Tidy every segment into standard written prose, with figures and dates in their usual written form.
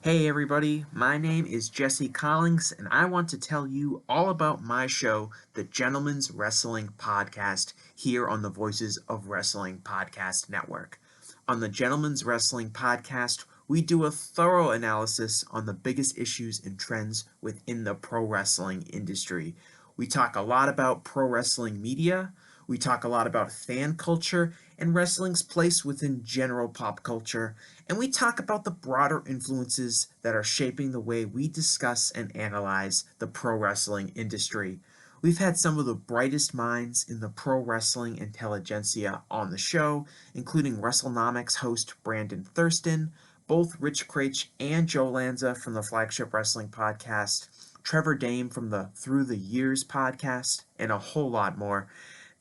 Hey everybody, my name is Jesse Collins, and I want to tell you all about my show, the Gentleman's Wrestling Podcast, here on the Voices of Wrestling Podcast Network. On the Gentleman's Wrestling Podcast, we do a thorough analysis on the biggest issues and trends within the pro wrestling industry. We talk a lot about pro wrestling media, we talk a lot about fan culture and wrestling's place within general pop culture, and we talk about the broader influences that are shaping the way we discuss and analyze the pro wrestling industry. We've had some of the brightest minds in the pro wrestling intelligentsia on the show, including WrestleNomics host Brandon Thurston, both Rich Craich and Joe Lanza from the Flagship Wrestling Podcast, Trevor Dame from the Through the Years podcast, and a whole lot more.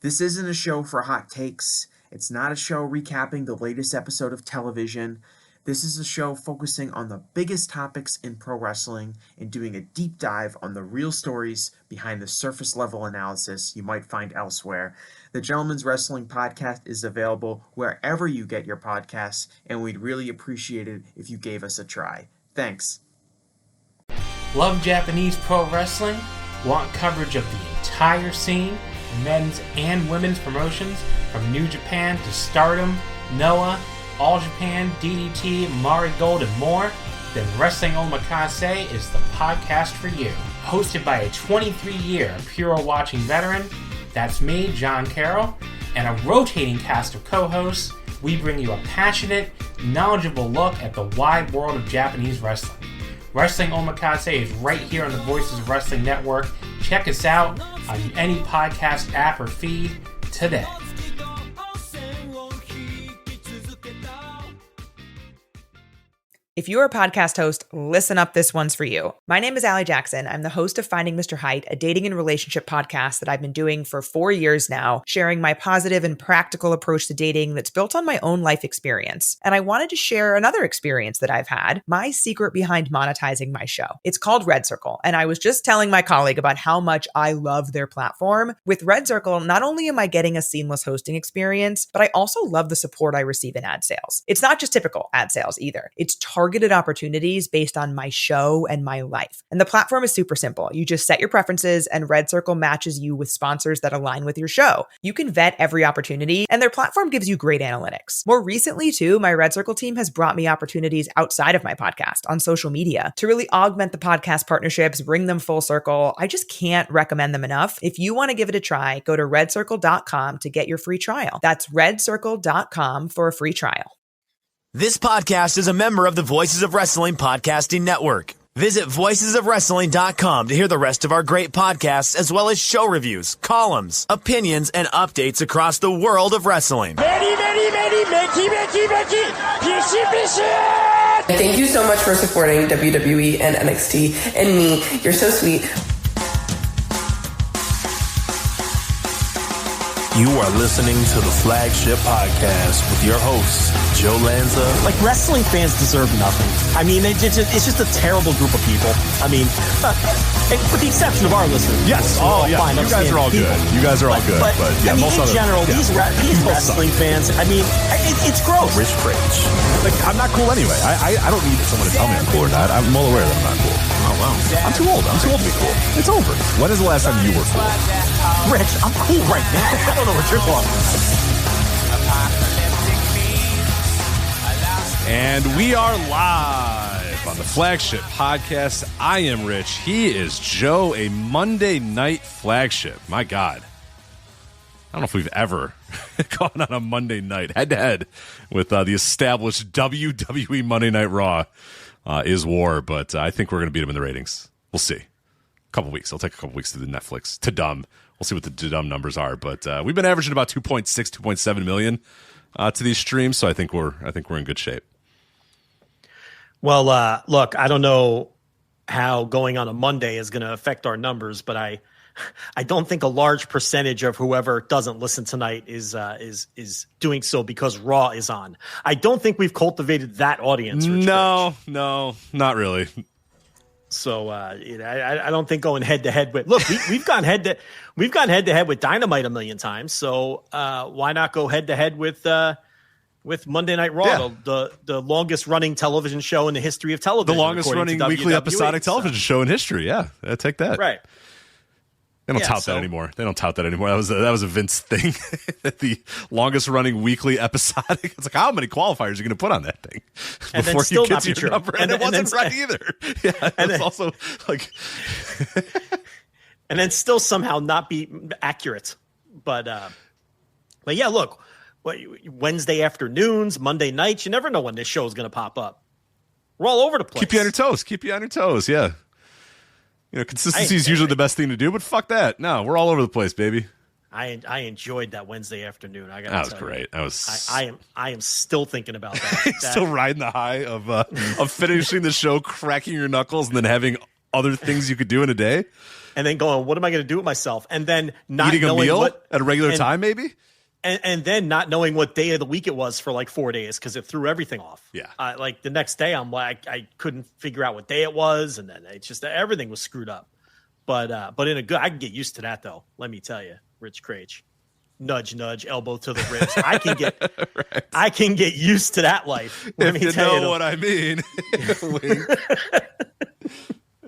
This isn't a show for hot takes. It's not a show recapping the latest episode of television. This is a show focusing on the biggest topics in pro wrestling and doing a deep dive on the real stories behind the surface level analysis you might find elsewhere. The Gentleman's Wrestling Podcast is available wherever you get your podcasts, and we'd really appreciate it if you gave us a try. Thanks. Love Japanese pro wrestling? Want coverage of the entire scene? Men's and women's promotions from New Japan to Stardom, Noah, All Japan, DDT, Marigold, and more? Then Wrestling Omakase is the podcast for you. Hosted by a 23-year Puro watching veteran, that's me, John Carroll, and a rotating cast of co-hosts, we bring you a passionate, knowledgeable look at the wide world of Japanese wrestling. Wrestling Omakase is right here on the Voices of Wrestling Network. Check us out on any podcast app or feed today. If you're a podcast host, listen up, this one's for you. My name is Allie Jackson. I'm the host of Finding Mr. Height, a dating and relationship podcast that I've been doing for 4 years now, sharing my positive and practical approach to dating that's built on my own life experience. And I wanted to share another experience that I've had, my secret behind monetizing my show. It's called Red Circle, and I was just telling my colleague about how much I love their platform. With Red Circle, not only am I getting a seamless hosting experience, but I also love the support I receive in ad sales. It's not just typical ad sales either. It's targeted opportunities based on my show and my life. And the platform is super simple. You just set your preferences and Red Circle matches you with sponsors that align with your show. You can vet every opportunity and their platform gives you great analytics. More recently too, my Red Circle team has brought me opportunities outside of my podcast on social media to really augment the podcast partnerships, bring them full circle. I just can't recommend them enough. If you want to give it a try, go to redcircle.com to get your free trial. That's redcircle.com for a free trial. This podcast is a member of the Voices of Wrestling Podcasting Network. Visit voicesofwrestling.com to hear the rest of our great podcasts, as well as show reviews, columns, opinions, and updates across the world of wrestling. Thank you so much for supporting WWE and NXT and me. You're so sweet. You are listening to the Flagship Podcast with your hosts, Joe Lanza. Like, wrestling fans deserve nothing. I mean, it's just a terrible group of people. I mean, with the exception of our listeners. Yes. Oh, yeah. You guys are all good. You guys are all good. But yeah, I mean, in general, these wrestling fans, I mean, it's gross. Rich Craich. Like, I'm not cool anyway. I don't need someone to tell me I'm cool or not. I'm well aware that I'm not cool. Oh, wow. I'm too old. I'm too old to be cool. It's over. When is the last time you were cool? Rich, I'm cool right now. I don't know what you're talking about. And we are live on the Flagship Podcast. I am Rich. He is Joe, a Monday night Flagship. My God. I don't know if we've ever gone on a Monday night head-to-head with the established WWE Monday Night Raw is war, but I think we're going to beat him in the ratings. We'll see. A couple weeks. It'll take a couple weeks to the Netflix. To dumb. We'll see what the dumb numbers are, but we've been averaging about 2.6, 2.7 million to these streams, so I think we're in good shape. Well, look, I don't know how going on a Monday is going to affect our numbers, but I don't think a large percentage of whoever doesn't listen tonight is doing so because Raw is on. I don't think we've cultivated that audience. Rich No, not really. So I don't think going head to head with we've gone head to head with Dynamite a million times. So why not go head to head with with Monday Night Raw, the longest running television show in the history of television. The longest running weekly episodic television show in history. Yeah, take that. Right. They don't tout that anymore. That was a Vince thing. The longest running weekly episodic. It's like, how many qualifiers are you going to put on that thing before you get to your number? And it wasn't right either. Yeah, and it's also like, and then still somehow not be accurate. But yeah, look, Wednesday afternoons, Monday nights, you never know when this show is going to pop up. We're all over the place. Keep you on your toes. Yeah. Consistency is usually the best thing to do, but fuck that. No, we're all over the place, baby. I enjoyed that Wednesday afternoon. I got that was great. That was. I am still thinking about that. Still riding the high of finishing the show, cracking your knuckles, and then having other things you could do in a day, and then going, what am I going to do with myself? And then not eating knowing a meal at a regular time, maybe. And then not knowing what day of the week it was for like 4 days because it threw everything off. Yeah. Like the next day, I'm like, I couldn't figure out what day it was. And then it's just everything was screwed up. But in a good, I can get used to that though. Let me tell you, Rich Craich, nudge, nudge, elbow to the ribs. I can get used to that life. Let me tell you what I mean.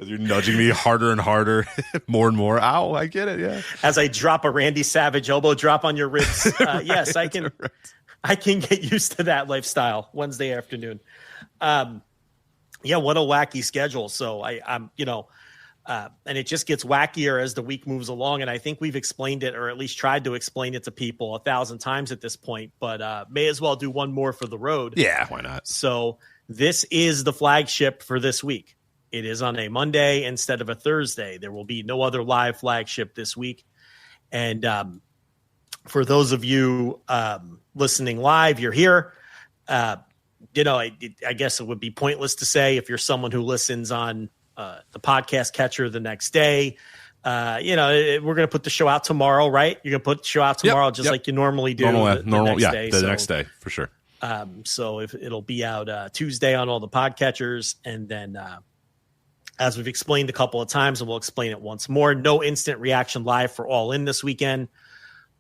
As you're nudging me harder and harder, more and more. Ow, I get it, yeah. As I drop a Randy Savage elbow drop on your ribs. Yes, I can I can get used to that lifestyle Wednesday afternoon. Yeah, what a wacky schedule. So I'm and it just gets wackier as the week moves along. And I think we've explained it, or at least tried to explain it to people 1,000 times at this point, but may as well do one more for the road. Yeah, why not? So this is the flagship for this week. It is on a Monday instead of a Thursday. There will be no other live flagship this week. And for those of you listening live, you're here. I guess it would be pointless to say if you're someone who listens on the podcast catcher the next day. We're going to put the show out tomorrow, right? You're going to put the show out tomorrow like you normally do. The next day, for sure. So if it'll be out Tuesday on all the podcatchers, and then as we've explained a couple of times, and we'll explain it once more, no instant reaction live for All In this weekend.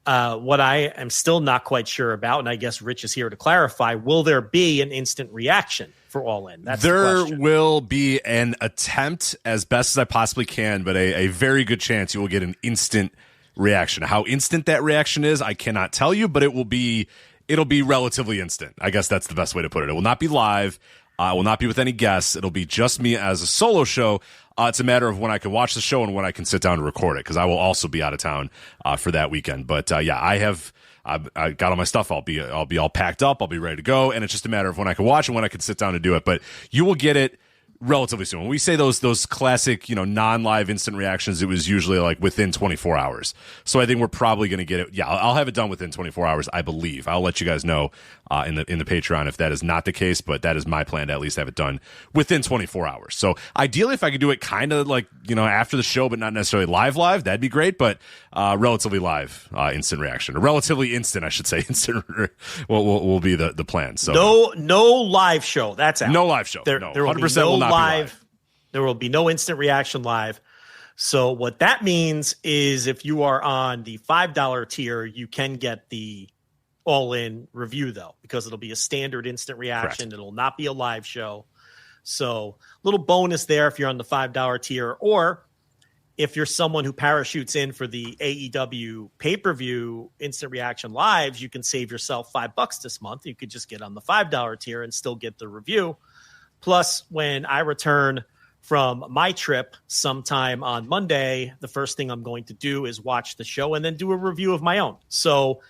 What I am still not quite sure about, and I guess Rich is here to clarify, will there be an instant reaction for All In? That's there will be an attempt as best as I possibly can, but a very good chance you will get an instant reaction. How instant that reaction is, I cannot tell you, but it'll be relatively instant. I guess that's the best way to put it. It will not be live. It will not be with any guests. It'll be just me as a solo show. It's a matter of when I can watch the show and when I can sit down to record it, because I will also be out of town for that weekend. But I got all my stuff. I'll be all packed up. I'll be ready to go, and it's just a matter of when I can watch and when I can sit down to do it. But you will get it relatively soon. When we say those classic, non-live instant reactions, it was usually like within 24 hours. So I think we're probably going to get it. Yeah, I'll have it done within 24 hours, I believe. I'll let you guys know in the Patreon if that is not the case, but that is my plan to at least have it done within 24 hours. So ideally, if I could do it kind of like, after the show, but not necessarily live, that'd be great. But relatively live instant reaction, or relatively instant, I should say, instant will be the plan. So no live show. That's out. No live show. There will 100% be no will not live. There will be no instant reaction live. So what that means is if you are on the $5 tier, you can get the All In review, though, because it'll be a standard instant reaction. Correct. It'll not be a live show. So little bonus there if you're on the $5 tier, or if you're someone who parachutes in for the AEW pay-per-view instant reaction lives, you can save yourself $5 this month. You could just get on the $5 tier and still get the review. Plus, when I return from my trip sometime on Monday, the first thing I'm going to do is watch the show and then do a review of my own. So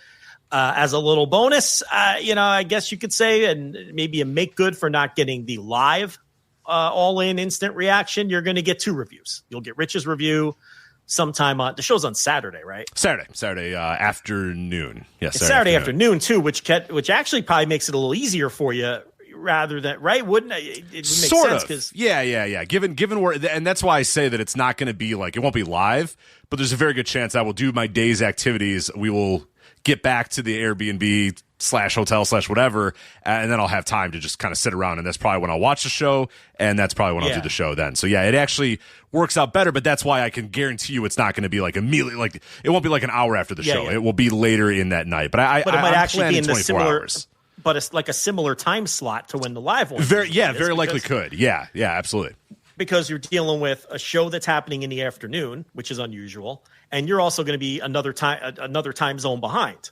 as a little bonus, I guess you could say, and maybe a make good for not getting the live All In instant reaction, you're going to get 2 reviews. You'll get Rich's review sometime on the show's on Saturday, right? Saturday afternoon. Yes, Saturday afternoon too, which actually probably makes it a little easier for you. Rather than right, wouldn't it? It would make sense because Given where, and that's why I say that it's not going to be like, it won't be live, but there's a very good chance I will do my day's activities. We will get back to the Airbnb / hotel / whatever, and then I'll have time to just kind of sit around, and that's probably when I'll watch the show, and that's probably when I'll do the show then. So yeah, it actually works out better, but that's why I can guarantee you it's not going to be like immediately, like it won't be like an hour after the show. Yeah. It will be later in that night, but it might actually be in the 24 hours. but it's like a similar time slot to when the live one. Very likely could. Yeah, absolutely. Because you're dealing with a show that's happening in the afternoon, which is unusual, and you're also going to be another time zone behind,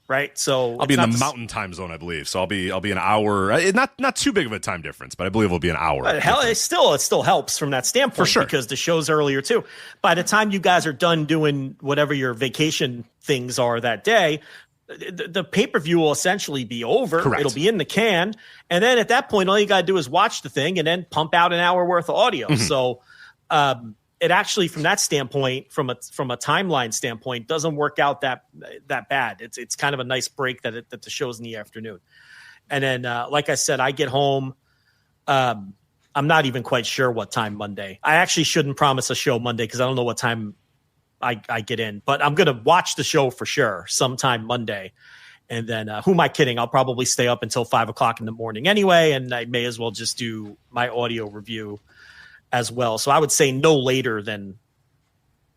right? So I'll be in the mountain time zone, I believe. So I'll be an hour. Not too big of a time difference, but I believe it'll be an hour. But hell, it still helps from that standpoint, for sure, because the show's earlier too. By the time you guys are done doing whatever your vacation things are that day, the pay-per-view will essentially be over. Correct. It'll be in the can. And then at that point, all you got to do is watch the thing and then pump out an hour worth of audio. Mm-hmm. So it actually, from that standpoint, from a timeline standpoint, doesn't work out that bad. It's kind of a nice break that the show's in the afternoon. And then, like I said, I get home. I'm not even quite sure what time Monday. I actually shouldn't promise a show Monday because I don't know what time I get in, but I'm going to watch the show for sure sometime Monday. And then who am I kidding? I'll probably stay up until 5:00 in the morning anyway. And I may as well just do my audio review as well. So I would say no later than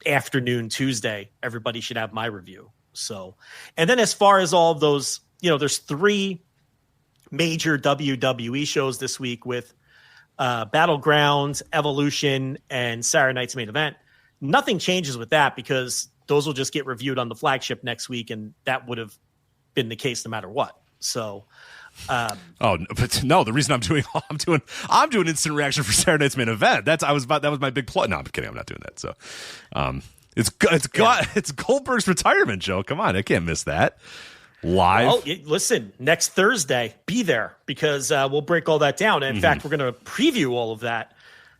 afternoon Tuesday, everybody should have my review. So, and then as far as all of those, there's 3 major WWE shows this week with Battlegrounds, Evolution, and Saturday Night's Main Event. Nothing changes with that because those will just get reviewed on the Flagship next week, and that would have been the case no matter what. So, but no, the reason I'm doing instant reaction for Saturday Night's Main Event. That was my big plot. No, I'm kidding. I'm not doing that. So, it's Goldberg's retirement, Joe. Come on, I can't miss that. Live. Well, listen, next Thursday, be there because we'll break all that down. And in fact, we're going to preview all of that.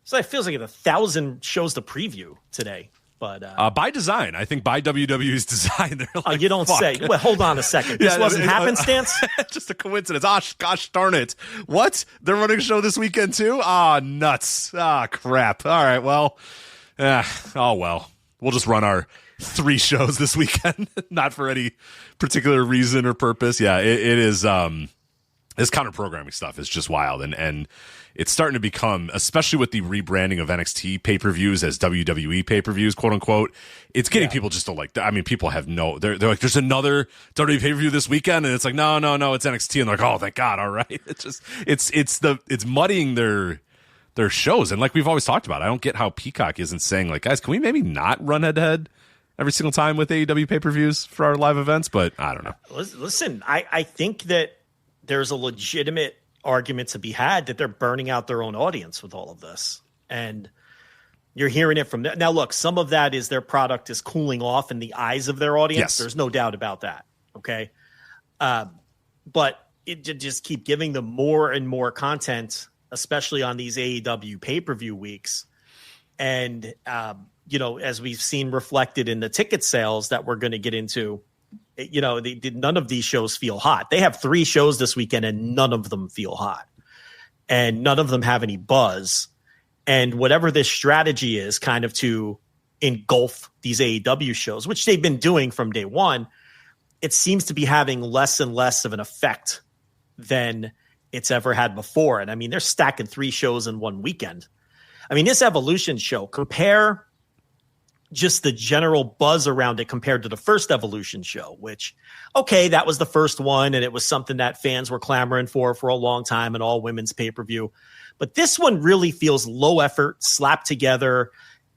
So it feels like 1,000 shows to preview today. But by design, I think by WWE's design, they're like, you don't say. Well, hold on a second. This wasn't happenstance. Just a coincidence. Gosh darn it! What? They're running a show this weekend too? Nuts! Crap! All right, well, we'll just run our 3 shows this weekend, not for any particular reason or purpose. Yeah, it is. This counter-programming stuff is just wild, and it's starting to become, especially with the rebranding of NXT pay-per-views as WWE pay-per-views, quote-unquote, it's getting people just to like, I mean, people have they're like, there's another WWE pay-per-view this weekend, and it's like, no, it's NXT, and they're like, oh, thank God, all right. It's just, it's muddying their shows, and like we've always talked about, I don't get how Peacock isn't saying, like, guys, can we maybe not run head-to-head every single time with AEW pay-per-views for our live events? But I don't know. Listen, I think that there's a legitimate argument to be had that they're burning out their own audience with all of this. And you're hearing it from them. Now, look, some of that is their product is cooling off in the eyes of their audience. Yes. There's no doubt about that. Okay. But it just keep giving them more and more content, especially on these AEW pay-per-view weeks. And, as we've seen reflected in the ticket sales that we're going to get into, none of these shows feel hot. They have 3 shows this weekend and none of them feel hot and none of them have any buzz. And whatever this strategy is kind of to engulf these AEW shows, which they've been doing from day one, it seems to be having less and less of an effect than it's ever had before. And I mean, they're stacking 3 shows in one weekend. I mean, this Evolution show, compare just the general buzz around it compared to the first Evolution show, which, okay, that was the first one, and it was something that fans were clamoring for a long time, an all-women's pay-per-view. But this one really feels low effort, slapped together,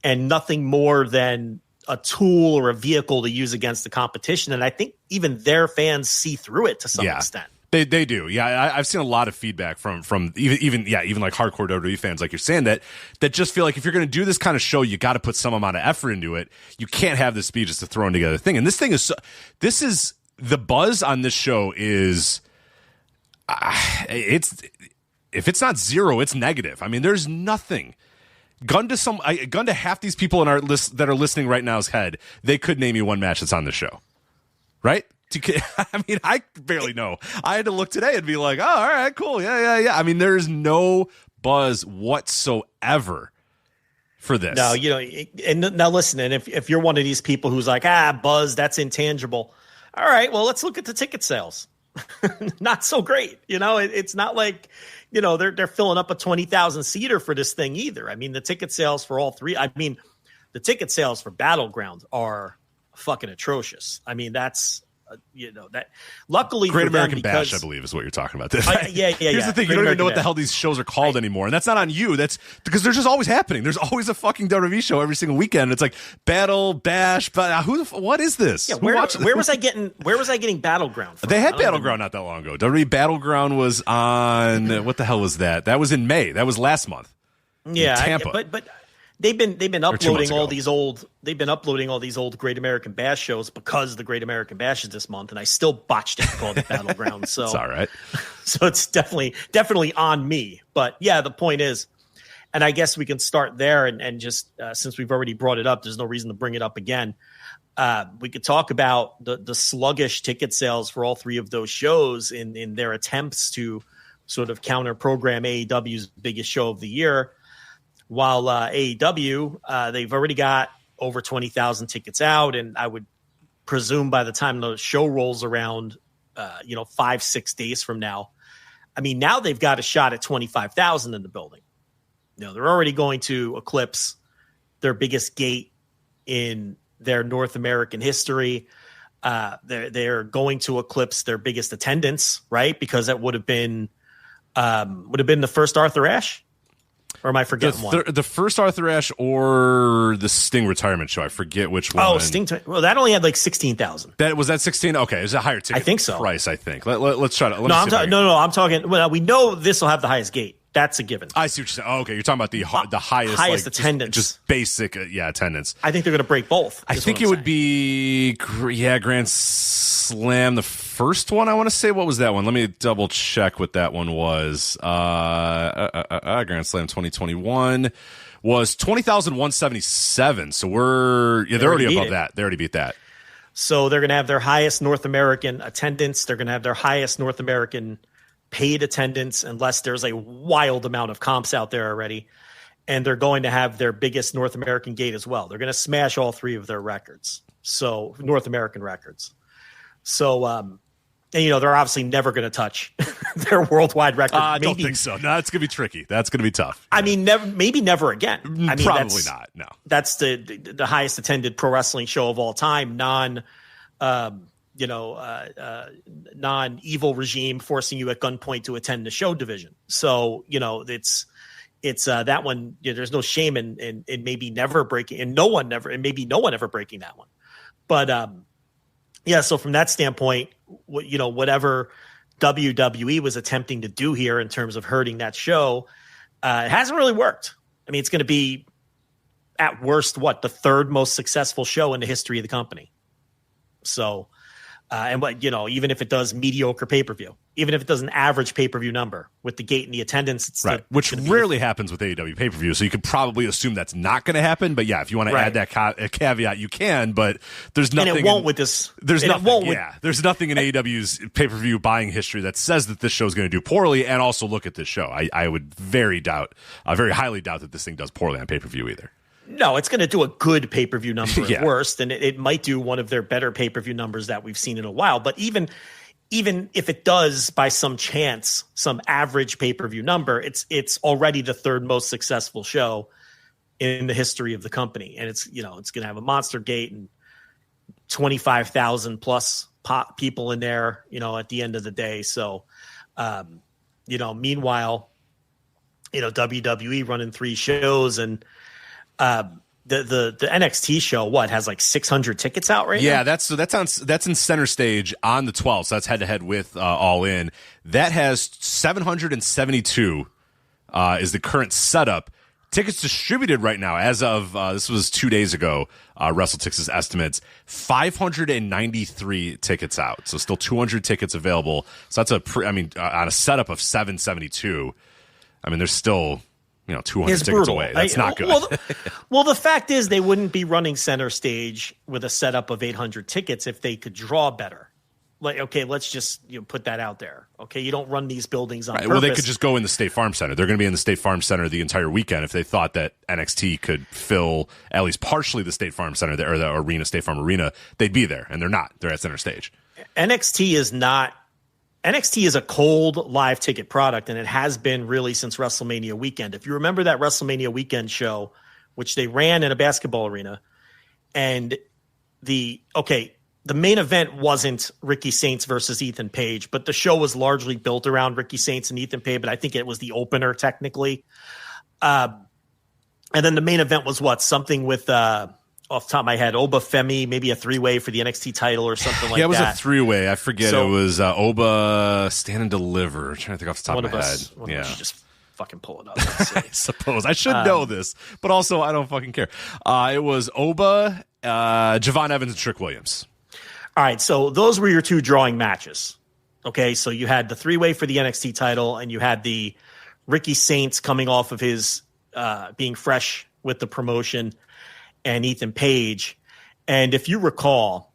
and nothing more than a tool or a vehicle to use against the competition. And I think even their fans see through it to some extent. They do. Yeah, I've seen a lot of feedback from even like hardcore WWE fans, like you're saying, that just feel like if you're going to do this kind of show, you got to put some amount of effort into it. You can't have this be just a thrown together thing. And this is the buzz on this show is if it's not 0, it's negative. I mean, there's nothing. Gun to half these people in our list that are listening right now's head, they could name you one match that's on the show, right? I mean, I barely know. I had to look today and be like, oh, all right, cool. Yeah. I mean, there's no buzz whatsoever for this. No, and now listen, and if you're one of these people who's like, buzz, that's intangible. All right, well, let's look at the ticket sales. Not so great. It's not like, they're filling up a 20,000 seater for this thing either. I mean, the ticket sales for all 3, the ticket sales for Battleground are fucking atrocious. I mean, that's that luckily Great for them, American Bash, I believe, is what you're talking about. Yeah. Here's the thing: you don't even know what the hell these shows are called anymore, and that's not on you. That's because they're just always happening. There's always a fucking WWE show every single weekend. It's like Battle Bash, but what is this? Yeah, where was I getting Battleground from? They had Battleground not that long ago. WWE Battleground was on what the hell was that? That was in May. That was last month. Yeah, Tampa. But they've been uploading all these old Great American Bash shows because the Great American Bash is this month, and I still botched it and called it Battleground. So it's all right. So it's definitely on me. But yeah, the point is, and I guess we can start there and just since we've already brought it up, there's no reason to bring it up again. We could talk about the sluggish ticket sales for all three of those shows in their attempts to sort of counter program AEW's biggest show of the year. While AEW, they've already got over 20,000 tickets out, and I would presume by the time the show rolls around, 5-6 days from now, I mean, now they've got a shot at 25,000 in the building. They're already going to eclipse their biggest gate in their North American history. They're going to eclipse their biggest attendance, right? Because that would have been the first Arthur Ashe. Or am I forgetting one? The first Arthur Ashe or the Sting retirement show. I forget which one. Oh, Sting. Well, that only had like 16,000. Was that 16? Okay, it was a higher ticket. I think so. Price, I think. Let's try to. I'm talking. Well, we know this will have the highest gate. That's a given. I see what you're saying. Oh, okay, you're talking about the highest attendance, just basic, attendance. I think they're going to break both. I think it would be Grand Slam, the first one. I want to say, what was that one? Let me double check what that one was. Grand Slam 2021 was 20,177. So they're already above that. They already beat that. So they're going to have their highest North American attendance. They're going to have their highest North American paid attendance, unless there's a wild amount of comps out there already. And they're going to have their biggest North American gate as well. They're going to smash all three of their records. So North American records. So, they're obviously never going to touch their worldwide record. I don't think so. No, it's going to be tricky. That's going to be tough. I mean, maybe never again. I mean, probably not. No, that's the highest attended pro wrestling show of all time. Non-evil regime forcing you at gunpoint to attend the show division. So, it's that one. There's no shame in maybe never breaking, and maybe no one ever breaking that one. But so from that standpoint, whatever WWE was attempting to do here in terms of hurting that show, it hasn't really worked. I mean, it's going to be at worst the third most successful show in the history of the company. So. Even if it does mediocre pay-per-view, even if it does an average pay-per-view number with the gate and the attendance, it's right. Which rarely happens with AEW pay-per-view. So you could probably assume that's not going to happen. But yeah, if you want to add that caveat, you can. But there's nothing. And it won't with this. There's nothing. There's nothing in AEW's pay-per-view buying history that says that this show is going to do poorly. And also look at this show. I would very highly doubt that this thing does poorly on pay-per-view either. No, it's going to do a good pay-per-view number at worst, and it might do one of their better pay-per-view numbers that we've seen in a while. But even if it does, by some chance, some average pay-per-view number, it's already the third most successful show in the history of the company, and it's going to have a monster gate and 25,000 plus people in there, at the end of the day. So, meanwhile, WWE running 3 shows and. The NXT show has like 600 tickets out right now. Yeah, that's in center stage on the 12th. So that's head to head with All In. That has 772 is the current setup. Tickets distributed right now as of this was 2 days ago. WrestleTix's estimates 593 tickets out. So still 200 tickets available. So that's on a setup of 772. I mean, there's still. 200 tickets brutal. Away. That's not good. Well, the fact is they wouldn't be running center stage with a setup of 800 tickets if they could draw better. Like, okay, let's just put that out there. Okay, you don't run these buildings on purpose. Well, they could just go in the State Farm Center. They're going to be in the State Farm Center the entire weekend if they thought that NXT could fill at least partially the State Farm Center or the arena, State Farm Arena. They'd be there, and they're not. They're at center stage. NXT is a cold live ticket product, and it has been really since WrestleMania weekend. If you remember that WrestleMania weekend show, which they ran in a basketball arena, and the the main event wasn't Ricky Saints versus Ethan Page, but the show was largely built around Ricky Saints and Ethan Page, but I think it was the opener technically. And then the main event was something with, off the top of my head, Oba Femi, maybe a 3-way for the NXT title or something like that. Yeah, it was a 3-way. I forget. So, it was Oba, Stand and Deliver. I'm trying to think off the top of my head. One of us should just fucking pull it up. I suppose. I should know this, but also I don't fucking care. It was Oba, Javon Evans, and Trick Williams. All right, so those were your two drawing matches. Okay, so you had the 3-way for the NXT title, and you had the Ricky Saints coming off of his being fresh with the promotion, and Ethan Page. And if you recall,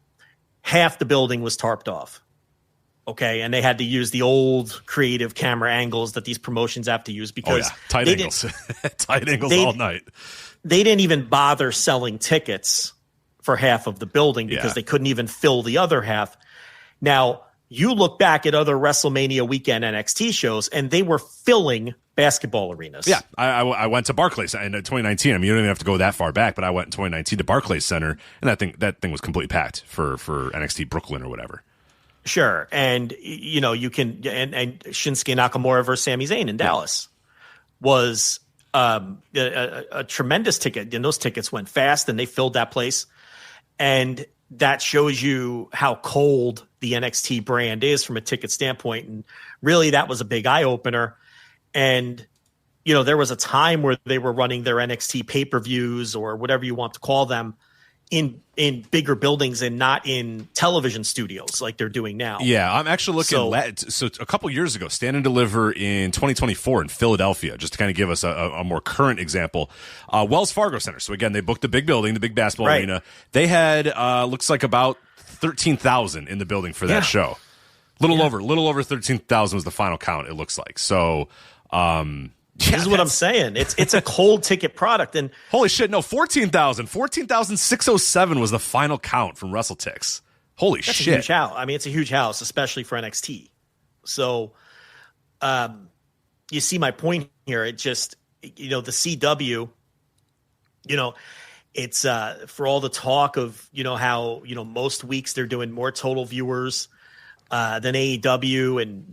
half the building was tarped off. Okay, and they had to use the old creative camera angles that these promotions have to use because tight angles, tight angles all night. They didn't even bother selling tickets for half of the building because they couldn't even fill the other half. Now, you look back at other WrestleMania weekend NXT shows, and they were filling basketball arenas. Yeah, I went to Barclays in 2019. I mean, you don't even have to go that far back, but I went in 2019 to Barclays Center, and that thing was completely packed for NXT Brooklyn or whatever. Sure, and you can and Shinsuke Nakamura versus Sami Zayn in Dallas was a tremendous ticket, and those tickets went fast, and they filled that place, and that shows you how cold the NXT brand is from a ticket standpoint, and really that was a big eye opener. And there was a time where they were running their NXT pay-per-views or whatever you want to call them in bigger buildings and not in television studios like they're doing now. Yeah, I'm actually looking. So a couple years ago, Stand and Deliver in 2024 in Philadelphia, just to kind of give us a more current example, Wells Fargo Center. So again, they booked the big building, the big basketball arena. They had looks like about 13,000 in the building for that show. Little over 13,000 was the final count. It looks like so. This is what I'm saying. It's a cold ticket product, and holy shit, no, 14,607 was the final count from WrestleTix. Holy that's shit! A huge house. I mean, it's a huge house, especially for NXT. So, you see my point here. It just the CW. It's for all the talk of how most weeks they're doing more total viewers than AEW, and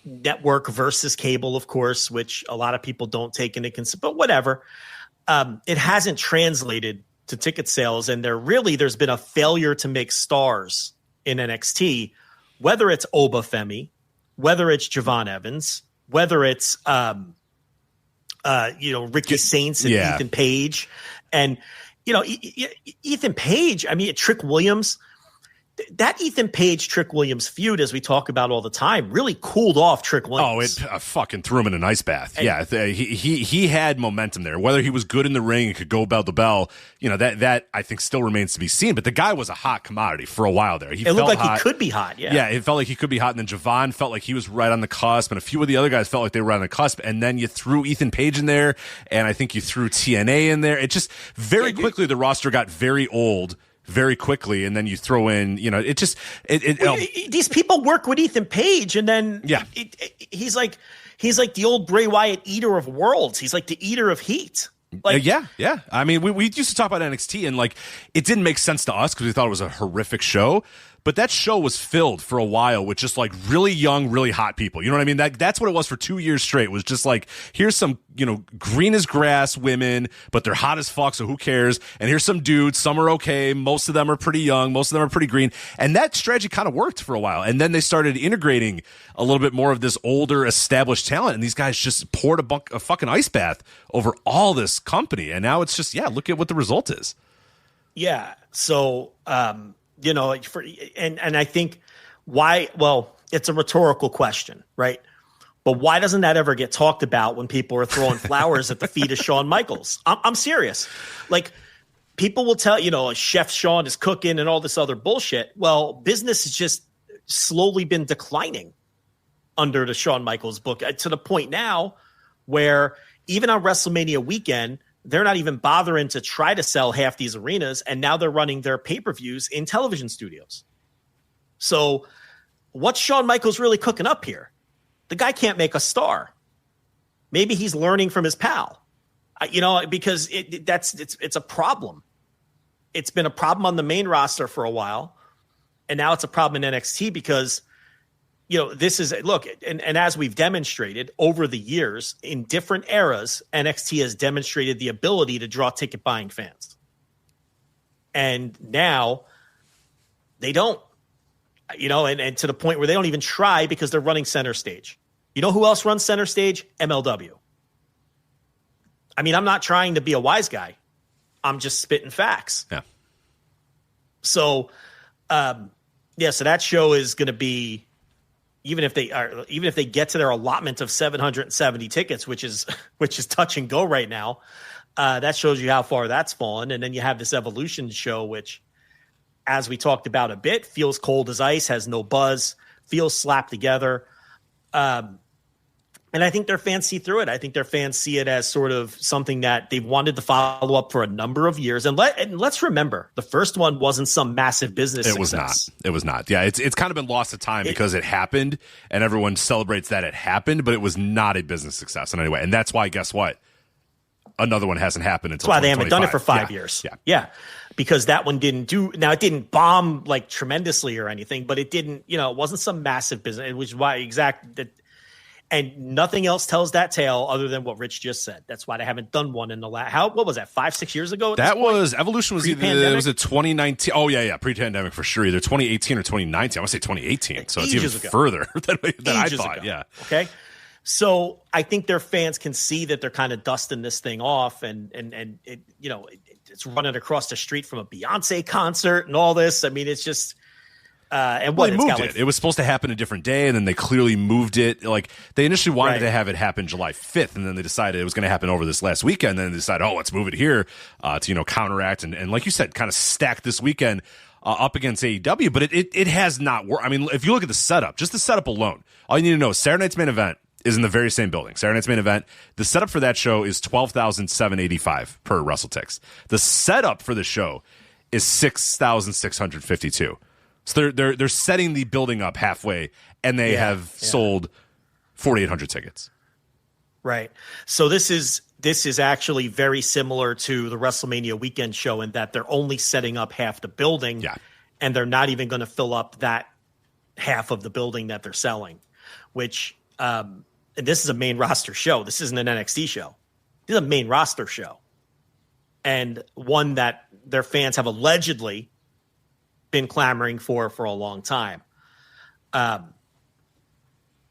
network versus cable, of course, which a lot of people don't take into consideration. But whatever, it hasn't translated to ticket sales, and there's been a failure to make stars in NXT, whether it's Oba Femi, whether it's Javon Evans, whether it's Ricky Saints and Ethan Page, and Ethan Page. I mean, Trick Williams. That Ethan Page Trick Williams feud, as we talk about all the time, really cooled off Trick Williams. Oh, it fucking threw him in an ice bath. And he had momentum there. Whether he was good in the ring and could go bell to bell, that I think still remains to be seen. But the guy was a hot commodity for a while there. It looked like he could be hot. Yeah, it felt like he could be hot. And then Javon felt like he was right on the cusp, and a few of the other guys felt like they were right on the cusp. And then you threw Ethan Page in there, and I think you threw TNA in there. It just very quickly the roster got very old. Very quickly, and then you throw in, these people work with Ethan Page, and then he's like the old Bray Wyatt eater of worlds. He's like the eater of heat. Yeah. I mean, we used to talk about NXT, and it didn't make sense to us because we thought it was a horrific show. But that show was filled for a while with just really young, really hot people. You know what I mean? That's what it was for 2 years straight. It was just here's some, green as grass women, but they're hot as fuck, so who cares? And here's some dudes. Some are okay. Most of them are pretty young. Most of them are pretty green. And that strategy kind of worked for a while. And then they started integrating a little bit more of this older, established talent. And these guys just poured a fucking ice bath over all this company. And now it's just, look at what the result is. Yeah. So, and I think why, it's a rhetorical question, right? But why doesn't that ever get talked about when people are throwing flowers at the feet of Shawn Michaels? I'm serious. People will tell, Chef Shawn is cooking and all this other bullshit. Well, business has just slowly been declining under the Shawn Michaels book to the point now where even on WrestleMania weekend, they're not even bothering to try to sell half these arenas, and now they're running their pay-per-views in television studios. So what's Shawn Michaels really cooking up here? The guy can't make a star. Maybe he's learning from his pal, because it's a problem. It's been a problem on the main roster for a while. And now it's a problem in NXT because, this is, look, and as we've demonstrated over the years in different eras, NXT has demonstrated the ability to draw ticket buying fans. And now they don't, and to the point where they don't even try because they're running center stage. You know who else runs center stage? MLW. I mean, I'm not trying to be a wise guy. I'm just spitting facts. Yeah. So, so that show is going to be, even if they get to their allotment of 770 tickets, which is touch and go right now, that shows you how far that's fallen. And then you have this Evolution show, which, as we talked about a bit, feels cold as ice, has no buzz, feels slapped together. And I think their fans see through it. I think their fans see it as sort of something that they've wanted to follow up for a number of years. And let's remember, the first one wasn't some massive business success. It was not. Yeah, it's kind of been lost to time because it happened, and everyone celebrates that it happened, but it was not a business success in any way. And that's why, guess what? Another one hasn't happened until 2025. That's why they haven't done it for 5 years. Yeah. Because that one didn't it didn't bomb like tremendously or anything, but it didn't, it wasn't some massive business, which is why and nothing else tells that tale other than what Rich just said. That's why they haven't done one in the last, what was that, 5-6 years ago? That was, Evolution was was it 2019? Oh, yeah, pre-pandemic for sure. Either 2018 or 2019. I want to say 2018. So it's even further than I thought. Ago. Yeah. Okay. So I think their fans can see that they're kind of dusting this thing off and it, it's running across the street from a Beyonce concert and all this. I mean, it's just, and they moved it. It was supposed to happen a different day, and then they clearly moved it. Like, they initially wanted to have it happen July 5th, and then they decided it was going to happen over this last weekend. And then they decided, let's move it here to counteract and like you said, kind of stack this weekend up against AEW. But it has not worked. I mean, if you look at the setup, just the setup alone, all you need to know is Saturday night's main event is in the very same building. Saturday night's main event, the setup for that show is $12,785 per WrestleTix. The setup for the show is $6,652. So they're setting the building up halfway, and they have sold 4,800 tickets. Right. So this is actually very similar to the WrestleMania weekend show in that they're only setting up half the building, and they're not even going to fill up that half of the building that they're selling. Which, and this is a main roster show. This isn't an NXT show. This is a main roster show, and one that their fans have allegedly been clamoring for a long time.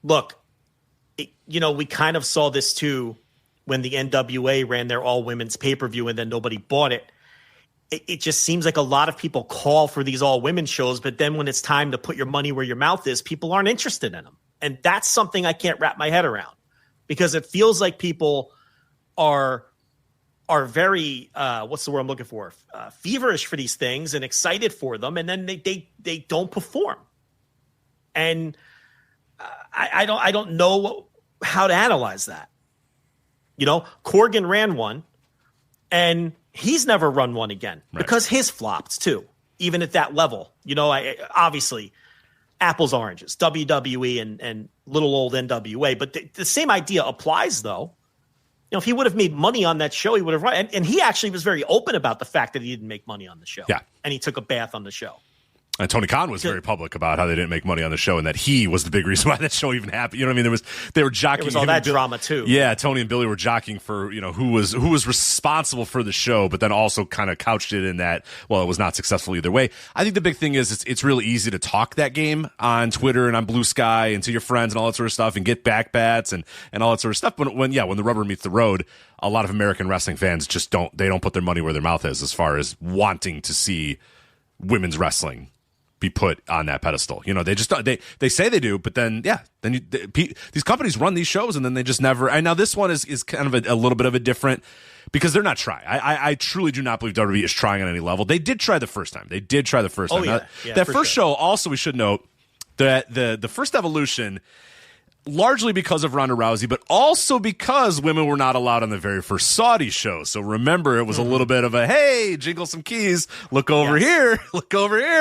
Look, we kind of saw this too when the NWA ran their all women's pay-per-view and then nobody bought it. It just seems like a lot of people call for these all women shows, but then when it's time to put your money where your mouth is, people aren't interested in them. And that's something I can't wrap my head around, because it feels like people are very, what's the word I'm looking for? Feverish for these things and excited for them. And then they don't perform. And I don't know how to analyze that. Corgan ran one and he's never run one again because his flopped too, even at that level. Obviously apples, oranges, WWE and little old NWA, but the same idea applies though. If he would have made money on that show, he would have run. And he actually was very open about the fact that he didn't make money on the show. Yeah. And he took a bath on the show. And Tony Khan was very public about how they didn't make money on the show and that he was the big reason why that show even happened. You know what I mean? They were jockeying. There was all that drama too. Yeah, Tony and Billy were jockeying for, who was responsible for the show, but then also kind of couched it in that, well, it was not successful either way. I think the big thing is it's really easy to talk that game on Twitter and on Blue Sky and to your friends and all that sort of stuff and get back bats and all that sort of stuff. But when the rubber meets the road, a lot of American wrestling fans just don't put their money where their mouth is as far as wanting to see women's wrestling be put on that pedestal. They just don't, they say they do, but then these companies run these shows and then they just never. And now this one is kind of a little bit of a different, because they're not trying. I truly do not believe WWE is trying on any level. They did try the first time. That first show also, we should note that the first Evolution, largely because of Ronda Rousey, but also because women were not allowed on the very first Saudi show. So remember, it was a little bit of a, hey, jingle some keys, look over here,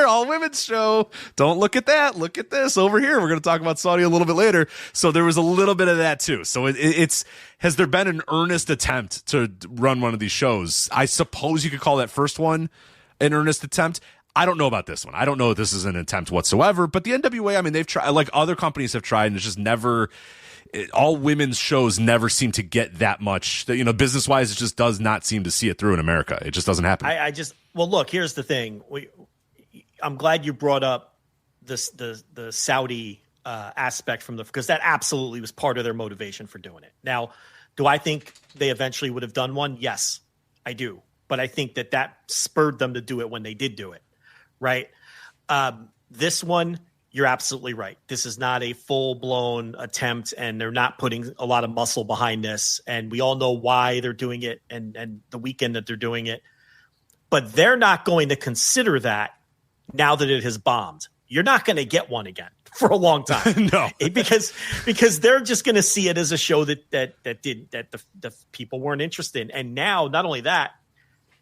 all women's show. Don't look at that, look at this over here. We're going to talk about Saudi a little bit later. So there was a little bit of that too. So has there been an earnest attempt to run one of these shows? I suppose you could call that first one an earnest attempt. I don't know about this one. I don't know if this is an attempt whatsoever, but the NWA, I mean, they've tried, like other companies have tried, and it's just never, all women's shows never seem to get that much, business wise, it just does not seem to see it through in America. It just doesn't happen. Well, look, here's the thing. I'm glad you brought up the Saudi aspect because that absolutely was part of their motivation for doing it. Now, do I think they eventually would have done one? Yes, I do. But I think that spurred them to do it when they did do it. Right. This one, you're absolutely right. This is not a full blown attempt, and they're not putting a lot of muscle behind this. And we all know why they're doing it and the weekend that they're doing it. But they're not going to consider that now that it has bombed. You're not going to get one again for a long time. No, because they're just going to see it as a show that the people weren't interested in. And now, not only that,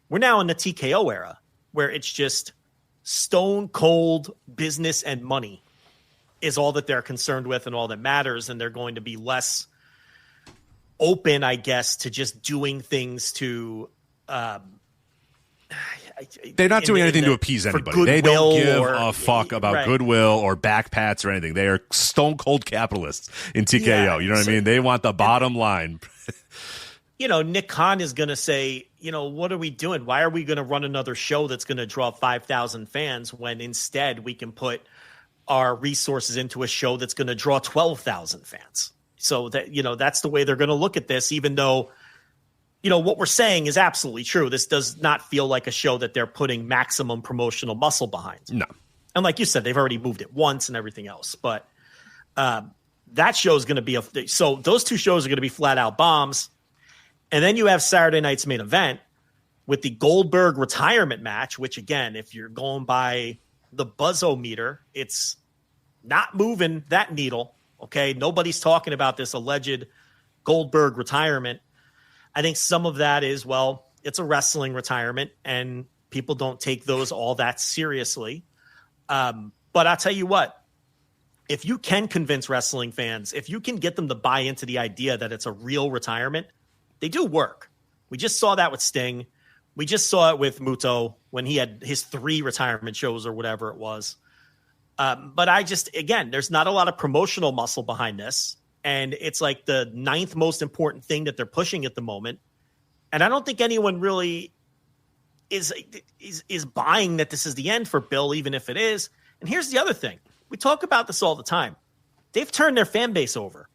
we're now in the TKO era where it's just stone cold business and money is all that they're concerned with and all that matters. And they're going to be less open, I guess, to just doing things to, they're not doing anything to appease anybody. They don't give a fuck about goodwill or back pats or anything. They are stone cold capitalists in TKO. Yeah, you know what I mean? They want the bottom line. Nick Khan is going to say, what are we doing? Why are we going to run another show that's going to draw 5,000 fans when instead we can put our resources into a show that's going to draw 12,000 fans? So that, that's the way they're going to look at this, even though, what we're saying is absolutely true. This does not feel like a show that they're putting maximum promotional muscle behind. No. And like you said, they've already moved it once and everything else. But that show is going to be so those two shows are going to be flat out bombs. And then you have Saturday night's main event with the Goldberg retirement match, which, again, if you're going by the buzzometer, it's not moving that needle. Okay. Nobody's talking about this alleged Goldberg retirement. I think some of that is, it's a wrestling retirement and people don't take those all that seriously. But I'll tell you what, if you can convince wrestling fans, if you can get them to buy into the idea that it's a real retirement, they do work. We just saw that with Sting. We just saw it with Muto when he had his 3 retirement shows or whatever it was. But there's not a lot of promotional muscle behind this. And it's like the 9th most important thing that they're pushing at the moment. And I don't think anyone really is buying that this is the end for Bill, even if it is. And here's the other thing. We talk about this all the time. They've turned their fan base over.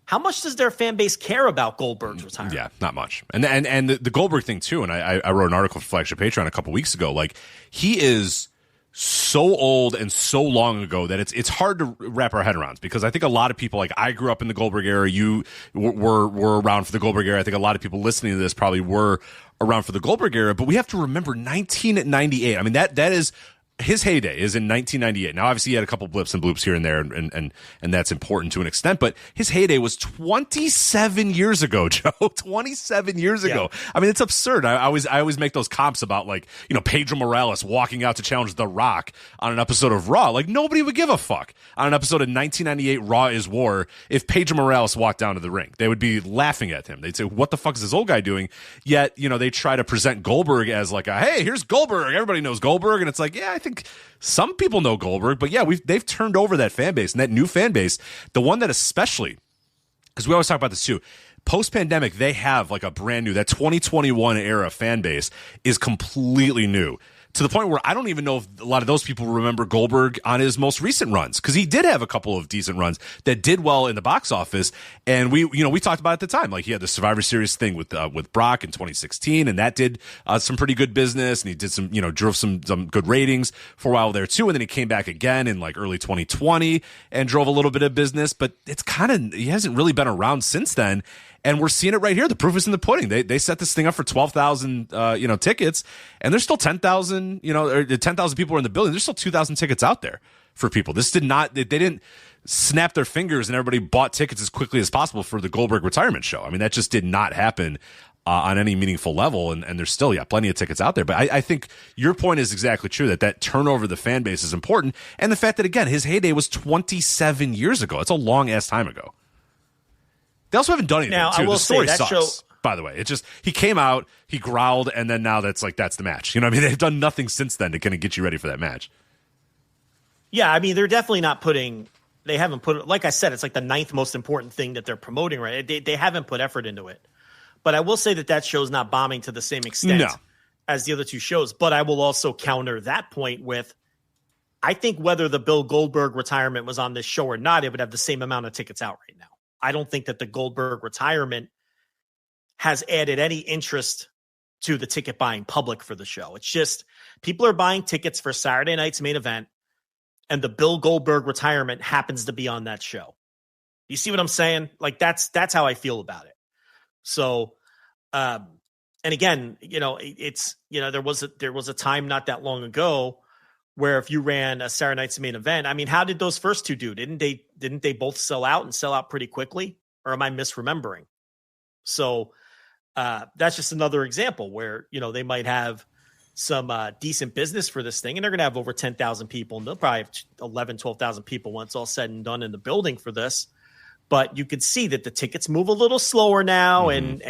How much does their fan base care about Goldberg's retirement? Yeah, not much. And the Goldberg thing too, and I wrote an article for Flagship Patreon a couple weeks ago. Like, he is so old and so long ago that it's hard to wrap our head around, because I think a lot of people, like, I grew up in the Goldberg era. You were around for the Goldberg era. I think a lot of people listening to this probably were around for the Goldberg era. But we have to remember 1998. I mean, that is. His heyday is in 1998. Now, obviously, he had a couple blips and bloops here and there, and that's important to an extent. But his heyday was 27 years ago, Joe. 27 years ago. I mean, it's absurd. I always make those comps about, like, Pedro Morales walking out to challenge The Rock on an episode of Raw. Like, nobody would give a fuck on an episode of 1998 Raw is War if Pedro Morales walked down to the ring. They would be laughing at him. They'd say, "What the fuck is this old guy doing?" Yet, they try to present Goldberg as like hey, here's Goldberg. Everybody knows Goldberg, and it's like, yeah, I think some people know Goldberg, but yeah, they've turned over that fan base, and that new fan base, the one that especially, because we always talk about this too, post-pandemic, they have like a brand new, that 2021 era fan base is completely new, to the point where I don't even know if a lot of those people remember Goldberg on his most recent runs, because he did have a couple of decent runs that did well in the box office. And we talked about it at the time, like he had the Survivor Series thing with Brock in 2016, and that did some pretty good business, and he did some, drove some good ratings for a while there too. And then he came back again in like early 2020 and drove a little bit of business, but he hasn't really been around since then. And we're seeing it right here. The proof is in the pudding. They set this thing up for 12,000, tickets, and there's still 10,000, or 10,000 people are in the building. There's still 2,000 tickets out there for people. They didn't snap their fingers and everybody bought tickets as quickly as possible for the Goldberg retirement show. I mean, that just did not happen on any meaningful level. And there's still, plenty of tickets out there. But I think your point is exactly true, that turnover of the fan base is important. And the fact that, again, his heyday was 27 years ago. It's a long ass time ago. They also haven't done anything, now, too. I will the story say that sucks. by the way. It's just, he came out, he growled, and then now that's the match. You know what I mean? They've done nothing since then to kind of get you ready for that match. Yeah, I mean, they're definitely not they haven't put, like I said, it's like the 9th most important thing that they're promoting, right? They haven't put effort into it. But I will say that show's not bombing to the same extent as the other two shows. But I will also counter that point with, I think whether the Bill Goldberg retirement was on this show or not, it would have the same amount of tickets out right now. I don't think that the Goldberg retirement has added any interest to the ticket buying public for the show. It's just people are buying tickets for Saturday night's main event, and the Bill Goldberg retirement happens to be on that show. You see what I'm saying? Like that's how I feel about it. So, and again, it's, there was a time not that long ago where if you ran a Saturday night's main event, I mean, how did those first two do? Didn't they both sell out and sell out pretty quickly? Or am I misremembering? So that's just another example where, they might have some decent business for this thing, and they're going to have over 10,000 people, and they'll probably have 11, 12,000 people when it's all said and done in the building for this. But you could see that the tickets move a little slower now. And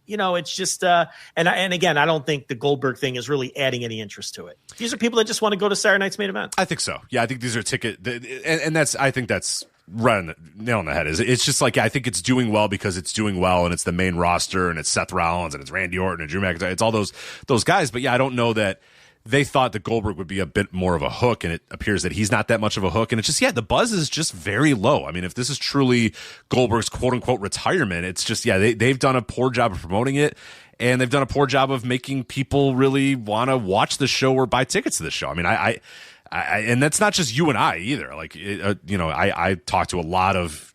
it's just, and again, I don't think the Goldberg thing is really adding any interest to it. These are people that just want to go to Saturday night's main event. I think so. Yeah. I think these are and I think that's right on the nail on the head. It's just like, I think it's doing well because it's doing well, and it's the main roster, and it's Seth Rollins, and it's Randy Orton, and Drew McIntyre. It's all those guys. But yeah, I don't know that they thought that Goldberg would be a bit more of a hook, and it appears that he's not that much of a hook. And it's just, the buzz is just very low. I mean, if this is truly Goldberg's quote-unquote retirement, it's just, they've done a poor job of promoting it, and they've done a poor job of making people really want to watch the show or buy tickets to the show. I mean, I and that's not just you and I either. Like, I talk to a lot of,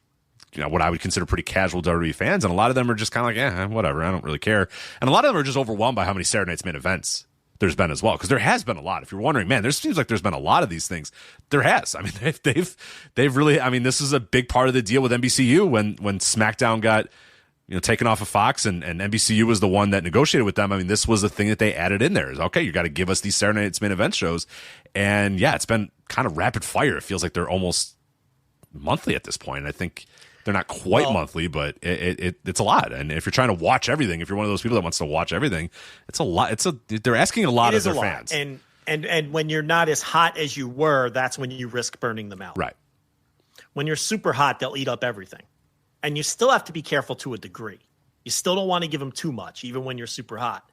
what I would consider pretty casual WWE fans, and a lot of them are just kind of like, whatever, I don't really care. And a lot of them are just overwhelmed by how many Saturday Night's Main Events there's been as well, because there has been a lot. If you're wondering, man, there seems like there's been a lot of these things. There has. I mean, they've really. I mean, this is a big part of the deal with NBCU when SmackDown got taken off of Fox, and NBCU was the one that negotiated with them. I mean, this was the thing that they added in there. Is okay, you got to give us these Saturday Night's Main Event shows, and it's been kind of rapid fire. It feels like they're almost monthly at this point. I think they're not quite monthly, but it's a lot. And if you're trying to watch everything, if you're one of those people that wants to watch everything, it's a lot. They're asking a lot of their fans. And when you're not as hot as you were, that's when you risk burning them out. Right. When you're super hot, they'll eat up everything. And you still have to be careful to a degree. You still don't want to give them too much, even when you're super hot.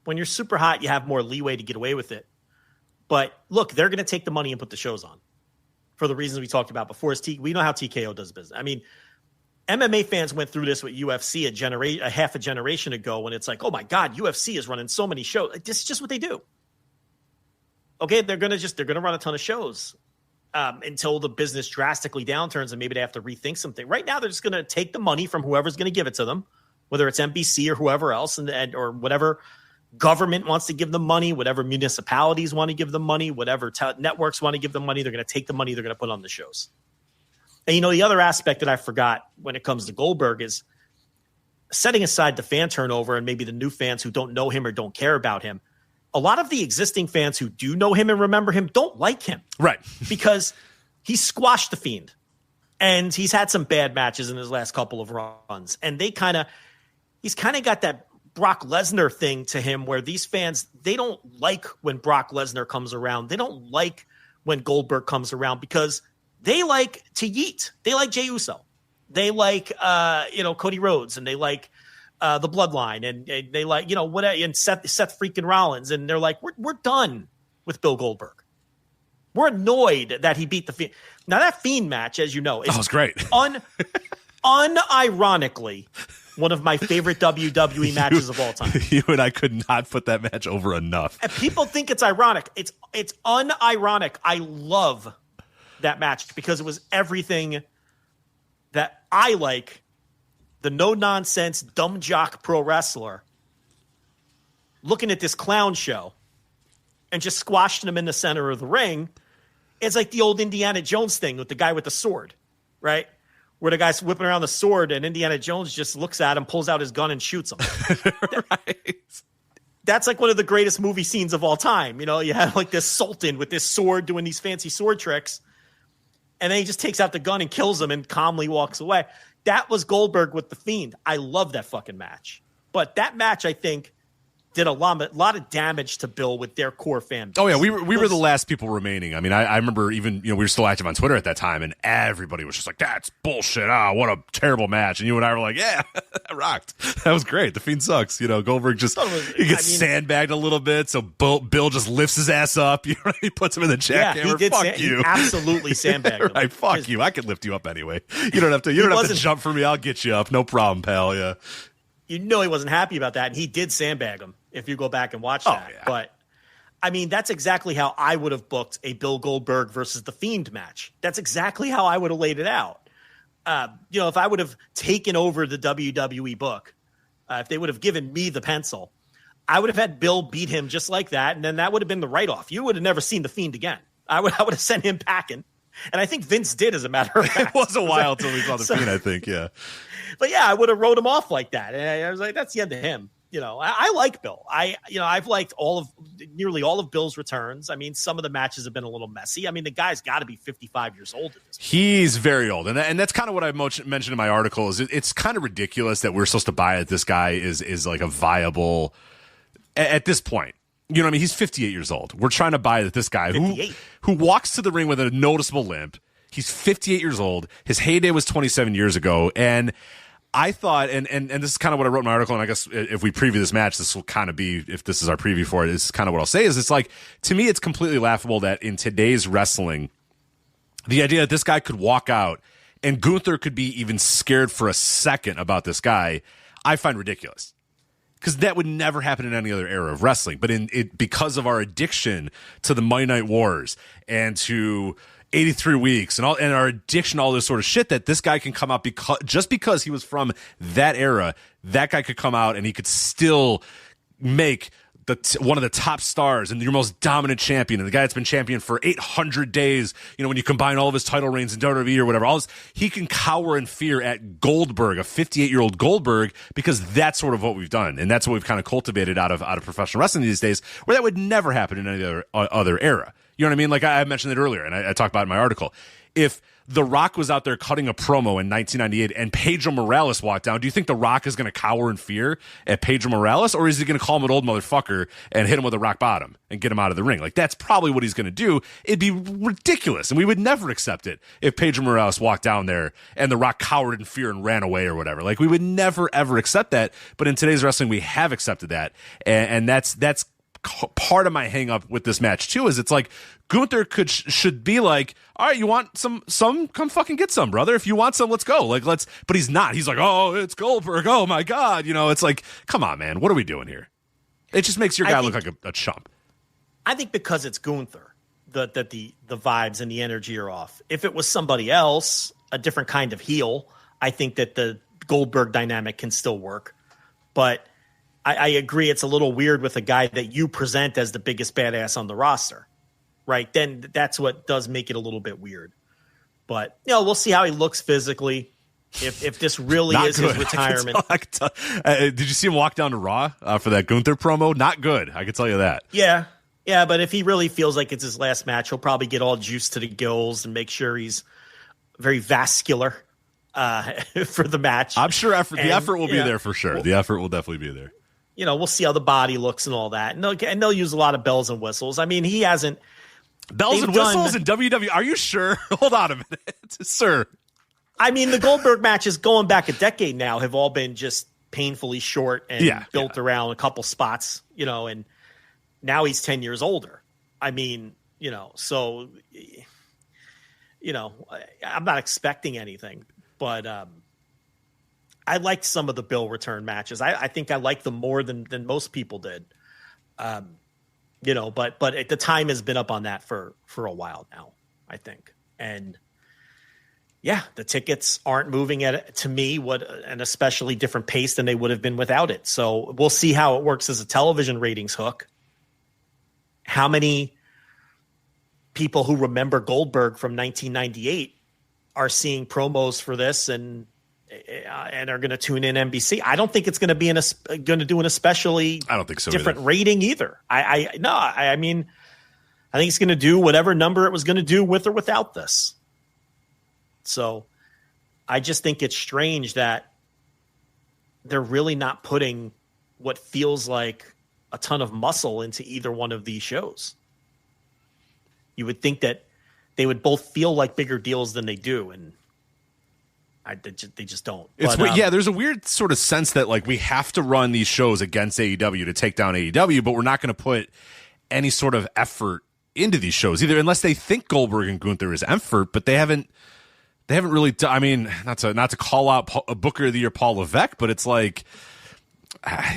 When you're super hot, you have more leeway to get away with it. But look, they're going to take the money and put the shows on. For the reasons we talked about before, we know how TKO does business. I mean, MMA fans went through this with UFC a half a generation ago, when it's like, oh my God, UFC is running so many shows. This is just what they do. Okay, they're gonna run a ton of shows until the business drastically downturns, and maybe they have to rethink something. Right now, they're just gonna take the money from whoever's gonna give it to them, whether it's NBC or whoever else, and or whatever government wants to give them money, whatever municipalities want to give them money, whatever networks want to give them money. They're going to take the money, they're going to put on the shows. And the other aspect that I forgot when it comes to Goldberg is, setting aside the fan turnover and maybe the new fans who don't know him or don't care about him, a lot of the existing fans who do know him and remember him don't like him. Right. Because he squashed the Fiend, and he's had some bad matches in his last couple of runs. And he's kind of got that Brock Lesnar thing to him, where these fans, they don't like when Brock Lesnar comes around. They don't like when Goldberg comes around, because they like to yeet. They like Jey Uso. They like, Cody Rhodes, and they like the Bloodline, and they like, and Seth freaking Rollins. And they're like, we're done with Bill Goldberg. We're annoyed that he beat the Fiend. Now that Fiend match, as you know, is was great. Unironically, one of my favorite WWE matches of all time. You and I could not put that match over enough. And people think it's ironic. It's unironic. I love that match because it was everything that I like. The no-nonsense, dumb jock pro wrestler looking at this clown show and just squashing him in the center of the ring. It's like the old Indiana Jones thing with the guy with the sword, right? Where the guy's whipping around the sword and Indiana Jones just looks at him, pulls out his gun, and shoots him. Right. That's like one of the greatest movie scenes of all time. You have like this sultan with this sword doing these fancy sword tricks, and then he just takes out the gun and kills him and calmly walks away. That was Goldberg with the Fiend. I love that fucking match. But that match, I think, did a lot of damage to Bill with their core fan base. Oh yeah, we were the last people remaining. I mean, I remember even, we were still active on Twitter at that time, and everybody was just like, "That's bullshit! What a terrible match!" And you and I were like, "Yeah, that rocked. That was great. The Fiend sucks." Goldberg just he gets sandbagged a little bit, so Bill just lifts his ass up. He puts him in the jackhammer. He Fuck you. He absolutely sandbagged him. Right? Fuck you. I can lift you up anyway. You don't have to. You don't have to jump for me. I'll get you up. No problem, pal. Yeah. He wasn't happy about that, and he did sandbag him. If you go back and watch that. Yeah. But, I mean, that's exactly how I would have booked a Bill Goldberg versus The Fiend match. That's exactly how I would have laid it out. If I would have taken over the WWE book, if they would have given me the pencil, I would have had Bill beat him just like that, and then that would have been the write-off. You would have never seen The Fiend again. I would have sent him packing. And I think Vince did, as a matter of fact. It was a while until we saw The Fiend, I think, yeah. But, yeah, I would have wrote him off like that. And I was like, that's the end of him. I like Bill. I've liked nearly all of Bill's returns. I mean, some of the matches have been a little messy. I mean, the guy's got to be 55 years old at this point. He's very old. And that's kind of what I mentioned in my article is it's kind of ridiculous that we're supposed to buy that this guy is like a viable at this point. You know what I mean? He's 58 years old. We're trying to buy that this guy who walks to the ring with a noticeable limp. He's 58 years old. His heyday was 27 years ago. And I thought, and this is kind of what I wrote in my article, and I guess if we preview this match, this will kind of be, if this is our preview for it, this is kind of what I'll say, is it's like, to me, it's completely laughable that in today's wrestling, the idea that this guy could walk out and Gunther could be even scared for a second about this guy, I find ridiculous. Because that would never happen in any other era of wrestling. But because of our addiction to the Monday Night Wars and to 83 weeks and our addiction, all this sort of shit, that this guy can come out just because he was from that era, that guy could come out and he could still make one of the top stars and your most dominant champion, and the guy that's been champion for 800 days, when you combine all of his title reigns in WWE or whatever, he can cower in fear at Goldberg, a 58-year-old Goldberg, because that's sort of what we've done. And that's what we've kind of cultivated out of professional wrestling these days, where that would never happen in any other era. You know what I mean? Like I mentioned it earlier, and I talked about it in my article. If The Rock was out there cutting a promo in 1998 and Pedro Morales walked down, do you think The Rock is going to cower in fear at Pedro Morales, or is he going to call him an old motherfucker and hit him with a rock bottom and get him out of the ring? Like, that's probably what he's going to do. It'd be ridiculous, and we would never accept it if Pedro Morales walked down there and The Rock cowered in fear and ran away or whatever. Like, we would never, ever accept that. But in today's wrestling, we have accepted that, and that's part of my hang up with this match too, is it's like Gunther should be like, all right, you want some, come fucking get some, brother. If you want some, let's go. But he's not. He's like, oh, it's Goldberg. Oh my God. It's like, come on, man. What are we doing here? It just makes your guy look like a chump. I think because it's Gunther, that the vibes and the energy are off. If it was somebody else, a different kind of heel, I think that the Goldberg dynamic can still work. But I agree, it's a little weird with a guy that you present as the biggest badass on the roster, right? Then that's what does make it a little bit weird. But, we'll see how he looks physically. If this really is his retirement. Did you see him walk down to Raw for that Gunther promo? Not good, I can tell you that. Yeah, but if he really feels like it's his last match, he'll probably get all juiced to the gills and make sure he's very vascular for the match. I'm sure the effort will be there for sure. The effort will definitely be there. We'll see how the body looks and all that. And they'll use a lot of bells and whistles. I mean, he hasn't. Bells and whistles in WWE? Are you sure? Hold on a minute, sir. I mean, the Goldberg matches going back a decade now have all been just painfully short and built around a couple spots, and now he's 10 years older. I mean, so, I'm not expecting anything, but I liked some of the Bill return matches. I think I liked them more than most people did. But the time has been up on that for a while now, I think. And the tickets aren't moving at, to me, an especially different pace than they would have been without it. So we'll see how it works as a television ratings hook. How many people who remember Goldberg from 1998 are seeing promos for this and are going to tune in NBC? I don't think it's going to be going to do an especially I don't think so different either. Rating either. I mean, I think it's going to do whatever number it was going to do with or without this. So I just think it's strange that they're really not putting what feels like a ton of muscle into either one of these shows. You would think that they would both feel like bigger deals than they do, and they just don't. There's a weird sort of sense that like we have to run these shows against AEW to take down AEW, but we're not going to put any sort of effort into these shows either, unless they think Goldberg and Gunther is effort, but they haven't really done. I mean, not to call out a Booker of the Year Paul Levesque, but it's like,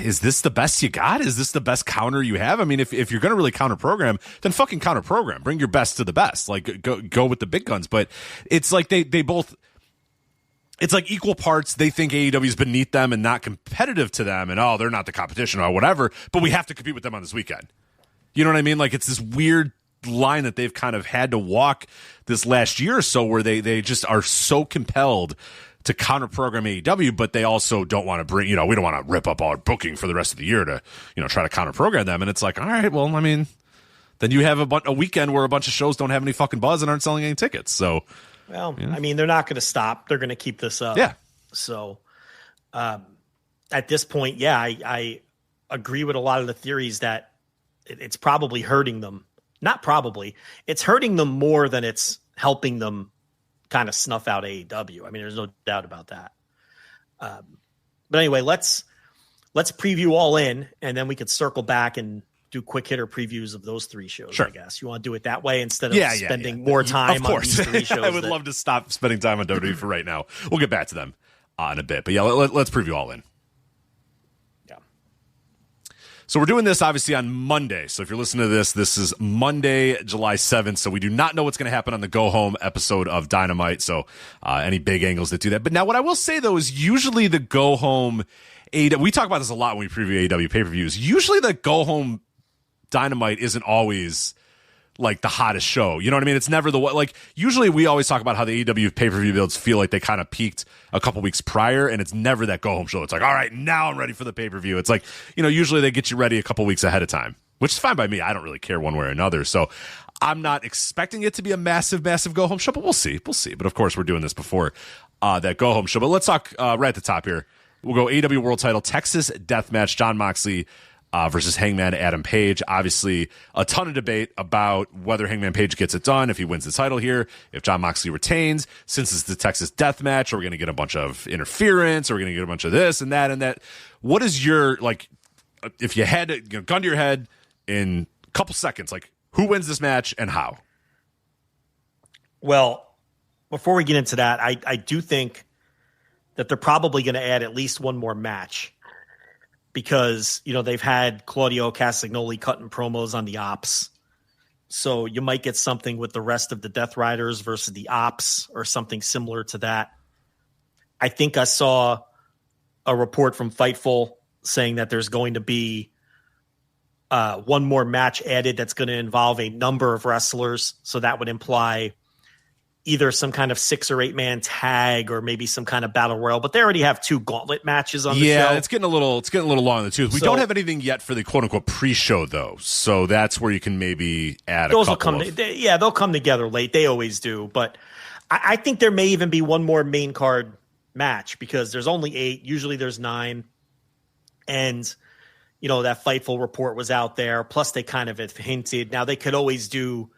is this the best you got? Is this the best counter you have? I mean, if you're going to really counter program, then fucking counter program. Bring your best to the best. Like go with the big guns. But it's like they both. It's like equal parts. They think AEW is beneath them and not competitive to them, and they're not the competition or whatever. But we have to compete with them on this weekend. You know what I mean? Like it's this weird line that they've kind of had to walk this last year or so, where they just are so compelled to counter program AEW, but they also don't want to bring, we don't want to rip up all our booking for the rest of the year to, try to counter program them. And it's like, all right, well, I mean, then you have a weekend where a bunch of shows don't have any fucking buzz and aren't selling any tickets. So, I mean, they're not going to stop. They're going to keep this up. Yeah. So, at this point, I agree with a lot of the theories that it's probably hurting them. Not probably. It's hurting them more than it's helping them kind of snuff out AEW. I mean, there's no doubt about that. But anyway, let's preview All In, and then we could circle back and do quick hitter previews of those three shows. Sure. I guess you want to do it that way instead of spending more time on these three shows. I would love to stop spending time on WWE for right now. We'll get back to them in a bit, but let's preview All In. So we're doing this obviously on Monday. So if you're listening to this is Monday, July 7th. So we do not know what's going to happen on the Go Home episode of Dynamite. So any big angles that do that. But now what I will say though is usually the Go Home AEW, we talk about this a lot when we preview AEW pay-per-views. Usually the Go Home Dynamite isn't always like the hottest show. You know what I mean? It's never usually we always talk about how the AEW pay-per-view builds feel like they kind of peaked a couple weeks prior, and it's never that go-home show. It's like, all right, now I'm ready for the pay-per-view. It's like, usually they get you ready a couple weeks ahead of time, which is fine by me. I don't really care one way or another. So I'm not expecting it to be a massive, massive go-home show, but we'll see. We'll see. But of course, we're doing this before that go-home show. But let's talk right at the top here. We'll go AEW World Title, Texas Deathmatch, Jon Moxley versus Hangman Adam Page. Obviously, a ton of debate about whether Hangman Page gets it done, if he wins the title here, if Jon Moxley retains. Since it's the Texas Death Match, are we going to get a bunch of interference? Are we going to get a bunch of this and that and that? What is your, if you had a gun to your head in a couple seconds, who wins this match and how? Well, before we get into that, I do think that they're probably going to add at least one more match. Because, they've had Claudio Castagnoli cutting promos on the Ops. So you might get something with the rest of the Death Riders versus the Ops or something similar to that. I think I saw a report from Fightful saying that there's going to be one more match added that's going to involve a number of wrestlers. So that would imply either some kind of 6 or 8 man tag or maybe some kind of battle royal, but they already have 2 gauntlet matches on the show. Yeah, it's getting a little long in the tooth. We don't have anything yet for the quote unquote pre-show though, so that's where you can maybe add those a couple. They'll come together late. They always do, but I think there may even be one more main card match because there's only 8. Usually there's 9, and that Fightful report was out there. Plus they kind of have hinted. Now they could always do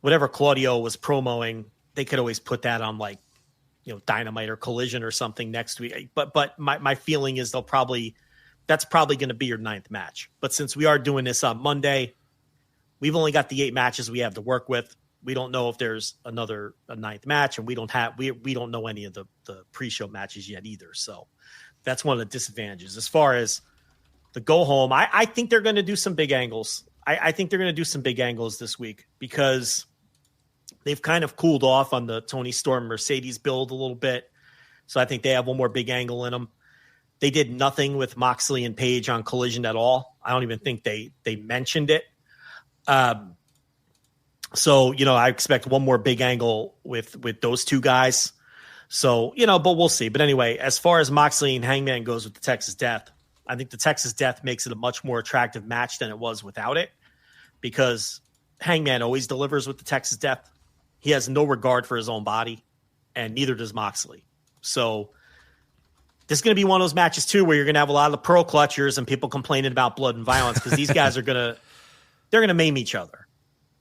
whatever Claudio was promoting, they could always put that on Dynamite or Collision or something next week. But my feeling is that's probably going to be your 9th match. But since we are doing this on Monday, we've only got the 8 matches we have to work with. We don't know if there's a 9th match, and we don't know any of the pre-show matches yet either. So that's one of the disadvantages. As far as the go home, I think they're going to do some big angles. I think they're going to do some big angles this week because they've kind of cooled off on the Tony Storm Mercedes build a little bit. So I think they have one more big angle in them. They did nothing with Moxley and Page on Collision at all. I don't even think they mentioned it. So, I expect one more big angle with those 2 guys. So, but we'll see. But anyway, as far as Moxley and Hangman goes with the Texas Death, I think the Texas Death makes it a much more attractive match than it was without it because Hangman always delivers with the Texas Death. He has no regard for his own body, and neither does Moxley. So this is going to be one of those matches too, where you're going to have a lot of the pearl clutchers and people complaining about blood and violence, because these guys are they're going to maim each other.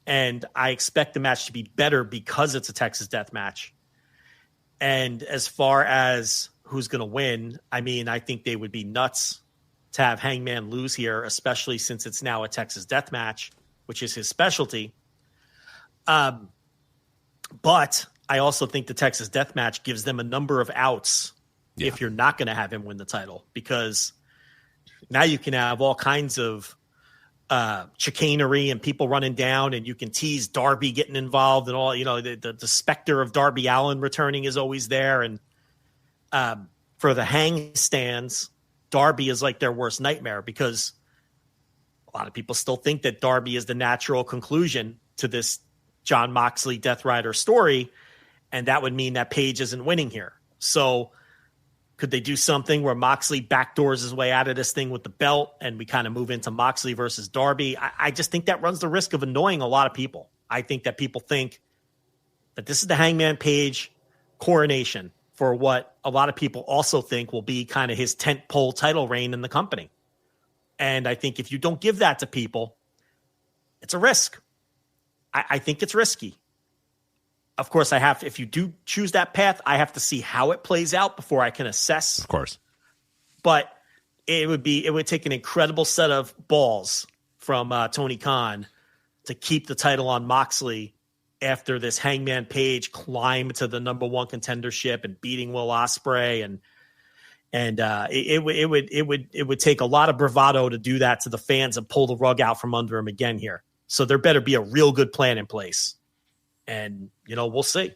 And I expect the match to be better because it's a Texas death match. And as far as who's going to win, I mean, I think they would be nuts to have Hangman lose here, especially since it's now a Texas death match, which is his specialty. But I also think the Texas death match gives them a number of outs if you're not going to have him win the title, because now you can have all kinds of chicanery and people running down, and you can tease Darby getting involved and all, the specter of Darby Allin returning is always there. And for the hang stands, Darby is like their worst nightmare, because a lot of people still think that Darby is the natural conclusion to this Jon Moxley Death Rider story. And that would mean that Page isn't winning here. So could they do something where Moxley backdoors his way out of this thing with the belt and we kind of move into Moxley versus Darby? I just think that runs the risk of annoying a lot of people. I think that people think that this is the Hangman Page coronation for what a lot of people also think will be kind of his tentpole title reign in the company. And I think if you don't give that to people, it's a risk. I think it's risky. Of course, if you do choose that path, I have to see how it plays out before I can assess. Of course. But it would take an incredible set of balls from Tony Khan to keep the title on Moxley after this Hangman Page climb to the number one contendership and beating Will Ospreay, and it would take a lot of bravado to do that to the fans and pull the rug out from under him again here. So there better be a real good plan in place, and we'll see.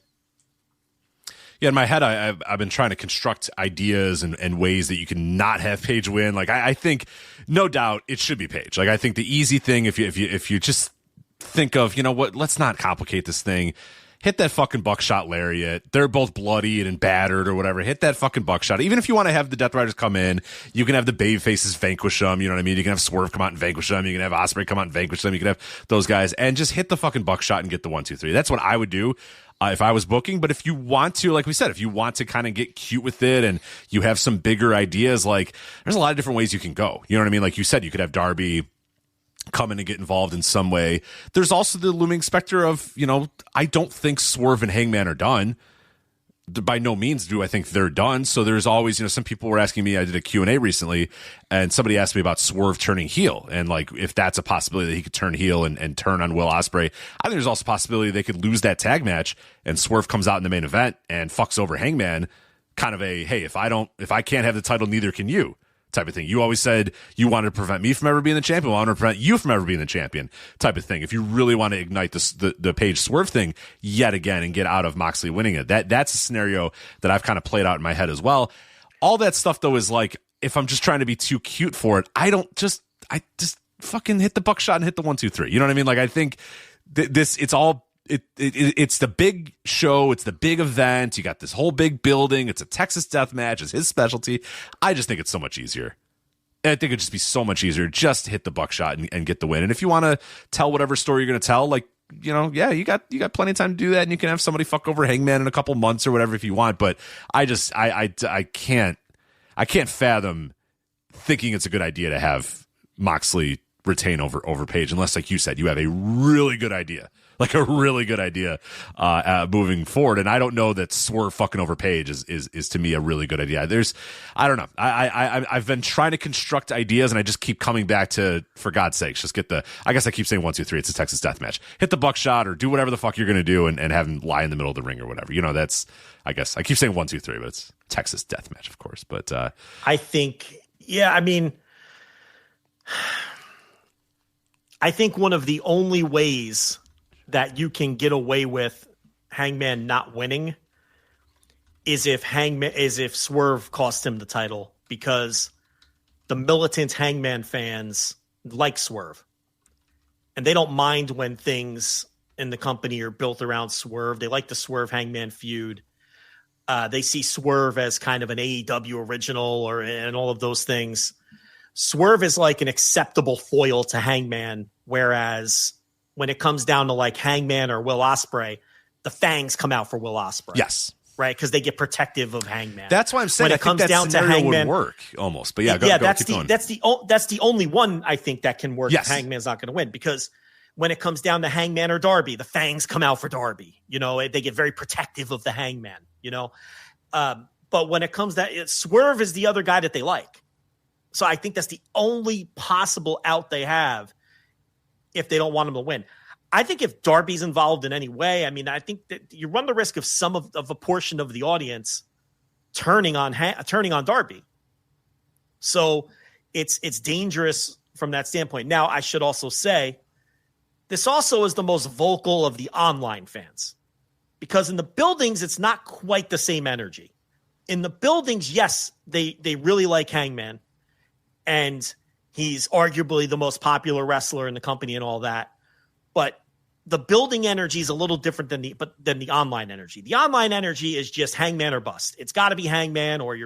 Yeah, in my head, I've been trying to construct ideas and ways that you can not have Page win. Like I think, no doubt, it should be Page. Like I think the easy thing, if you just think of, let's not complicate this thing. Hit that fucking buckshot lariat. They're both bloodied and battered or whatever. Hit that fucking buckshot. Even if you want to have the Death Riders come in, you can have the baby faces vanquish them. You know what I mean? You can have Swerve come out and vanquish them. You can have Ospreay come out and vanquish them. You can have those guys and just hit the fucking buckshot and get the 1, 2, 3. That's what I would do if I was booking. But if you want to, like we said, if you want to kind of get cute with it and you have some bigger ideas, like there's a lot of different ways you can go. You know what I mean? Like you said, you could have Darby come in and get involved in some way. There's also the looming specter of, I don't think Swerve and Hangman are done. By no means do I think they're done. So there's always, some people were asking me, I did a Q&A recently, and somebody asked me about Swerve turning heel, and like if that's a possibility that he could turn heel and turn on Will Ospreay. I think there's also a possibility they could lose that tag match and Swerve comes out in the main event and fucks over Hangman. Kind of a, hey, if I can't have the title, neither can you type of thing. You always said you wanted to prevent me from ever being the champion. Well, I want to prevent you from ever being the champion type of thing. If you really want to ignite the Page Swerve thing yet again and get out of Moxley winning it, that's a scenario that I've kind of played out in my head as well. All that stuff though is like, if I'm just trying to be too cute for it, I just fucking hit the buckshot and hit the 1, 2, 3. You know what I mean? Like I think it's the big show. It's the big event. You got this whole big building. It's a Texas death match. It's his specialty. I just think it's so much easier. I think it'd just be so much easier just to hit the buckshot and get the win. And if you want to tell whatever story you're going to tell, like, you got plenty of time to do that, and you can have somebody fuck over Hangman in a couple months or whatever if you want. But I can't fathom thinking it's a good idea to have Moxley retain over Page, unless, like you said, you have a really good idea. Like a really good idea moving forward. And I don't know that Swerve fucking over Page is to me a really good idea. I don't know. I've been trying to construct ideas and I just keep coming back to, for God's sakes, just get I guess I keep saying 1, 2, 3. It's a Texas death match. Hit the buckshot or do whatever the fuck you're going to do and have him lie in the middle of the ring or whatever. That's, I guess I keep saying 1, 2, 3, but it's Texas death match, of course. But I think, I think one of the only ways that you can get away with Hangman not winning is if Swerve cost him the title, because the militant Hangman fans like Swerve. And they don't mind when things in the company are built around Swerve. They like the Swerve Hangman feud. They see Swerve as kind of an AEW original and all of those things. Swerve is like an acceptable foil to Hangman, whereas when it comes down to like Hangman or Will Ospreay, the fangs come out for Will Ospreay. Yes. right? Because they get protective of Hangman. That's why I'm saying when it comes down to Hangman would work almost. But that's the only one I think that can work. Yes. If Hangman's not going to win, because when it comes down to Hangman or Darby, the Fangs come out for Darby. They get very protective of the Hangman. But when it comes to Swerve is the other guy that they like. So I think that's the only possible out they have if they don't want him to win. I think if Darby's involved in any way, I think that you run the risk of some of a portion of the audience turning on Darby. So it's dangerous from that standpoint. Now, I should also say, this also is the most vocal of the online fans, because in the buildings, it's not quite the same energy. In the buildings, yes, they really like Hangman, and he's arguably the most popular wrestler in the company and all that. But the building energy is a little different than the online energy. The online energy is just Hangman or bust. It's got to be Hangman, or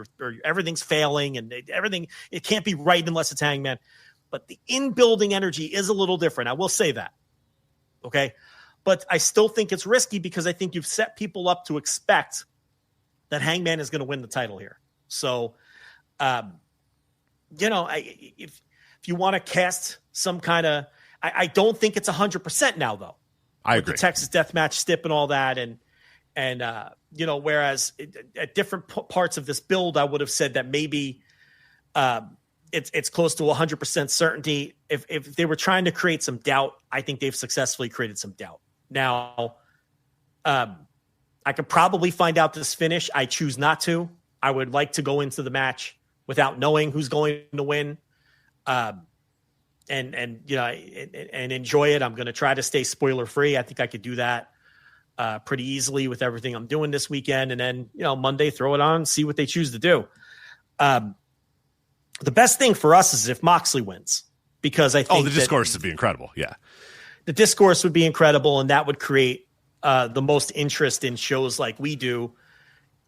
everything's failing, and it can't be right unless it's Hangman. But the in-building energy is a little different. I will say that. Okay? But I still think it's risky, because I think you've set people up to expect that Hangman is going to win the title here. So, if you want to cast some kind of, I don't think it's 100% now, though. I agree. The Texas Deathmatch stip and all that, and whereas at different parts of this build, I would have said that maybe it's close to 100% certainty. If they were trying to create some doubt, I think they've successfully created some doubt. Now, I could probably find out this finish. I choose not to. I would like to go into the match without knowing who's going to win, and enjoy it. I'm going to try to stay spoiler free. I think I could do that pretty easily with everything I'm doing this weekend, and then Monday throw it on, see what they choose to do. The best thing for us is if Moxley wins, because I think the discourse would be incredible. Yeah, the discourse would be incredible, and that would create the most interest in shows like we do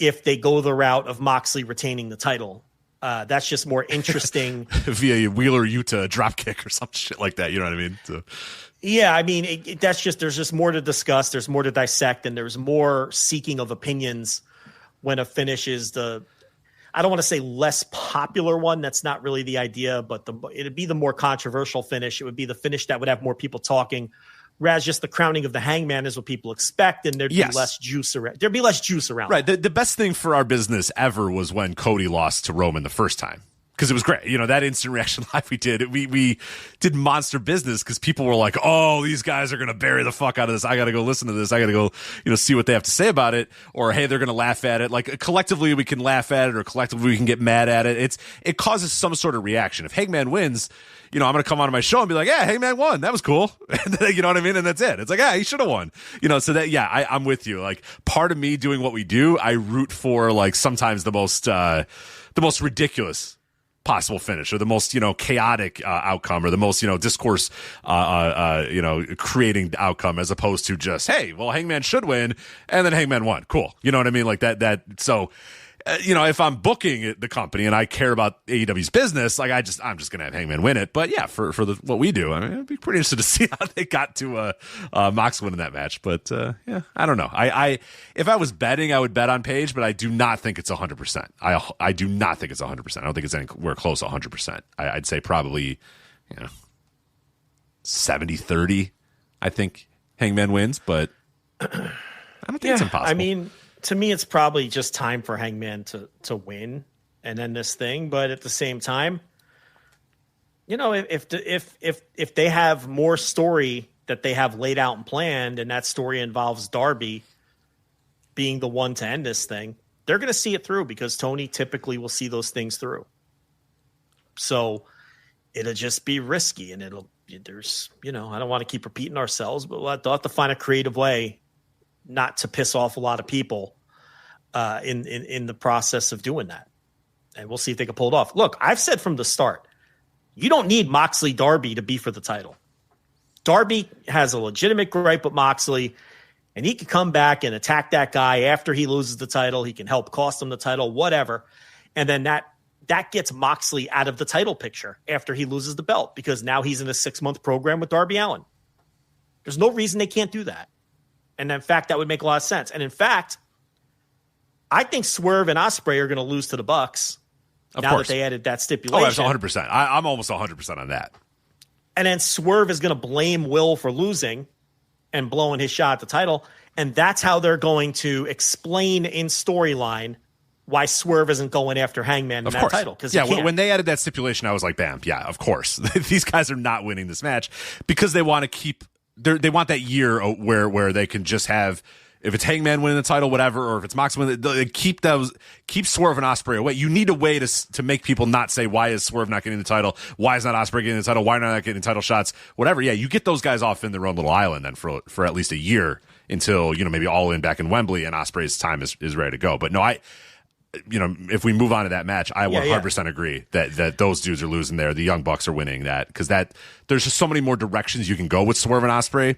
if they go the route of Moxley retaining the title. That's just more interesting via Wheeler Yuta dropkick or some shit like that. You know what I mean? So. Yeah, there's just more to discuss. There's more to dissect, and there's more seeking of opinions when a finish is I don't want to say less popular one. That's not really the idea, but it'd be the more controversial finish. It would be the finish that would have more people talking. Whereas just the crowning of the Hangman is what people expect, and there'd be less juice around. There'd be less juice around. Right. The best thing for our business ever was when Cody lost to Roman the first time, because it was great. That instant reaction live we did. We did monster business because people were like, "Oh, these guys are going to bury the fuck out of this. I got to go listen to this. I got to go, see what they have to say about it." Or, hey, they're going to laugh at it. Like, collectively we can laugh at it, or collectively we can get mad at it. It causes some sort of reaction. If Hangman wins, I'm going to come on my show and be like, "Yeah, Hangman won. That was cool." You know what I mean? And that's it. It's like, "Yeah, he should have won." So that, yeah, I'm with you. Like, part of me doing what we do, I root for, like, sometimes the most ridiculous possible finish, or the most, chaotic outcome, or the most, discourse, creating outcome, as opposed to just, hey, well, Hangman should win, and then Hangman won. Cool. You know what I mean? Like that. So, if I'm booking the company and I care about AEW's business, like I'm just going to have Hangman win it. But yeah, for what we do, I'd be pretty interested to see how they got to Mox winning that match. But yeah, I don't know. If I was betting, I would bet on Paige, but I do not think it's 100%. I do not think it's 100%. I don't think it's anywhere close to 100%. I'd say probably 70-30. I think Hangman wins, but I don't think it's impossible. To me, it's probably just time for Hangman to win and end this thing. But at the same time, if they have more story that they have laid out and planned, and that story involves Darby being the one to end this thing, they're going to see it through, because Tony typically will see those things through. So it'll just be risky, and I don't want to keep repeating ourselves, but they'll have to find a creative way not to piss off a lot of people in the process of doing that. And we'll see if they can pull it off. Look, I've said from the start, you don't need Moxley Darby to be for the title. Darby has a legitimate gripe with Moxley, and he can come back and attack that guy after he loses the title. He can help cost him the title, whatever. And then that gets Moxley out of the title picture after he loses the belt, because now he's in a 6-month program with Darby Allin. There's no reason they can't do that. And in fact, that would make a lot of sense. And in fact, I think Swerve and Ospreay are going to lose to the Bucks now that they added that stipulation. Oh, that's 100%. I'm almost 100% on that. And then Swerve is going to blame Will for losing and blowing his shot at the title. And that's how they're going to explain in storyline why Swerve isn't going after Hangman in that title. When they added that stipulation, I was like, bam, yeah, of course. These guys are not winning this match because they want to keep they want that year where they can just have, if it's Hangman winning the title, whatever, or if it's Mox winning, they keep Swerve and Ospreay away. You need a way to make people not say, why is Swerve not getting the title? Why is not Ospreay getting the title? Why not getting title shots? Whatever. Yeah, you get those guys off in their own little island then for at least a year until, maybe All In back in Wembley and Ospreay's time is ready to go. But no, if we move on to that match, I 100% agree that those dudes are losing there. The Young Bucks are winning that because there's just so many more directions you can go with Swerve and Ospreay.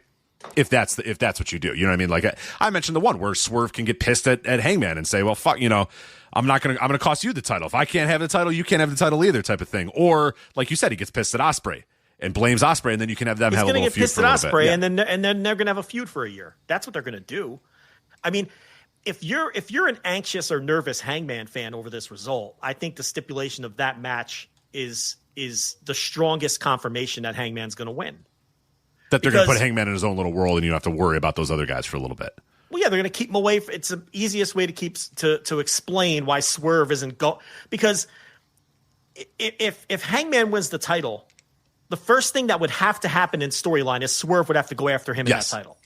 If that's what you do, you know what I mean? Like I mentioned the one where Swerve can get pissed at Hangman and say, well, fuck, I'm gonna cost you the title. If I can't have the title, you can't have the title either, type of thing. Or like you said, he gets pissed at Ospreay and blames Ospreay, and then you can have them have a little feud for a little bit. He's gonna get pissed at Ospreay, and then they're gonna have a feud for a year. That's what they're gonna do. I mean, if you're an anxious or nervous Hangman fan over this result, I think the stipulation of that match is the strongest confirmation that Hangman's gonna win. That they're going to put Hangman in his own little world, and you don't have to worry about those other guys for a little bit. Well, yeah, they're going to keep him away. It's the easiest way to explain why Swerve isn't because if Hangman wins the title, the first thing that would have to happen in storyline is Swerve would have to go after him in that title.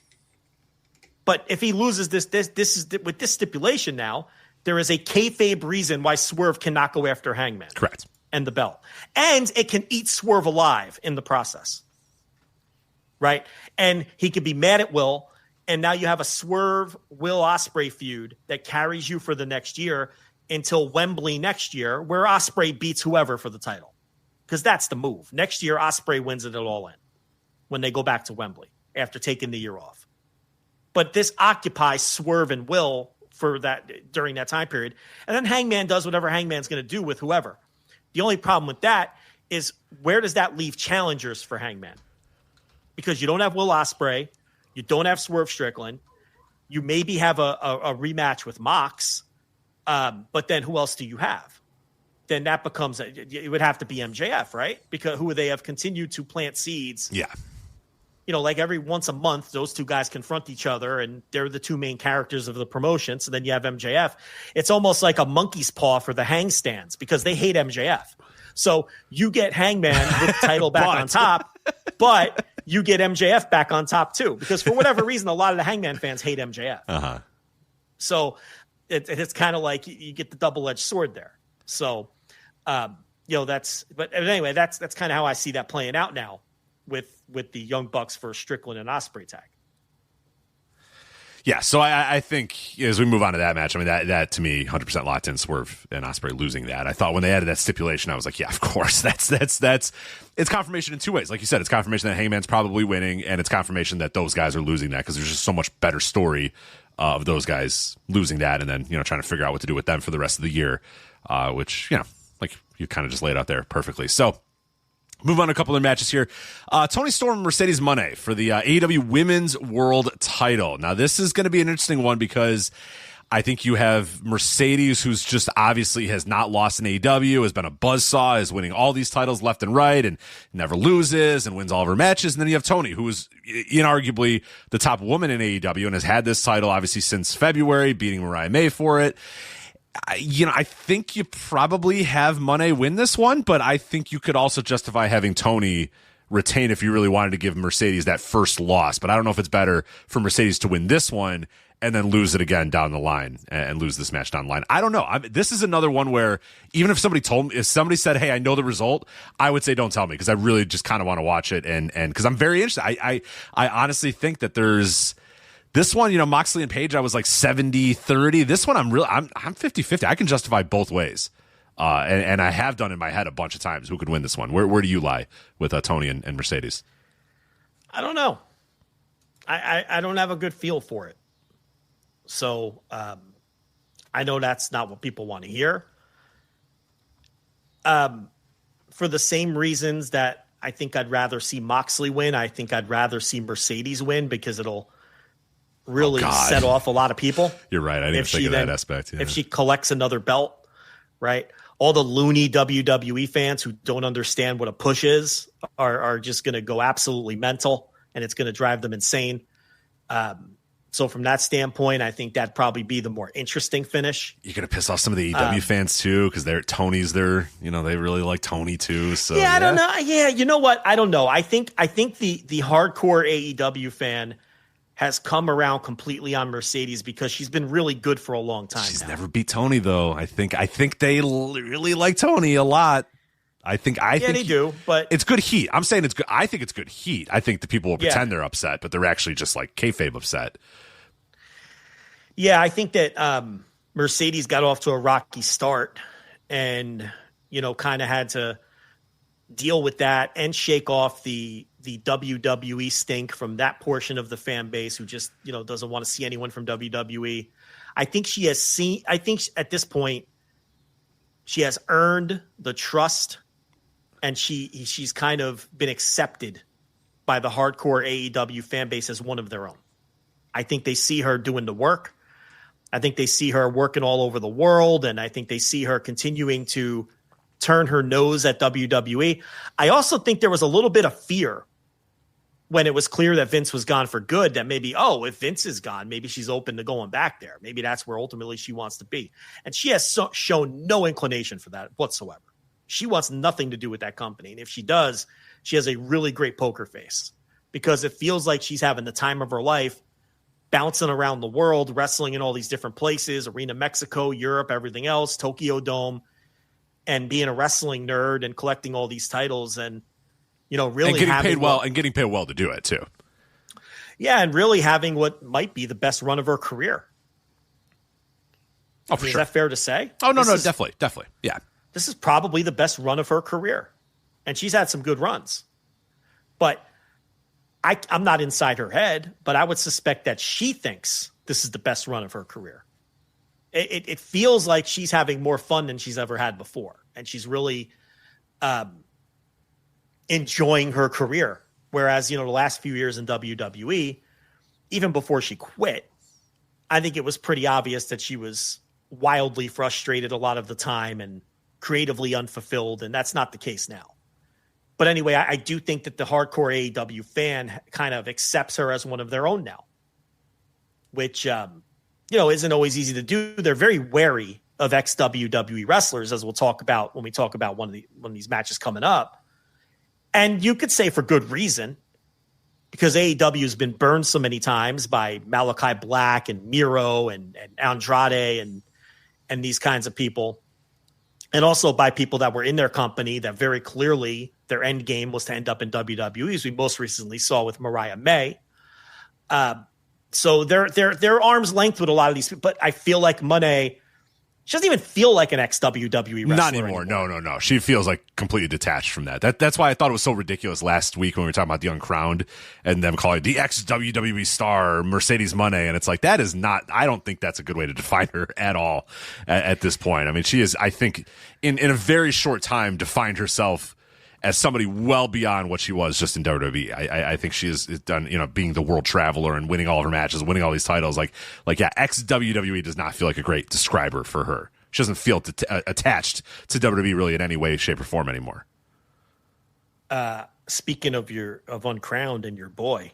But if he loses this is with this stipulation now, there is a kayfabe reason why Swerve cannot go after Hangman. Correct. And the belt, and it can eat Swerve alive in the process. Right? And he could be mad at Will, and now you have a Swerve Will Ospreay feud that carries you for the next year until Wembley next year, where Ospreay beats whoever for the title. Because that's the move. Next year, Ospreay wins it at All In when they go back to Wembley after taking the year off. But this occupies Swerve and Will for that during that time period. And then Hangman does whatever Hangman's going to do with whoever. The only problem with that is, where does that leave challengers for Hangman? Because you don't have Will Ospreay, you don't have Swerve Strickland, you maybe have a rematch with Mox, but then who else do you have? Then that becomes it would have to be MJF, right? Because who they have continued to plant seeds. Yeah, like every once a month, those two guys confront each other, and they're the two main characters of the promotion. So then you have MJF. It's almost like a monkey's paw for the hang stands because they hate MJF. So you get Hangman with the title back on top, but you get MJF back on top too, because for whatever reason, a lot of the Hangman fans hate MJF. Uh-huh. So it's kind of like you get the double-edged sword there. So, but anyway, that's kind of how I see that playing out now with the Young Bucks for Strickland and Ospreay tag. Yeah, so I think as we move on to that match, I mean, that to me, 100% locked in Swerve and Ospreay losing that. I thought when they added that stipulation, I was like, yeah, of course. That's it's confirmation in two ways. Like you said, it's confirmation that Hangman's probably winning, and it's confirmation that those guys are losing that because there's just so much better story of those guys losing that and then, trying to figure out what to do with them for the rest of the year, which, like you kind of just laid out there perfectly. So, move on to a couple of matches here. Toni Storm and Mercedes Moné for the AEW Women's World Title. Now, this is going to be an interesting one because I think you have Mercedes, who's just obviously has not lost in AEW, has been a buzzsaw, is winning all these titles left and right, and never loses and wins all of her matches. And then you have Toni, who is inarguably the top woman in AEW and has had this title obviously since February, beating Mariah May for it. I think you probably have Moné win this one, but I think you could also justify having Toni retain if you really wanted to give Mercedes that first loss. But I don't know if it's better for Mercedes to win this one and then lose it again down the line and lose this match down the line. I don't know. This is another one where even if somebody said, hey, I know the result, I would say don't tell me because I really just kind of want to watch it and because I'm very interested. I honestly think that there's this one, Moxley and Page, I was like 70-30. This one, I'm 50-50. I can justify both ways. And I have done in my head a bunch of times who could win this one. Where do you lie with Toni and Mercedes? I don't know. I don't have a good feel for it. So I know that's not what people want to hear. For the same reasons that I think I'd rather see Moxley win, I think I'd rather see Mercedes win because it'll really set off a lot of people. You're right. I didn't even think of that aspect. Yeah. If she collects another belt, right? All the loony WWE fans who don't understand what a push is are just going to go absolutely mental, and it's going to drive them insane. So from that standpoint, I think that'd probably be the more interesting finish. You're going to piss off some of the AEW fans too, because Tony's there. They really like Tony too. So I don't know. Yeah, you know what? I don't know. I think the hardcore AEW fan has come around completely on Mercedes because she's been really good for a long time. She's never beat Tony though. I think they really like Tony a lot. I think they do, but it's good heat. I'm saying it's good. I think it's good heat. I think the people will pretend they're upset, but they're actually just like kayfabe upset. Yeah, I think that Mercedes got off to a rocky start and, kind of had to deal with that and shake off the WWE stink from that portion of the fan base who just, doesn't want to see anyone from WWE. I think at this point, she has earned the trust and she's kind of been accepted by the hardcore AEW fan base as one of their own. I think they see her doing the work. I think they see her working all over the world, and I think they see her continuing to turn her nose at WWE. I also think there was a little bit of fear when it was clear that Vince was gone for good, that maybe, if Vince is gone, maybe she's open to going back there. Maybe that's where ultimately she wants to be. And she has shown no inclination for that whatsoever. She wants nothing to do with that company. And if she does, she has a really great poker face because it feels like she's having the time of her life, bouncing around the world, wrestling in all these different places, Arena Mexico, Europe, everything else, Tokyo Dome, and being a wrestling nerd and collecting all these titles and, really getting paid well to do it too. Yeah. And really having what might be the best run of her career. Oh, for sure. Is that fair to say? Oh, no, definitely. Yeah. This is probably the best run of her career. And she's had some good runs. But I'm not inside her head, but I would suspect that she thinks this is the best run of her career. It feels like she's having more fun than she's ever had before. And she's really enjoying her career. Whereas, the last few years in WWE, even before she quit, I think it was pretty obvious that she was wildly frustrated a lot of the time and creatively unfulfilled. And that's not the case now. But anyway, I do think that the hardcore AEW fan kind of accepts her as one of their own now, which, isn't always easy to do. They're very wary of ex-WWE wrestlers, as we'll talk about when we talk about one of these matches coming up. And you could say for good reason, because AEW has been burned so many times by Malachi Black and Miro and Andrade and these kinds of people. And also by people that were in their company that very clearly their end game was to end up in WWE, as we most recently saw with Mariah May. So they're arm's length with a lot of these people. But I feel like Monet, she doesn't even feel like an ex-WWE wrestler. Not anymore. No. She feels like completely detached from that. That's why I thought it was so ridiculous last week when we were talking about the Uncrowned and them calling the ex-WWE star Mercedes Moné. And it's like, that is not, I don't think that's a good way to define her at all at this point. I mean, she is, I think, in a very short time defined herself as somebody well beyond what she was just in WWE. I think she has done, being the world traveler and winning all of her matches, winning all these titles. Ex-WWE does not feel like a great describer for her. She doesn't feel attached to WWE really in any way, shape, or form anymore. Speaking of Uncrowned and your boy,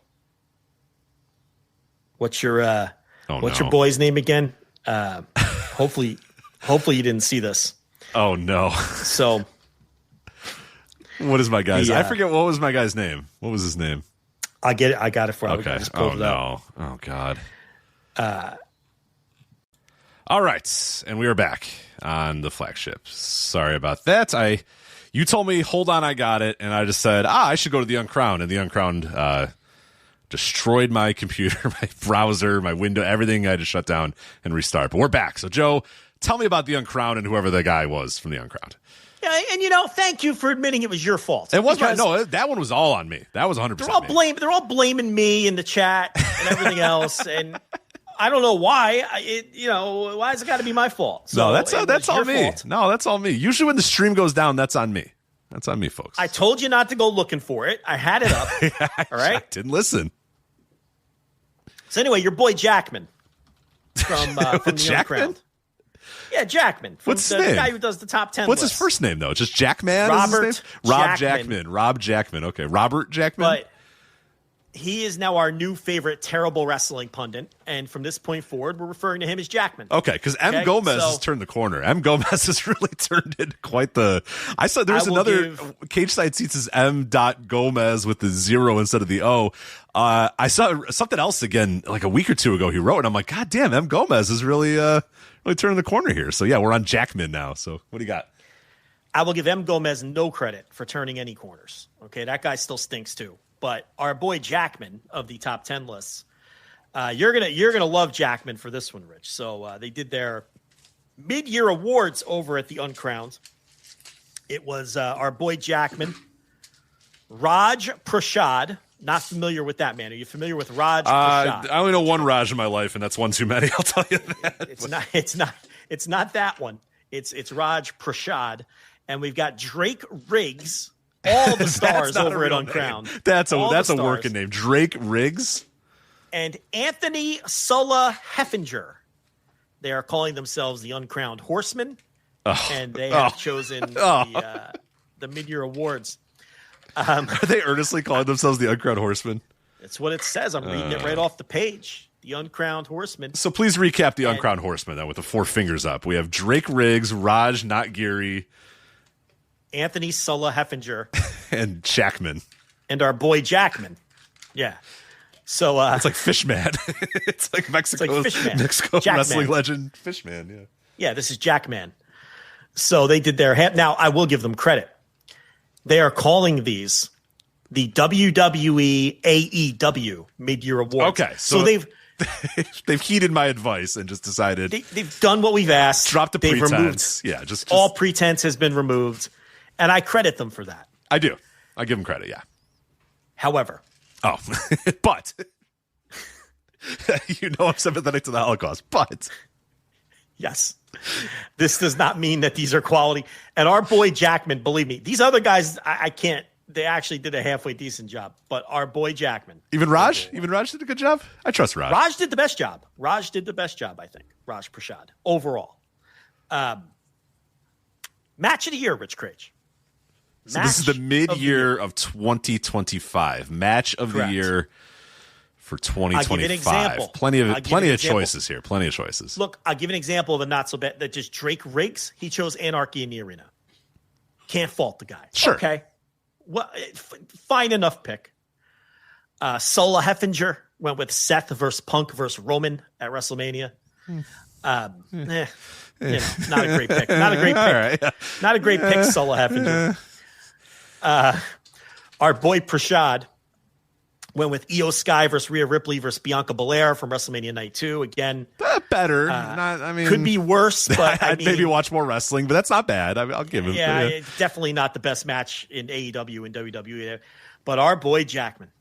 what's your boy's name again? Hopefully you didn't see this. Oh no. So. What is my guy's? I forget what was my guy's name. What was his name? I get it. I got it for you. Okay. Oh no. Oh God. All right, and we are back on the Flagship. Sorry about that. You told me, hold on, I got it, and I just said, I should go to the Uncrowned, and the Uncrowned destroyed my computer, my browser, my window, everything. I had to shut down and restart. But we're back. So Joe, tell me about the Uncrowned and whoever the guy was from the Uncrowned. Yeah, and thank you for admitting it was your fault. It was that one was all on me. That was 100%. They're all blaming me in the chat and everything else, and I don't know why. Why has it got to be my fault? So that's all me. Fault. No, that's all me. Usually when the stream goes down, that's on me. That's on me, folks. I told you not to go looking for it. I had it up. All right, I didn't listen. So anyway, your boy Jackman from the Jackman? Uncrowned. Yeah, Jackman. What's his the name? guy who does the top 10 What's list. his first name, though? Just Jackman? Robert is his name? Rob Jackman. Rob Jackman. Okay, Robert Jackman. But he is now our new favorite terrible wrestling pundit. And from this point forward, we're referring to him as Jackman. Okay, because M. Gomez has turned the corner. M. Gomez has really turned in quite the... I saw there was another... Cage Side Seats is M. Gomez with the 0 instead of the O. I saw something else again like a week or two ago he wrote, and I'm like, God damn, M. Gomez is really turning the corner here. So yeah, we're on Jackman now. So what do you got? I will give M. Gomez no credit for turning any corners. Okay, that guy still stinks too. But our boy Jackman of the top 10 lists, you're gonna love Jackman for this one, Rich. So they did their mid-year awards over at the Uncrowned. It was our boy Jackman, Raj Prashad. Not familiar with that man. Are you familiar with Raj Prashad? I only know one Raj in my life, and that's one too many. I'll tell you that. It's not that one. It's Raj Prashad, and we've got Drake Riggs. All the stars over at Uncrowned. Name. That's a working name. Drake Riggs. And Anthony Sulla Heffinger. They are calling themselves the Uncrowned Horsemen. And they have chosen the mid-year awards. Are they earnestly calling themselves the Uncrowned Horsemen? That's what it says. I'm reading it right off the page. The Uncrowned Horsemen. So please recap the Uncrowned Horsemen then with the 4 fingers up. We have Drake Riggs, Raj Notgiri, Anthony Sulla Heffinger, and Jackman, and our boy Jackman. Yeah, so it's like Fishman. It's like Mexico wrestling legend Fishman. Yeah. This is Jackman. So they did their now. I will give them credit. They are calling these the WWE AEW mid-year awards. Okay, so they've heeded my advice and just decided they've done what we've asked. Dropped the pretense. Removed, yeah, just all pretense has been removed. And I credit them for that. I do. I give them credit, yeah. However. But. I'm sympathetic to the Holocaust, but. Yes. This does not mean that these are quality. And our boy Jackman, believe me, these other guys, I can't. They actually did a halfway decent job. But our boy Jackman. Even Raj? Even Raj did a good job? I trust Raj. Raj did the best job. Raj did the best job, I think. Raj Prashad. Overall. Match of the year, Rich Craige. So this is the mid-year of 2025. Match of the year for 2025. I'll give an example. Plenty of choices here. Plenty of choices. Look, I'll give an example of a not so bad that just Drake Riggs. He chose Anarchy in the Arena. Can't fault the guy. Sure. Okay. Well, fine enough pick. Sulla Heffinger went with Seth versus Punk versus Roman at WrestleMania. Not a great pick. Not a great pick. Right, yeah. Not a great pick, Sulla Heffinger. Our boy Prashad went with Io Sky versus Rhea Ripley versus Bianca Belair from WrestleMania Night 2. Again, better. Could be worse, but I'd maybe watch more wrestling, but that's not bad. I'll give him. Yeah, definitely not the best match in AEW and WWE. But our boy Jackman.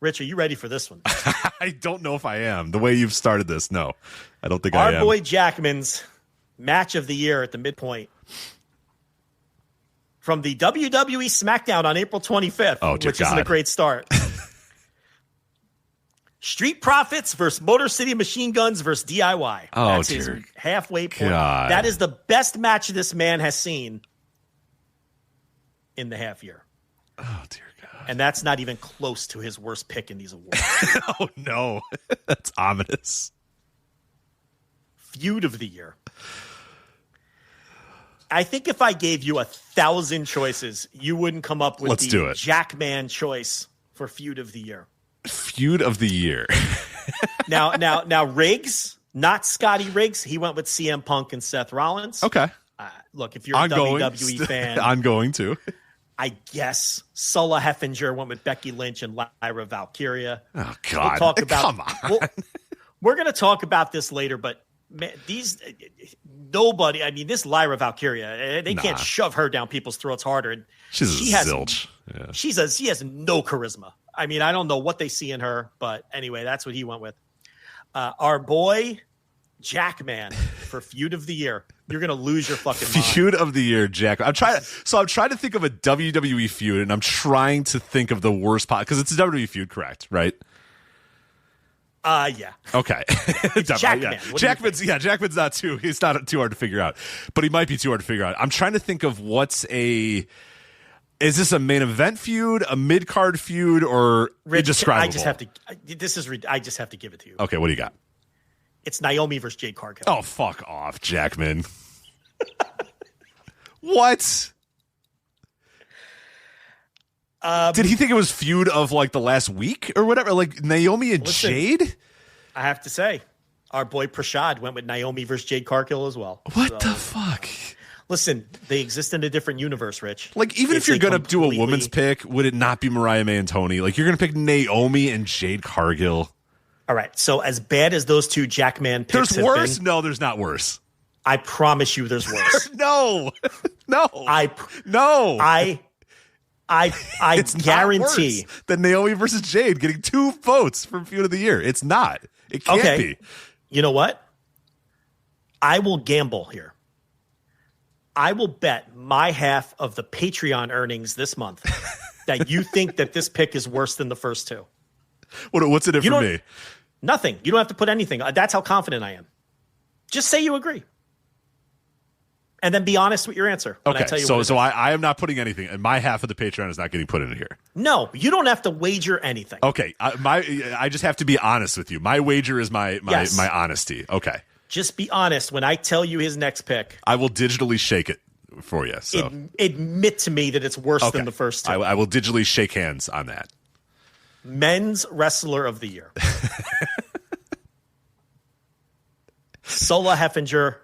Rich, are you ready for this one? I don't know if I am. The way you've started this, no. I don't think I am. Our boy Jackman's match of the year at the midpoint. From the WWE SmackDown on April 25th, which isn't a great start. Street Profits versus Motor City Machine Guns versus DIY. That's his halfway point. God. That is the best match this man has seen in the half year. Oh, dear God. And that's not even close to his worst pick in these awards. Oh, no. That's ominous. Feud of the year. I think if I gave you 1,000 choices, you wouldn't come up with the Jackman choice for Feud of the Year. Feud of the Year. Now, Riggs, not Scotty Riggs. He went with CM Punk and Seth Rollins. Okay. Look, if you're a WWE fan, I'm going to. I guess Sulla Heffinger went with Becky Lynch and Lyra Valkyria. Oh God! Come on. We're going to talk about this later, but. Man, nobody. I mean, this Lyra Valkyria, they can't shove her down people's throats harder. She has she has no charisma. I mean, I don't know what they see in her, but anyway, that's what he went with. Our boy Jackman for Feud of the Year. You're gonna lose your fucking mind. Feud of the Year, Jack. I'm trying to think of a WWE feud, and I'm trying to think of the worst because it's a WWE feud, correct? Right? Yeah. Okay. Jackman. Yeah. Jackman's not too. He's not too hard to figure out, but he might be too hard to figure out. I'm trying to think of is this a main event feud, a mid card feud, or indescribable? I just have to give it to you. Okay, what do you got? It's Naomi versus Jade Cargill. Oh, fuck off, Jackman. What? Did he think it was feud of like the last week or whatever? Like Naomi and Jade? I have to say, our boy Prashad went with Naomi versus Jade Cargill as well. What the fuck? Listen, they exist in a different universe, Rich. Like, even if you're going to do a woman's pick, would it not be Mariah May and Tony? Like, you're going to pick Naomi and Jade Cargill. All right. So as bad as those two Jackman picks there's worse? No, there's not worse. I promise you there's worse. No. I it's guarantee not worse than Naomi versus Jade getting 2 votes for feud of the year. It's not. It can't be. You know what? I will gamble here. I will bet my half of the Patreon earnings this month that you think that this pick is worse than the first two. What's it in for me? Nothing. You don't have to put anything. That's how confident I am. Just say you agree. And then be honest with your answer. Okay, so I am not putting anything, and my half of the Patreon is not getting put in here. No, you don't have to wager anything. Okay, I just have to be honest with you. My wager is my honesty. Okay. Just be honest. When I tell you his next pick, I will digitally shake it for you. So admit to me that it's worse than the first two. I will digitally shake hands on that. Men's Wrestler of the Year. Sola Heffinger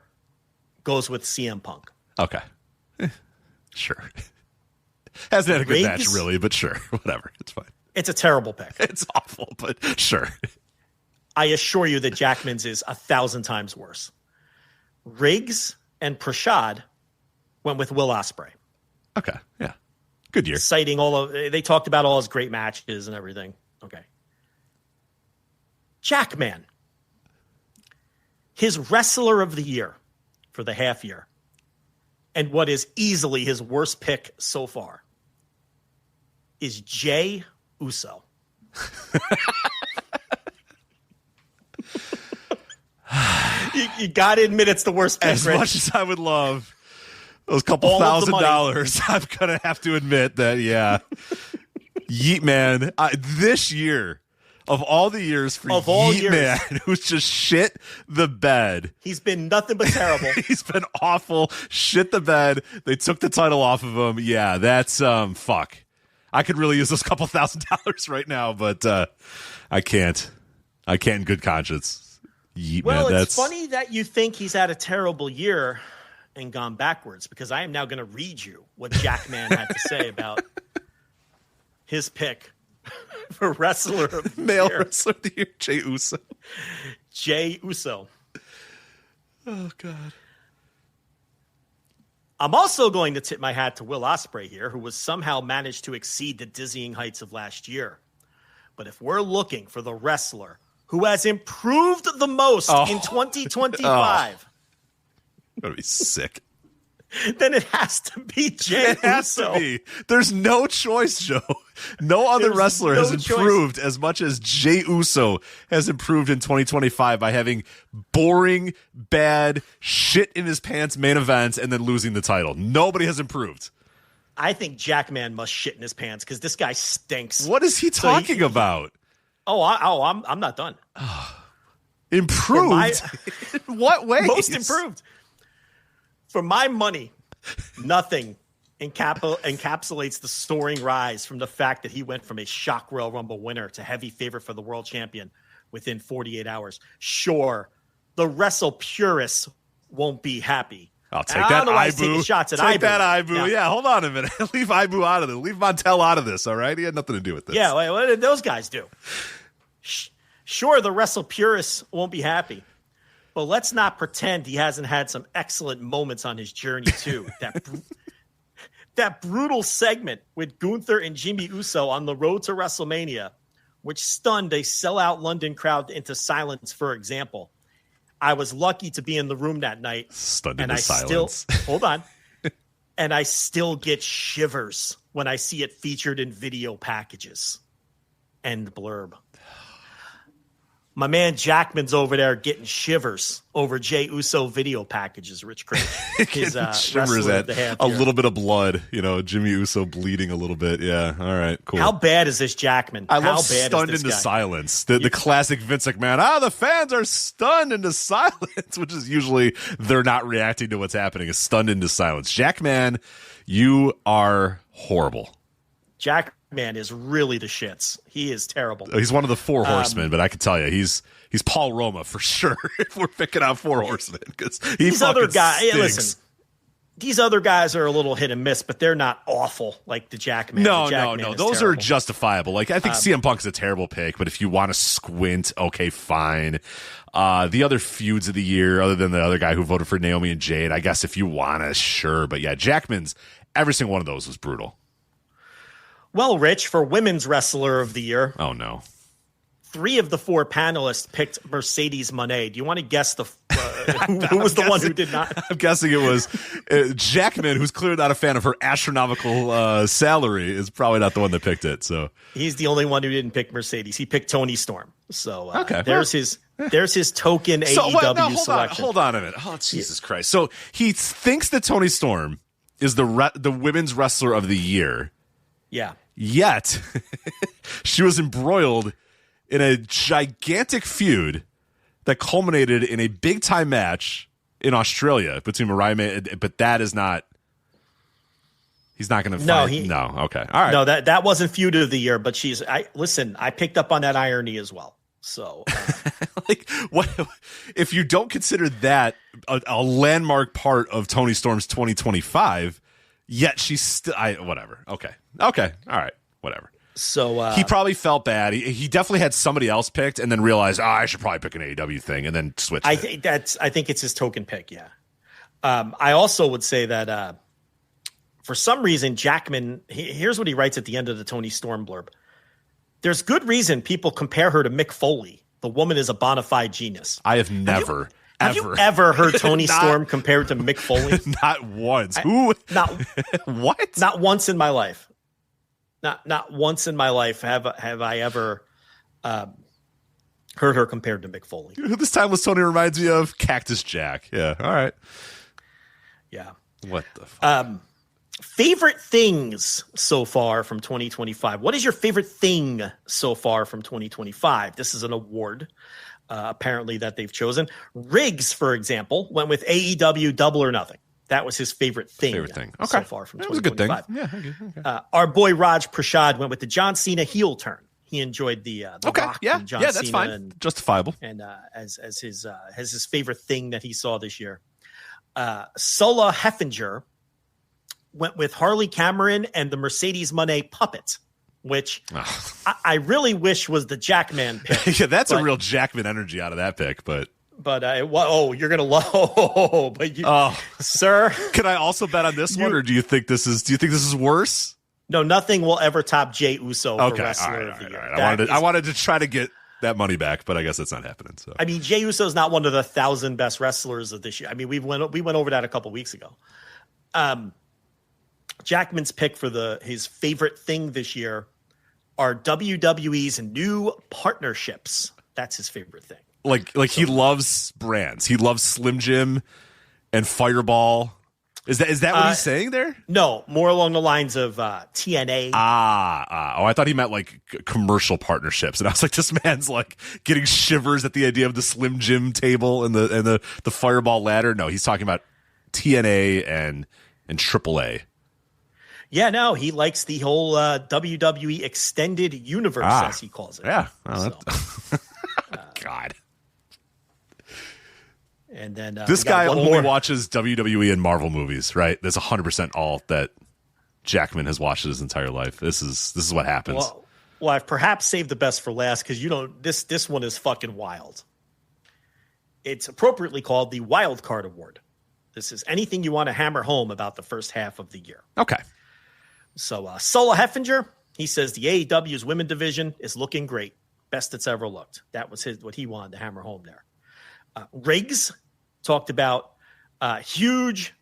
goes with CM Punk. Okay. Sure. Hasn't had a good match, really, but sure. Whatever. It's fine. It's a terrible pick. It's awful, but sure. I assure you that Jackman's is 1,000 times worse. Riggs and Prashad went with Will Ospreay. Okay. Yeah. Good year. Citing they talked about all his great matches and everything. Okay. Jackman. His Wrestler of the Year for the half year, and what is easily his worst pick so far, is Jey Uso. you got to admit it's the worst pick, As much as I would love those couple $1,000, I'm going to have to admit that, yeah. Yeet Man, this year, of all the years for Yeet Man, who's just shit the bed. He's been nothing but terrible. He's been awful. Shit the bed. They took the title off of him. Yeah, that's fuck. I could really use those couple $1,000 right now, but I can't. I can't in good conscience. Yeet Man, it's funny that you think he's had a terrible year and gone backwards, because I am now going to read you what Jackman had to say about his pick for Wrestler of the Male Year. Wrestler of the Year, Jey Uso. Jey Uso. Oh, God. I'm also going to tip my hat to Will Ospreay here, who was somehow managed to exceed the dizzying heights of last year. But if we're looking for the wrestler who has improved the most in 2025, I'm going to be sick. Then it has to be Jey Uso. It has to be. There's no choice, Joe. No other wrestler has improved as much as Jey Uso has improved in 2025 by having boring, bad, shit in his pants main events and then losing the title. Nobody has improved. I think Jackman must shit in his pants because this guy stinks. What is he talking about? I'm not done. Improved? In what way? Most improved. For my money, nothing encapsulates the soaring rise from the fact that he went from a shock Royal Rumble winner to heavy favorite for the world champion within 48 hours. Sure, the wrestle purists won't be happy. I'll take that, Ibu. Take that, Ibu. Yeah, hold on a minute. Leave Ibu out of this. Leave Montel out of this, all right? He had nothing to do with this. Yeah, what did those guys do? Sure, the wrestle purists won't be happy. But let's not pretend he hasn't had some excellent moments on his journey, too. That brutal segment with Gunther and Jimmy Uso on the road to WrestleMania, which stunned a sellout London crowd into silence, for example. I was lucky to be in the room that night. Stunned into silence. Hold on. And I still get shivers when I see it featured in video packages. End blurb. My man Jackman's over there getting shivers over Jey Uso video packages, Rich Craig. His shivers at a little bit of blood, Jimmy Uso bleeding a little bit. Yeah, all right, cool. How bad is this Jackman? I love stunned into silence. The classic Vince McMahon, the fans are stunned into silence, which is usually they're not reacting to what's happening. Is stunned into silence. Jackman, you are horrible. Jackman is really the shits. He is terrible. He's one of the four horsemen, but I can tell you, he's Paul Roma for sure. If we're picking out four horsemen, because these other guys, listen, these other guys are a little hit and miss, but they're not awful like the Jackman. No, those are justifiable. Like I think CM Punk's a terrible pick, but if you want to squint, okay, fine. The other feuds of the year, other than the other guy who voted for Naomi and Jade, I guess if you want to, sure. But yeah, Jackman's every single one of those was brutal. Well, Rich, for Women's Wrestler of the Year. Oh, no. 3 of the 4 panelists picked Mercedes Moné. Do you want to guess who was the one who did not? I'm guessing it was Jackman, who's clearly not a fan of her astronomical salary, is probably not the one that picked it. So he's the only one who didn't pick Mercedes. He picked Toni Storm. So okay, there's his token AEW selection. Hold on a minute. Oh, Jesus Christ. So he thinks that Toni Storm is the Women's Wrestler of the Year. Yeah. Yet, she was embroiled in a gigantic feud that culminated in a big-time match in Australia between Mariah May, but that is not... He's not going to fight? No, okay. All right. No, that wasn't feud of the year, but I picked up on that irony as well. So... what if you don't consider that a landmark part of Toni Storm's 2025... Yet she's still, whatever. Okay. All right. Whatever. So he probably felt bad. He definitely had somebody else picked and then realized, I should probably pick an AEW thing and then switch. I think it's his token pick. Yeah. I also would say that for some reason, Jackman, here's what he writes at the end of the Toni Storm blurb. There's good reason people compare her to Mick Foley. The woman is a bona fide genius. I have never. Have you ever heard Toni Storm compared to Mick Foley? Not once. Who? Not what? Not once in my life. Not once in my life have I ever heard her compared to Mick Foley. Who this time was Tony reminds me of? Cactus Jack. Yeah. All right. Yeah. What the fuck? Favorite things so far from 2025. What is your favorite thing so far from 2025? This is an award. Apparently that they've chosen. Riggs, for example, went with AEW Double or Nothing. That was his favorite thing. Okay. So far from 2025. That was a good thing. Yeah. Okay. Our boy Raj Prashad went with the John Cena heel turn. He enjoyed the Rock and John Cena. That's fine. Justifiable. And as his favorite thing that he saw this year. Sola Heffinger went with Harley Cameron and the Mercedes Moné puppet, which I really wish was the Jackman pick. Yeah, that's a real Jackman energy out of that pick, but you're gonna love. Sir, can I also bet on this one, or do you think this is worse? No, nothing will ever top Jey Uso for Wrestler of the Year. I wanted to try to get that money back, but I guess that's not happening. So I mean, Jey Uso is not one of the 1,000 best wrestlers of this year. I mean, we went over that a couple weeks ago. Jackman's pick for his favorite thing this year are WWE's new partnerships. That's his favorite thing. Like he loves brands. He loves Slim Jim and Fireball. Is that what he's saying there? No, more along the lines of TNA. I thought he meant like commercial partnerships, and I was like, this man's like getting shivers at the idea of the Slim Jim table and the Fireball ladder. No, he's talking about TNA and AAA. Yeah, no, he likes the whole WWE extended universe, as he calls it. Yeah. God. And then this guy only watches WWE and Marvel movies, right? That's 100% all that Jackman has watched his entire life. This is what happens. Well, I've perhaps saved the best for last because this one is fucking wild. It's appropriately called the Wild Card Award. This is anything you want to hammer home about the first half of the year. Okay. So Sola Heffinger, he says the AEW's women division is looking great. Best it's ever looked. That was what he wanted to hammer home there. Riggs talked about huge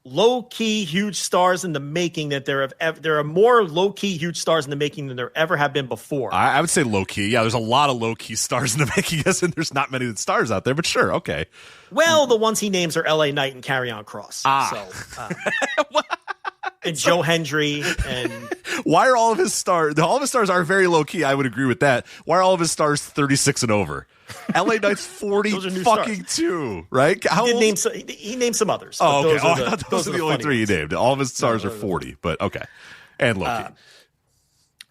low-key huge stars in the making that there are more low-key huge stars in the making than there ever have been before. I would say low-key. Yeah, there's a lot of low-key stars in the making, yes, and there's not many stars out there, but sure, okay. Well, the ones he names are LA Knight and Karrion Kross. So, and Joe Hendry and why are all of his stars? All of his stars are very low key. I would agree with that. Why are all of his stars 36 and over? LA Knight's 40 fucking two, right? He named some others. Oh, okay. I thought those are the only three he named. All of his stars are 40, but okay. And low key.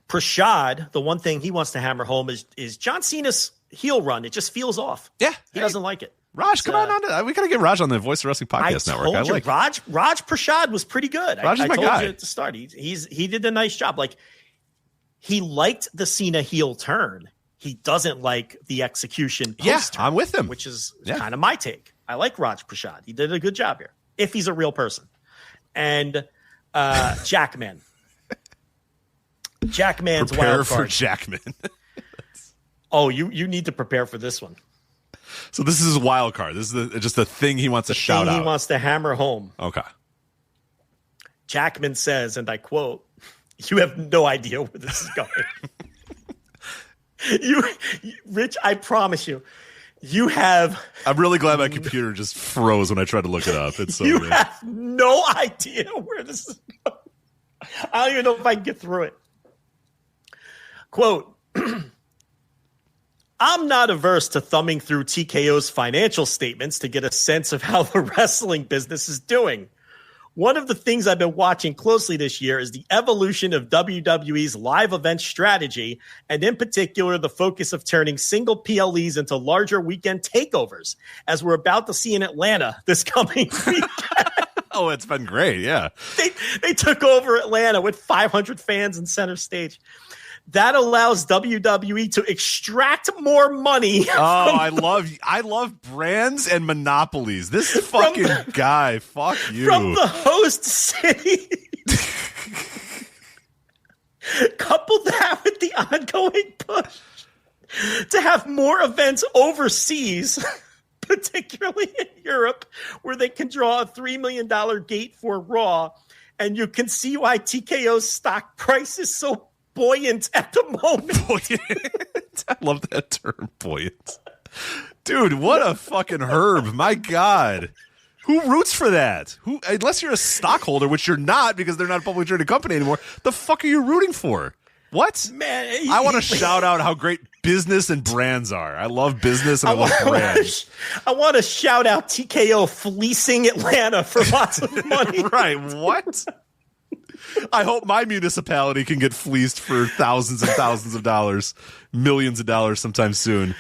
Prashad, the one thing he wants to hammer home is John Cena's heel run. It just feels off. Yeah, he doesn't like it. Raj, come on. We got to get Raj on the Voice of Wrestling Podcast Network. Raj Prashad was pretty good. Raj is my guy. I told you at the start. He did a nice job. Like, he liked the Cena heel turn. He doesn't like the execution post-turn. Yeah, I'm with him. Which is kind of my take. I like Raj Prashad. He did a good job here, if he's a real person. And Jackman. Jackman's prepare wild card. for Jackman. Oh, you need to prepare for this one. So this is his wild card. This is just the thing he wants to shout out. He wants to hammer home. Okay. Jackman says, and I quote, "You have no idea where this is going." Rich, I promise you, you have. I'm really glad my computer just froze when I tried to look it up. It's so you good. have no idea where this is going. I don't even know if I can get through it. Quote. I'm not averse to thumbing through TKO's financial statements to get a sense of how the wrestling business is doing. One of the things I've been watching closely this year is the evolution of WWE's live event strategy, and in particular, the focus of turning single PLEs into larger weekend takeovers, as we're about to see in Atlanta this coming week. Oh, it's been great, yeah. They took over Atlanta with 500 fans in center stage. That allows WWE to extract more money. I love brands and monopolies. This fucking guy, fuck you. From the host city. Couple that with the ongoing push to have more events overseas, particularly in Europe, where they can draw a $3 million gate for Raw. And you can see why TKO's stock price is so buoyant at the moment. Buoyant. I love that term, buoyant. Dude, what a fucking herb. My God. Who roots for that? Who, unless you're a stockholder, which you're not because they're not a publicly traded company anymore, the fuck are you rooting for? What? Man, I want to shout out how great business and brands are. I love business and I love brands. I want to shout out TKO fleecing Atlanta for lots of money. Right. What? I hope my municipality can get fleeced for thousands and thousands of dollars, millions of dollars sometime soon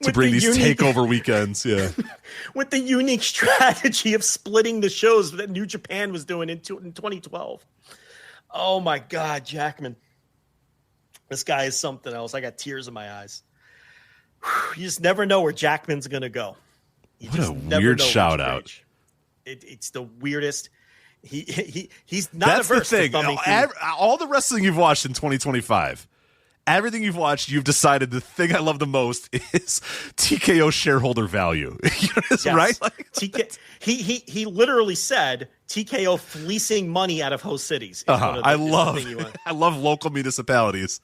to bring these takeover weekends. Yeah. With the unique strategy of splitting the shows that New Japan was doing in 2012. Oh my God, Jackman. This guy is something else. I got tears in my eyes. You just never know where Jackman's going to go. What a weird shout out. It's the weirdest. He's not That's averse the thing. to thumbing all the wrestling you've watched in 2025, everything you've watched, you've decided the thing I love the most is TKO shareholder value. Yes. Right? Like, he literally said TKO fleecing money out of host cities. I love local municipalities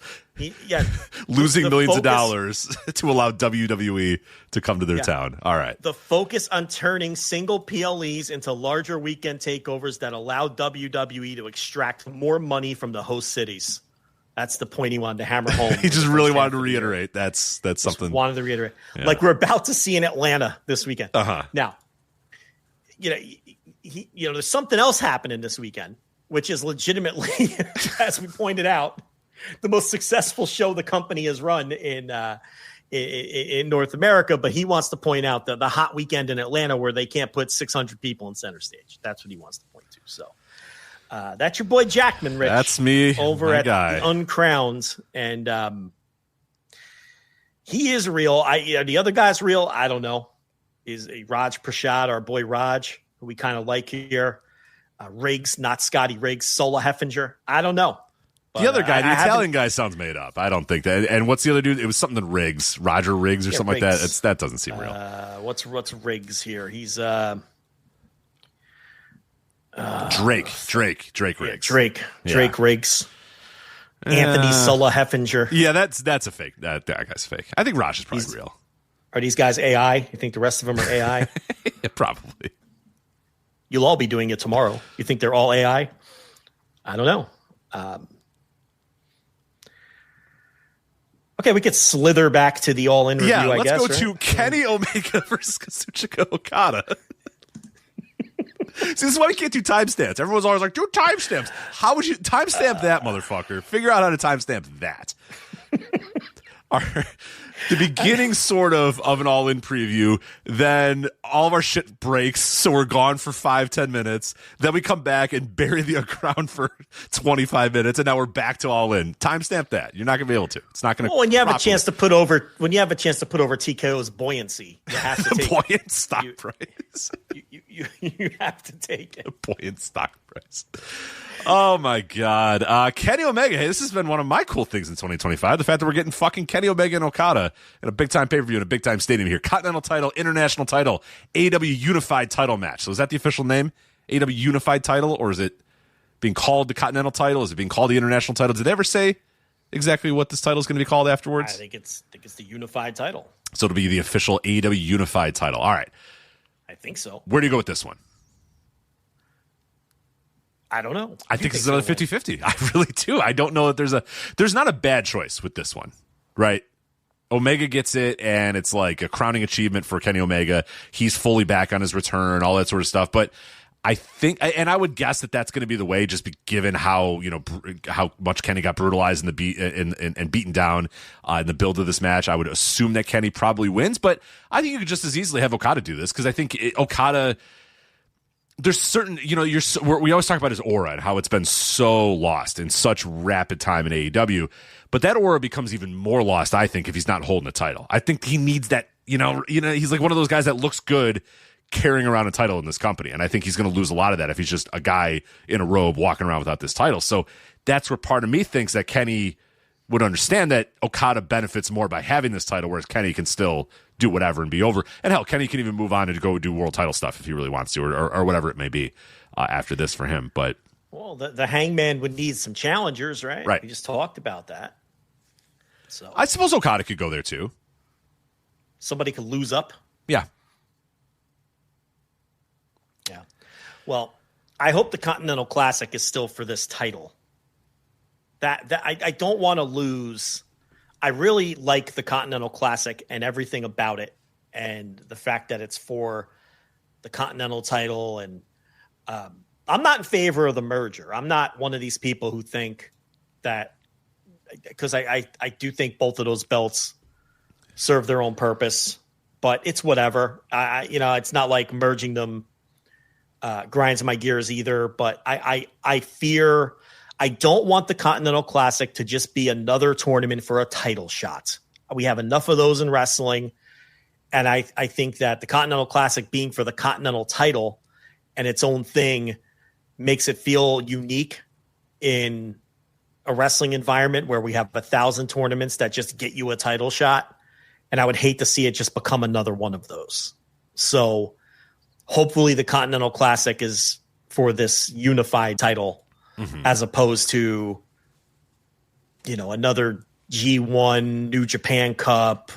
losing millions of dollars to allow WWE to come to their town. All right. The focus on turning single PLEs into larger weekend takeovers that allow WWE to extract more money from the host cities. That's the point he wanted to hammer home. He just really wanted to reiterate. That's something. Wanted to reiterate. Yeah. Like we're about to see in Atlanta this weekend. Now, there's something else happening this weekend, which is legitimately, as we pointed out, the most successful show the company has run in North America. But he wants to point out the hot weekend in Atlanta where they can't put 600 people in center stage. That's what he wants to point to. So. That's your boy Jackman, Rich. That's me, over at the Uncrowned, and he is real. The other guy's real. I don't know. Is Raj Prashad, our boy Raj, who we kind of like here? Riggs, not Scotty Riggs. Sola Heffinger. I don't know. But, the other guy, the Italian guy, sounds made up. I don't think that. And what's the other dude? It was something that Riggs, Roger Riggs, or something Riggs. Like that. That doesn't seem real. What's Riggs here? He's Drake Riggs. Drake Riggs. Anthony Sulla Heffinger. Yeah, that's a fake. That guy's fake. I think Raj is probably real. Are these guys AI? You think the rest of them are AI? Yeah, probably. You'll all be doing it tomorrow. You think they're all AI? I don't know. Okay, we could slither back to the All In review, I guess. Yeah, let's go to Kenny Omega versus Kazuchika Okada. See, this is why we can't do timestamps. Everyone's always like, do timestamps. How would you timestamp that, motherfucker? Figure out how to timestamp that. The beginning sort of an all-in preview, then all of our shit breaks, so we're gone for 5-10 minutes. Then we come back and bury the Uncrowned for 25 minutes, and now we're back to all in. Timestamp that. You're not gonna be able to. It's not gonna. Well, when you have a chance to put over TKO's buoyancy, you have to take buoyant stock price. You have to take it. Buoyant stock price. Oh my God. Kenny Omega. Hey, this has been one of my cool things in 2025. The fact that we're getting fucking Kenny Omega and Okada in a big time pay-per-view in a big time stadium here. Continental title, international title, AEW Unified title match. So is that the official name? AEW Unified title, or is it being called the Continental title? Is it being called the international title? Did they ever say exactly what this title is going to be called afterwards? I think it's the Unified title. So it'll be the official AEW Unified title. All right. I think so. Where do you go with this one? I don't know. I think it's another 50-50. I really do. I don't know that there's not a bad choice with this one, right? Omega gets it, and it's like a crowning achievement for Kenny Omega. He's fully back on his return, all that sort of stuff. But I think, and I would guess that that's going to be the way, just given how how much Kenny got brutalized and beaten down in the build of this match. I would assume that Kenny probably wins, but I think you could just as easily have Okada do this, because I think Okada. There's certain, we always talk about his aura and how it's been so lost in such rapid time in AEW, but that aura becomes even more lost, I think, if he's not holding a title. I think he needs that, he's like one of those guys that looks good carrying around a title in this company, and I think he's going to lose a lot of that if he's just a guy in a robe walking around without this title. So that's where part of me thinks that Kenny would understand that Okada benefits more by having this title, whereas Kenny can still do whatever and be over. And hell, Kenny can even move on and go do world title stuff if he really wants to, or whatever it may be after this for him. But the Hangman would need some challengers, right? Right. We just talked about that. So I suppose Okada could go there too. Somebody could lose up. Yeah. Yeah. Well, I hope the Continental Classic is still for this title. That I don't want to lose. I really like the Continental Classic and everything about it, and the fact that it's for the Continental title. And I'm not in favor of the merger. I'm not one of these people who think that, because I do think both of those belts serve their own purpose, but it's whatever. It's not like merging them grinds my gears either. But I fear. I don't want the Continental Classic to just be another tournament for a title shot. We have enough of those in wrestling. And I think that the Continental Classic being for the Continental title and its own thing makes it feel unique in a wrestling environment where we have 1,000 tournaments that just get you a title shot. And I would hate to see it just become another one of those. So hopefully the Continental Classic is for this unified title. Mm-hmm. As opposed to, another G1 New Japan Cup,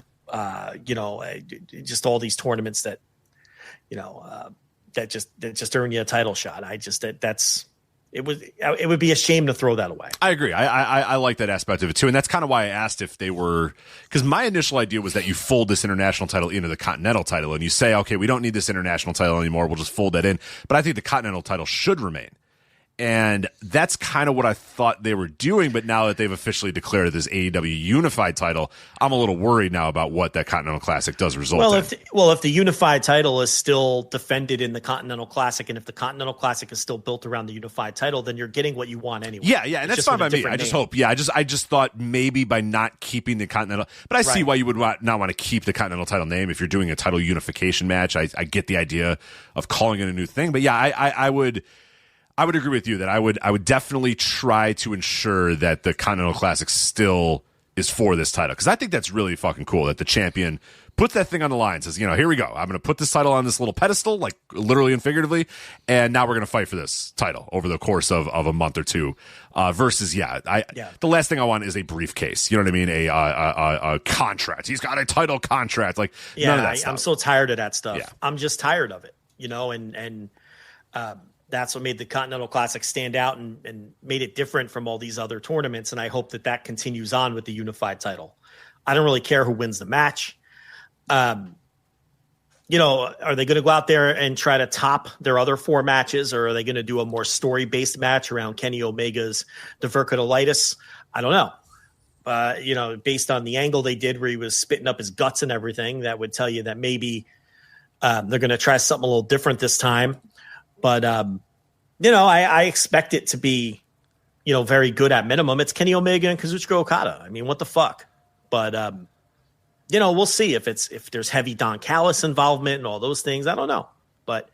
just all these tournaments that, that just earn you a title shot. It would be a shame to throw that away. I agree. I like that aspect of it too, and that's kind of why I asked if they were, because my initial idea was that you fold this international title into the Continental title, and you say, okay, we don't need this international title anymore. We'll just fold that in. But I think the Continental title should remain. And that's kind of what I thought they were doing, but now that they've officially declared this AEW Unified title, I'm a little worried now about what that Continental Classic does result in. If the Unified title is still defended in the Continental Classic, and if the Continental Classic is still built around the Unified title, then you're getting what you want anyway. Yeah, and that's fine by me. I just hope. Yeah, I just thought maybe by not keeping the Continental, but I see why you would not want to keep the Continental title name if you're doing a title unification match. I get the idea of calling it a new thing, but yeah, I would agree with you that I would definitely try to ensure that the Continental Classic still is for this title, because I think that's really fucking cool that the champion puts that thing on the line, says, here we go. I'm going to put this title on this little pedestal, like literally and figuratively, and now we're going to fight for this title over the course of a month or two. Versus, the last thing I want is a briefcase. You know what I mean? A contract. He's got a title contract. Like, none of that stuff. I'm so tired of that stuff. Yeah. I'm just tired of it, and that's what made the Continental Classic stand out and made it different from all these other tournaments. And I hope that continues on with the unified title. I don't really care who wins the match. Are they going to go out there and try to top their other 4 matches, or are they going to do a more story-based match around Kenny Omega's diverticulitis? I don't know. Based on the angle they did where he was spitting up his guts and everything, that would tell you that maybe they're going to try something a little different this time. But, I expect it to be, very good at minimum. It's Kenny Omega and Kazuchika Okada. I mean, what the fuck? But, we'll see if there's heavy Don Callis involvement and all those things. I don't know. But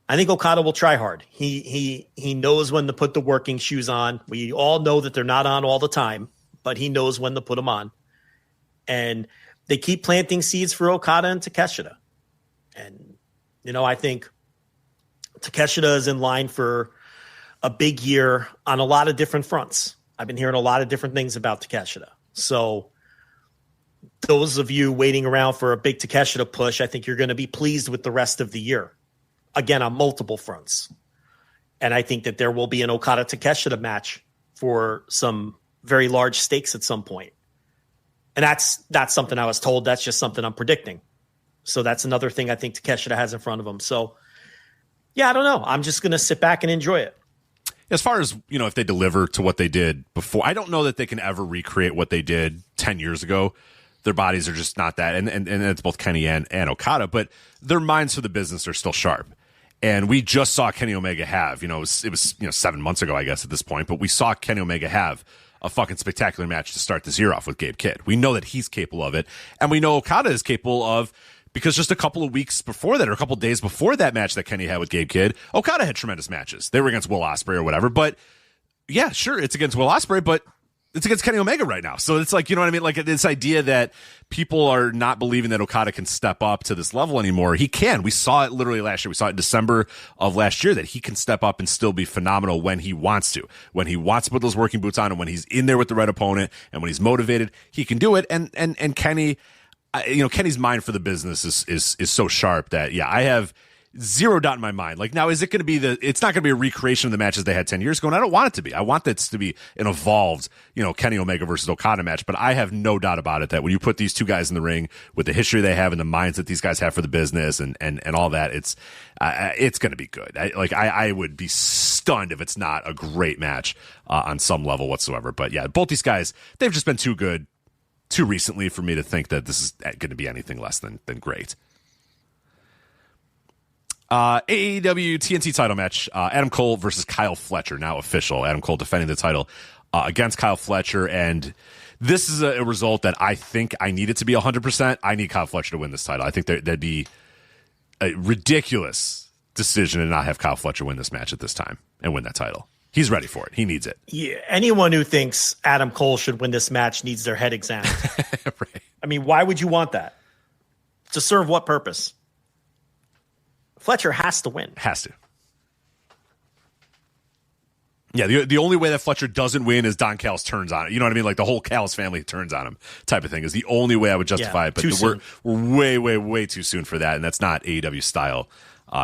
I think Okada will try hard. He knows when to put the working shoes on. We all know that they're not on all the time, but he knows when to put them on. And they keep planting seeds for Okada and Takeshita. And, I think Takeshita is in line for a big year on a lot of different fronts. I've been hearing a lot of different things about Takeshita. So those of you waiting around for a big Takeshita push, I think you're going to be pleased with the rest of the year. Again, on multiple fronts. And I think that there will be an Okada Takeshita match for some very large stakes at some point. And that's not something I was told. That's just something I'm predicting. So that's another thing I think Takeshita has in front of him. So, yeah, I don't know. I'm just going to sit back and enjoy it. As far as, if they deliver to what they did before, I don't know that they can ever recreate what they did 10 years ago. Their bodies are just not that. And it's both Kenny and Okada, but their minds for the business are still sharp. And we just saw Kenny Omega have, it was 7 months ago, I guess, at this point, but we saw Kenny Omega have a fucking spectacular match to start this year off with Gabe Kidd. We know that he's capable of it. And we know Okada is capable of, because just a couple of weeks before that, or a couple of days before that match that Kenny had with Gabe Kidd, Okada had tremendous matches. They were against Will Ospreay or whatever. But yeah, sure, it's against Will Ospreay, but it's against Kenny Omega right now. So it's like, you know what I mean? Like this idea that people are not believing that Okada can step up to this level anymore. He can. We saw it literally last year. We saw it in December of last year that he can step up and still be phenomenal when he wants to. When he wants to put those working boots on, and when he's in there with the right opponent, and when he's motivated, he can do it. And Kenny, Kenny's mind for the business is so sharp that, I have zero doubt in my mind. Like, now, is it going to be it's not going to be a recreation of the matches they had 10 years ago, and I don't want it to be. I want this to be an evolved, Kenny Omega versus Okada match, but I have no doubt about it that when you put these two guys in the ring with the history they have and the minds that these guys have for the business and all that, it's going to be good. I would be stunned if it's not a great match on some level whatsoever. But yeah, both these guys, they've just been too good too recently for me to think that this is going to be anything less than great. AEW TNT title match, Adam Cole versus Kyle Fletcher, now official. Adam Cole defending the title against Kyle Fletcher, and this is a result that I think I need it to be 100%. I need Kyle Fletcher to win this title. I think that'd be a ridiculous decision to not have Kyle Fletcher win this match at this time and win that title. He's ready for it. He needs it. Yeah, anyone who thinks Adam Cole should win this match needs their head examined. Right. I mean, why would you want that? To serve what purpose? Fletcher has to win. Has to. Yeah, the only way that Fletcher doesn't win is Don Callis turns on it. You know what I mean? Like the whole Callis family turns on him type of thing is the only way I would justify it. But we're way, way, way too soon for that, and that's not AEW style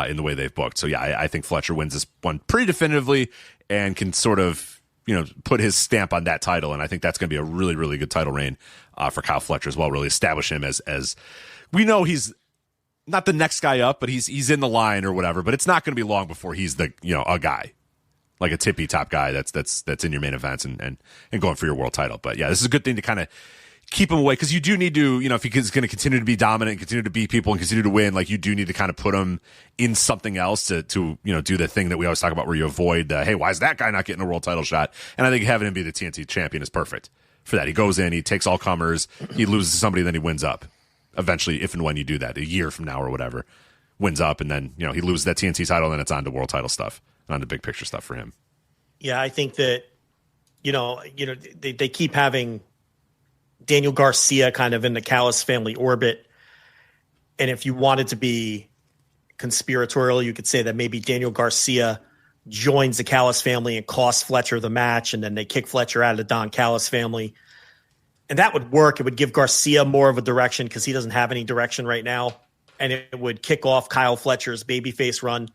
in the way they've booked. So yeah, I think Fletcher wins this one pretty definitively and can sort of, put his stamp on that title. And I think that's going to be a really, really good title reign for Kyle Fletcher as well. Really establish him as we know he's not the next guy up, but he's in the line or whatever. But it's not going to be long before he's the a guy, like a tippy top guy that's in your main events and going for your world title. But yeah, this is a good thing to kind of keep him away, because you do need to, if he's going to continue to be dominant and continue to beat people and continue to win, like you do need to kind of put him in something else to do the thing that we always talk about where you avoid hey, why is that guy not getting a world title shot? And I think having him be the TNT champion is perfect for that. He goes in, he takes all comers, he loses to somebody, then he wins up eventually, if and when you do that a year from now or whatever, wins up, and then he loses that TNT title, and then it's on to world title stuff and on to big picture stuff for him. Yeah, I think that they keep having Daniel Garcia kind of in the Callis family orbit. And if you wanted to be conspiratorial, you could say that maybe Daniel Garcia joins the Callis family and costs Fletcher the match, and then they kick Fletcher out of the Don Callis family. And that would work. It would give Garcia more of a direction because he doesn't have any direction right now. And it would kick off Kyle Fletcher's babyface run.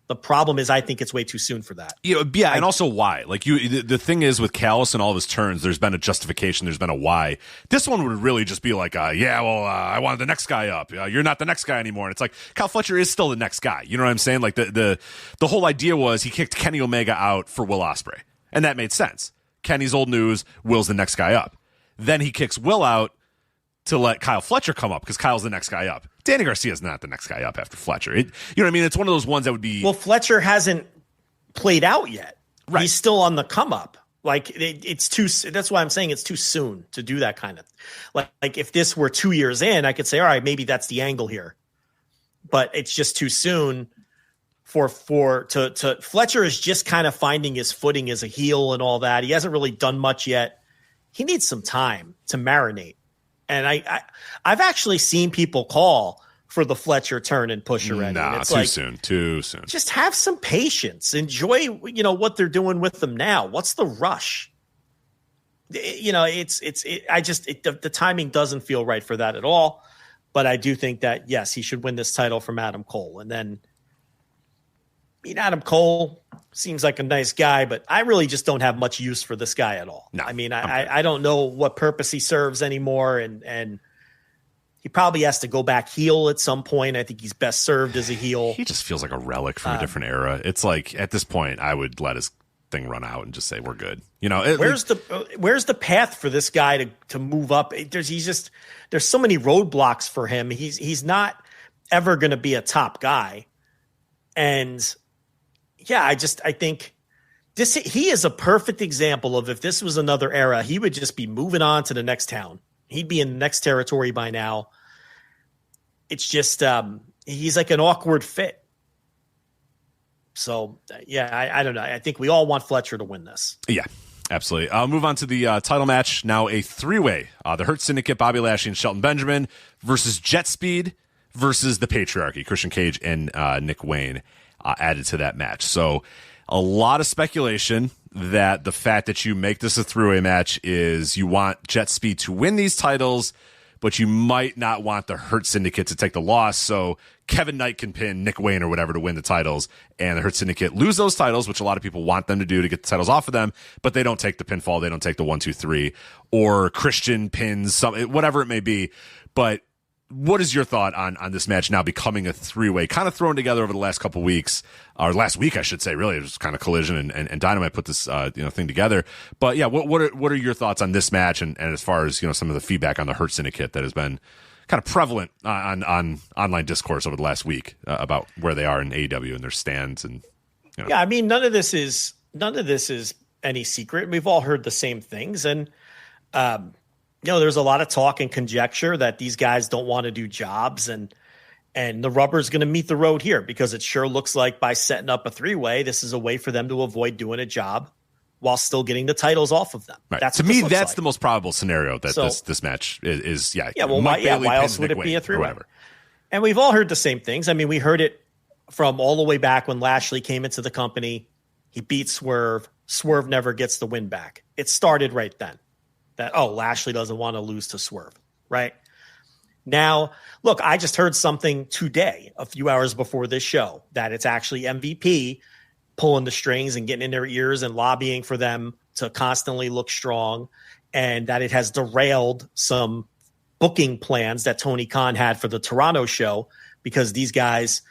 The problem is, I think it's way too soon for that. And also why? Like the thing is with Callis and all of his turns, there's been a justification, there's been a why. This one would really just be like, I wanted the next guy up. You're not the next guy anymore. And it's like Kyle Fletcher is still the next guy. You know what I'm saying? Like the whole idea was he kicked Kenny Omega out for Will Ospreay, and that made sense. Kenny's old news. Will's the next guy up. Then he kicks Will out to let Kyle Fletcher come up because Kyle's the next guy up. Danny Garcia's not the next guy up after Fletcher. You know what I mean? It's one of those ones that would be... Well, Fletcher hasn't played out yet. Right. He's still on the come up. Like it's too... That's why I'm saying it's too soon to do that kind of... Like if this were 2 years in, I could say, all right, maybe that's the angle here. But it's just too soon for Fletcher is just kind of finding his footing as a heel and all that. He hasn't really done much yet. He needs some time to marinate. And I've actually seen people call for the Fletcher turn and push already. Nah, it's too soon. Just have some patience. Enjoy, what they're doing with them now. What's the rush? The timing doesn't feel right for that at all. But I do think that, yes, he should win this title from Adam Cole. And then, Adam Cole seems like a nice guy, but I really just don't have much use for this guy at all. No, I don't know what purpose he serves anymore, and he probably has to go back heel at some point. I think he's best served as a heel. He just feels like a relic from a different era. It's like at this point, I would let his thing run out and just say we're good. Where's the path for this guy to move up? There's so many roadblocks for him. He's not ever going to be a top guy, and. Yeah, I think he is a perfect example of if this was another era, he would just be moving on to the next town. He'd be in the next territory by now. It's just he's like an awkward fit. So, I don't know. I think we all want Fletcher to win this. Yeah, absolutely. I'll move on to the title match. Now a three-way. The Hurt Syndicate, Bobby Lashley and Shelton Benjamin versus Jet Speed versus the Patriarchy, Christian Cage and Nick Wayne. Added to that match. So a lot of speculation that the fact that you make this a three-way match is you want Jet Speed to win these titles, but you might not want the Hurt Syndicate to take the loss. So Kevin Knight can pin Nick Wayne or whatever to win the titles, and the Hurt Syndicate lose those titles, which a lot of people want them to do to get the titles off of them, but they don't take the pinfall. They don't take the 1, 2, 3, or Christian pins, whatever it may be. But what is your thought on this match now becoming a three-way, kind of thrown together over the last couple weeks, or last week, I should say, really? It was kind of Collision and Dynamite put this thing together. But yeah, what are your thoughts on this match and as far as some of the feedback on the Hurt Syndicate that has been kind of prevalent on online discourse over the last week about where they are in AEW and their stands and Yeah, I mean, none of this is any secret. We've all heard the same things, and there's a lot of talk and conjecture that these guys don't want to do jobs, and the rubber's going to meet the road here because it sure looks like by setting up a three-way, this is a way for them to avoid doing a job while still getting the titles off of them. Right. To me, that's the most probable scenario that this match is. Yeah. Well, why else would it be a three-way? And we've all heard the same things. I mean, we heard it from all the way back when Lashley came into the company. He beat Swerve. Swerve never gets the win back. It started right then. That, Lashley doesn't want to lose to Swerve, right? Now, look, I just heard something today, a few hours before this show, that it's actually MVP pulling the strings and getting in their ears and lobbying for them to constantly look strong, and that it has derailed some booking plans that Tony Khan had for the Toronto show because these guys,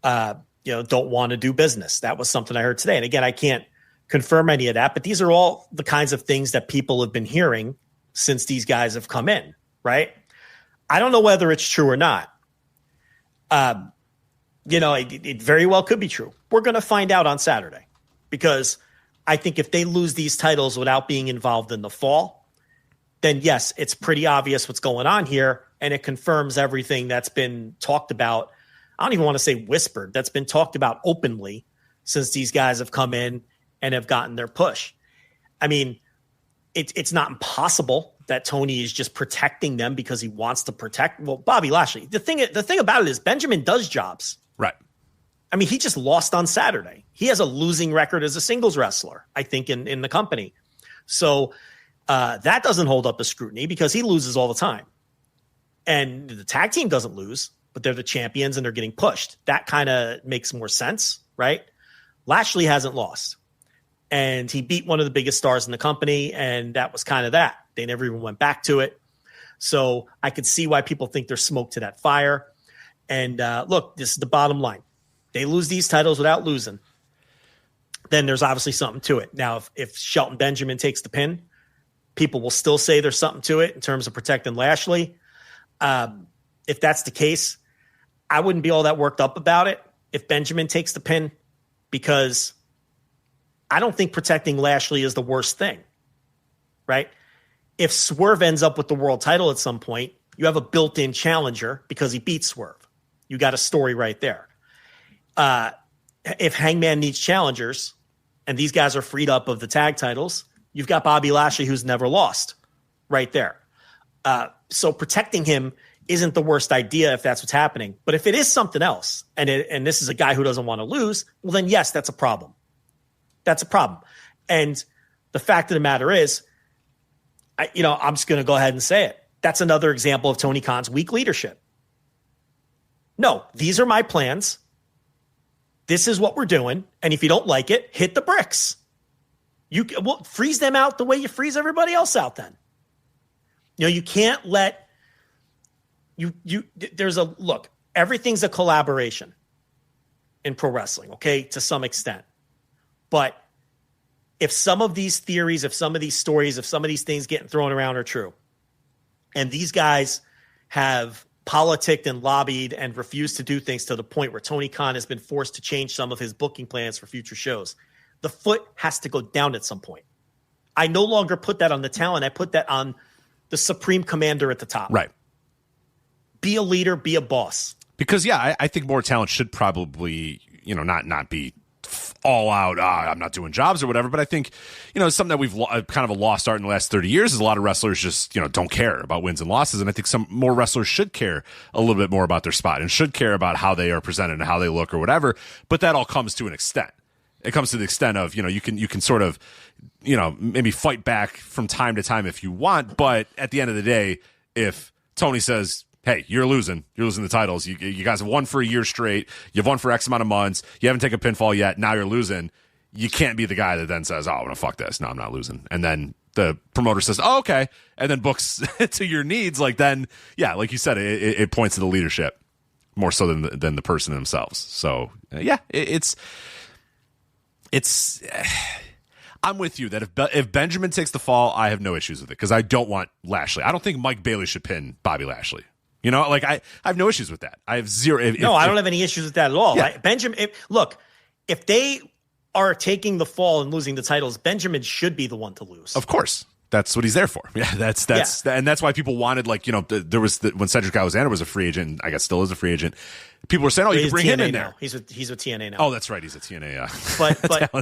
don't want to do business. That was something I heard today. And again, I can't confirm any of that, but these are all the kinds of things that people have been hearing since these guys have come in, right? I don't know whether it's true or not. It very well could be true. We're going to find out on Saturday because I think if they lose these titles without being involved in the fall, then yes, it's pretty obvious what's going on here, and it confirms everything that's been talked about. I don't even want to say whispered. That's been talked about openly since these guys have come in and have gotten their push. I mean, it's not impossible that Tony is just protecting them because he wants to protect. Well, Bobby Lashley, the thing about it is Benjamin does jobs. Right. I mean, he just lost on Saturday. He has a losing record as a singles wrestler, I think, in the company. So that doesn't hold up the scrutiny because he loses all the time. And the tag team doesn't lose, but they're the champions and they're getting pushed. That kind of makes more sense, right? Lashley hasn't lost. And he beat one of the biggest stars in the company, and that was kind of that. They never even went back to it. So I could see why people think there's smoke to that fire. And look, this is the bottom line. They lose these titles without losing, then there's obviously something to it. Now, if Shelton Benjamin takes the pin, people will still say there's something to it in terms of protecting Lashley. If that's the case, I wouldn't be all that worked up about it if Benjamin takes the pin, because I don't think protecting Lashley is the worst thing, right? If Swerve ends up with the world title at some point, you have a built-in challenger because he beat Swerve. You got a story right there. If Hangman needs challengers and these guys are freed up of the tag titles, you've got Bobby Lashley, who's never lost, right there. So protecting him isn't the worst idea if that's what's happening. But if it is something else, and this is a guy who doesn't want to lose, well, then yes, that's a problem. That's a problem. And the fact of the matter is, I'm just going to go ahead and say it. That's another example of Tony Khan's weak leadership. No, these are my plans. This is what we're doing. And if you don't like it, hit the bricks. Well, freeze them out the way you freeze everybody else out then. You can't let look, everything's a collaboration in pro wrestling, okay, to some extent. But if some of these theories, if some of these stories, if some of these things getting thrown around are true, and these guys have politicked and lobbied and refused to do things to the point where Tony Khan has been forced to change some of his booking plans for future shows, the foot has to go down at some point. I no longer put that on the talent. I put that on the supreme commander at the top. Right. Be a leader, be a boss. Because, yeah, I think more talent should probably, not be all out, I'm not doing jobs or whatever. But I think, it's something that we've kind of a lost art in the last 30 years is a lot of wrestlers just, don't care about wins and losses. And I think some more wrestlers should care a little bit more about their spot and should care about how they are presented and how they look or whatever. But that all comes to an extent. It comes to the extent of, you can sort of, maybe fight back from time to time if you want. But at the end of the day, if Tony says, hey, you're losing the titles. You guys have won for a year straight. You've won for X amount of months. You haven't taken a pinfall yet. Now you're losing. You can't be the guy that then says, oh, I'm going to fuck this. No, I'm not losing. And then the promoter says, oh, okay. And then books to your needs. Like then, yeah, like you said, it points to the leadership more so than the person themselves. So yeah, it's I'm with you that if Benjamin takes the fall, I have no issues with it because I don't want Lashley. I don't think Mike Bailey should pin Bobby Lashley. I have no issues with that. I have zero. I don't have any issues with that at all. Yeah. Benjamin, if they are taking the fall and losing the titles, Benjamin should be the one to lose. Of course. That's what he's there for. Yeah, and that's why people wanted, there was when Cedric Alexander was a free agent, I guess still is a free agent. People were saying, "Oh, you can bring him in now." He's with TNA now. Oh, that's right, he's a TNA.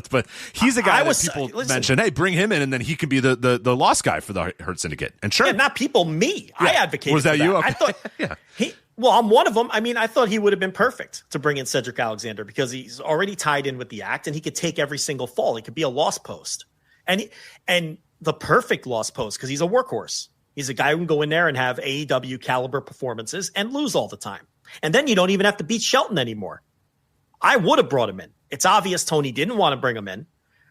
But he's a guy that people mention. Hey, bring him in, and then he can be the lost guy for the Hurt Syndicate. And sure, not people. Me, yeah. I advocated. Was that for you? Okay. I thought I'm one of them. I mean, I thought he would have been perfect to bring in Cedric Alexander because he's already tied in with the act, and he could take every single fall. He could be a lost post, and the perfect lost post because he's a workhorse. He's a guy who can go in there and have AEW caliber performances and lose all the time. And then you don't even have to beat Shelton anymore. I would have brought him in. It's obvious Tony didn't want to bring him in.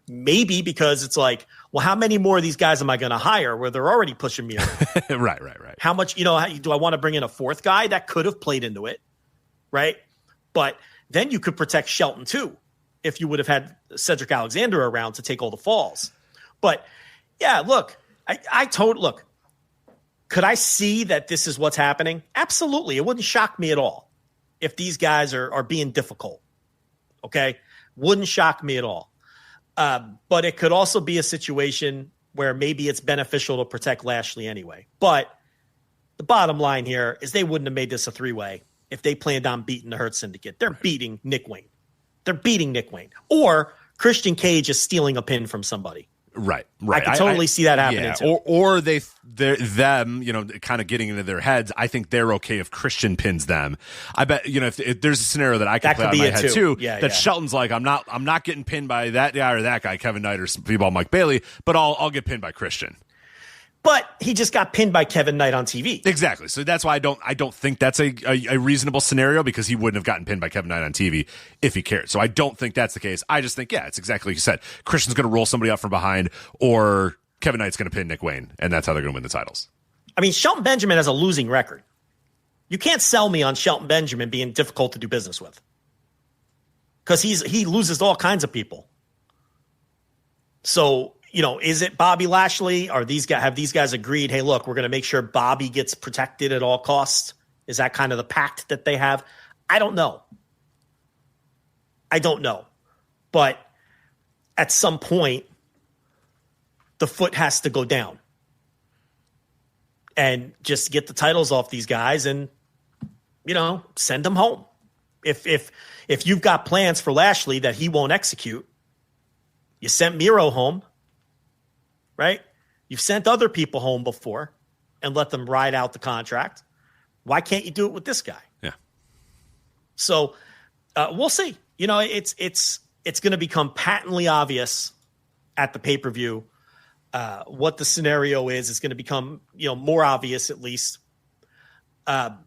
Maybe because it's like, well, how many more of these guys am I going to hire where they're already pushing me around? Right. How much, do I want to bring in a fourth guy? That could have played into it, right? But then you could protect Shelton too if you would have had Cedric Alexander around to take all the falls. But yeah, look, look, could I see that this is what's happening? Absolutely. It wouldn't shock me at all if these guys are being difficult. Okay. Wouldn't shock me at all. But it could also be a situation where maybe it's beneficial to protect Lashley anyway. But the bottom line here is they wouldn't have made this a three-way if they planned on beating the Hurt Syndicate. They're beating Nick Wayne. Or Christian Cage is stealing a pin from somebody. Right. I can totally see that happening too. Or they're them, kind of getting into their heads. I think they're okay if Christian pins them. I bet, if there's a scenario that I can play out in my head too, that Shelton's like, I'm not getting pinned by that guy or that guy, Kevin Knight or Speedball Mike Bailey, but I'll get pinned by Christian. But he just got pinned by Kevin Knight on TV. Exactly. So that's why I don't think that's a reasonable scenario, because he wouldn't have gotten pinned by Kevin Knight on TV if he cared. So I don't think that's the case. I just think, it's exactly like you said. Christian's going to roll somebody up from behind, or Kevin Knight's going to pin Nick Wayne, and that's how they're going to win the titles. I mean, Shelton Benjamin has a losing record. You can't sell me on Shelton Benjamin being difficult to do business with, because he loses to all kinds of people. So, is it Bobby Lashley? Have these guys agreed, hey, look, we're going to make sure Bobby gets protected at all costs? Is that kind of the pact that they have? I don't know. But at some point, the foot has to go down and just get the titles off these guys and, send them home. If you've got plans for Lashley that he won't execute, you sent Miro home. Right? You've sent other people home before and let them ride out the contract. Why can't you do it with this guy? Yeah. So we'll see. It's going to become patently obvious at the pay-per-view what the scenario is. It's going to become more obvious at least. But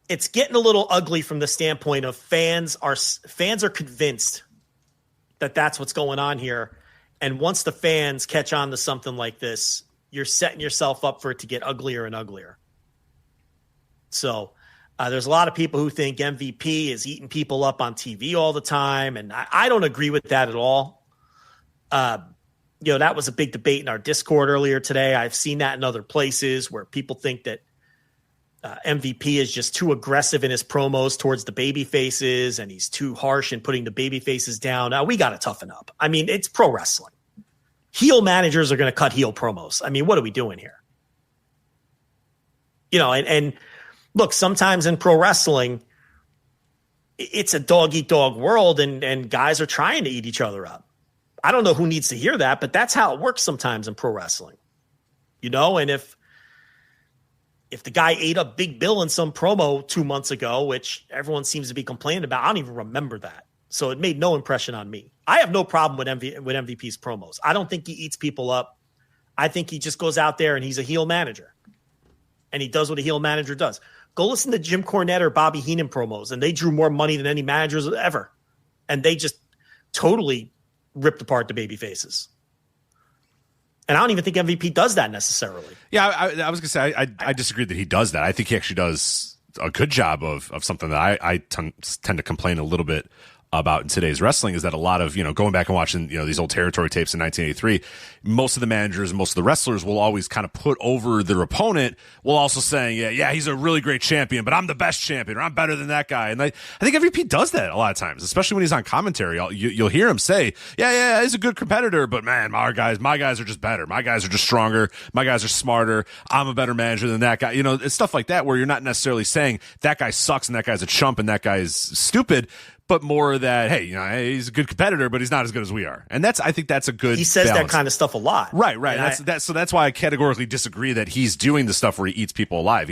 it's getting a little ugly from the standpoint of fans are convinced that that's what's going on here. And once the fans catch on to something like this, you're setting yourself up for it to get uglier and uglier. So there's a lot of people who think MVP is eating people up on TV all the time. And I don't agree with that at all. That was a big debate in our Discord earlier today. I've seen that in other places where people think that MVP is just too aggressive in his promos towards the baby faces, and he's too harsh in putting the baby faces down. Now, we got to toughen up. I mean, it's pro wrestling. Heel managers are going to cut heel promos. I mean, what are we doing here? And look, sometimes in pro wrestling, it's a dog-eat-dog world, and guys are trying to eat each other up. I don't know who needs to hear that, but that's how it works sometimes in pro wrestling. And if the guy ate up Big Bill in some promo 2 months ago, which everyone seems to be complaining about, I don't even remember that. So it made no impression on me. I have no problem with MVP's promos. I don't think he eats people up. I think he just goes out there and he's a heel manager. And he does what a heel manager does. Go listen to Jim Cornette or Bobby Heenan promos, and they drew more money than any managers ever. And they just totally ripped apart the baby faces. And I don't even think MVP does that necessarily. Yeah, I was going to say, I disagree that he does that. I think he actually does a good job of something that I tend to complain a little bit about in today's wrestling, is that a lot of, going back and watching, these old territory tapes in 1983, most of the managers and most of the wrestlers will always kind of put over their opponent while also saying, yeah, he's a really great champion, but I'm the best champion, or I'm better than that guy. And I think MVP does that a lot of times, especially when he's on commentary. You'll hear him say, yeah, he's a good competitor, but man, my guys are just better. My guys are just stronger. My guys are smarter. I'm a better manager than that guy. It's stuff like that where you're not necessarily saying that guy sucks and that guy's a chump and that guy is stupid, but more that, hey, he's a good competitor, but he's not as good as we are. And I think that's a good He says balance. That kind of stuff a lot. Right. So that's why I categorically disagree that he's doing the stuff where he eats people alive.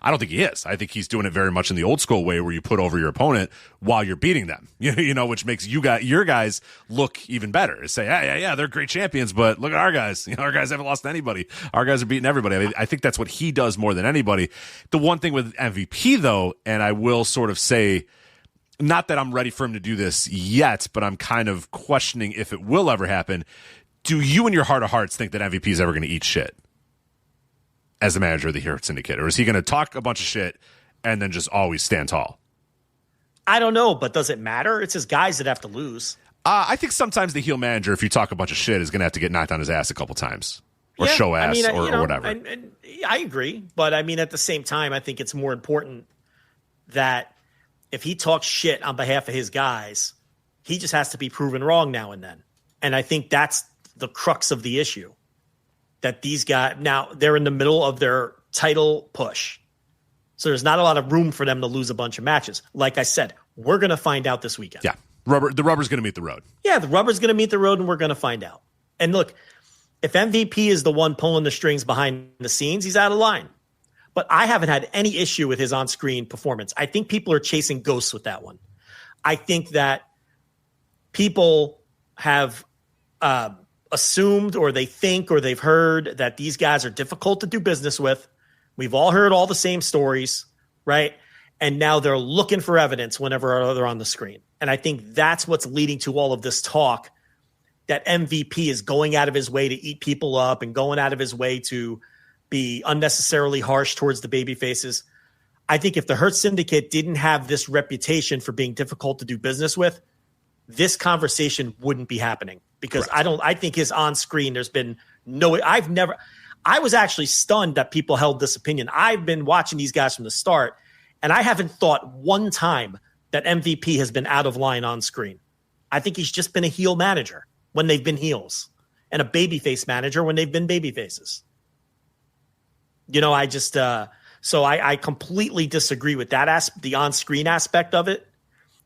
I don't think he is. I think he's doing it very much in the old school way where you put over your opponent while you're beating them, which makes your guys look even better. Say, yeah, they're great champions, but look at our guys. Our guys haven't lost to anybody. Our guys are beating everybody. I think that's what he does more than anybody. The one thing with MVP, though, and I will sort of say, not that I'm ready for him to do this yet, but I'm kind of questioning if it will ever happen. Do you in your heart of hearts think that MVP is ever going to eat shit as the manager of the Hero Syndicate? Or is he going to talk a bunch of shit and then just always stand tall? I don't know, but does it matter? It's his guys that have to lose. I think sometimes the heel manager, if you talk a bunch of shit, is going to have to get knocked on his ass a couple times. Or show ass or whatever. And I agree. But I mean, at the same time, I think it's more important that if he talks shit on behalf of his guys, he just has to be proven wrong now and then. And I think that's the crux of the issue. That these guys, now they're in the middle of their title push. So there's not a lot of room for them to lose a bunch of matches. Like I said, we're going to find out this weekend. Yeah, The rubber's going to meet the road. Yeah, the rubber's going to meet the road, and we're going to find out. And look, if MVP is the one pulling the strings behind the scenes, he's out of line. But I haven't had any issue with his on-screen performance. I think people are chasing ghosts with that one. I think that people have assumed, or they think, or they've heard that these guys are difficult to do business with. We've all heard all the same stories, right? And now they're looking for evidence whenever they're on the screen. And I think that's what's leading to all of this talk that MVP is going out of his way to eat people up and going out of his way to be unnecessarily harsh towards the baby faces. I think if the Hurt Syndicate didn't have this reputation for being difficult to do business with, this conversation wouldn't be happening, because Correct. I think his on screen, there's been I was actually stunned that people held this opinion. I've been watching these guys from the start, and I haven't thought one time that MVP has been out of line on screen. I think he's just been a heel manager when they've been heels, and a babyface manager when they've been babyfaces. I just so I completely disagree with that the on-screen aspect of it.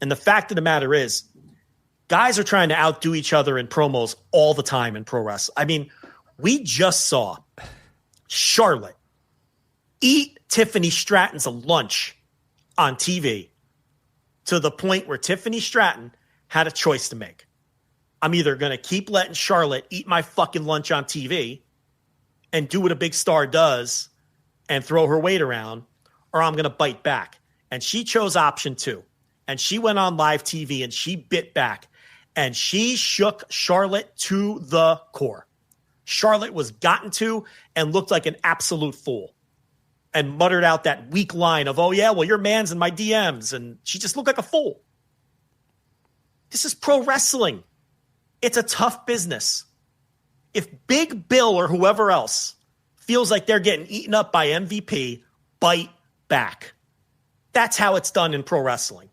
And the fact of the matter is, guys are trying to outdo each other in promos all the time in pro wrestling. I mean, we just saw Charlotte eat Tiffany Stratton's lunch on TV, to the point where Tiffany Stratton had a choice to make. I'm either going to keep letting Charlotte eat my fucking lunch on TV and do what a big star does and throw her weight around, or I'm going to bite back. And she chose option 2. And she went on live TV and she bit back, and she shook Charlotte to the core. Charlotte was gotten to and looked like an absolute fool, and muttered out that weak line of, "Oh yeah, well, your man's in my DMs." And she just looked like a fool. This is pro wrestling. It's a tough business. If Big Bill or whoever else feels like they're getting eaten up by MVP, bite back. That's how it's done in pro wrestling.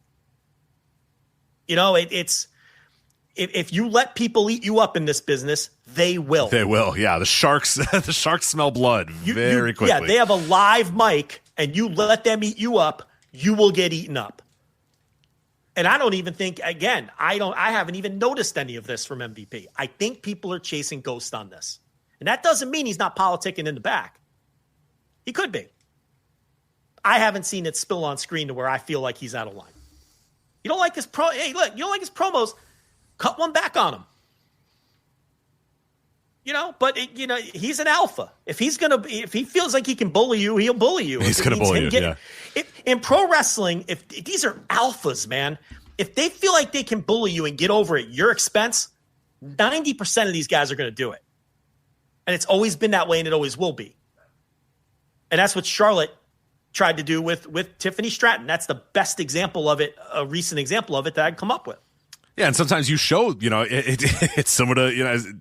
It's if you let people eat you up in this business, they will. They will. Yeah, the sharks smell blood very quickly. Yeah, they have a live mic, and you let them eat you up, you will get eaten up. And I don't even think, again, I haven't even noticed any of this from MVP. I think people are chasing ghosts on this. And that doesn't mean he's not politicking in the back. He could be. I haven't seen it spill on screen to where I feel like he's out of line. You don't like his hey, look, you don't like his promos, cut one back on him. But he's an alpha. If he feels like he can bully you, he'll bully you. He's going to bully you. Yeah. In pro wrestling, if these are alphas, man, if they feel like they can bully you and get over at your expense, 90% of these guys are going to do it. And it's always been that way, and it always will be. And that's what Charlotte tried to do with Tiffany Stratton. That's the best example of it, a recent example of it that I'd come up with. Yeah, and sometimes you show, it's similar to,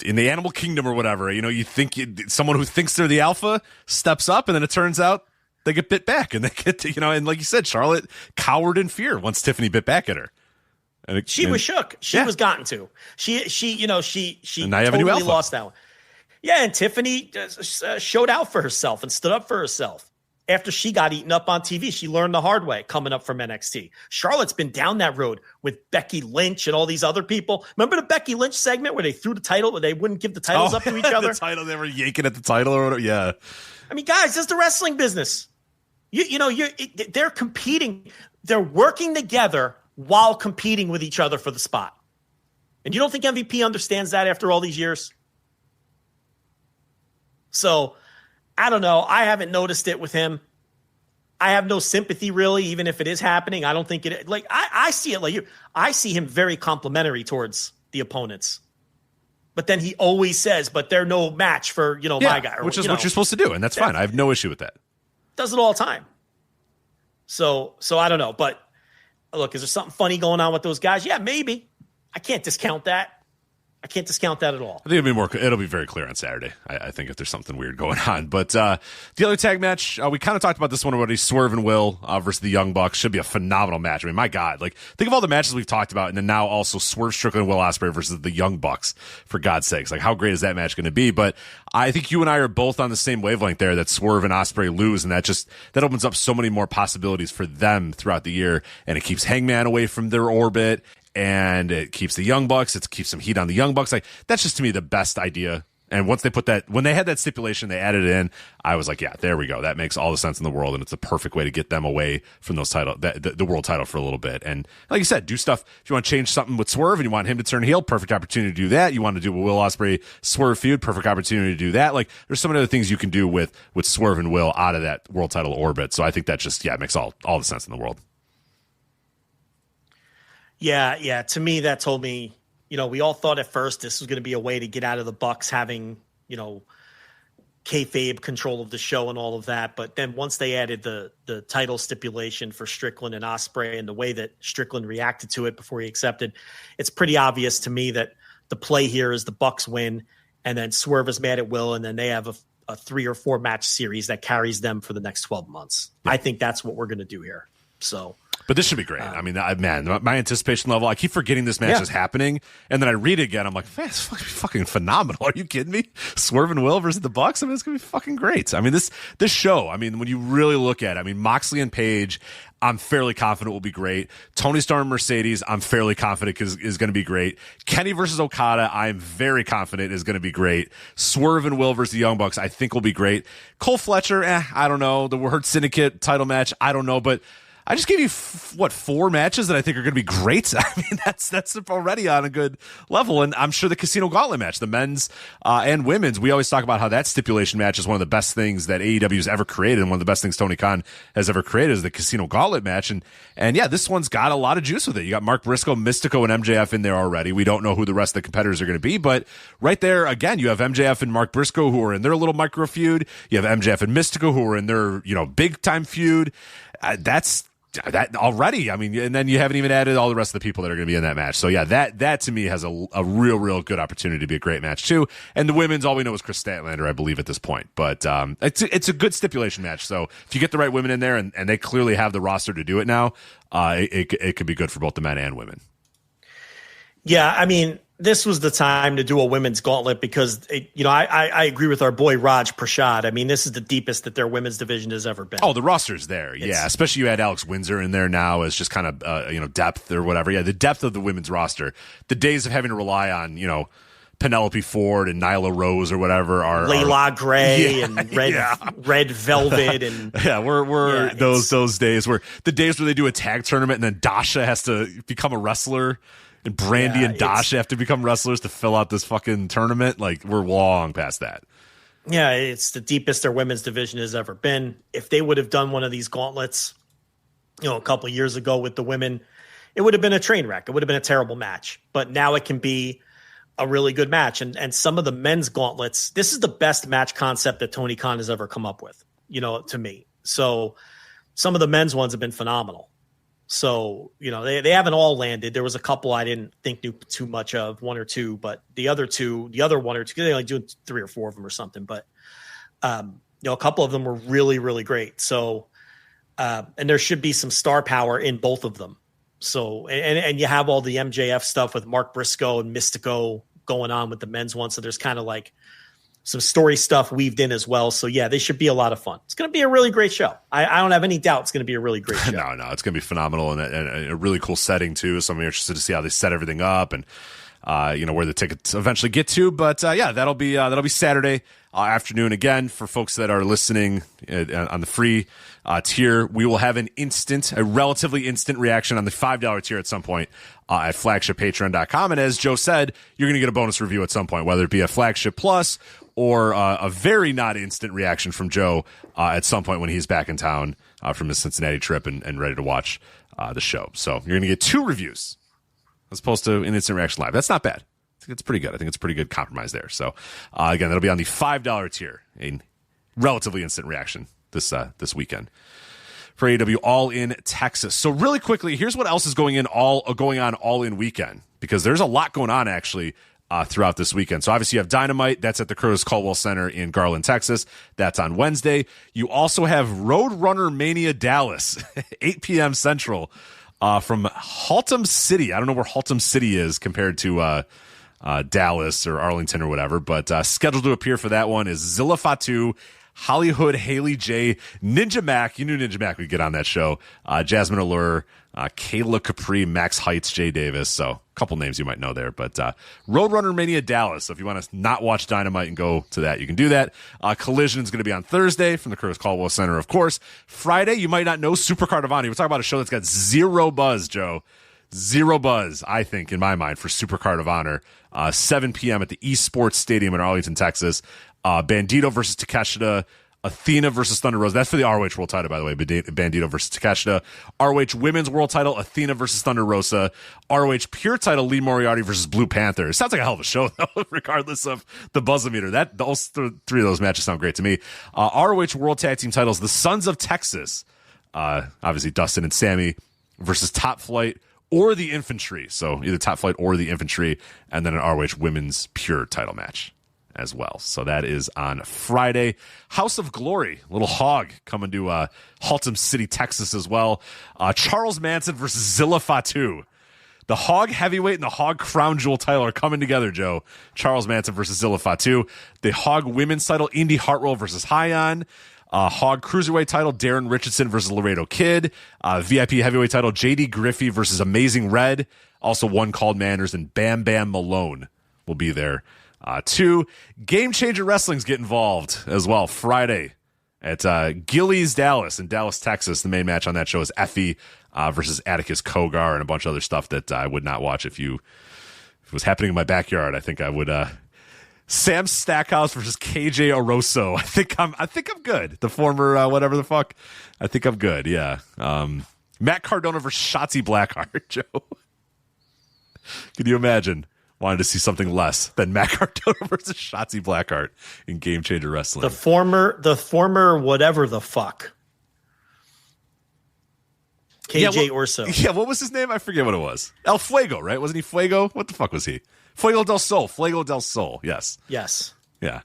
in the animal kingdom or whatever, you think someone who thinks they're the alpha steps up, and then it turns out they get bit back, and they get and like you said, Charlotte cowered in fear once Tiffany bit back at her. And she was shook. She was gotten to. She and now you have a new totally alpha. lost that one. Yeah, and Tiffany showed out for herself and stood up for herself. After she got eaten up on TV, she learned the hard way coming up from NXT. Charlotte's been down that road with Becky Lynch and all these other people. Remember the Becky Lynch segment where they threw the title, where they wouldn't give the titles up to each other? The title, they were yanking at the title or whatever. Yeah. I mean, guys, this is the wrestling business. They're competing. They're working together while competing with each other for the spot. And you don't think MVP understands that after all these years? So, I don't know. I haven't noticed it with him. I have no sympathy, really, even if it is happening. I don't think it... Like, I see it like you. I see him very complimentary towards the opponents. But then he always says, but they're no match for, my guy. Which is what you're supposed to do, and that's fine. I have no issue with that. Does it all the time. So I don't know. But, look, is there something funny going on with those guys? Yeah, maybe. I can't discount that. I can't discount that at all. I think it'll be very clear on Saturday. I think if there's something weird going on. But the other tag match, we kind of talked about this one already. Swerve and Will versus the Young Bucks should be a phenomenal match. I mean, my God, like think of all the matches we've talked about, and then now also Swerve Strickland and Will Ospreay versus the Young Bucks. For God's sakes, like how great is that match going to be? But I think you and I are both on the same wavelength there. That Swerve and Ospreay lose, and that opens up so many more possibilities for them throughout the year, and it keeps Hangman away from their orbit. And it keeps the Young Bucks. It keeps some heat on the Young Bucks. Like that's just to me the best idea. And once when they had that stipulation, they added it in. I was like, yeah, there we go. That makes all the sense in the world, and it's the perfect way to get them away from those the world title for a little bit. And like you said, do stuff. If you want to change something with Swerve and you want him to turn heel, perfect opportunity to do that. You want to do a Will Ospreay Swerve feud, perfect opportunity to do that. Like there's so many other things you can do with Swerve and Will out of that world title orbit. So I think that just makes all the sense in the world. Yeah. To me, that told me, we all thought at first this was going to be a way to get out of the Bucks having, kayfabe control of the show and all of that. But then once they added the title stipulation for Strickland and Ospreay and the way that Strickland reacted to it before he accepted, it's pretty obvious to me that the play here is the Bucks win, and then Swerve is mad at Will, and then they have a 3 or 4 match series that carries them for the next 12 months. Yeah. I think that's what we're going to do here. So. But this should be great. I mean, my anticipation level, I keep forgetting this match is happening. And then I read it again. I'm like, man, it's fucking phenomenal. Are you kidding me? Swerve and Will versus the Bucks? I mean, it's going to be fucking great. I mean, this show, I mean, when you really look at it, I mean, Moxley and Paige, I'm fairly confident will be great. Tony Storm and Mercedes, I'm fairly confident is going to be great. Kenny versus Okada, I'm very confident is going to be great. Swerve and Will versus the Young Bucks, I think will be great. Cole Fletcher, I don't know. The Hurt Syndicate title match, I don't know. But I just gave you 4 matches that I think are going to be great. I mean, that's already on a good level, and I'm sure the Casino Gauntlet match, the men's and women's. We always talk about how that stipulation match is one of the best things that AEW has ever created, and one of the best things Tony Khan has ever created is the Casino Gauntlet match. And yeah, this one's got a lot of juice with it. You got Mark Briscoe, Mystico, and MJF in there already. We don't know who the rest of the competitors are going to be, but right there again, you have MJF and Mark Briscoe who are in their little micro feud. You have MJF and Mystico who are in their big time feud. That's that already. I mean, and then you haven't even added all the rest of the people that are going to be in that match. So yeah, that to me has a real good opportunity to be a great match too. And the women's, all we know is Chris Statlander, I believe at this point, but it's a good stipulation match. So if you get the right women in there, and they clearly have the roster to do it now, it could be good for both the men and women. Yeah, I mean, this was the time to do a women's gauntlet because, I agree with our boy Raj Prashad. I mean, this is the deepest that their women's division has ever been. Oh, the roster's there. Yeah, especially you had Alex Windsor in there now as just kind of, depth or whatever. Yeah, the depth of the women's roster. The days of having to rely on, Penelope Ford and Nyla Rose or whatever are Layla Gray and Red Velvet and we're those days where the days where they do a tag tournament and then Dasha has to become a wrestler. And Brandy and Dasha have to become wrestlers to fill out this fucking tournament. Like, we're long past that. Yeah, it's the deepest their women's division has ever been. If they would have done one of these gauntlets, a couple of years ago with the women, it would have been a train wreck. It would have been a terrible match. But now it can be a really good match. And some of the men's gauntlets, this is the best match concept that Tony Khan has ever come up with, to me. So some of the men's ones have been phenomenal. So, they haven't all landed. There was a couple I didn't think knew too much of, 1 or 2, but the other 1 or 2, they only do 3 or 4 of them or something. But, a couple of them were really, really great. So, and there should be some star power in both of them. So, and you have all the MJF stuff with Mark Briscoe and Mystico going on with the men's one. So there's kind of like some story stuff weaved in as well. So yeah, they should be a lot of fun. It's going to be a really great show. I don't have any doubt it's going to be a really great show. No, it's going to be phenomenal and a really cool setting too. So I'm interested to see how they set everything up and where the tickets eventually get to. But that'll be Saturday afternoon again for folks that are listening on the free tier. We will have a relatively instant reaction on the $5 tier at some point at flagshippatreon.com. And as Joe said, you're going to get a bonus review at some point, whether it be a Flagship Plus or a very not instant reaction from Joe at some point when he's back in town from his Cincinnati trip and ready to watch the show. So you're going to get 2 reviews as opposed to an instant reaction live. That's not bad. I think it's pretty good. I think it's a pretty good compromise there. So again, that'll be on the $5 tier, a relatively instant reaction this weekend for AEW All In Texas. So really quickly, here's what else is going on All In weekend, because there's a lot going on actually throughout this weekend. So obviously you have Dynamite. That's at the Curtis Caldwell Center in Garland, Texas. That's on Wednesday. You also have Roadrunner Mania Dallas, 8 p.m. Central, from Haltom City. I don't know where Haltom City is compared to Dallas or Arlington or whatever, but scheduled to appear for that one is Zilla Fatu, Hollywood, Haley J, Ninja Mac. You knew Ninja Mac would get on that show. Jasmine Allure, Kayla Capri, Max Heights, Jay Davis. So a couple names you might know there. But Roadrunner Mania Dallas. So if you want to not watch Dynamite and go to that, you can do that. Collision is going to be on Thursday from the Curtis Caldwell Center, of course. Friday, you might not know Supercard of Honor. We're talking about a show that's got zero buzz, Joe. Zero buzz, I think, in my mind, for Supercard of Honor. 7 p.m. at the Esports Stadium in Arlington, Texas. Bandito versus Takeshita, Athena versus Thunder Rosa. That's for the ROH World Title, by the way. Bandito versus Takeshita. ROH Women's World Title, Athena versus Thunder Rosa. ROH Pure Title, Lee Moriarty versus Blue Panther. It sounds like a hell of a show, though, regardless of the buzzometer. Those three of those matches sound great to me. ROH World Tag Team Titles, the Sons of Texas. Obviously, Dustin and Sammy versus Top Flight or the Infantry. So either Top Flight or the Infantry, and then an ROH Women's Pure Title match as well. So that is on Friday. House of Glory, little hog coming to Haltom City, Texas as well. Charles Manson versus Zilla Fatu. The Hog Heavyweight and the Hog Crown Jewel title are coming together, Joe. Charles Manson versus Zilla Fatu. The Hog Women's title, Indy Hartwell versus Hyon. Hog Cruiserweight title, Darren Richardson versus Laredo Kid. VIP Heavyweight title, JD Griffey versus Amazing Red. Also one called Manners, and Bam Bam Malone will be there. 2, Game Changer Wrestling's get involved as well. Friday at Gillies Dallas in Dallas, Texas. The main match on that show is Effie versus Atticus Kogar and a bunch of other stuff that I would not watch if it was happening in my backyard. I think I would. Sam Stackhouse versus KJ Oroso. I think I'm good. The former whatever the fuck. I think I'm good. Yeah. Matt Cardona versus Shotzi Blackheart. Joe, can you imagine? Wanted to see something less than Matt Cardona versus Shotzi Blackheart in Game Changer Wrestling. The former whatever the fuck. KJ Orso. Yeah, what was his name? I forget what it was. El Fuego, right? Wasn't he Fuego? What the fuck was he? Fuego del Sol. Fuego del Sol. Yes. Yes. Yeah.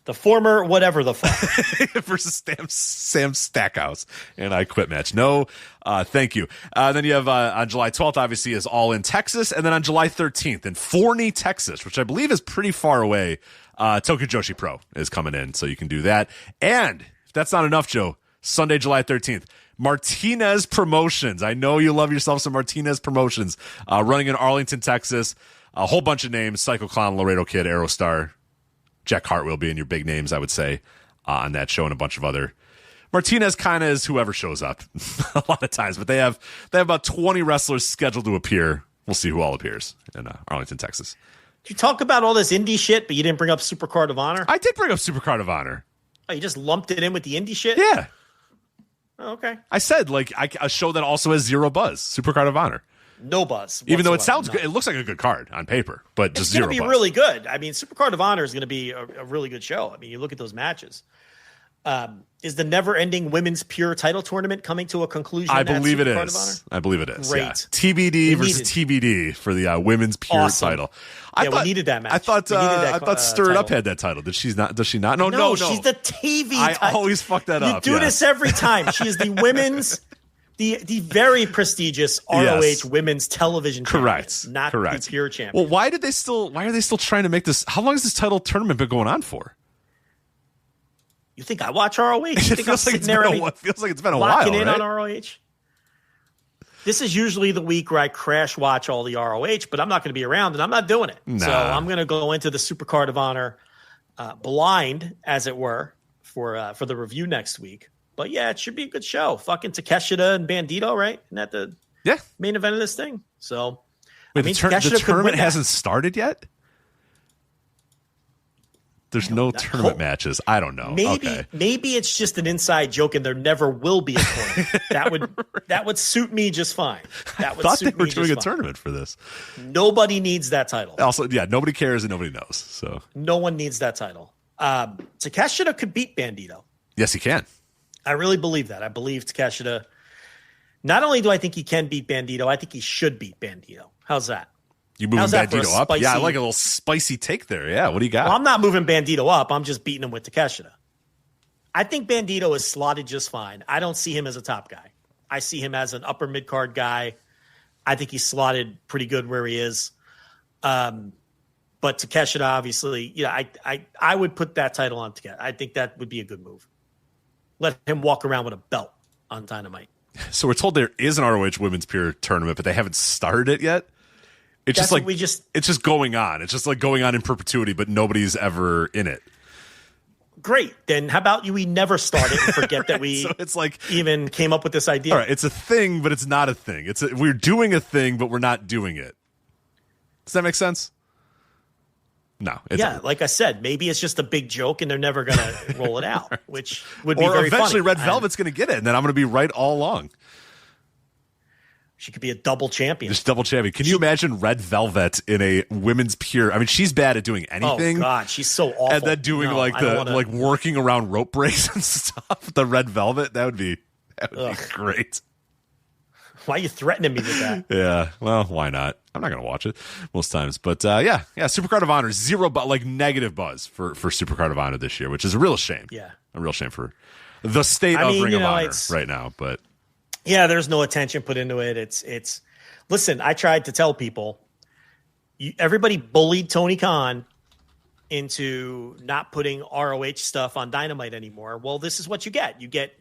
The former whatever the fuck. versus Sam Stackhouse. And I quit match. No, thank you. Then you have on July 12th, obviously, is All In Texas. And then on July 13th in Forney, Texas, which I believe is pretty far away, Tokyo Joshi Pro is coming in. So you can do that. And if that's not enough, Joe, Sunday, July 13th, Martinez Promotions. I know you love yourself some Martinez Promotions. Running in Arlington, Texas. A whole bunch of names: Psycho Clown, Laredo Kid, Aerostar, Jack Hartwell being your big names, I would say, on that show, and a bunch of other. Martinez kind of is whoever shows up a lot of times, but they have about 20 wrestlers scheduled to appear. We'll see who all appears in Arlington, Texas. Did you talk about all this indie shit, but you didn't bring up Supercard of Honor? I did bring up Supercard of Honor. Oh, you just lumped it in with the indie shit? Yeah. Oh, okay. I said, a show that also has zero buzz, Supercard of Honor. No buzz. Even though it sounds good, it looks like a good card on paper, but just zero buzz. It's going to be really good. I mean, Supercard of Honor is going to be a really good show. I mean, you look at those matches. Is the never-ending women's pure title tournament coming to a conclusion? I believe it is. I believe it is. Great. Yeah. TBD versus TBD for the women's pure title. We needed that match. I thought Stir It Up had that title. Does she not? No. She's the TV I title. always fuck that up. You do this every time. She is the women's, the very prestigious ROH women's television Correct. champion, not Correct. the pure champion. Well, why are they still trying to make this? How long has this title tournament been going on for? You think I watch ROH? You think feels like it's been a while. Locking in right? on ROH? This is usually the week where I crash watch all the ROH, but I'm not going to be around, and I'm not doing it. Nah. So I'm going to go into the Supercard of Honor blind, as it were, for the review next week. But yeah, it should be a good show. Fucking Takeshita and Bandito, right? Isn't that the main event of this thing? So wait, the tournament hasn't started yet? There's no tournament matches. I don't know. Maybe it's just an inside joke, and there never will be a tournament. That would suit me just fine. That would I thought suit they were me doing just a fine. tournament for this. Nobody needs that title. Also, nobody cares and nobody knows. So no one needs that title. Takeshita could beat Bandito. Yes, he can. I really believe that. I believe Takeshita. Not only do I think he can beat Bandito, I think he should beat Bandito. How's that? You moving How's that for a Bandito up? spicy- Yeah, I like a little spicy take there. Yeah, what do you got? Well, I'm not moving Bandito up. I'm just beating him with Takeshita. I think Bandito is slotted just fine. I don't see him as a top guy. I see him as an upper mid-card guy. I think he's slotted pretty good where he is. But Takeshita, obviously, I would put that title on Takeshita. I think that would be a good move. Let him walk around with a belt on Dynamite. So we're told there is an ROH Women's Peer tournament, but they haven't started it yet. It's That's just like it's just going on. It's just like going on in perpetuity, but nobody's ever in it. Great. Then how about we never start it and forget that we So it's like even came up with this idea? All right, it's a thing, but it's not a thing. We're doing a thing, but we're not doing it. Does that make sense? No. Like I said, maybe it's just a big joke and they're never going to roll it out, which would be very eventually funny. Red Velvet's going to get it, and then I'm going to be right all along. She could be a double champion. Just double champion. Can you imagine Red Velvet in a women's pure? I mean, she's bad at doing anything. Oh God, she's so awful. And then doing like working around rope breaks and stuff. The Red Velvet, that would be great. Why are you threatening me with that? Yeah, well, why not? I'm not going to watch it most times, but yeah, Supercard of Honor, negative buzz for Supercard of Honor this year, which is a real shame. Yeah, a real shame for the state of Ring of Honor right now. But yeah, there's no attention put into it. It's. Listen, I tried to tell people. Everybody bullied Tony Khan into not putting ROH stuff on Dynamite anymore. Well, this is what you get. You get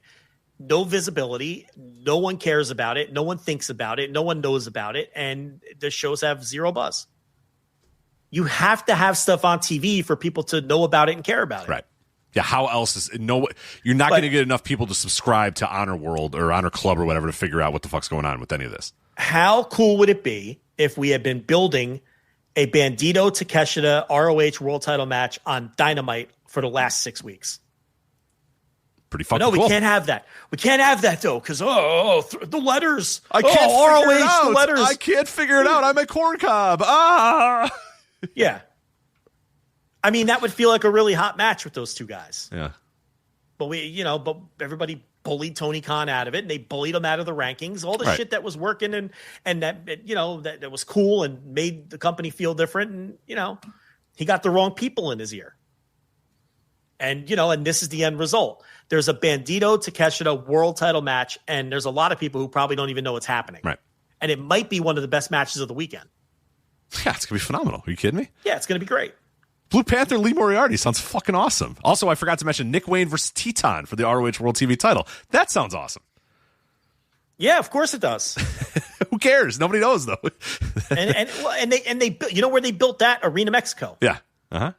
no visibility. No one cares about it. No one thinks about it. No one knows about it. And the shows have zero buzz. You have to have stuff on TV for people to know about it and care about it. Right. Yeah, how else you're not going to get enough people to subscribe to Honor World or Honor Club or whatever to figure out what the fuck's going on with any of this. How cool would it be if we had been building a Bandito Takeshita ROH World Title match on Dynamite for the last 6 weeks? Pretty fucking cool. No, we cool. can't have that. We can't have that though, because the letters. I can't figure it out. The letters. I can't figure it out. I'm a corn cob. Ah. Yeah. I mean, that would feel like a really hot match with those two guys. Yeah. But but everybody bullied Tony Khan out of it, and they bullied him out of the rankings. All the shit that was working and that that was cool and made the company feel different. And he got the wrong people in his ear. And and this is the end result. There's a Bandito Takeshita World Title match, and there's a lot of people who probably don't even know what's happening. Right. And it might be one of the best matches of the weekend. Yeah, it's gonna be phenomenal. Are you kidding me? Yeah, it's gonna be great. Blue Panther Lee Moriarty sounds fucking awesome. Also, I forgot to mention Nick Wayne versus Teton for the ROH World TV title. That sounds awesome. Yeah, of course it does. Who cares? Nobody knows though. and they where they built that? Arena Mexico. Yeah. Uh-huh.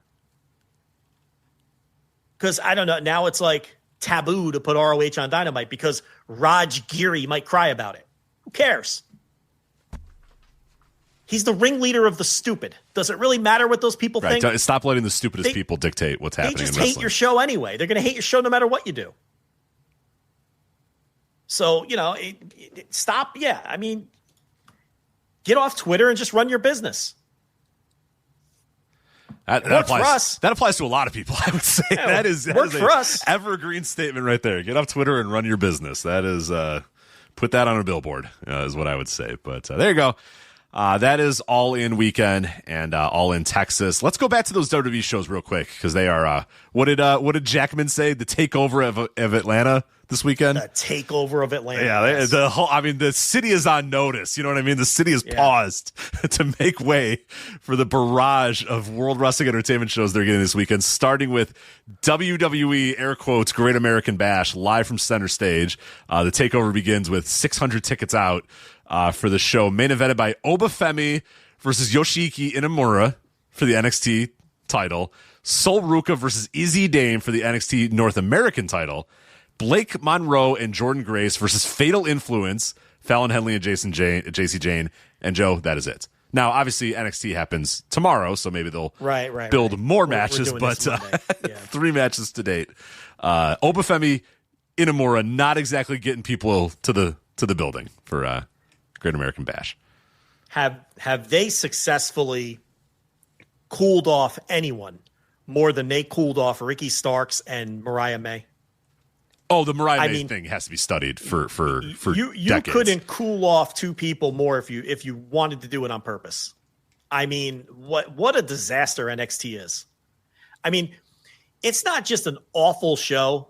Because I don't know, now it's like taboo to put ROH on Dynamite because Raj Giri might cry about it. Who cares? He's the ringleader of the stupid. Does it really matter what those people think? Stop letting the stupidest people dictate what's happening in wrestling. They just hate your show anyway. They're going to hate your show no matter what you do. So, stop. Yeah, I mean, get off Twitter and just run your business. That applies to a lot of people, I would say. Yeah, that is for us. Evergreen statement right there. Get off Twitter and run your business. That is, put that on a billboard, is what I would say. But there you go. That is All In weekend and All In Texas. Let's go back to those WWE shows real quick because they are. What did Jackman say? The takeover of Atlanta this weekend. The takeover of Atlanta. Yeah, yes. the city is on notice. You know what I mean? The city is paused to make way for the barrage of World Wrestling Entertainment shows they're getting this weekend, starting with WWE, air quotes, Great American Bash, live from center stage. The takeover begins with 600 tickets out for the show, main evented by Obafemi versus Yoshiki Inamura for the NXT title, Sol Ruka versus Izzy Dame for the NXT North American title, Blake Monroe and Jordan Grace versus Fatal Influence, Fallon Henley and JC Jane, and Joe, that is it. Now, obviously, NXT happens tomorrow, so maybe they'll build more matches, but 3 matches to date. Obafemi, Inamura, not exactly getting people to the building for Great American Bash. Have they successfully cooled off anyone more than they cooled off Ricky Starks and Mariah May? Oh, the Mariah May thing has to be studied for you decades. Couldn't cool off 2 people more if you wanted to do it on purpose. I mean, what a disaster NXT is. I mean, it's not just an awful show,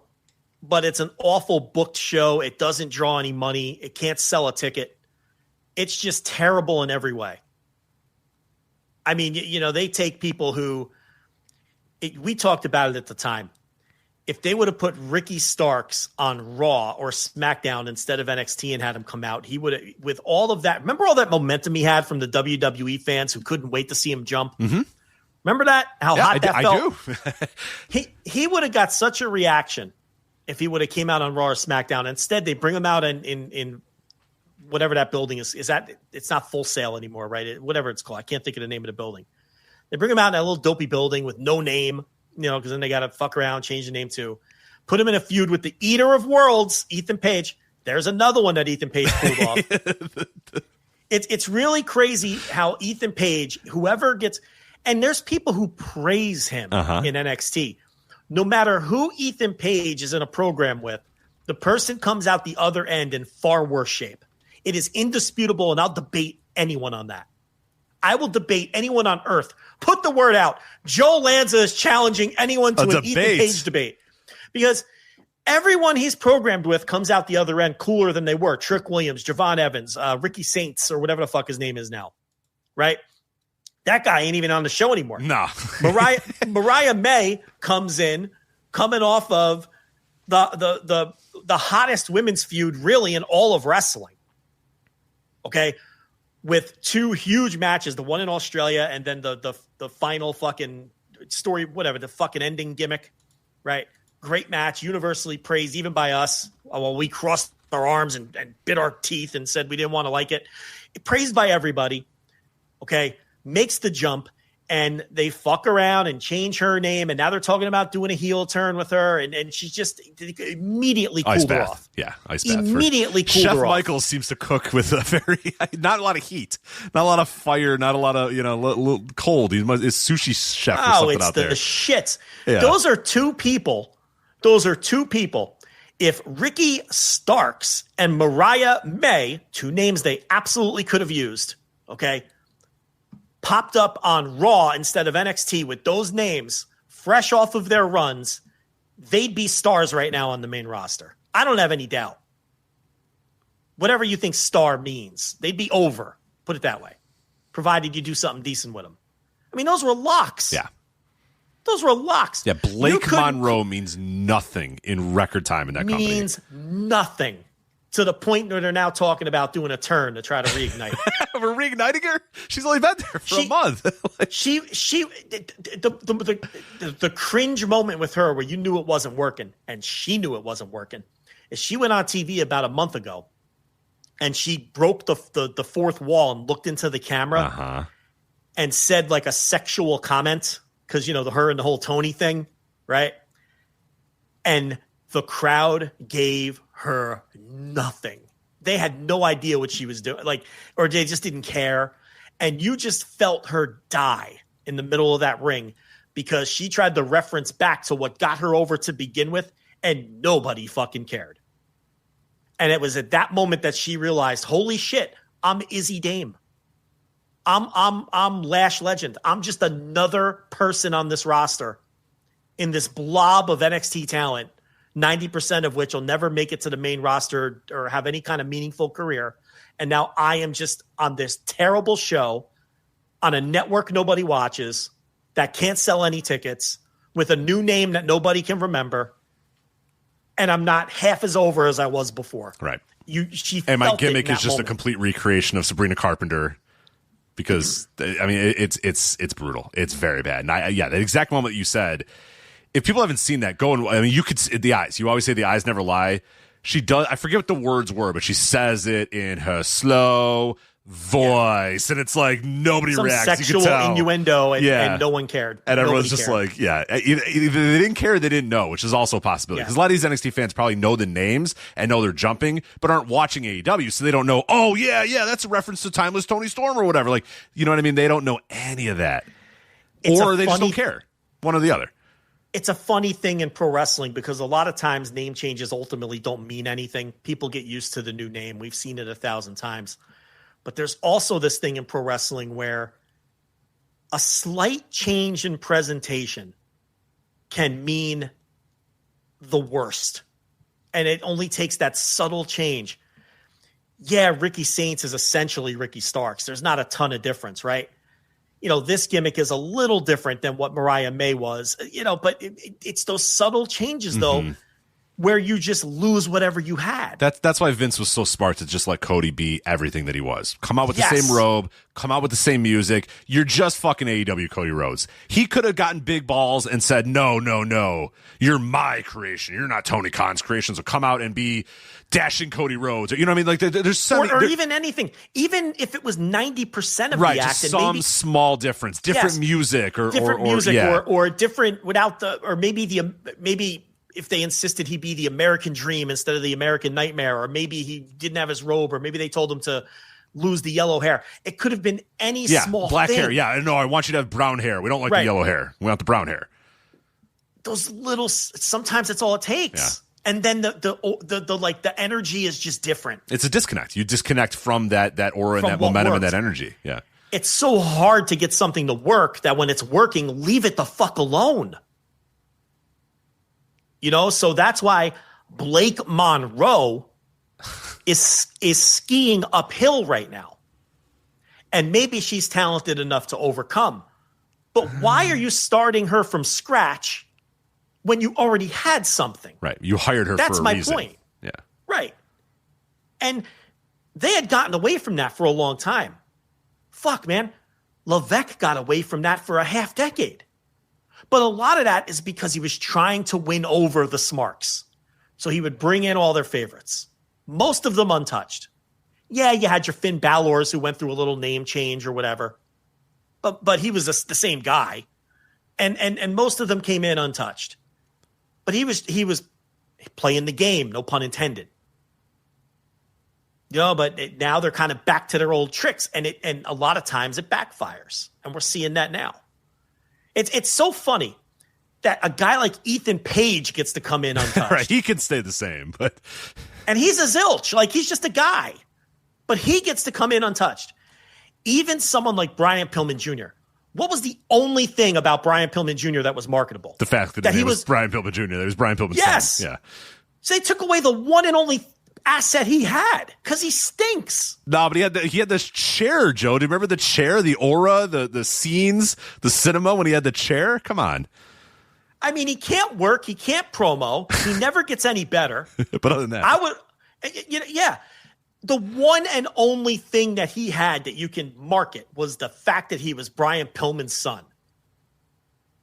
but it's an awful booked show. It doesn't draw any money. It can't sell a ticket. It's just terrible in every way. I mean, they take people who we talked about it at the time. If they would have put Ricky Starks on Raw or SmackDown instead of NXT and had him come out, he would have, with all of that. Remember all that momentum he had from the WWE fans who couldn't wait to see him jump? Mm-hmm. Remember that? How hot that felt? I do. He would have got such a reaction if he would have came out on Raw or SmackDown. Instead, they bring him out in whatever that building is. Is that it's not Full Sail anymore, right? Whatever it's called. I can't think of the name of the building. They bring him out in that little dopey building with no name, because then they got to fuck around, change the name too. Put him in a feud with the Eater of Worlds, Ethan Page. There's another one that Ethan Page pulled off. It's really crazy how Ethan Page, whoever gets, and there's people who praise him in NXT. No matter who Ethan Page is in a program with, the person comes out the other end in far worse shape. It is indisputable, and I'll debate anyone on that. I will debate anyone on earth. Put the word out. Joe Lanza is challenging anyone to an Ethan Page debate. Because everyone he's programmed with comes out the other end cooler than they were. Trick Williams, Javon Evans, Ricky Saints, or whatever the fuck his name is now. Right? That guy ain't even on the show anymore. No. Mariah May comes in, coming off of the hottest women's feud really in all of wrestling. Okay? With two huge matches, the one in Australia and then the final fucking story, whatever, the fucking ending gimmick, right? Great match, universally praised even by us. While we crossed our arms and bit our teeth and said we didn't want to like it. Praised by everybody, okay? Makes the jump, and they fuck around and change her name, and now they're talking about doing a heel turn with her, and she's just immediately cooled her off. Yeah, ice bath. Immediately cooled Chef her off. Michaels seems to cook with a very not a lot of heat, not a lot of fire, not a lot of cold. He's sushi chef or something out there. Oh, it's the shits. Yeah. Those are two people. If Ricky Starks and Mariah May, two names they absolutely could have used, okay, popped up on Raw instead of NXT with those names fresh off of their runs, they'd be stars right now on the main roster. I don't have any doubt. Whatever you think star means, they'd be over. Put it that way. Provided you do something decent with them. I mean, those were locks. Yeah. Those were locks. Yeah, Blake Monroe means nothing in record time in that company. Means nothing. To the point where they're now talking about doing a turn to try to reignite. We're reigniting her? She's only been there for a month. The cringe moment with her where you knew it wasn't working and she knew it wasn't working is she went on TV about a month ago and she broke the fourth wall and looked into the camera and said like a sexual comment because, her and the whole Tony thing, right? And the crowd gave her nothing. They had no idea what she was doing, or they just didn't care. And you just felt her die in the middle of that ring because she tried to reference back to what got her over to begin with, and nobody fucking cared. And it was at that moment that she realized, holy shit, I'm Izzy Dame. I'm Lash Legend. I'm just another person on this roster in this blob of NXT talent, 90% of which will never make it to the main roster or have any kind of meaningful career. And now I am just on this terrible show on a network nobody watches that can't sell any tickets with a new name that nobody can remember. And I'm not half as over as I was before. Right. And my gimmick is just moment. a complete recreation of Sabrina Carpenter because, I mean, it's brutal. It's very bad. And the exact moment you said, if people haven't seen that, you could see the eyes. You always say the eyes never lie. She does. I forget what the words were, but she says it in her slow voice, and it's like nobody some reacts. Sexual you can tell. Innuendo, and no one cared. And everyone's Nobody just cared. like, either they didn't care or they didn't know, which is also a possibility. Because a lot of these NXT fans probably know the names and know they're jumping, but aren't watching AEW, so they don't know, oh, yeah, that's a reference to Timeless Tony Storm or whatever. Like, you know what I mean? They don't know any of that. Or they just don't care. One or the other. It's a funny thing in pro wrestling because a lot of times name changes ultimately don't mean anything. People get used to the new name. We've seen it 1,000 times. But there's also this thing in pro wrestling where a slight change in presentation can mean the worst. And it only takes that subtle change. Yeah, Ricky Saints is essentially Ricky Starks. There's not a ton of difference, right? This gimmick is a little different than what Mariah May was, but it's those subtle changes, though, where you just lose whatever you had. That's why Vince was so smart to just let Cody be everything that he was. Come out with the same robe, come out with the same music. You're just fucking AEW Cody Rhodes. He could have gotten big balls and said, no, you're my creation. You're not Tony Khan's creation. So come out and be dashing Cody Rhodes. You know what I mean? Like there's so or even anything. Even if it was 90% of right, the act, just some maybe, small difference, different music, or different without the, or maybe if they insisted he be the American Dream instead of the American Nightmare, or maybe he didn't have his robe, or maybe they told him to lose the yellow hair. It could have been any small black thing. hair. Yeah, no, I want you to have brown hair. We don't like the yellow hair. We want the brown hair. Those little, sometimes that's all it takes. Yeah. And then the energy is just different. It's a disconnect. You disconnect from that aura and that momentum and that energy. Yeah. It's so hard to get something to work that when it's working, leave it the fuck alone. So that's why Blake Monroe is skiing uphill right now. And maybe she's talented enough to overcome. But why are you starting her from scratch when you already had something? Right. You hired her for a reason. That's my point. Yeah. Right. And they had gotten away from that for a long time. Fuck, man. Levesque got away from that for a half decade. But a lot of that is because he was trying to win over the Smarks. So he would bring in all their favorites. Most of them untouched. Yeah, you had your Finn Balor's who went through a little name change or whatever. But he was the same guy. And most of them came in untouched. But he was playing the game, no pun intended. But now they're kind of back to their old tricks. And a lot of times it backfires. And we're seeing that now. It's so funny that a guy like Ethan Page gets to come in untouched. Right, he can stay the same, and he's a zilch, like he's just a guy, but he gets to come in untouched. Even someone like Brian Pillman Jr. What was the only thing about Brian Pillman Jr. that was marketable? The fact that he was Brian Pillman Jr. That was Brian Pillman's son. Yeah. So they took away the one and only asset he had because he stinks. No, but he had this chair, Joe. Do you remember the chair, the aura, the scenes, the cinema when he had the chair? Come on. I mean, he can't work. He can't promo. He never gets any better. But other than that, the one and only thing that he had that you can market was the fact that he was Brian Pillman's son.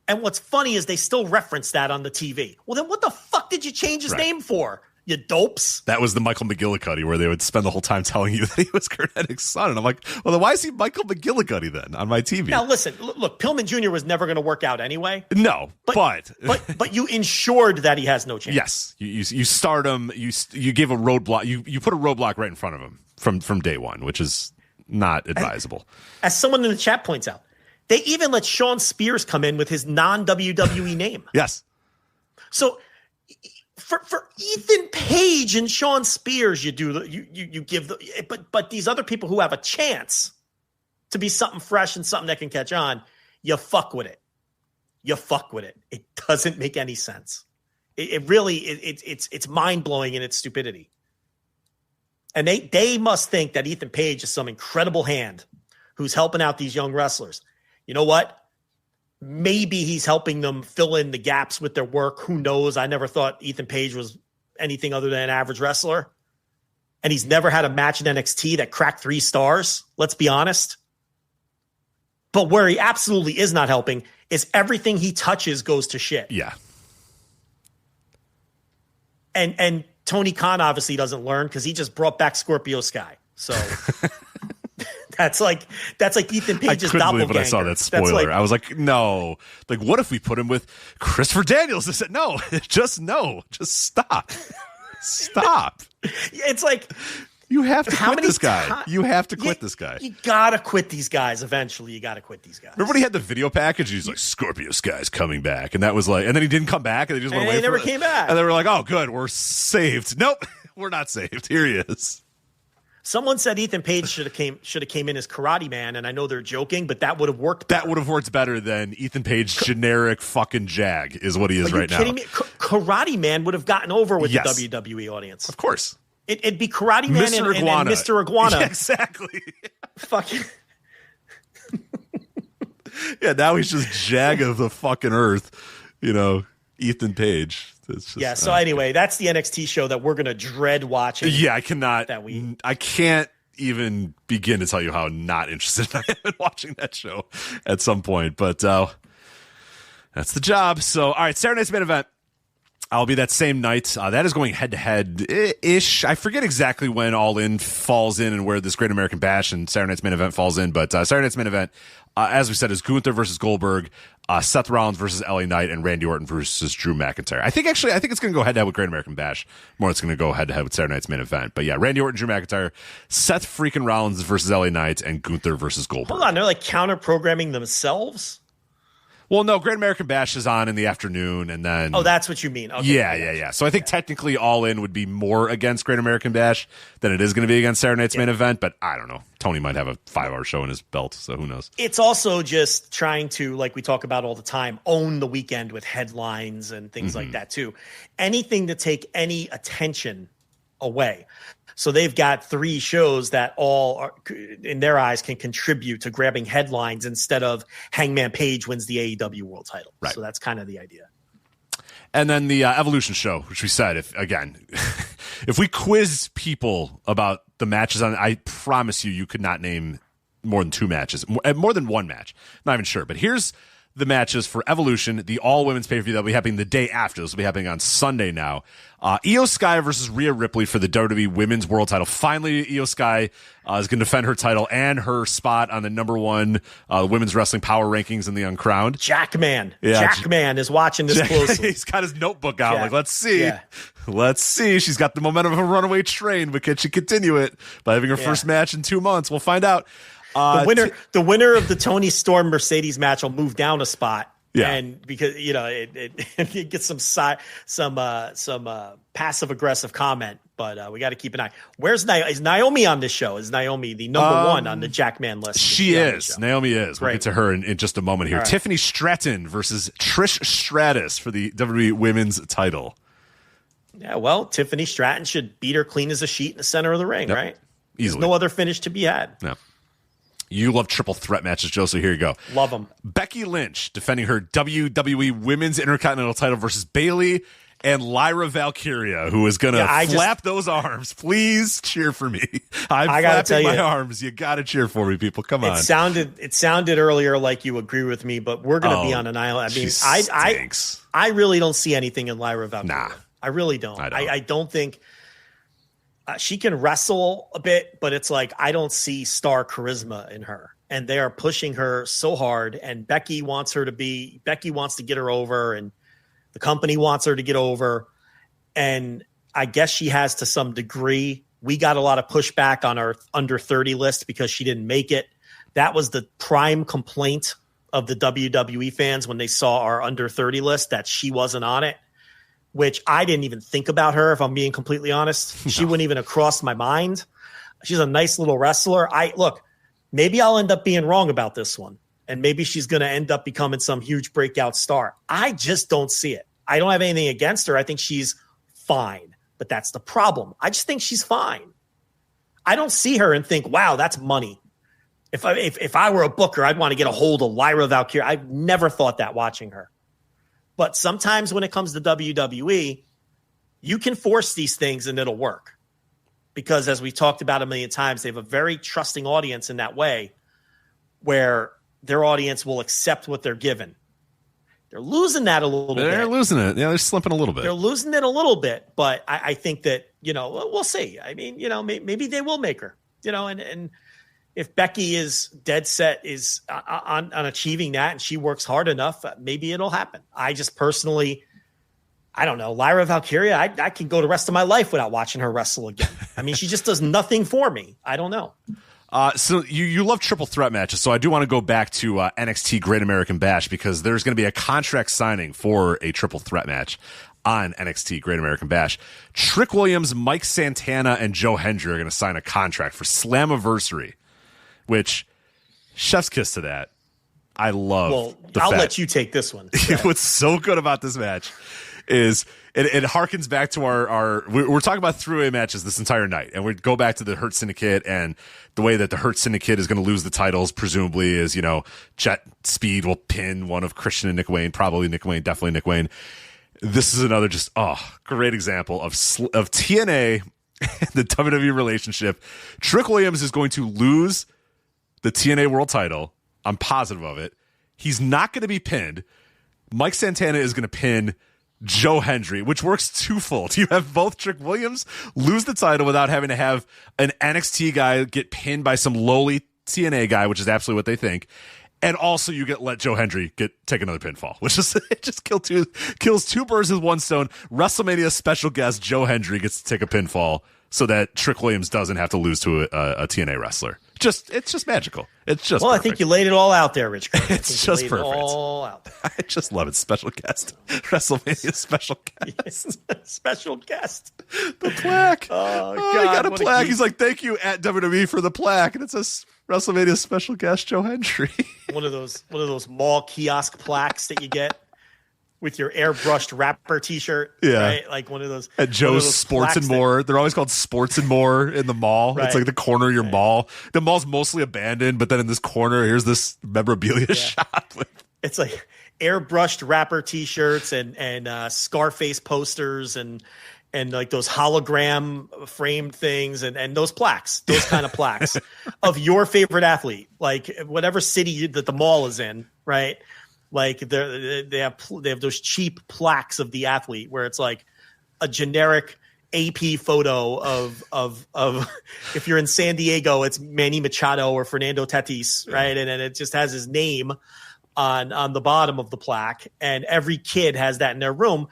And what's funny is they still reference that on the TV. Well, then what the fuck did you change his name for? You dopes. That was the Michael McGillicuddy where they would spend the whole time telling you that he was Kurt Hennig's son. And I'm like, well, then why is he Michael McGillicuddy then on my TV? Now, listen, look, Pillman Jr. was never going to work out anyway. No, but you ensured that he has no chance. Yes. You start him. You give a roadblock. You put a roadblock right in front of him from day one, which is not advisable. As someone in the chat points out, they even let Shawn Spears come in with his non-WWE name. Yes. So for Ethan Page and Shawn Spears, you give but these other people who have a chance to be something fresh and something that can catch on, you fuck with it. It doesn't make any sense. It's mind blowing in its stupidity. And they must think that Ethan Page is some incredible hand who's helping out these young wrestlers. You know what? Maybe he's helping them fill in the gaps with their work. Who knows? I never thought Ethan Page was anything other than an average wrestler. And he's never had a match in NXT that cracked 3 stars. Let's be honest. But where he absolutely is not helping is everything he touches goes to shit. Yeah. And Tony Khan obviously doesn't learn because he just brought back Scorpio Sky. So that's like Ethan Page's doppelganger. I couldn't believe when I saw that spoiler. I was like, no. Like, what if we put him with Christopher Daniels? I said, no. Just stop. Stop. It's like, you have to quit this guy. You have to quit this guy. You gotta quit these guys. Eventually, you gotta quit these guys. Remember when he had the video package? He's like, Scorpio Sky's coming back. And that was like, and then he didn't come back. And they just went away. He never came back. And they were like, oh, good. We're saved. Nope. We're not saved. Here he is. Someone said Ethan Page should have came in as Karate Man, and I know they're joking, but that would have worked better. That would have worked better than Ethan Page generic fucking Jag is what he is right now. Are you kidding me? Karate Man would have gotten over with the WWE audience. Of course. It'd be Karate Man and Mr. Iguana. Yeah, exactly. Fucking. Yeah, now he's just Jag of the fucking earth. Ethan Page. Just, so anyway, that's the NXT show that we're going to dread watching. Yeah, I can't even begin to tell you how not interested I am in watching that show at some point. But that's the job. So, all right, Saturday night's main event. I'll be that same night. That is going head-to-head-ish. I forget exactly when All In falls in and where this Great American Bash and Saturday night's main event falls in. But Saturday night's main event, as we said, is Gunther versus Goldberg, Seth Rollins versus LA Knight, and Randy Orton versus Drew McIntyre. I think it's going to go head-to-head with Great American Bash more than it's going to go head-to-head with Saturday night's main event. But yeah, Randy Orton, Drew McIntyre, Seth freaking Rollins versus LA Knight, and Gunther versus Goldberg. Hold on, they're like counter-programming themselves? Well, no, Great American Bash is on in the afternoon, and then... Oh, that's what you mean. Okay. Yeah. So I think technically All In would be more against Great American Bash than it is going to be against Saturday night's main event, but I don't know. Tony might have a 5-hour show in his belt, so who knows? It's also just trying to, like we talk about all the time, own the weekend with headlines and things like that, too. Anything to take any attention away. So they've got 3 shows that all, are, in their eyes, can contribute to grabbing headlines instead of Hangman Page wins the AEW World Title. Right. So that's kind of the idea. And then the Evolution show, which we said, if we quiz people about the matches on, I promise you could not name more than 2 matches, more than 1 match. Not even sure. But here's the matches for Evolution, the all-women's pay-per-view that will be happening the day after. This will be happening on Sunday now. Io Sky versus Rhea Ripley for the WWE Women's World Title. Finally, Io Sky is going to defend her title and her spot on the #1 women's wrestling power rankings in the Uncrowned. Jackman. Yeah, Jackman is watching this closely. He's got his notebook out. Like, let's see. Yeah. Let's see. She's got the momentum of a runaway train, but can she continue it by having her first match in 2 months? We'll find out. The winner of the Tony Storm Mercedes match will move down a spot. Yeah. And because, it gets some passive aggressive comment, but we got to keep an eye. Is Naomi on this show? Is Naomi the number 1 on the Jackman list? She is. Naomi is. We'll get to her in just a moment here. Right. Tiffany Stratton versus Trish Stratus for the WWE Women's title. Yeah, well, Tiffany Stratton should beat her clean as a sheet in the center of the ring, right? Easily. There's no other finish to be had. No. You love triple threat matches, Joe, so here you go. Love them. Becky Lynch defending her WWE Women's Intercontinental title versus Bayley and Lyra Valkyria, who is going to flap those arms. Please cheer for me. I'm flapping my arms. You got to cheer for me, people. Come on. It sounded earlier like you agree with me, but we're going to be on an island. I mean, I really don't see anything in Lyra Valkyria. Nah. I really don't. I don't think... she can wrestle a bit, but it's like I don't see star charisma in her. And they are pushing her so hard, and Becky wants to get her over, and the company wants her to get over. And I guess she has to some degree. We got a lot of pushback on our under 30 list because she didn't make it. That was the prime complaint of the WWE fans when they saw our under 30 list, that she wasn't on it. Which I didn't even think about her, if I'm being completely honest. No. She wouldn't even have crossed my mind. She's a nice little wrestler. Maybe I'll end up being wrong about this one. And maybe she's going to end up becoming some huge breakout star. I just don't see it. I don't have anything against her. I think she's fine. But that's the problem. I just think she's fine. I don't see her and think, wow, that's money. If I were a booker, I'd want to get a hold of Lyra Valkyria. I've never thought that watching her. But sometimes when it comes to WWE, you can force these things and it'll work. Because as we talked about a million times, they have a very trusting audience in that way where their audience will accept what they're given. They're losing that a little bit. They're losing it. Yeah, they're slipping a little bit. They're losing it a little bit. But I think that, we'll see. I mean, maybe they will make her, and if Becky is dead set is on achieving that and she works hard enough, maybe it'll happen. I just personally, I don't know. Lyra Valkyria, I can go the rest of my life without watching her wrestle again. I mean, she just does nothing for me. I don't know. So you love triple threat matches. So I do want to go back to NXT Great American Bash because there's going to be a contract signing for a triple threat match. on NXT Great American Bash. Trick Williams, Mike Santana, and Joe Hendry are going to sign a contract for Slammiversary, which chef's kiss to that. I love. Well, I'll let you take this one. What's so good about this match is it harkens back to our we're talking about three-way matches this entire night, and we go back to the Hurt Syndicate and the way that the Hurt Syndicate is going to lose the titles, presumably, is, you know, Jet Speed will pin one of Christian and Nick Wayne, probably Nick Wayne, definitely Nick Wayne. This is another just great example of TNA and the WWE relationship. Trick Williams is going to lose the TNA World Title. I'm positive of it. He's not going to be pinned. Mike Santana is going to pin Joe Hendry, which works twofold. You have both Trick Williams lose the title without having to have an NXT guy get pinned by some lowly TNA guy, which is absolutely what they think. And also you let Joe Hendry take another pinfall, which is it just kills two birds with one stone. WrestleMania special guest Joe Hendry gets to take a pinfall so that Trick Williams doesn't have to lose to a TNA wrestler. It's just magical. It's just well, perfect. I think you laid it all out there, Rich. It's just perfect. All out. I just love it. Special guest. WrestleMania special guest. Special guest. The plaque. Oh, God. I got a plaque. He's like, thank you at WWE for the plaque. And it says WrestleMania special guest Joe Hendry. one of those mall kiosk plaques that you get with your airbrushed rapper T-shirt, right? Like one of those. At Joe's Sports and More. They're always called Sports and More in the mall. Right. It's like the corner of your mall. The mall's mostly abandoned, but then in this corner, here's this memorabilia shop. It's like airbrushed rapper T-shirts and Scarface posters and like those hologram framed things and those plaques, those kind of plaques of your favorite athlete, like whatever city that the mall is in, right? Like they have those cheap plaques of the athlete where it's like a generic AP photo of if you're in San Diego, it's Manny Machado or Fernando Tatis, right? And it just has his name on the bottom of the plaque, and every kid has that in their room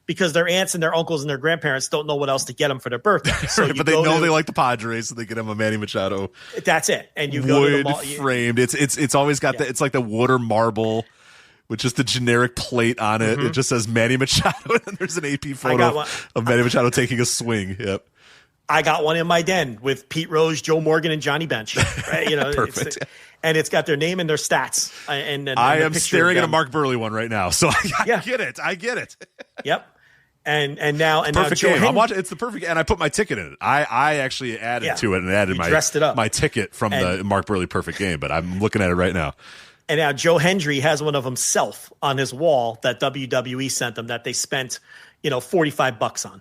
because their aunts and their uncles and their grandparents don't know what else to get them for their birthday. So but they know they like the Padres, so they get them a Manny Machado. That's it. And you go to the mall, framed. It's always got it's like the wood or marble with just the generic plate on it. Mm-hmm. It just says Manny Machado, and there's an AP photo of Manny Machado taking a swing. Yep. I got one in my den with Pete Rose, Joe Morgan, and Johnny Bench. Right? You know, perfect. And it's got their name and their stats. And I am staring at a Mark Burley one right now, so I get it. I get it. Yep. And now perfect game. I'm watching. It's the perfect, and I put my ticket in it. I actually added to it and added my ticket from the Mark Burley perfect game. But I'm looking at it right now. And now Joe Hendry has one of himself on his wall that WWE sent them that they spent, $45 on.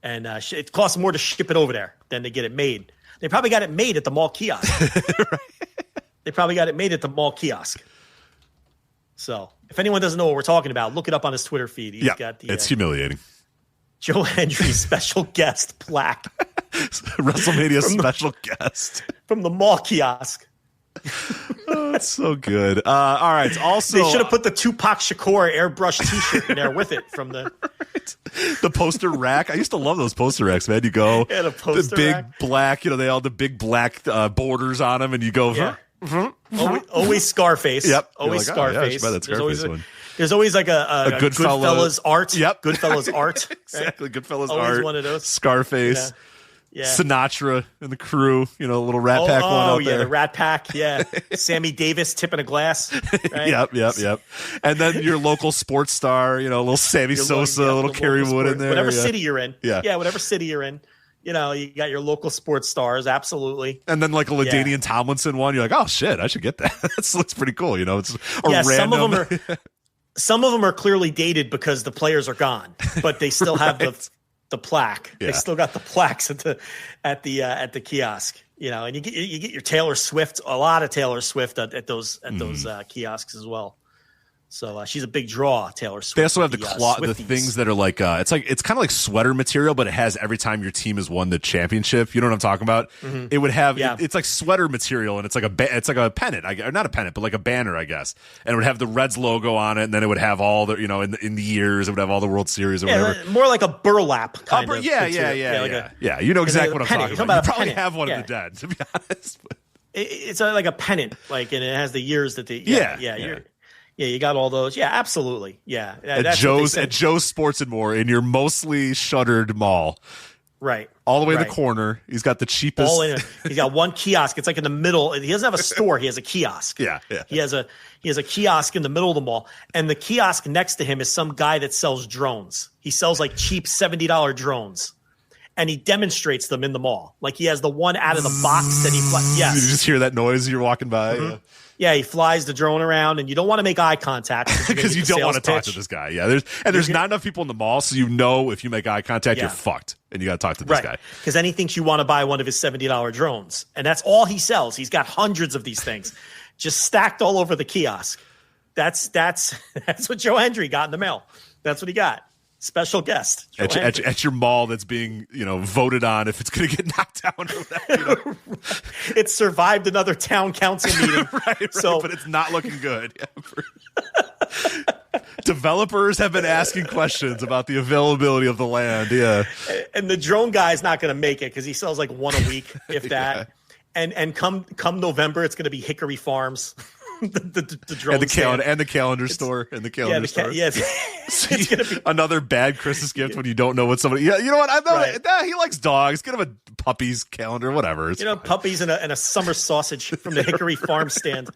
And it costs more to ship it over there than to get it made. They probably got it made at the mall kiosk. Right. They probably got it made at the mall kiosk. So if anyone doesn't know what we're talking about, look it up on his Twitter feed. He's got the, it's humiliating. Joe Hendry special guest plaque. WrestleMania special guest. From the mall kiosk. Oh, it's so good. All right. Also, they should have put the Tupac Shakur airbrush T-shirt in there with it from the the poster rack. I used to love those poster racks, man. You go the big rack. Black. They all the big black borders on them, and you go. Always Scarface. Yep. Always like, Scarface. Oh, yeah, Scarface there's always like a Goodfellas art. Yep. Goodfellas art. Exactly. Goodfellas always art. One of those. Scarface. Yeah. Sinatra and the crew, a little Rat Pack one out there. The Rat Pack, yeah. Sammy Davis tipping a glass. Right? Yep. And then your local sports star, a little Sammy Sosa, a little Kerry Wood in there. Whatever city you're in. Yeah, whatever city you're in. You got your local sports stars, absolutely. And then like a LaDainian Tomlinson one, you're like, oh shit, I should get that. That looks pretty cool. It's random. Some of them are clearly dated because the players are gone, but they still have the plaque. Yeah. They still got the plaques at the kiosk, and you get your Taylor Swift, a lot of Taylor Swift at those kiosks as well. So she's a big draw, Taylor Swift. They also have the things that are like it's kind of like sweater material, but it has every time your team has won the championship. You know what I'm talking about? Mm-hmm. It would have it's like sweater material, and it's like a pennant, or not a pennant, but like a banner, I guess. And it would have the Reds logo on it, and then it would have all the in the years it would have all the World Series or whatever. More like a burlap kind of. Yeah. You know exactly what I'm talking about. You probably have one in the den, to be honest. It's like a pennant, and it has the years that Yeah, you got all those. Yeah, absolutely. Yeah, at Joe's Sports and More in your mostly shuttered mall. Right. All the way in the corner. He's got the cheapest. He's got one kiosk. It's like in the middle. He doesn't have a store. He has a kiosk. Yeah. He has a kiosk in the middle of the mall. And the kiosk next to him is some guy that sells drones. He sells like cheap $70 drones. And he demonstrates them in the mall. Like he has the one out of the box that he yes. You just hear that noise as you're walking by. Mm-hmm. Yeah, he flies the drone around, and you don't want to make eye contact because you don't want to talk to this guy. Yeah, there's not enough people in the mall, so you know if you make eye contact, you're fucked, and you got to talk to this guy. Because then he thinks you want to buy one of his $70 drones, and that's all he sells. He's got hundreds of these things, just stacked all over the kiosk. That's what Joe Hendry got in the mail. That's what he got. Special guest at your mall that's being voted on if it's going to get knocked down or whatever. It survived another town council meeting, right, but it's not looking good. Developers have been asking questions about the availability of the land. Yeah, and the drone guy is not going to make it because he sells like one a week, if that. And come November, it's going to be Hickory Farms. the drone and the calendar store and the calendar store. It's gonna be another bad Christmas gift when you don't know what somebody. Yeah, you know what? I know he likes dogs. Get him a puppies calendar, whatever. It's fine. Puppies and a summer sausage from the Hickory Farm stand.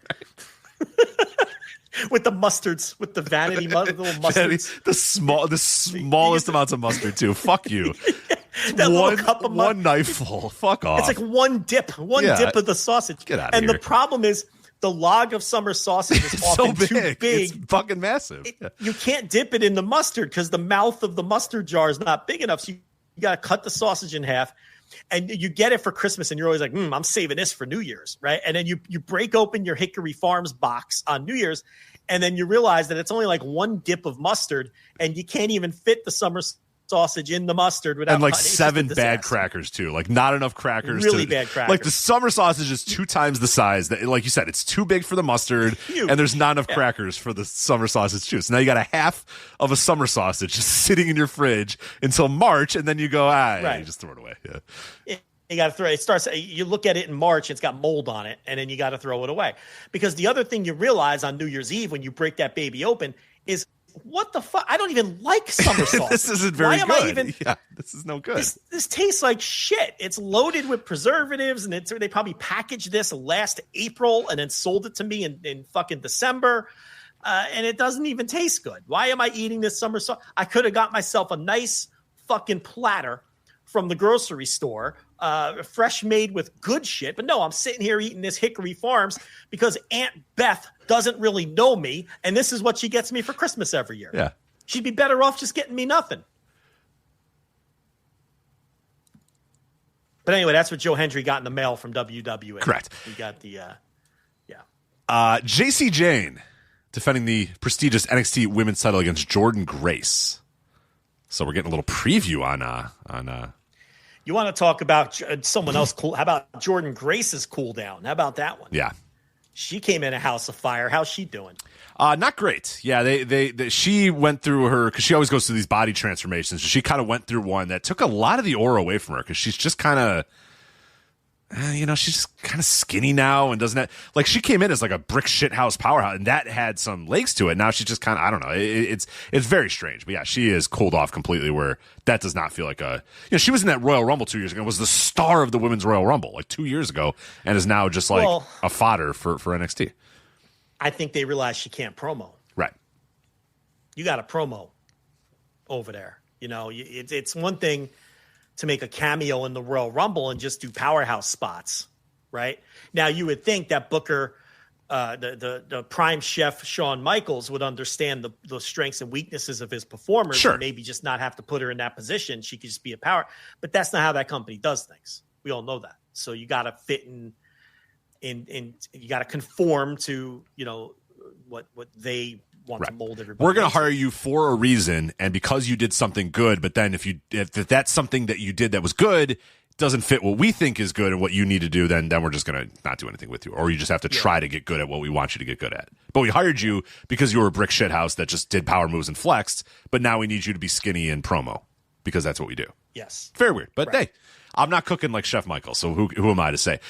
With the mustards, with the vanity little mustards, the smallest amounts of mustard too. Fuck you. That little cup of one knifeful. Fuck off. It's like one dip of the sausage. Get out of here. And the problem is, the log of summer sausage is often so too big. It's fucking massive. You can't dip it in the mustard because the mouth of the mustard jar is not big enough. So you got to cut the sausage in half. And you get it for Christmas, and you're always like, I'm saving this for New Year's, right? And then you break open your Hickory Farms box on New Year's, and then you realize that it's only like one dip of mustard, and you can't even fit the summer sausage in the mustard without and like 7 bad crackers too, like not enough crackers. Really bad crackers. Like the summer sausage is 2 times the size. That, like you said, it's too big for the mustard, and there's not enough crackers for the summer sausage too. So now you got a half of a summer sausage just sitting in your fridge until March, and then you go, you just throw it away. Yeah. You got to throw it. It starts. You look at it in March, it's got mold on it, and then you got to throw it away. Because the other thing you realize on New Year's Eve when you break that baby open is, what the fuck? I don't even like summer sauce. This isn't very good. This is no good. This tastes like shit. It's loaded with preservatives, and they probably packaged this last April and then sold it to me in fucking December, and it doesn't even taste good. Why am I eating this summer sauce? I could have got myself a nice fucking platter from the grocery store, fresh made with good shit. But no, I'm sitting here eating this Hickory Farms because Aunt Beth doesn't really know me, and this is what she gets me for Christmas every year. Yeah. She'd be better off just getting me nothing. But anyway, that's what Joe Hendry got in the mail from WWE. Correct. He got the, JC Jane defending the prestigious NXT Women's title against Jordynne Grace. So we're getting a little preview on. You want to talk about someone else cool? How about Jordynne Grace's cool down? How about that one? Yeah. She came in a house of fire. How's she doing? Not great. Yeah, she went through her, because she always goes through these body transformations. She kind of went through one that took a lot of the aura away from her because she's just kind of, she's just kind of skinny now and doesn't like she came in as like a brick shit house powerhouse and that had some legs to it. Now she's just kind of, I don't know. It's very strange. But yeah, she is cooled off completely where that does not feel like she was in that Royal Rumble 2 years ago, was the star of the Women's Royal Rumble like 2 years ago and is now just like a fodder for NXT. I think they realize she can't promo. Right. You got a promo over there. It's one thing to make a cameo in the Royal Rumble and just do powerhouse spots, right? Now, you would think that Booker, the prime chef Shawn Michaels, would understand the strengths and weaknesses of his performers. Sure. And maybe just not have to put her in that position. She could just be a power. But that's not how that company does things. We all know that. So you got to fit in you got to conform to, what they want to mold everybody. We're going to hire you for a reason, and because you did something good, but then if that's something that you did that was good doesn't fit what we think is good and what you need to do, then we're just going to not do anything with you, or you just have to try to get good at what we want you to get good at. But we hired you because you were a brick shit house that just did power moves and flexed, but now we need you to be skinny and promo because that's what we do. Yes. Very weird, but hey. I'm not cooking like Chef Michael, so who am I to say?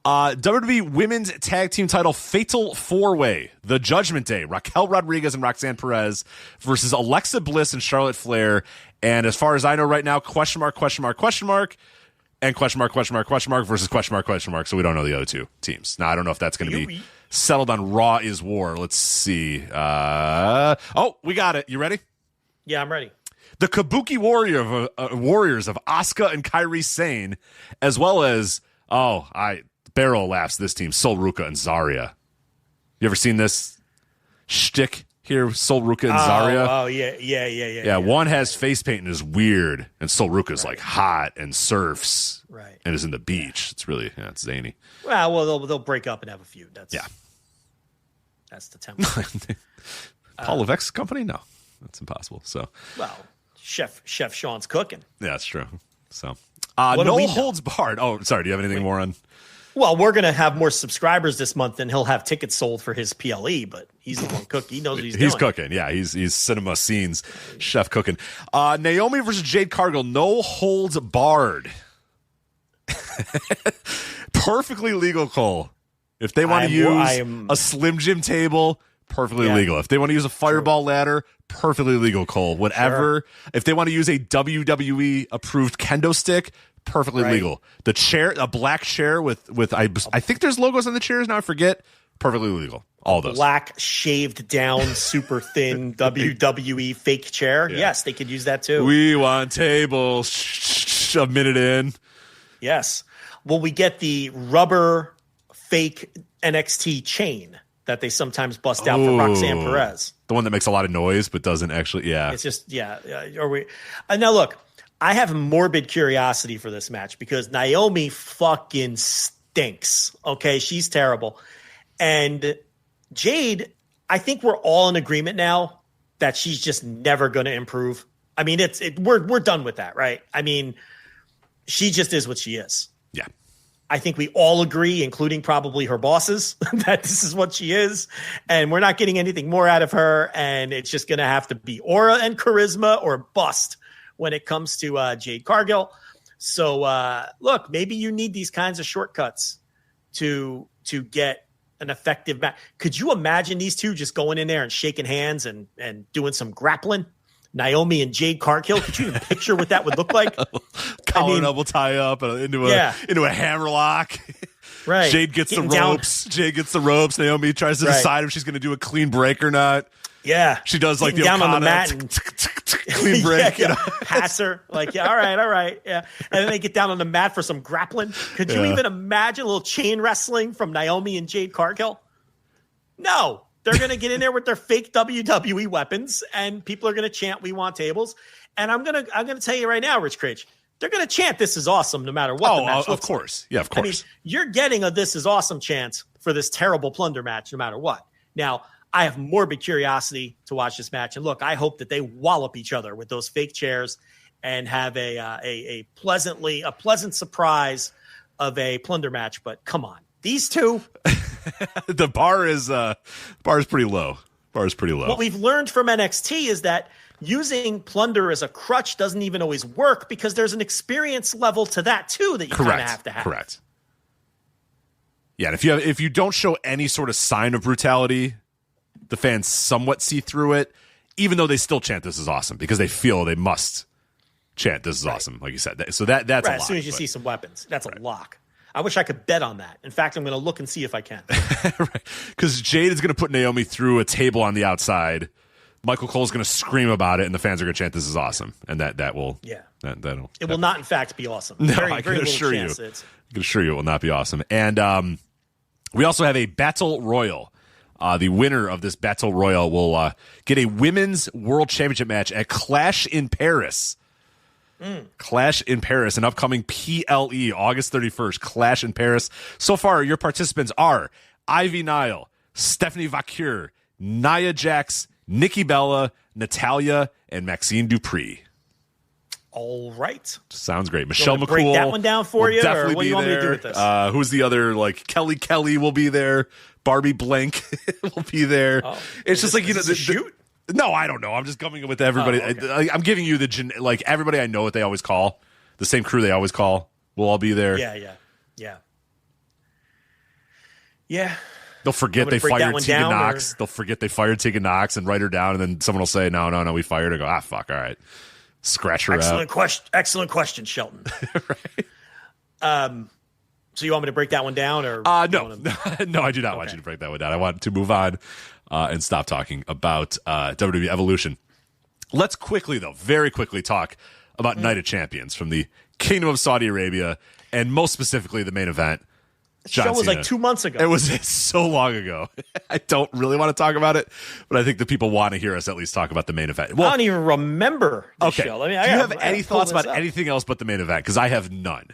WWE Women's Tag Team Title Fatal 4-Way, The Judgment Day, Raquel Rodriguez and Roxanne Perez versus Alexa Bliss and Charlotte Flair. And as far as I know right now, question mark, and question mark, versus question mark. So we don't know the other two teams. Now, I don't know if that's going to be settled on Raw is War. Let's see. We got it. You ready? Yeah, I'm ready. The Kabuki Warriors of Asuka and Kairi Sane, as well as, barrel laughs this team, Sol Ruka and Zarya. You ever seen this shtick here, Sol Ruka and Zarya? Oh, yeah. Yeah, one has face paint and is weird, and Sol Ruka's like hot and surfs and is in the beach. It's really, it's zany. Well, they'll break up and have a feud. That's the template. Paul Levesque's company? No, that's impossible. So, well, Chef Sean's cooking. Yeah, that's true. So, no holds barred. Oh, sorry. Do you have anything more on? Well, we're going to have more subscribers this month, and he'll have tickets sold for his PLE, but he's the one cooking. He knows what he's doing. He's cooking. Yeah, he's cinema scenes, chef cooking. Naomi versus Jade Cargill, no holds barred. Perfectly legal, Cole. If they want to use a Slim Jim table, perfectly legal. If they want to use a fireball ladder, perfectly legal, Cole. Whatever. Sure. If they want to use a WWE approved kendo stick, perfectly legal. The chair, a black chair with I think there's logos on the chairs now. I forget. Perfectly legal. All those. Black shaved down, super thin WWE fake chair. Yeah. Yes, they could use that too. We want tables. A minute in. Yes. Well, we get the rubber fake NXT chain that they sometimes bust out for Roxanne Perez. The one that makes a lot of noise but doesn't actually. Yeah. It's just now look. I have morbid curiosity for this match because Naomi fucking stinks. Okay, she's terrible. And Jade, I think we're all in agreement now that she's just never going to improve. I mean, we're done with that, right? I mean, she just is what she is. Yeah. I think we all agree, including probably her bosses, that this is what she is. And we're not getting anything more out of her. And it's just going to have to be aura and charisma or bust when it comes to Jade Cargill. So, look, maybe you need these kinds of shortcuts to get an effective match. Could you imagine these two just going in there and shaking hands and doing some grappling? Naomi and Jade Cargill. Could you even picture what that would look like? Collar double tie up into a hammerlock. Right. Jade gets the ropes. Jade gets the ropes. Naomi tries to decide if she's going to do a clean break or not. Yeah. She does like the down Okada, on the mat and clean break. Pass her. Like, all right. Yeah. And then they get down on the mat for some grappling. Could you even imagine a little chain wrestling from Naomi and Jade Cargill? No. They're going to get in there with their fake WWE weapons, and people are going to chant, "We want tables." And I'm going to tell you right now, Rich Critch, they're going to chant, "This is awesome," no matter what the match looks course. Like. Yeah, of course. I mean, you're getting a "This is awesome" chant for this terrible plunder match, no matter what. Now, I have morbid curiosity to watch this match, and look, I hope that they wallop each other with those fake chairs and have a pleasant surprise of a plunder match. But come on, these two. The bar is pretty low. What we've learned from NXT is that using plunder as a crutch doesn't even always work because there's an experience level to that too that you kind of have to have. Correct. Yeah, and if you don't show any sort of sign of brutality, the fans somewhat see through it, even though they still chant "This is awesome" because they feel they must chant "This is awesome," like you said. So that's a lock. As soon as you see some weapons, that's a lock. I wish I could bet on that. In fact, I'm going to look and see if I can. Right. Because Jade is going to put Naomi through a table on the outside. Michael Cole's going to scream about it, and the fans are going to chant, "This is awesome." And that will... Yeah. It will not, in fact, be awesome. No, I can assure you. I can assure you it will not be awesome. And we also have a Battle Royal. The winner of this Battle Royal will get a Women's World Championship match at Clash in Paris. Clash in Paris, an upcoming PLE, August 31st. Clash in Paris. So far, your participants are Ivy Nile, Stephanie Vaquer, Nia Jax, Nikki Bella, Natalia, and Maxine Dupree. All right. Sounds great. Michelle McCool. Break that one down for you, or what do you want me to do with this? Who's the other? Like Kelly will be there. Barbie Blank will be there. Oh, it's just like, shoot. No, I don't know. I'm just coming with everybody. Oh, okay. I'm giving you everybody I know what they always call. The same crew they always call. We'll all be there. Yeah. They'll forget they fired Tegan Knox. They'll forget they fired Tegan Knox and write her down, and then someone will say, no, we fired her. Go, fuck, all right. Scratch her out. Excellent question, Shelton. Right. So you want me to break that one down? Or no. No, I do not want you to break that one down. I want to move on and stop talking about WWE Evolution. Let's quickly, though, very quickly talk about Night of Champions from the Kingdom of Saudi Arabia, and most specifically the main event. The show was like 2 months ago. It was so long ago. I don't really want to talk about it, but I think the people want to hear us at least talk about the main event. Well, I don't even remember the show. Do you have any thoughts about anything else but the main event? Because I have none.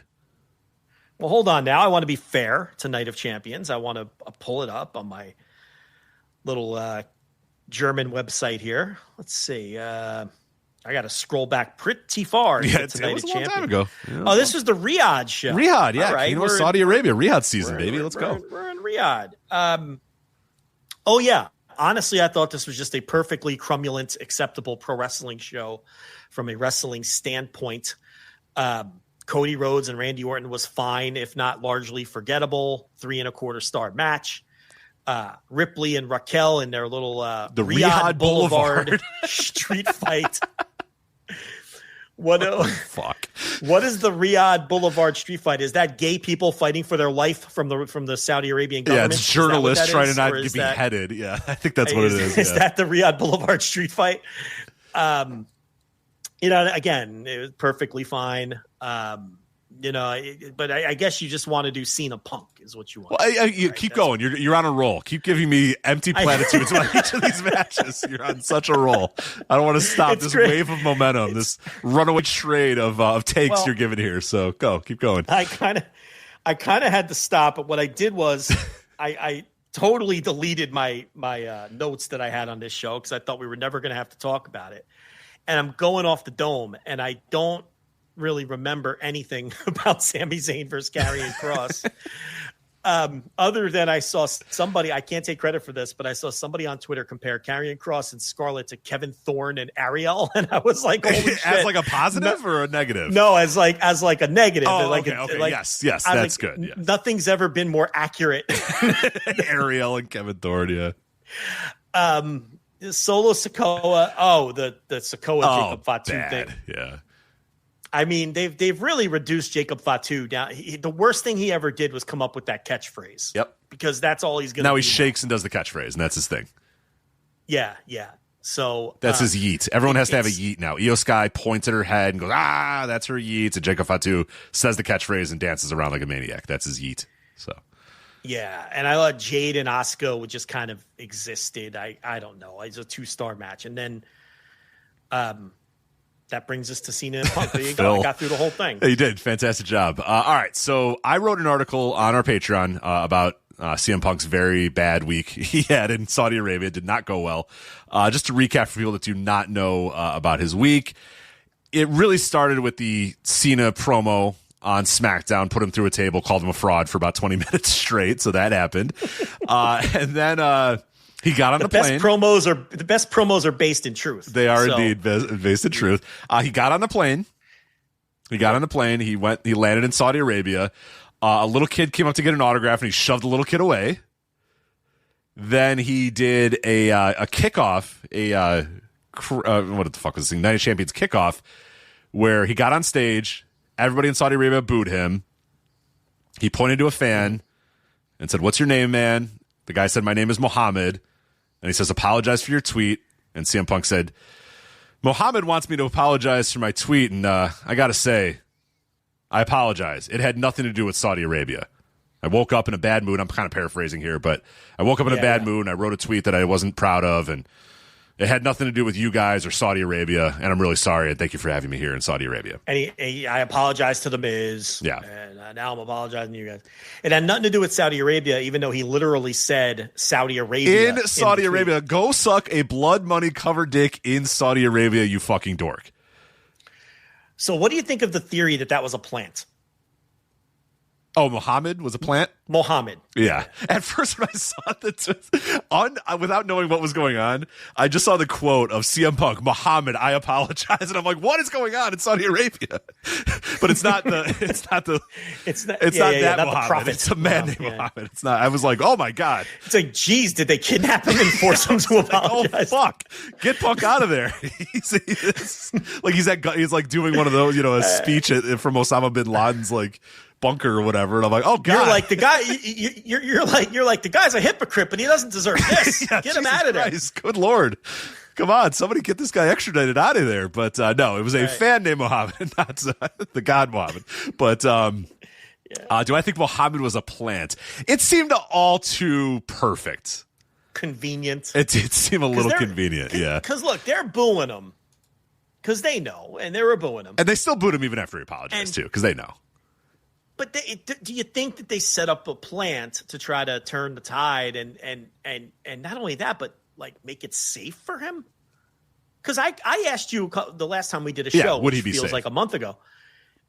Well, hold on now. I want to be fair to Night of Champions. I want to pull it up on my little German website here. Let's see. I got to scroll back pretty far. Yeah, it was a long time ago. Yeah, this was the Riyadh show. Riyadh, yeah. Right, we're Saudi Arabia. Riyadh season, baby. Let's go. We're in Riyadh. Oh, yeah. Honestly, I thought this was just a perfectly crumulent, acceptable pro wrestling show from a wrestling standpoint. Cody Rhodes and Randy Orton was fine, if not largely forgettable. 3.25 star match. Ripley and Raquel in their little the Riyadh Boulevard street fight. What fuck? What is the Riyadh Boulevard street fight? Is that gay people fighting for their life from the Saudi Arabian government? Yeah, it's journalists trying to not get beheaded. Yeah, I think that's what it is. Is that the Riyadh Boulevard street fight? Again, it was perfectly fine. But I guess you just want to do Cena Punk is what you want. Well, you keep going. You're on a roll. Keep giving me empty platitudes about each of these matches. You're on such a roll. I don't want to stop this wave of momentum, this runaway trade of takes you're giving here. So keep going. I kind of had to stop, but what I did was I totally deleted my notes that I had on this show because I thought we were never going to have to talk about it. And I'm going off the dome, and I don't really remember anything about Sami Zayn versus Karrion Kross. Other than I saw somebody, I can't take credit for this, but I saw somebody on Twitter compare Karrion Kross and Scarlett to Kevin Thorne and Ariel, and I was like, holy shit. As like a positive or a negative? No, as like a negative. Oh, okay. Yes, that's good. Yes. Nothing's ever been more accurate. Ariel and Kevin Thorne, yeah. Solo Sikoa. The Sikoa Jacob Fatu thing. Yeah. I mean, they've really reduced Jacob Fatu down. The worst thing he ever did was come up with that catchphrase. Yep. Because that's all he's going to do. Now he shakes and does the catchphrase, and that's his thing. Yeah. So that's his yeet. Everyone has to have a yeet now. Io Sky points at her head and goes, that's her yeet. And Jacob Fatu says the catchphrase and dances around like a maniac. That's his yeet. So. Yeah, and I thought Jade and Asuka would just kind of existed. I don't know. It's a 2-star match. And then that brings us to Cena and Punk. There you go. I got through the whole thing. You did. Fantastic job. All right. So I wrote an article on our Patreon about CM Punk's very bad week he had in Saudi Arabia. It did not go well. Just to recap for people that do not know about his week, it really started with the Cena promo on SmackDown, put him through a table, called him a fraud for about 20 minutes straight. So that happened. And then he got on the plane. The best promos are based in truth. They are indeed based in truth. He got on the plane. He landed in Saudi Arabia. A little kid came up to get an autograph and he shoved the little kid away. Then he did a kickoff, what the fuck was this thing? Night of Champions kickoff, where he got on stage. Everybody in Saudi Arabia booed him. He pointed to a fan and said, "What's your name, man?" The guy said, "My name is Mohammed." And he says, "Apologize for your tweet." And CM Punk said, "Mohammed wants me to apologize for my tweet. And I got to say, I apologize. It had nothing to do with Saudi Arabia. I woke up in a bad mood." I'm kind of paraphrasing here, but I woke up in a bad mood and I wrote a tweet that I wasn't proud of. And it had nothing to do with you guys or Saudi Arabia, and I'm really sorry, and thank you for having me here in Saudi Arabia. And I apologize to The Miz. Yeah. And now I'm apologizing to you guys. It had nothing to do with Saudi Arabia, even though he literally said Saudi Arabia. In Saudi Arabia. Go suck a blood money covered dick in Saudi Arabia, you fucking dork. So what do you think of the theory that was a plant? Oh, Muhammad was a plant? Muhammad. Yeah. At first, when I saw that, without knowing what was going on, I just saw the quote of CM Punk, Muhammad, I apologize. And I'm like, what is going on in Saudi Arabia? But it's not that Muhammad. It's a man named Muhammad. It's not. I was like, oh my God. It's like, geez, did they kidnap him and force him to apologize? Oh, fuck. Get Punk out of there. He's like doing one of those, a speech from Osama bin Laden's like bunker or whatever, and I'm like, oh God, you're like the guy. You're like the guy's a hypocrite, but he doesn't deserve this. Yeah, get him out of there. Good Lord, come on, somebody get this guy extradited out of there. But no, it was a fan named Muhammad, not the God Muhammad. But do I think Muhammad was a plant? It seemed all too perfect, convenient. It did seem a little convenient, yeah. Because look, they're booing him because they know, and they were booing him, and they still booed him even after he apologized too, because they know. But do you think that they set up a plant to try to turn the tide and not only that, but like make it safe for him? Because I asked you the last time we did a show, would he which be feels safe? like a month ago,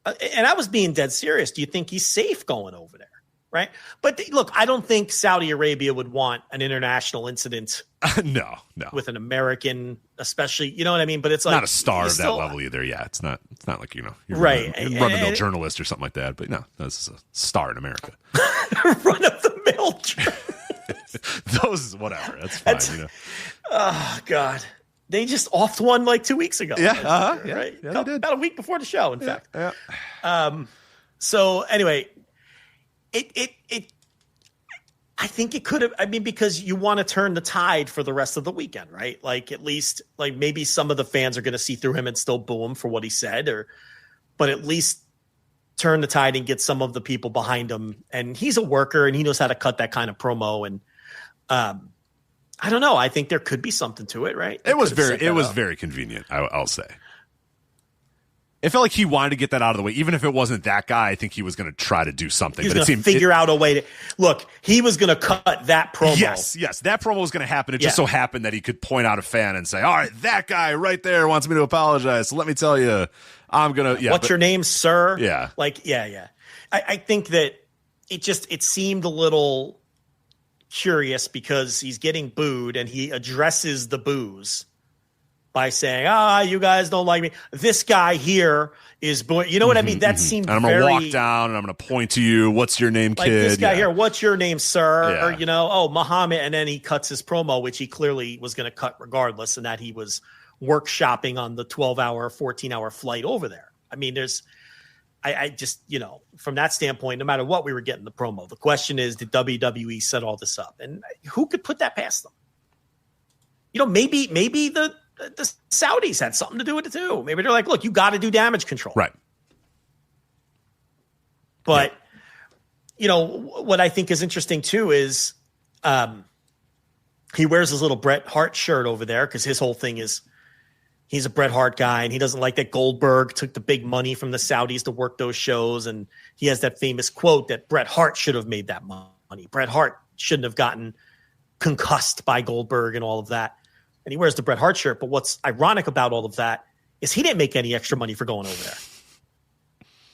and I was being dead serious. Do you think he's safe going over there? Right. But look, I don't think Saudi Arabia would want an international incident. No. With an American, especially, you know what I mean? But it's like not a star of that level either. Yeah. It's not like, you're right. run-of-the-mill journalist or something like that. But no, this is a star in America. Run-of-the-mill journalist. Those, whatever. That's fine. Oh, God. They just offed one like 2 weeks ago. Yeah. Right. Yeah, they did. About a week before the show, in fact. Yeah. So anyway, I think it could have, because you want to turn the tide for the rest of the weekend, right? Like, at least, like, maybe some of the fans are going to see through him and still boo him for what he said, but at least turn the tide and get some of the people behind him. And he's a worker and he knows how to cut that kind of promo. And I don't know. I think there could be something to it, right? It was very convenient, I'll say. It felt like he wanted to get that out of the way. Even if it wasn't that guy, I think he was going to try to do something. He was going to figure out a way to – look, he was going to cut that promo. Yes. That promo was going to happen. It just so happened that he could point out a fan and say, all right, that guy right there wants me to apologize. So let me tell you, I'm going to – What's your name, sir? Yeah. Like, yeah. I think that it seemed a little curious because he's getting booed and he addresses the boos by saying, you guys don't like me. This guy here is, you know what I mean? That seemed and I'm going to walk down and I'm going to point to you. What's your name, like kid? This guy here, what's your name, sir? Yeah. Or, Muhammad. And then he cuts his promo, which he clearly was going to cut regardless, and that he was workshopping on the 12-hour, 14-hour flight over there. I mean, I just, from that standpoint, no matter what, we were getting the promo. The question is, did WWE set all this up? And who could put that past them? Maybe the Saudis had something to do with it too. Maybe they're like, look, you got to do damage control. Right. But, what I think is interesting too is he wears his little Bret Hart shirt over there because his whole thing is he's a Bret Hart guy and he doesn't like that Goldberg took the big money from the Saudis to work those shows. And he has that famous quote that Bret Hart should have made that money. Bret Hart shouldn't have gotten concussed by Goldberg and all of that. And he wears the Bret Hart shirt. But what's ironic about all of that is he didn't make any extra money for going over there.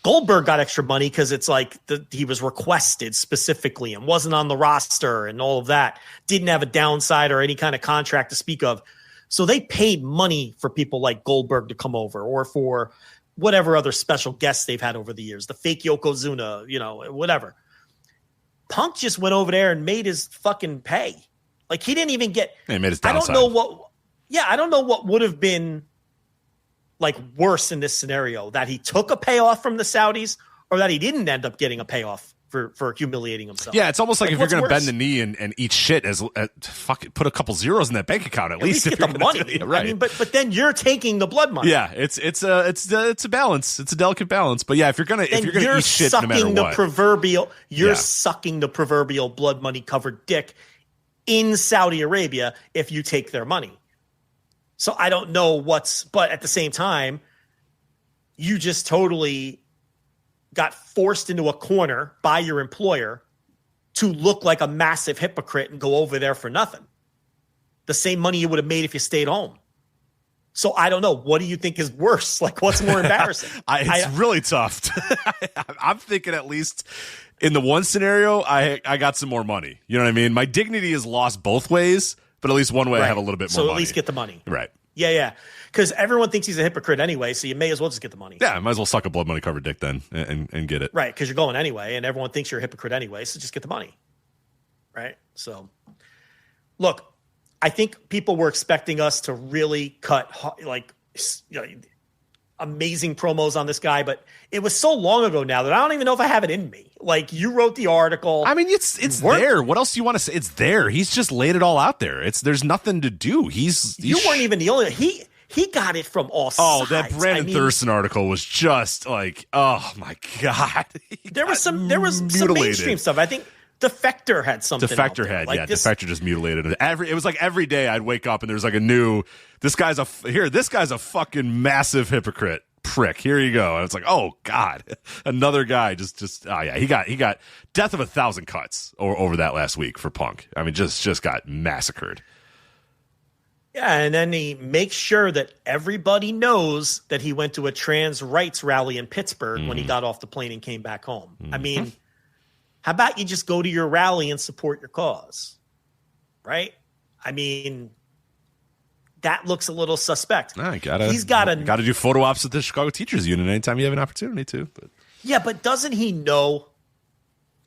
Goldberg got extra money because it's like he was requested specifically and wasn't on the roster and all of that. Didn't have a downside or any kind of contract to speak of. So they paid money for people like Goldberg to come over or for whatever other special guests they've had over the years. The fake Yokozuna, whatever. Punk just went over there and made his fucking pay. Like he didn't even get. He made his downside. I don't know what would have been like worse in this scenario, that he took a payoff from the Saudis or that he didn't end up getting a payoff for humiliating himself. Yeah, it's almost like if you're going to bend the knee and eat shit, put a couple zeros in that bank account at least get the money, right? But then you're taking the blood money. Yeah, it's a balance. It's a delicate balance. But yeah, if you're gonna eat shit no matter what, you're sucking the proverbial blood money covered dick in Saudi Arabia if you take their money. So I don't know but at the same time, you just totally got forced into a corner by your employer to look like a massive hypocrite and go over there for nothing. The same money you would have made if you stayed home. So I don't know. What do you think is worse? Like, what's more embarrassing? It's really tough. I'm thinking at least in the one scenario, I got some more money. You know what I mean? My dignity is lost both ways, but at least one way I have a little bit more money. So at least get the money. Right. Yeah. Because everyone thinks he's a hypocrite anyway, so you may as well just get the money. Yeah, I might as well suck a blood money covered dick then and get it. Right, because you're going anyway, and everyone thinks you're a hypocrite anyway, so just get the money. Right? So, look, I think people were expecting us to really cut amazing promos on this guy, but it was so long ago now that I don't even know if I have it in me. Like, you wrote the article. I mean, it's there. What else do you want to say? It's there. He's just laid it all out there. There's nothing to do. You weren't even the only he got it from all sides. Oh, that Brandon Thurston article was just like, oh my God. There was some mainstream stuff. I think Defector had something. Defector just mutilated it. It was like every day I'd wake up and there's like a new, this guy's a fucking massive hypocrite prick. Here you go. And it's like, oh God, another guy he got death of 1,000 cuts over that last week for Punk. I mean, just got massacred. Yeah, and then he makes sure that everybody knows that he went to a trans rights rally in Pittsburgh when he got off the plane and came back home. I mean, how about you just go to your rally and support your cause? Right? I mean, that looks a little suspect. No, he's got to do photo ops at the Chicago Teachers Union anytime you have an opportunity to. But. Yeah, but doesn't he know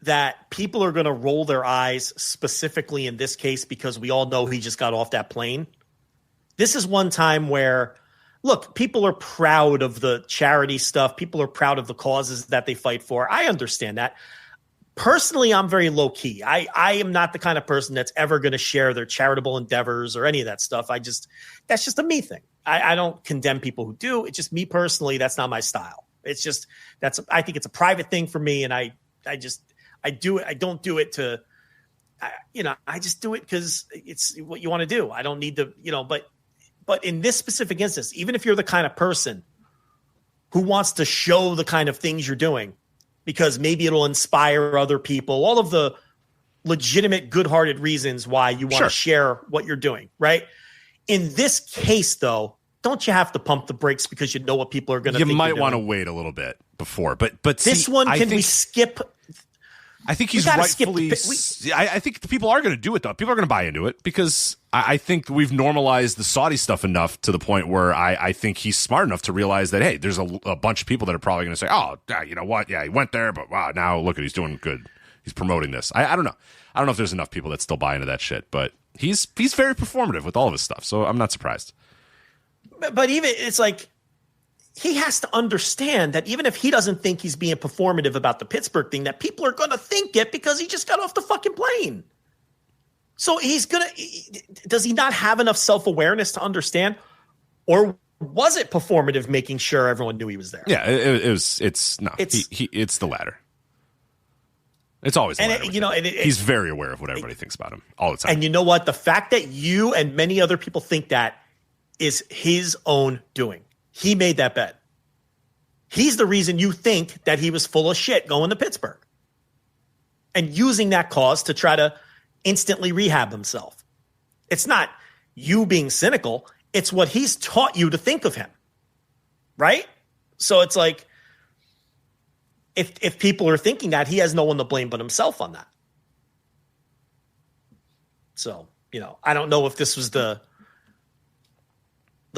that people are going to roll their eyes specifically in this case because we all know he just got off that plane? This is one time where, look, people are proud of the charity stuff. People are proud of the causes that they fight for. I understand that. Personally, I'm very low key. I am not the kind of person that's ever going to share their charitable endeavors or any of that stuff. That's just a me thing. I don't condemn people who do. It's just me personally. That's not my style. It's just, I think it's a private thing for me. And I do it. I don't do it to, I just do it because it's what you want to do. I don't need to, but in this specific instance, even if you're the kind of person who wants to show the kind of things you're doing, because maybe it'll inspire other people, all of the legitimate, good-hearted reasons why you want to share what you're doing, right? In this case, though, don't you have to pump the brakes because you know what people are going to think? You might want to wait a little bit before, but this one, we skip? I think he's rightfully. I think the people are going to do it, though. People are going to buy into it because I think we've normalized the Saudi stuff enough to the point where I think he's smart enough to realize that, hey, there's a bunch of people that are probably going to say, oh, you know what? Yeah, he went there, but wow, now look at he's doing good. He's promoting this. I don't know. I don't know if there's enough people that still buy into that shit, but he's very performative with all of his stuff, so I'm not surprised. But even it's like, he has to understand that even if he doesn't think he's being performative about the Pittsburgh thing, that people are going to think it because he just got off the fucking plane. So does he not have enough self-awareness to understand? Or was it performative making sure everyone knew he was there? Yeah, it's the latter. It's always the latter. He's very aware of what everybody thinks about him all the time. And you know what? The fact that you and many other people think that is his own doing. He made that bet. He's the reason you think that he was full of shit going to Pittsburgh and using that cause to try to instantly rehab himself. It's not you being cynical. It's what he's taught you to think of him. Right? So it's like, if people are thinking that, he has no one to blame but himself on that. So, I don't know if this was the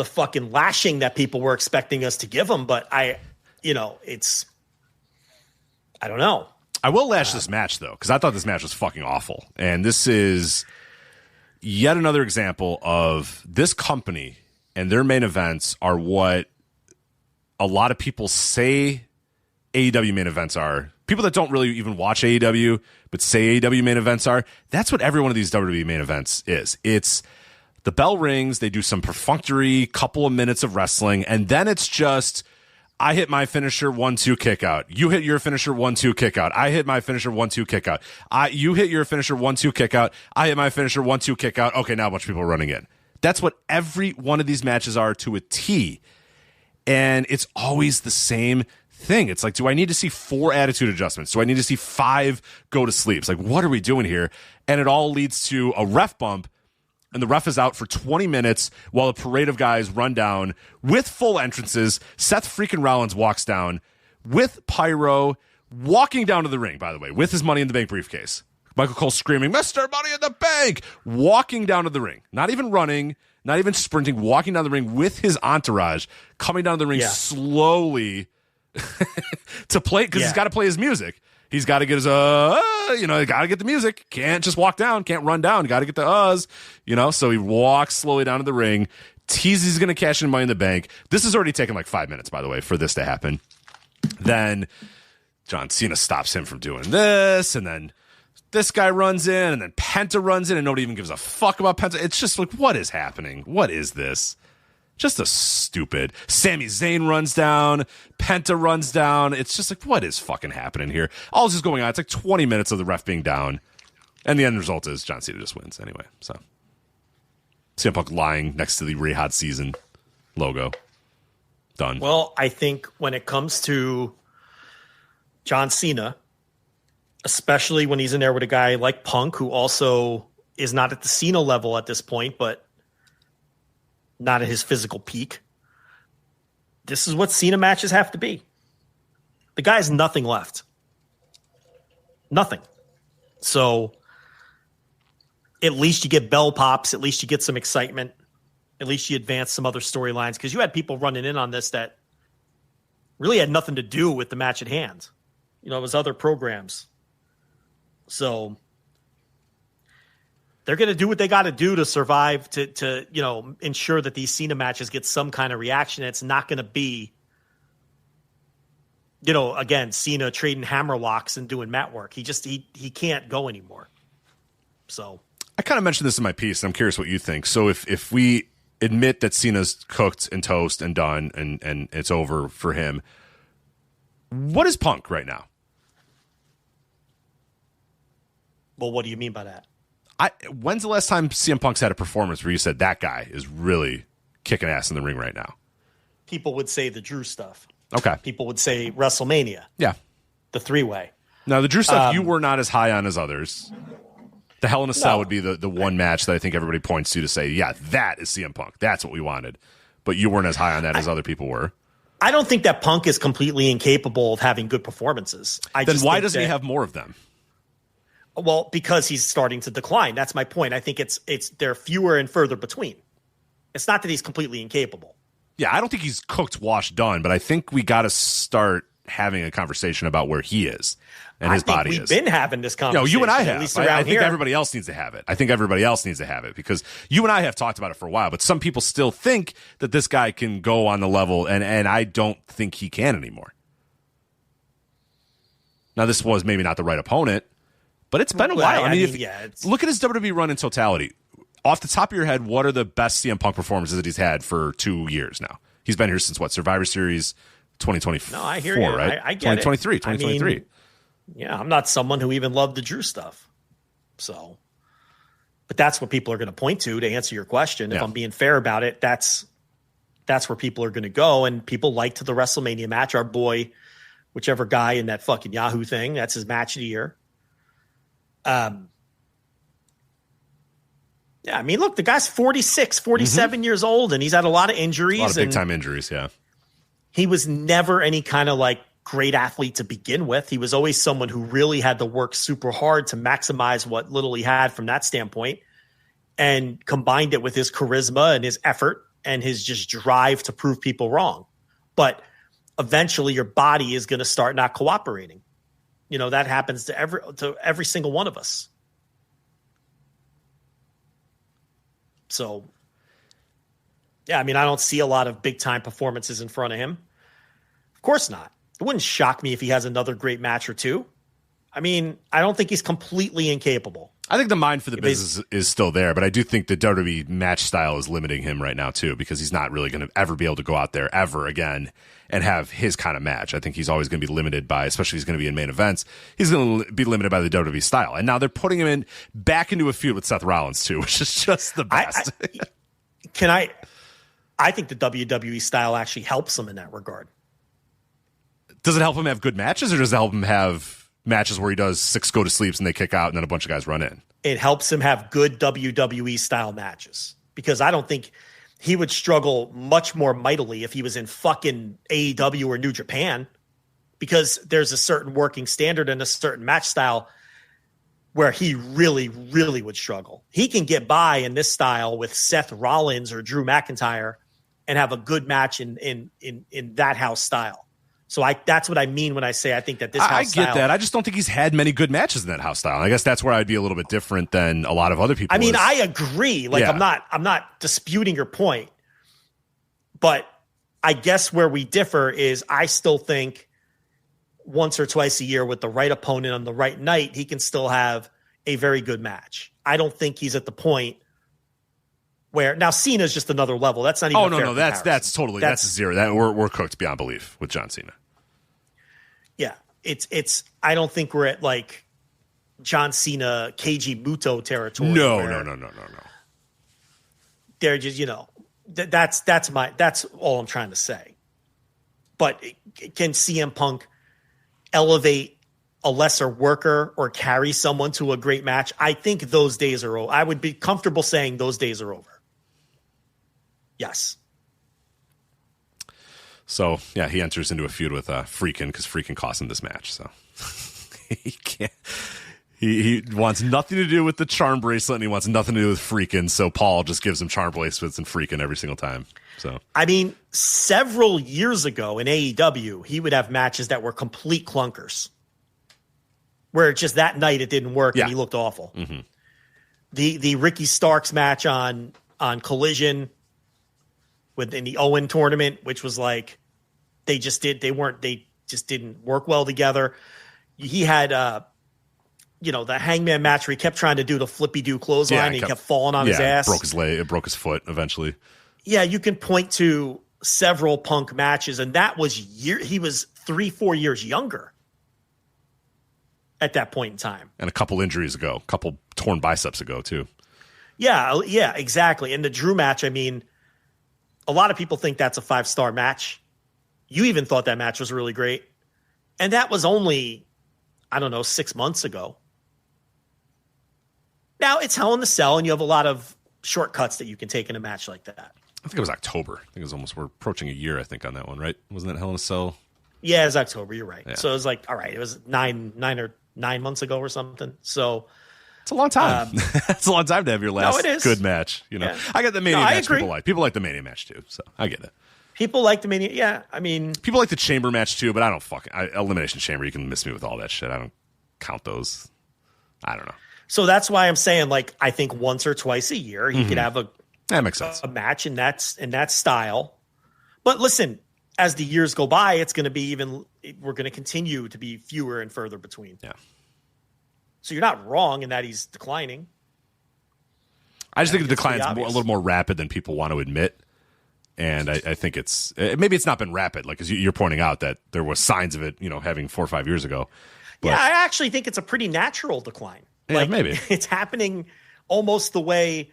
fucking lashing that people were expecting us to give him, but I don't know. I will lash this match though, because I thought this match was fucking awful. And this is yet another example of this company and their main events are what a lot of people say AEW main events are. People that don't really even watch AEW, but say AEW main events are. That's what every one of these WWE main events is. It's the bell rings, they do some perfunctory couple of minutes of wrestling, and then it's just, I hit my finisher, 1-2 kick out. You hit your finisher, 1-2 kick out. I hit my finisher, 1-2 kick out. You hit your finisher, 1-2 kick out. I hit my finisher, 1-2 kick out. Okay, now a bunch of people are running in. That's what every one of these matches are to a T. And it's always the same thing. It's like, do I need to see 4 attitude adjustments? Do I need to see 5 go to sleeps? Like, what are we doing here? And it all leads to a ref bump and the ref is out for 20 minutes while a parade of guys run down with full entrances. Seth freaking Rollins walks down with pyro, walking down to the ring, by the way, with his Money in the Bank briefcase. Michael Cole screaming, "Mr. Money in the Bank!" Walking down to the ring. Not even running, not even sprinting, walking down the ring with his entourage, coming down the ring slowly to play, because he's got to play his music. He's got to get his, got to get the music. Can't just walk down, can't run down, got to get the so he walks slowly down to the ring, teases he's going to cash in Money in the Bank. This has already taken like 5 minutes, by the way, for this to happen. Then John Cena stops him from doing this, and then this guy runs in, and then Penta runs in, and nobody even gives a fuck about Penta. It's just like, what is happening? What is this? Just a stupid. Sami Zayn runs down. Penta runs down. It's just like, what is fucking happening here? All this is going on. It's like 20 minutes of the ref being down. And the end result is John Cena just wins anyway. So CM Punk lying next to the Rehab season logo. Done. Well, I think when it comes to John Cena, especially when he's in there with a guy like Punk, who also is not at the Cena level at this point, but not at his physical peak. This is what Cena matches have to be. The guy has nothing left. Nothing. So at least you get bell pops. At least you get some excitement. At least you advance some other storylines, because you had people running in on this that really had nothing to do with the match at hand. It was other programs. So they're going to do what they got to do to survive, to ensure that these Cena matches get some kind of reaction. It's not going to be, again, Cena trading hammerlocks and doing mat work. He can't go anymore. So I kind of mentioned this in my piece, and I'm curious what you think. So if we admit that Cena's cooked and toast and done, and it's over for him, what is Punk right now? Well, what do you mean by that? When's the last time CM Punk's had a performance where you said that guy is really kicking ass in the ring right now? People would say the Drew stuff. Okay. People would say WrestleMania. Yeah. The 3-way. Now, the Drew stuff you were not as high on as others. The Hell in a Cell would be the one match that I think everybody points to say, yeah, that is CM Punk. That's what we wanted. But you weren't as high on that as other people were. I don't think that Punk is completely incapable of having good performances. Then why doesn't he have more of them? Well, because he's starting to decline. That's my point. I think they're fewer and further between. It's not that he's completely incapable. Yeah, I don't think he's cooked, washed, done, but I think we got to start having a conversation about where he is and his body is. We've been having this conversation. No, you and I have. At least I think everybody else needs to have it. Because you and I have talked about it for a while, but some people still think that this guy can go on the level, and I don't think he can anymore. Now, this was maybe not the right opponent, but it's been a while. Look at his WWE run in totality. Off the top of your head, what are the best CM Punk performances that he's had for 2 years now? He's been here since what? Survivor Series 2024, no, I hear you. Right? I get 2023. I'm not someone who even loved the Drew stuff. So, but that's what people are going to point to answer your question. If I'm being fair about it, that's where people are going to go. And people liked the WrestleMania match. Our boy, whichever guy in that fucking Yahoo thing, that's his match of the year. Yeah, I mean, look, the guy's 46, 47 years old, and he's had a lot of injuries. A lot of big-time injuries, yeah. He was never any kind of, great athlete to begin with. He was always someone who really had to work super hard to maximize what little he had from that standpoint, and combined it with his charisma and his effort and his just drive to prove people wrong. But eventually your body is going to start not cooperating. That happens to every single one of us. So, yeah, I mean, I don't see a lot of big-time performances in front of him. Of course not. It wouldn't shock me if he has another great match or two. I mean, I don't think he's completely incapable. I think the mind for the business is still there, but I do think the WWE match style is limiting him right now, too, because he's not really going to ever be able to go out there ever again and have his kind of match. I think he's always going to be limited by, especially if he's going to be in main events, he's going to be limited by the WWE style. And now they're putting him back into a feud with Seth Rollins, too, which is just the best. I think the WWE style actually helps him in that regard. Does it help him have good matches, or does it help him have matches where he does 6 go to sleeps and they kick out and then a bunch of guys run in. It helps him have good WWE style matches, because I don't think he would struggle much more mightily if he was in fucking AEW or New Japan, because there's a certain working standard and a certain match style where he really, really would struggle. He can get by in this style with Seth Rollins or Drew McIntyre and have a good match in that house style. So that's what I mean when I say I think that this house style. I get that. I just don't think he's had many good matches in that house style. And I guess that's where I'd be a little bit different than a lot of other people. I mean, I agree. Like, yeah. I'm not disputing your point, but I guess where we differ is I still think once or twice a year with the right opponent on the right night, he can still have a very good match. I don't think he's at the point where now Cena's just another level. That's not even. Oh no, that's totally that's a zero. That we're cooked beyond belief with John Cena. Yeah, it's. I don't think we're at like John Cena, Keiji Muto territory. No. They're just that's all I'm trying to say. But can CM Punk elevate a lesser worker or carry someone to a great match? I think those days are over. I would be comfortable saying those days are over. Yes. So, yeah, he enters into a feud with Freakin' because Freakin' cost him this match. So he can't. He wants nothing to do with the charm bracelet, and he wants nothing to do with Freakin'. So Paul just gives him charm bracelets and Freakin' every single time. So I mean, several years ago in AEW, he would have matches that were complete clunkers, where just that night it didn't work and he looked awful. Mm-hmm. The Ricky Starks match on Collision in the Owen tournament, which was like they just didn't work well together. He had the Hangman match where he kept trying to do the flippy-do clothesline and he kept falling on his ass. Broke his leg, it broke his foot eventually. Yeah, you can point to several Punk matches, and that was he was 3-4 years younger at that point in time. And a couple injuries ago, a couple torn biceps ago too. Yeah, exactly. And the Drew match, I mean, a lot of people think that's a 5-star match. You even thought that match was really great. And that was only, 6 months ago. Now it's Hell in a Cell, and you have a lot of shortcuts that you can take in a match like that. I think it was October. I think it was we're approaching a year, I think, on that one, right? Wasn't that Hell in a Cell? Yeah, it was October. You're right. Yeah. So it was like, all right, it was 9 months ago or something. So it's a long time. It's a long time to have your last good match. Yeah. I got the Mania match people like. People like the Mania match too, so I get it. People like the Mania. Yeah, I mean, people like the Chamber match too, but I don't Elimination Chamber. You can miss me with all that shit. I don't count those. I don't know. So that's why I'm saying, like, I think once or twice a year he could have that makes sense. A match in that style. But listen, as the years go by, it's going to be we're going to continue to be fewer and further between. Yeah. So you're not wrong in that he's declining. I just think the decline is a little more rapid than people want to admit. And I think maybe it's not been rapid, like as you're pointing out that there was signs of it, having 4 or 5 years ago. But, yeah, I actually think it's a pretty natural decline. Yeah, maybe. It's happening almost the way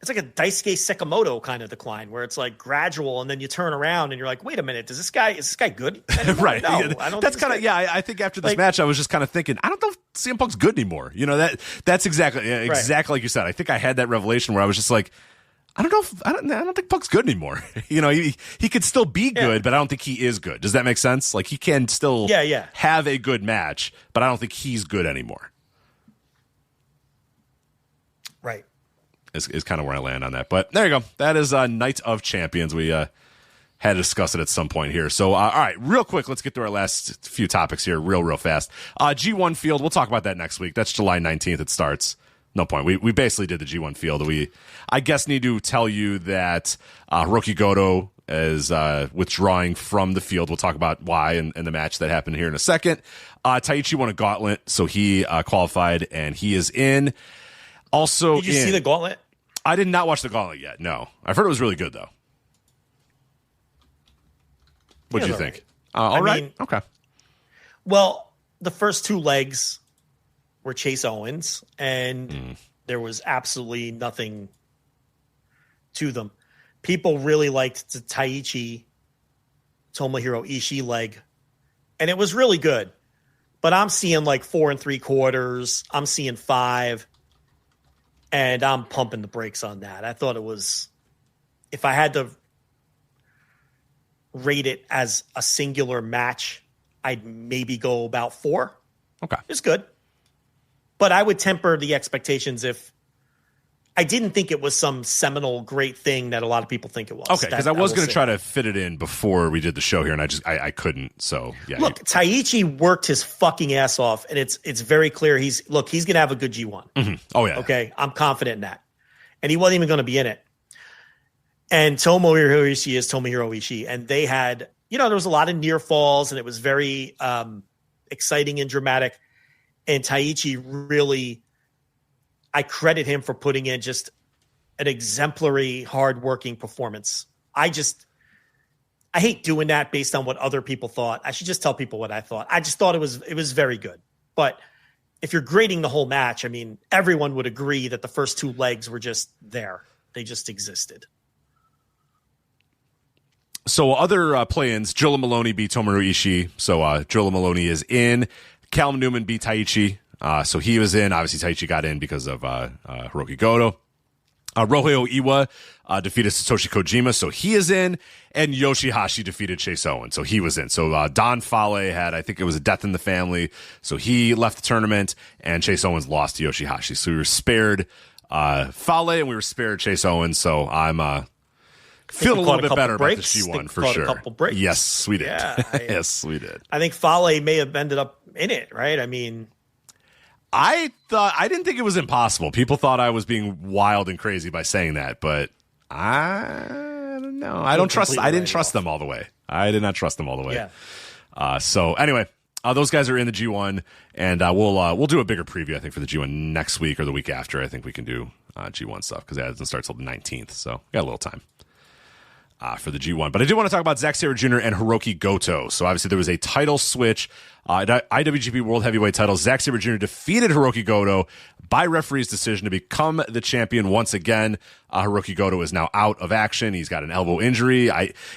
it's like a Daisuke Sekimoto kind of decline where it's like gradual and then you turn around and you're like, wait a minute, is this guy good anymore? Right. No, I don't. That's kind of, I think after this match, I was just kind of thinking, I don't know if CM Punk's good anymore. That's exactly like you said. I think I had that revelation where I was just like, I don't think Punk's good anymore. He could still be good, but I don't think he is good. Does that make sense? Like he can still have a good match, but I don't think he's good anymore. Right. Is kind of where I land on that. But there you go. That is Night of Champions. We had to discuss it at some point here. So, all right, real quick, let's get through our last few topics here real fast. G1 Field, we'll talk about that next week. That's July 19th. It starts. No point. We basically did the G1 Field. I guess, need to tell you that Hiroki Goto is withdrawing from the field. We'll talk about why and the match that happened here in a second. Taichi won a gauntlet, so he qualified, and he is in. Also, did you see the gauntlet? I did not watch the gauntlet yet. No, I've heard it was really good though. What do you think? All right. Okay. Well, the first 2 legs were Chase Owens, and there was absolutely nothing to them. People really liked the Taichi Tomohiro Ishii leg, and it was really good. But I'm seeing like 4 3/4. I'm seeing 5. And I'm pumping the brakes on that. I thought it was, if I had to rate it as a singular match, I'd maybe go about 4. Okay. It's good. But I would temper the expectations if I didn't think it was some seminal great thing that a lot of people think it was. Okay, because I was going to try to fit it in before we did the show here, and I couldn't. So yeah. Look, Taichi worked his fucking ass off, and it's very clear he's going to have a good G1. Mm-hmm. Oh yeah. Okay, I'm confident in that. And he wasn't even going to be in it. And Tomohiro Ishii is Tomohiro Ishii, and they had, there was a lot of near falls, and it was very exciting and dramatic. And Taichi really, I credit him for putting in just an exemplary, hardworking performance. I hate doing that based on what other people thought. I should just tell people what I thought. I just thought it was very good. But if you're grading the whole match, I mean, everyone would agree that the first 2 legs were just there. They just existed. So other play-ins, Joe Maloney beat Tomohiro Ishii. So Joe Maloney is in. Callum Newman beat Taichi. So he was in. Obviously, Taichi got in because of Hiroki Goto. Rohei Iwa defeated Satoshi Kojima, so he is in. And Yoshihashi defeated Chase Owens, so he was in. So Don Fale had, I think it was a death in the family, so he left the tournament, and Chase Owens lost to Yoshihashi. So we were spared Fale, and we were spared Chase Owens, so I'm feeling a little bit better about the G1 for sure. A couple breaks. Yes, we did. Yeah, yes, we did. I think Fale may have ended up in it, right? I mean, I didn't think it was impossible. People thought I was being wild and crazy by saying that, but I don't know. I didn't trust them all the way. I did not trust them all the way. Yeah. So anyway, those guys are in the G1, and we'll do a bigger preview, I think, for the G1 next week or the week after. I think we can do G1 stuff because it doesn't start till the 19th, so we got a little time. For the G1. But I do want to talk about Zack Sabre Jr. and Hiroki Goto. So obviously there was a title switch. IWGP World Heavyweight title. Zack Sabre Jr. defeated Hiroki Goto by referee's decision to become the champion once again. Hiroki Goto is now out of action. He's got an elbow injury.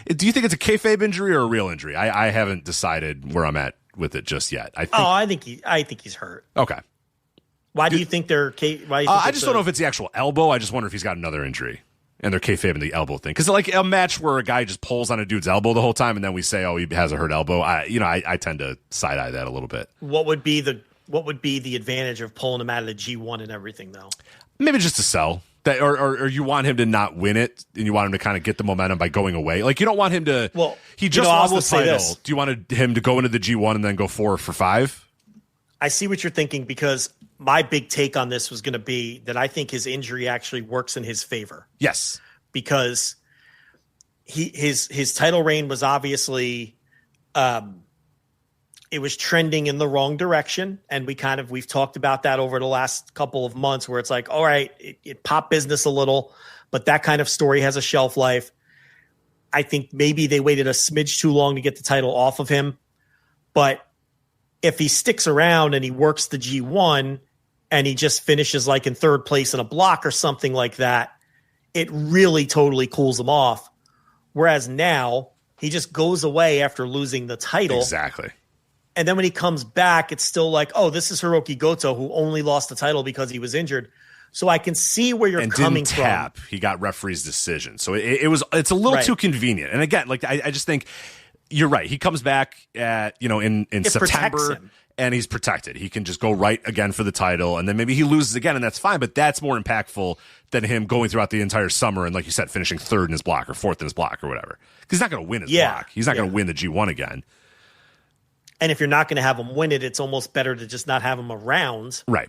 Do you think it's a kayfabe injury or a real injury? I haven't decided where I'm at with it just yet. I think he's hurt. Okay. Why do you think they're? I just don't know if it's the actual elbow. I just wonder if he's got another injury. And they're kayfabing the elbow thing. Because like a match where a guy just pulls on a dude's elbow the whole time and then we say, oh, he has a hurt elbow. I tend to side-eye that a little bit. What would be the advantage of pulling him out of the G1 and everything, though? Maybe just to sell. That, or you want him to not win it and you want him to kind of get the momentum by going away. Like, you don't want him to... Well, he just lost the title. Do you want him to go into the G1 and then go 4 for 5? I see what you're thinking, because my big take on this was going to be that I think his injury actually works in his favor. Yes. Because his title reign was obviously it was trending in the wrong direction, and we've talked about that over the last couple of months, where it's like, all right, it popped business a little, but that kind of story has a shelf life. I think maybe they waited a smidge too long to get the title off of him, but if he sticks around and he works the G1 and he just finishes like in 3rd place in a block or something like that, it really totally cools him off. Whereas now he just goes away after losing the title. Exactly. And then when he comes back, it's still like, oh, this is Hiroki Goto, who only lost the title because he was injured. So I can see where you're coming from. Tap. He got referee's decision. So it's a little too convenient. And again, like I just think you're right. He comes back at, in September and he's protected. He can just go right again for the title, and then maybe he loses again, and that's fine, but that's more impactful than him going throughout the entire summer and, like you said, finishing 3rd in his block or 4th in his block or whatever. Because he's not going to win his block. He's not going to win the G1 again. And if you're not going to have him win it, it's almost better to just not have him around. Right.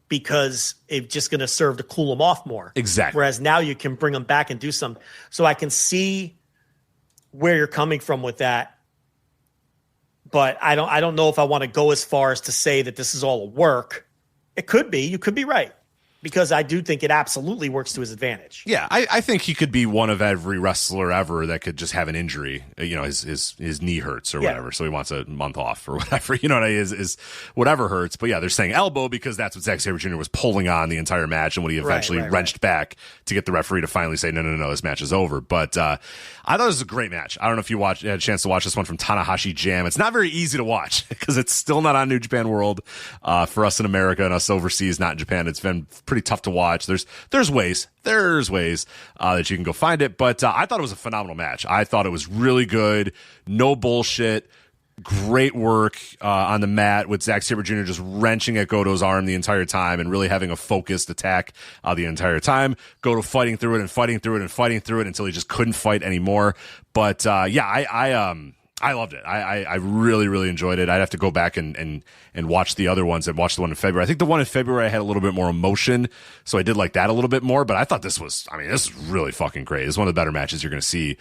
Because it's just going to serve to cool him off more. Exactly. Whereas now you can bring him back and do something. So I can see where you're coming from with that. But I don't know if I want to go as far as to say that this is all a work. It could be. You could be right. because I do think it absolutely works to his advantage. Yeah, I think he could be one of every wrestler ever that could just have an injury. His knee hurts or whatever, so he wants a month off or whatever. You know what I mean? Is whatever hurts. But yeah, they're saying elbow because that's what Zack Sabre Jr. was pulling on the entire match, and when he eventually wrenched back to get the referee to finally say, no, this match is over. But I thought it was a great match. I don't know if you had a chance to watch this one from Tanahashi Jam. It's not very easy to watch because it's still not on New Japan World for us in America and us overseas, not in Japan. It's been pretty tough to watch. There's ways that you can go find it, but I thought it was a phenomenal match. I thought it was really good, no bullshit, great work on the mat with Zack Sabre Jr. just wrenching at Goto's arm the entire time and really having a focused attack the entire time. Goto fighting through it until he just couldn't fight anymore. But I loved it. I really, really enjoyed it. I'd have to go back and watch the other ones and watch the one in February. I think the one in February I had a little bit more emotion, so I did like that a little bit more. But I thought this is really fucking great. It's one of the better matches you're going to see,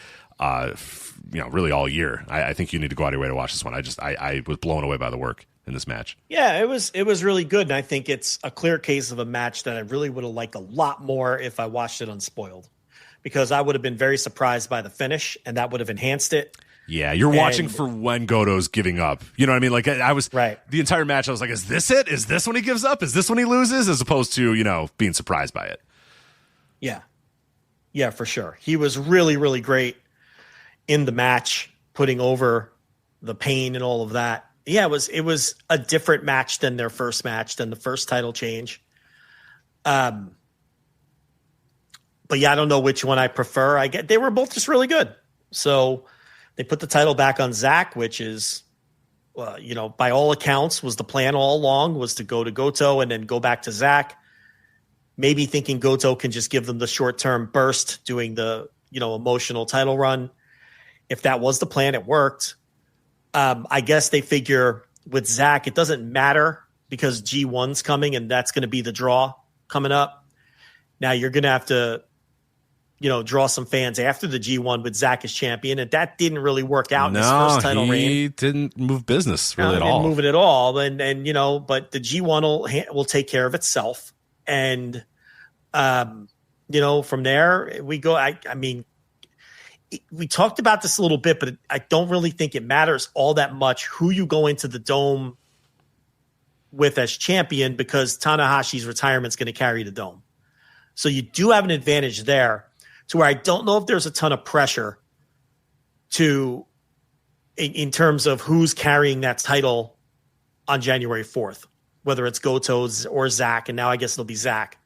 really all year. I think you need to go out of your way to watch this one. I was blown away by the work in this match. Yeah, it was really good, and I think it's a clear case of a match that I really would have liked a lot more if I watched it unspoiled, because I would have been very surprised by the finish, and that would have enhanced it. Yeah, you're watching for when Goto's giving up. You know what I mean? Like I was the entire match. I was like, "Is this it? Is this when he gives up? Is this when he loses?" As opposed to being surprised by it. Yeah, for sure. He was really, really great in the match, putting over the pain and all of that. Yeah, it was a different match than their first match, than the first title change. But yeah, I don't know which one I prefer. They were both just really good. So. They put the title back on Zack, which is, by all accounts, was the plan all along, was to go to Goto and then go back to Zack. Maybe thinking Goto can just give them the short-term burst doing the, emotional title run. If that was the plan, it worked. I guess they figure with Zack, it doesn't matter because G1's coming and that's going to be the draw coming up. Now you're going to have to, draw some fans after the G1 with Zack as champion, and that didn't really work out in his first title reign. He didn't move business really at all. Didn't move it at all, and but the G1 will take care of itself, and from there we go. I mean, we talked about this a little bit, but I don't really think it matters all that much who you go into the Dome with as champion, because Tanahashi's retirement is going to carry the Dome, so you do have an advantage there. To where I don't know if there's a ton of pressure in terms of who's carrying that title on January 4th, whether it's Goto's or Zack, and now I guess it'll be Zack.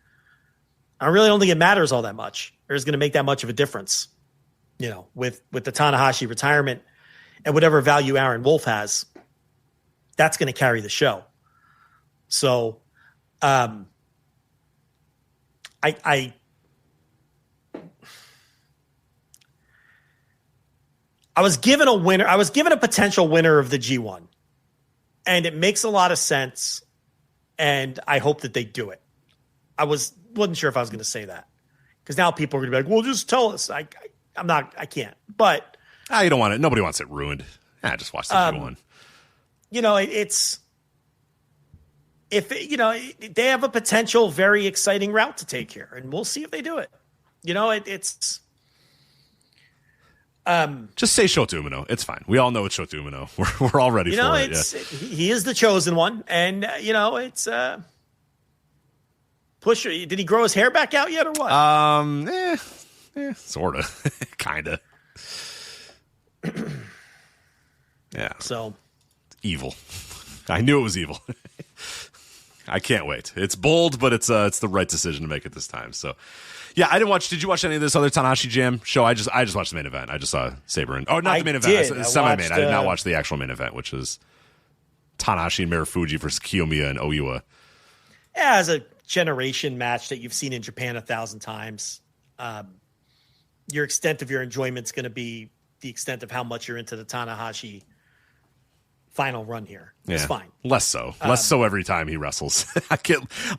I really don't think it matters all that much. Or is going to make that much of a difference, with the Tanahashi retirement and whatever value Aaron Wolf has, that's going to carry the show. So, I was given a winner. I was given a potential winner of the G1, and it makes a lot of sense. And I hope that they do it. I wasn't sure if I was going to say that, because now people are going to be like, "Well, just tell us." I'm not. I can't. But you don't want it. Nobody wants it ruined. Just watch the G1. They have a potential very exciting route to take here, and we'll see if they do it. It's. Just say Shota Umino. It's fine. We all know it's Shota Umino. We're all ready for it. He is the chosen one, and it's push. Did he grow his hair back out yet, or what? Sorta, kinda. Yeah. So evil. I knew it was evil. I can't wait. It's bold, but it's the right decision to make at this time. So. Yeah, I didn't watch. Did you watch any of this other Tanahashi Jam show? I just watched the main event. I just saw Sabre and not the main event, semi-main. I did not watch the actual main event, which is Tanahashi and Marufuji versus Kiyomiya and Oiwa. Yeah, as a generation match that you've seen in Japan 1,000 times. Your extent of your enjoyment is going to be the extent of how much you're into the Tanahashi final run here. It's fine. Less so every time he wrestles. I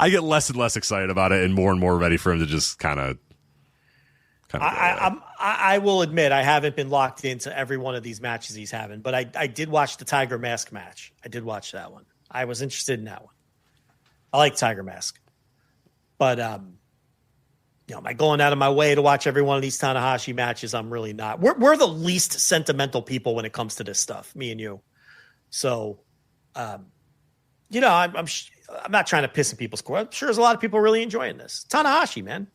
get less and less excited about it and more ready for him to just kind of. I will admit I haven't been locked into every one of these matches he's having, but I did watch the Tiger Mask match. I did watch that one. I was interested in that one. I like Tiger Mask, But am I going out of my way to watch every one of these Tanahashi matches? I'm really not. We're the least sentimental people when it comes to this stuff, me and you. So, I'm not trying to piss in people's court. I'm sure there's a lot of people really enjoying this. Tanahashi, man.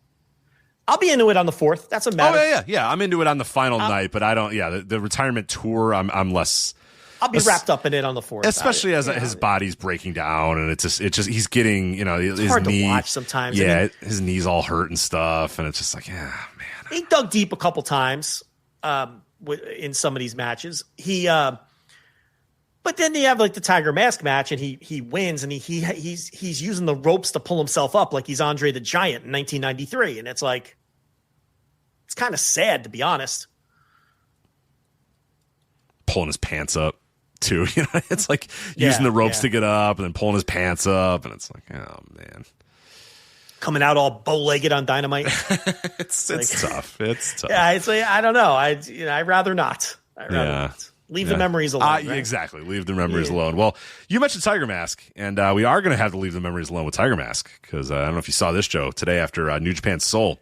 I'll be into it on the 4th. That's a matter. Oh, yeah. I'm into it on the final night, but I don't. Yeah, the retirement tour. I'm less. I'll be wrapped up in it on the 4th, especially as his body's breaking down, and it's just he's getting his hard knee. To watch sometimes. Yeah, his knee's all hurt and stuff, and it's just like, man. He dug deep a couple times in some of these matches. But then you have like the Tiger Mask match, and he wins, and he's using the ropes to pull himself up like he's Andre the Giant in 1993, and it's like, it's kind of sad, to be honest. Pulling his pants up too, it's like using the ropes to get up and then pulling his pants up, and it's like, oh man, coming out all bow-legged on Dynamite. it's tough. It's tough. Yeah, it's like, I don't know. I'd rather not. Not. Leave the memories alone. Right? Exactly. Leave the memories alone. Well, you mentioned Tiger Mask, and we are going to have to leave the memories alone with Tiger Mask, because I don't know if you saw this, Joe, today after New Japan Seoul.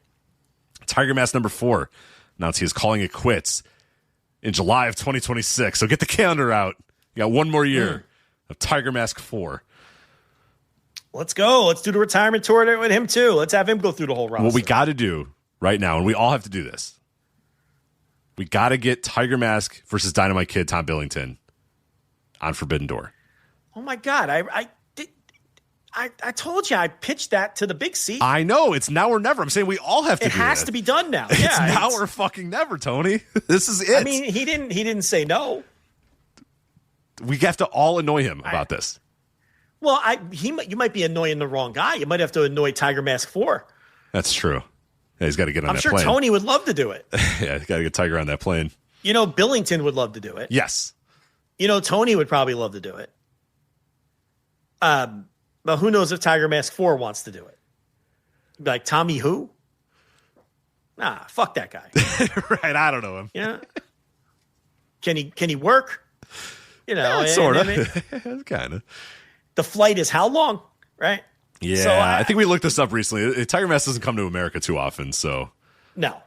Tiger Mask number 4 announced he is calling it quits in July of 2026. So get the calendar out. You got one more year of Tiger Mask 4. Let's go. Let's do the retirement tour with him too. Let's have him go through the whole roster. What we got to do right now, and we all have to do this, we got to get Tiger Mask versus Dynamite Kid Tom Billington on Forbidden Door. Oh my God. I told you I pitched that to the big C. I know. It's now or never. I'm saying we all have to do it. It has to be done now. It's now or fucking never, Tony. This is it. I mean, he didn't say no. We have to all annoy him about this. Well, you might be annoying the wrong guy. You might have to annoy Tiger Mask 4. That's true. Yeah, he's got to get on that plane. I'm sure Tony would love to do it. Yeah, he's got to get Tiger on that plane. Billington would love to do it. Yes. Tony would probably love to do it. But who knows if Tiger Mask 4 wants to do it? Like, Tommy who? Nah, fuck that guy. Right, I don't know him. Yeah. Can he work? Sort of. Kind of. The flight is how long, right? Yeah, so I think we looked this up recently. Tiger Mask doesn't come to America too often, so. No.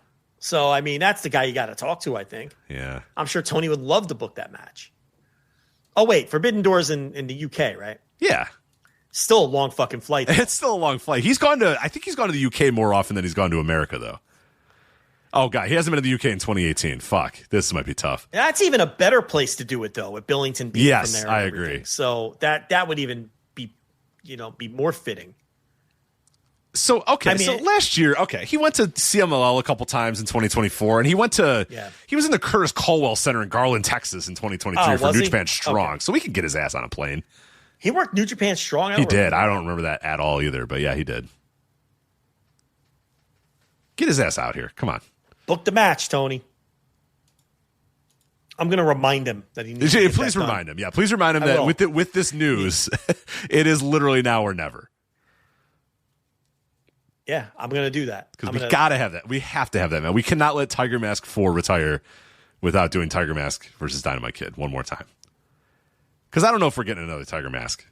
So, I mean, that's the guy you got to talk to, I think. Yeah. I'm sure Tony would love to book that match. Oh, wait, Forbidden Door's in the UK, right? Yeah. Still a long fucking flight, though. It's still a long flight. I think he's gone to the UK more often than he's gone to America, though. Oh, God, he hasn't been to the UK in 2018. Fuck, this might be tough. That's even a better place to do it, though, with Billington being from there. Yes, I agree. So that would even be more fitting. So, okay, so last year, he went to CMLL a couple times in 2024, and he was in the Curtis Culwell Center in Garland, Texas in 2023 for New Japan Strong, so we could get his ass on a plane. He worked New Japan Strong? He did. I don't remember that at all either, but yeah, he did. Get his ass out here. Come on. Book the match, Tony. I'm going to remind him that he needs to get Please remind him. Yeah, please remind him that with this news, it is literally now or never. Yeah, I'm going to do that. Because we got to have that. We have to have that, man. We cannot let Tiger Mask 4 retire without doing Tiger Mask versus Dynamite Kid one more time. Because I don't know if we're getting another Tiger Mask.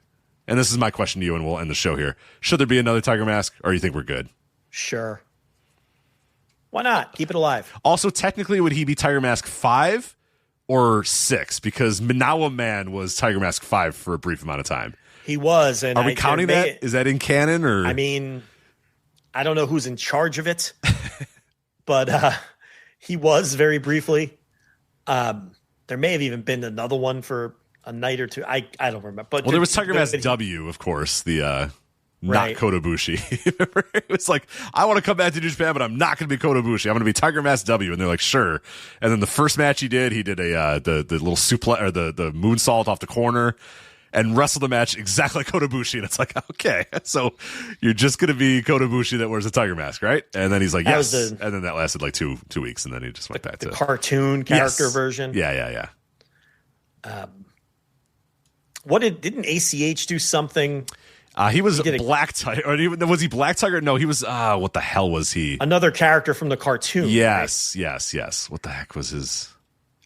And this is my question to you, and we'll end the show here. Should there be another Tiger Mask, or you think we're good? Sure. Why not? Keep it alive. Also, technically, would he be Tiger Mask 5 or 6? Because Manawa Man was Tiger Mask 5 for a brief amount of time. He was. And are we counting that? Is that in canon? Or? I mean, I don't know who's in charge of it, but he was very briefly. There may have even been another one for a night or two. I don't remember. But there was Tiger Mask W, of course, the not Kotobushi. Remember? It was like, I want to come back to New Japan, but I'm not going to be Kotobushi. I'm going to be Tiger Mask W. And they're like, sure. And then the first match he did a the little suplex or the moonsault off the corner and wrestled the match exactly like Kotobushi. And it's like, okay, so you're just going to be Kotobushi that wears a tiger mask, right? And then he's like, yes. And then that lasted like two weeks, and then he just went back to the cartoon character version. Yeah. What didn't ACH do something? He was Black Tiger. Or was he Black Tiger? No, he was. What the hell was he? Another character from the cartoon. Yes, right? yes. What the heck was his?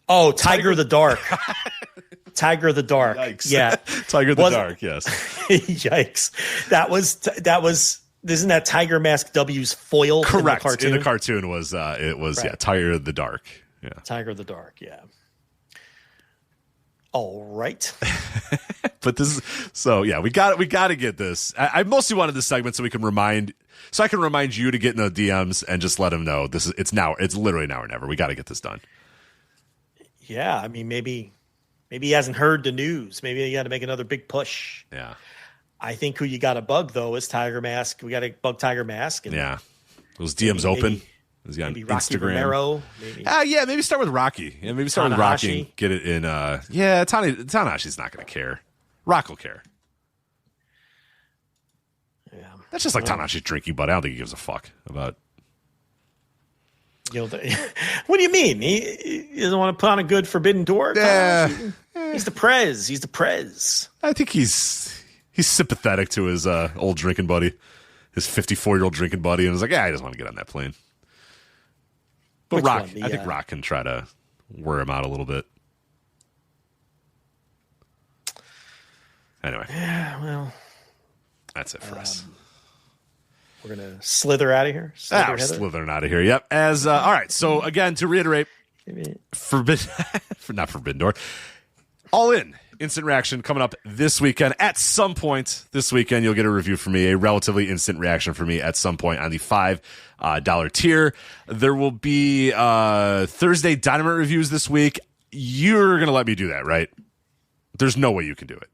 Oh, Tiger the Dark. Tiger the Dark. Yikes. Yeah, Tiger the Dark. Yes. Yikes. That was Isn't that Tiger Mask W's foil? Correct. In the cartoon was right. Tiger of the Dark. Yeah. Tiger of the Dark. Yeah. All right. But this is we got to get this. I mostly wanted this segment so I can remind you to get in the DMs and just let them know it's literally now or never. We got to get this done. Yeah, I mean maybe he hasn't heard the news. Maybe you got to make another big push. Yeah. I think who you got to bug though is Tiger Mask. We got to bug Tiger Mask. And yeah. Those DMs open. Is he on maybe Rocky Instagram? Romero, maybe. Maybe start with Rocky. Yeah, maybe start with Rocky. And get it in. Tanahashi's not going to care. Rock will care. Yeah, that's just like Tanahashi's drinking buddy. I don't think he gives a fuck about. What do you mean? He doesn't want to put on a good Forbidden Door? Yeah, he's the Prez. He's the Prez. I think he's sympathetic to his old drinking buddy, his 54-year-old drinking buddy, and was like, he doesn't want to get on that plane. But I think Rock can try to wear him out a little bit. Anyway. Yeah, well. That's it for us. We're going to slither out of here. We're slithering out of here. Yep. All right. So, again, to reiterate, not Forbidden Door. All In. Instant reaction coming up this weekend. At some point this weekend, you'll get a review from me, a relatively instant reaction from me at some point on the $5 tier. There will be Thursday Dynamite reviews this week. You're going to let me do that, right? There's no way you can do it.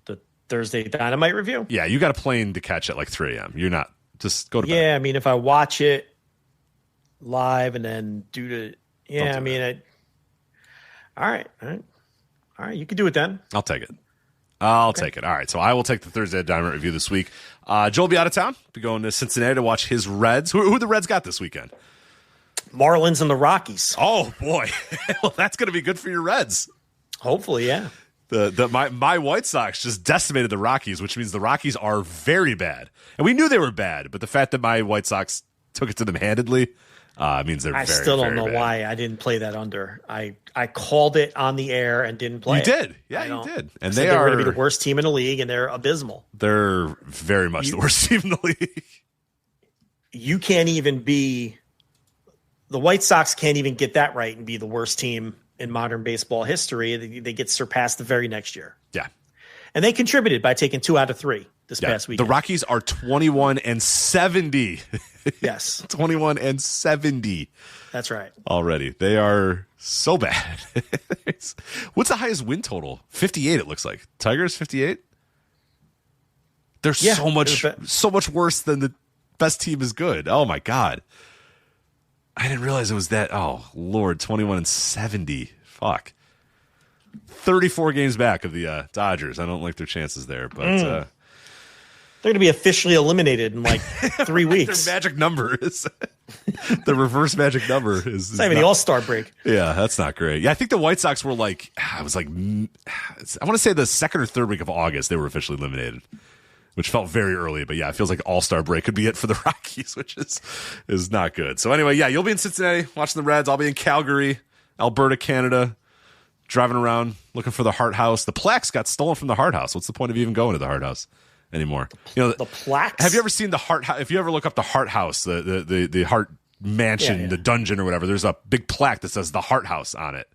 The Thursday Dynamite review? Yeah, you got a plane to catch at like 3 a.m. You're not. Just go to bed. Yeah, I mean, if I watch it live and then do the... Yeah, I mean... All right. All right, you can do it then. I'll take it. I'll take it. All right, so I will take the Thursday Dynamite review this week. Joel will be out of town. Be going to Cincinnati to watch his Reds. Who the Reds got this weekend? Marlins and the Rockies. Oh, boy. Well, that's going to be good for your Reds. Hopefully, yeah. My White Sox just decimated the Rockies, which means the Rockies are very bad. And we knew they were bad, but the fact that my White Sox took it to them handedly means they're very, very bad. I still don't know why I didn't play that under. I called it on the air and didn't play it. You did. Yeah, you did. And they are going to be the worst team in the league, and they're abysmal. They're very much the worst team in the league. You can't even be – the White Sox can't even get that right and be the worst team in modern baseball history. They get surpassed the very next year. Yeah. And they contributed by taking 2 out of 3 this past week. The Rockies are 21-70. Yes. 21-70. That's right. Already. They are so bad. What's the highest win total? 58, it looks like. Tigers, 58? They're so much worse than the best team is good. Oh, my God. I didn't realize it was that. Oh, Lord. 21-70. Fuck. 34 games back of the Dodgers. I don't like their chances there, but they're going to be officially eliminated in like 3 weeks. Their magic number is the reverse magic number is it's not even the All-Star break. Yeah, that's not great. Yeah, I think the White Sox were I want to say the second or third week of August they were officially eliminated, which felt very early. But yeah, it feels like All-Star break could be it for the Rockies, which is not good. So anyway, yeah, you'll be in Cincinnati watching the Reds. I'll be in Calgary, Alberta, Canada, driving around looking for the Hart House. The plaques got stolen from the Hart House. What's the point of even going to the Hart House anymore? The plaques? Have you ever seen the Hart House? If you ever look up the Hart House, the Hart Mansion, the dungeon or whatever, there's a big plaque that says the Hart House on it.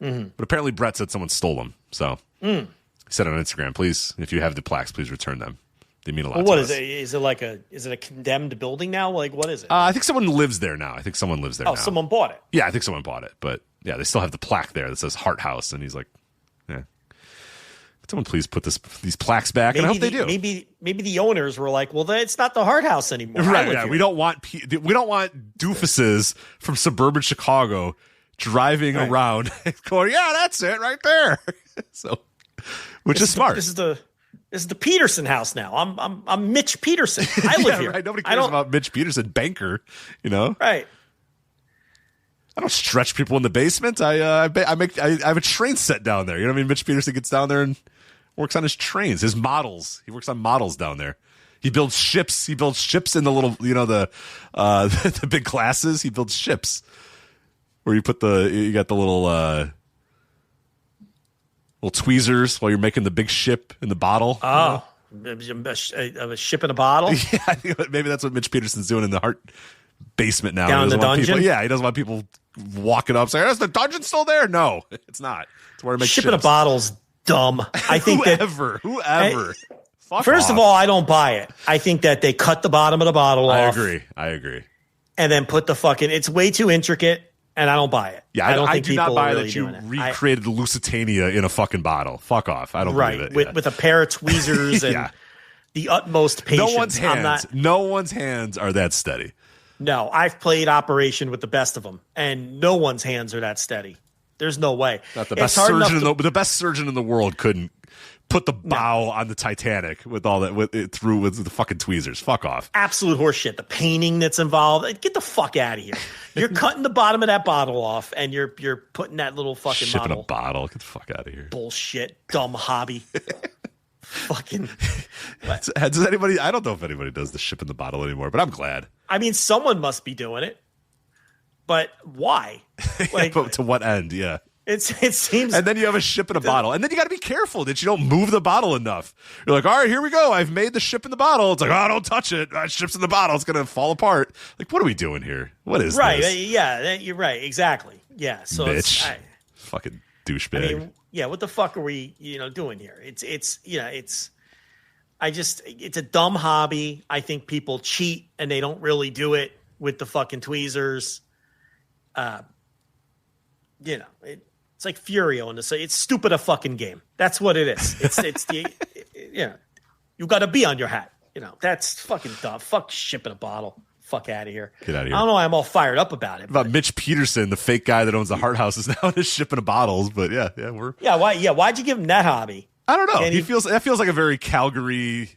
Mm-hmm. But apparently Brett said someone stole them. So he said on Instagram, please, if you have the plaques, please return them. They mean a lot to us. What is it? Is it a condemned building now? Like, what is it? I think someone lives there now. Oh, someone bought it. Yeah, I think someone bought it. But yeah, they still have the plaque there that says Hart House. And he's like, yeah. Someone please put these plaques back, and I hope they do. Maybe the owners were like, "Well, it's not the Hart House anymore." Right? Yeah, we don't want doofuses from suburban Chicago driving around going, "Yeah, that's it right there." So, which is smart. This is the Peterson house now. I'm Mitch Peterson. I live here. Right. Nobody cares about Mitch Peterson, banker. Right. I don't stretch people in the basement. I have a train set down there. You know what I mean? Mitch Peterson gets down there and works on his trains, his models. He works on models down there. He builds ships. He builds ships in the little, the big glasses. He builds ships where you got the little tweezers while you're making the big ship in the bottle. Oh, A ship in a bottle? Yeah, I think maybe that's what Mitch Peterson's doing in the Hart basement now. Down in the dungeon? He doesn't want people walking up saying, is the dungeon still there? No, it's not. It's where to make ship in a bottle's dumb. I think whoever. First of all, I don't buy it. I think that they cut the bottom of the bottle off. I agree. And then put the fucking, it's way too intricate. And I don't buy it. Yeah, I do not buy that you recreated Lusitania in a fucking bottle. Fuck off. I don't believe it. With a pair of tweezers and the utmost patience. No one's hands are that steady. No, I've played Operation with the best of them, and no one's hands are that steady. There's no way. Not the best surgeon the best surgeon in the world couldn't put the bow on the Titanic with all that with the fucking tweezers. Fuck off. Absolute horseshit. The painting that's involved. Get the fuck out of here. You're cutting the bottom of that bottle off, and you're putting that little fucking shipping model. A bottle. Get the fuck out of here. Bullshit. Dumb hobby. Fucking. Does anybody? I don't know if anybody does the ship in the bottle anymore, but I'm glad. I mean, someone must be doing it, but why? Like, but to what end? Yeah. It seems, and then you have a ship in a bottle, and then you got to be careful that you don't move the bottle enough. You're like, all right, here we go. I've made the ship in the bottle. It's like, oh, don't touch it. Ship's in the bottle. It's gonna fall apart. Like, what are we doing here? What is this? Yeah, you're right. Exactly. Yeah. So bitch, fucking douchebag. I mean, yeah. What the fuck are we, doing here? It's a dumb hobby. I think people cheat and they don't really do it with the fucking tweezers. It's like Furio, and it's stupid a fucking game. That's what it is. It's you got to be on your hat. That's fucking dumb. Fuck ship in a bottle. Fuck out of here. Get out of here. I don't know why I'm all fired up about it. About Mitch Peterson, the fake guy that owns the Hart House, is now just shipping of bottles. But why'd you give him that hobby? I don't know. That feels like a very Calgary,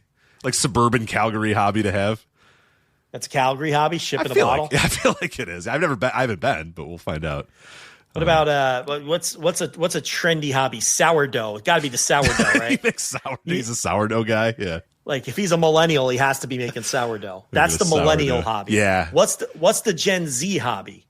like suburban Calgary hobby to have. That's a Calgary hobby, shipping a bottle. I feel like it is. I haven't been, but we'll find out. What about what's a trendy hobby? Sourdough. It's got to be the sourdough, right? He's a sourdough guy. Yeah. Like if he's a millennial, he has to be making sourdough. That's the millennial hobby. Yeah. What's the Gen Z hobby?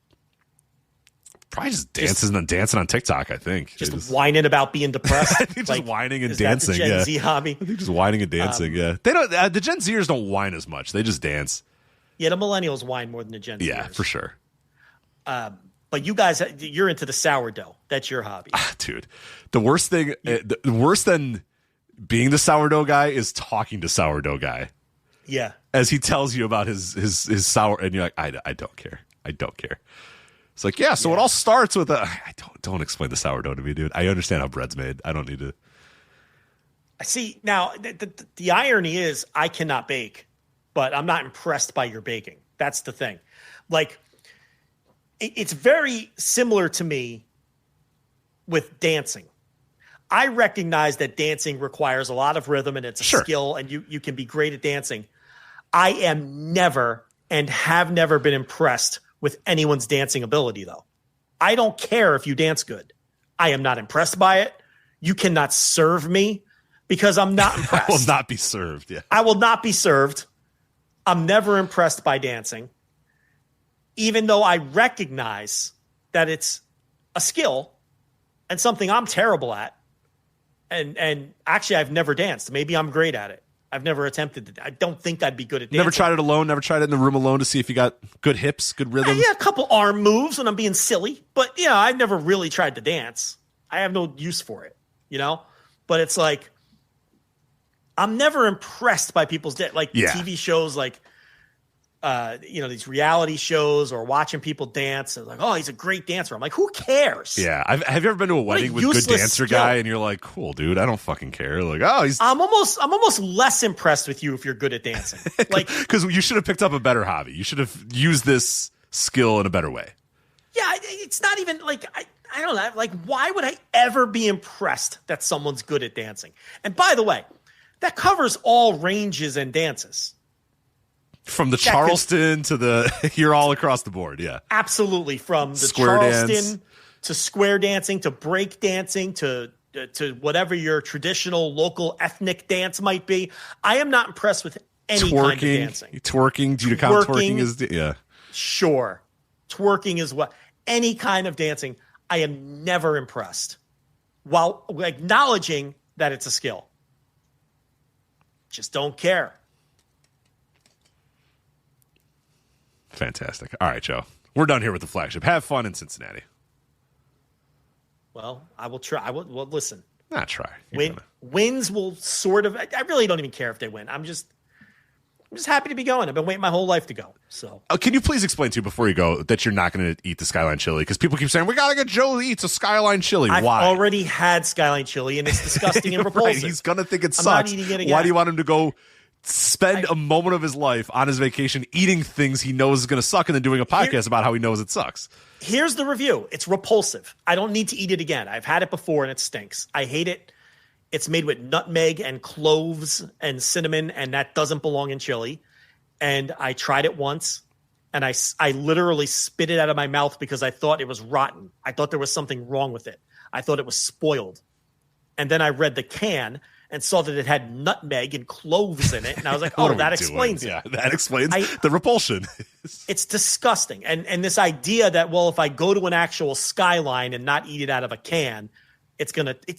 Probably just dancing on TikTok. I think just whining about being depressed. I think just whining and dancing. That the Gen Z hobby. I think just whining and dancing. Yeah. They don't. The Gen Zers don't whine as much. They just dance. Yeah, the millennials whine more than the Gen Zers. Yeah, for sure. But you guys, you're into the sourdough. That's your hobby. Dude. The worst thing, worse than being the sourdough guy is talking to sourdough guy. Yeah. As he tells you about his sour, and you're like, I don't care. I don't care. It's like, yeah, so it all starts with don't explain the sourdough to me, dude. I understand how bread's made. I don't need to. See, now, the irony is I cannot bake, but I'm not impressed by your baking. That's the thing. Like, it's very similar to me with dancing. I recognize that dancing requires a lot of rhythm and it's a skill, and you can be great at dancing. I am never and have never been impressed with anyone's dancing ability, though. I don't care if you dance good. I am not impressed by it. You cannot serve me because I'm not impressed. I will not be served. Yeah. I will not be served. I'm never impressed by dancing. Even though I recognize that it's a skill and something I'm terrible at. And actually, I've never danced. Maybe I'm great at it. I've never attempted it. I don't think I'd be good at dancing. Never tried it alone? Never tried it in the room alone to see if you got good hips, good rhythm? Yeah, a couple arm moves when I'm being silly. But, I've never really tried to dance. I have no use for it, But it's like, I'm never impressed by people's TV shows like, these reality shows or watching people dance. And like, oh, he's a great dancer. I'm like, who cares? Yeah. Have you ever been to a wedding with a good dancer guy and you're like, cool, dude, I don't fucking care. Like, I'm almost less impressed with you if you're good at dancing. Like, because you should have picked up a better hobby. You should have used this skill in a better way. Yeah. It's not even like, I don't know. Like, why would I ever be impressed that someone's good at dancing? And by the way, that covers all ranges and dances. From the Charleston to you're all across the board, yeah. Absolutely. From the square Charleston dance to square dancing to break dancing to whatever your traditional local ethnic dance might be. I am not impressed with any kind of dancing. Twerking, do you count twerking as yeah. Sure. Twerking is what any kind of dancing, I am never impressed. While acknowledging that it's a skill. Just don't care. Fantastic. All right, Joe. We're done here with the flagship. Have fun in Cincinnati. Well, I will try. Well, listen. Not try. Wins will sort of. I really don't even care if they win. I'm just happy to be going. I've been waiting my whole life to go. So, can you please explain to you before you go that you're not going to eat the Skyline chili? Because people keep saying we got to get Joe to eat a Skyline chili. I've Why? already had Skyline chili, and it's disgusting and repulsive. Right. He's going to think it sucks. I'm not eating it again. Why do you want him to go spend a moment of his life on his vacation eating things he knows is going to suck and then doing a podcast about how he knows it sucks? Here's the review. It's repulsive. I don't need to eat it again. I've had it before, and it stinks. I hate it. It's made with nutmeg and cloves and cinnamon, and that doesn't belong in chili. And I tried it once, and I literally spit it out of my mouth because I thought it was rotten. I thought there was something wrong with it. I thought it was spoiled. And then I read the can and saw that it had nutmeg and cloves in it. And I was like, oh, that explains it. Yeah, that explains the repulsion. It's disgusting. And this idea that, well, if I go to an actual Skyline and not eat it out of a can, it's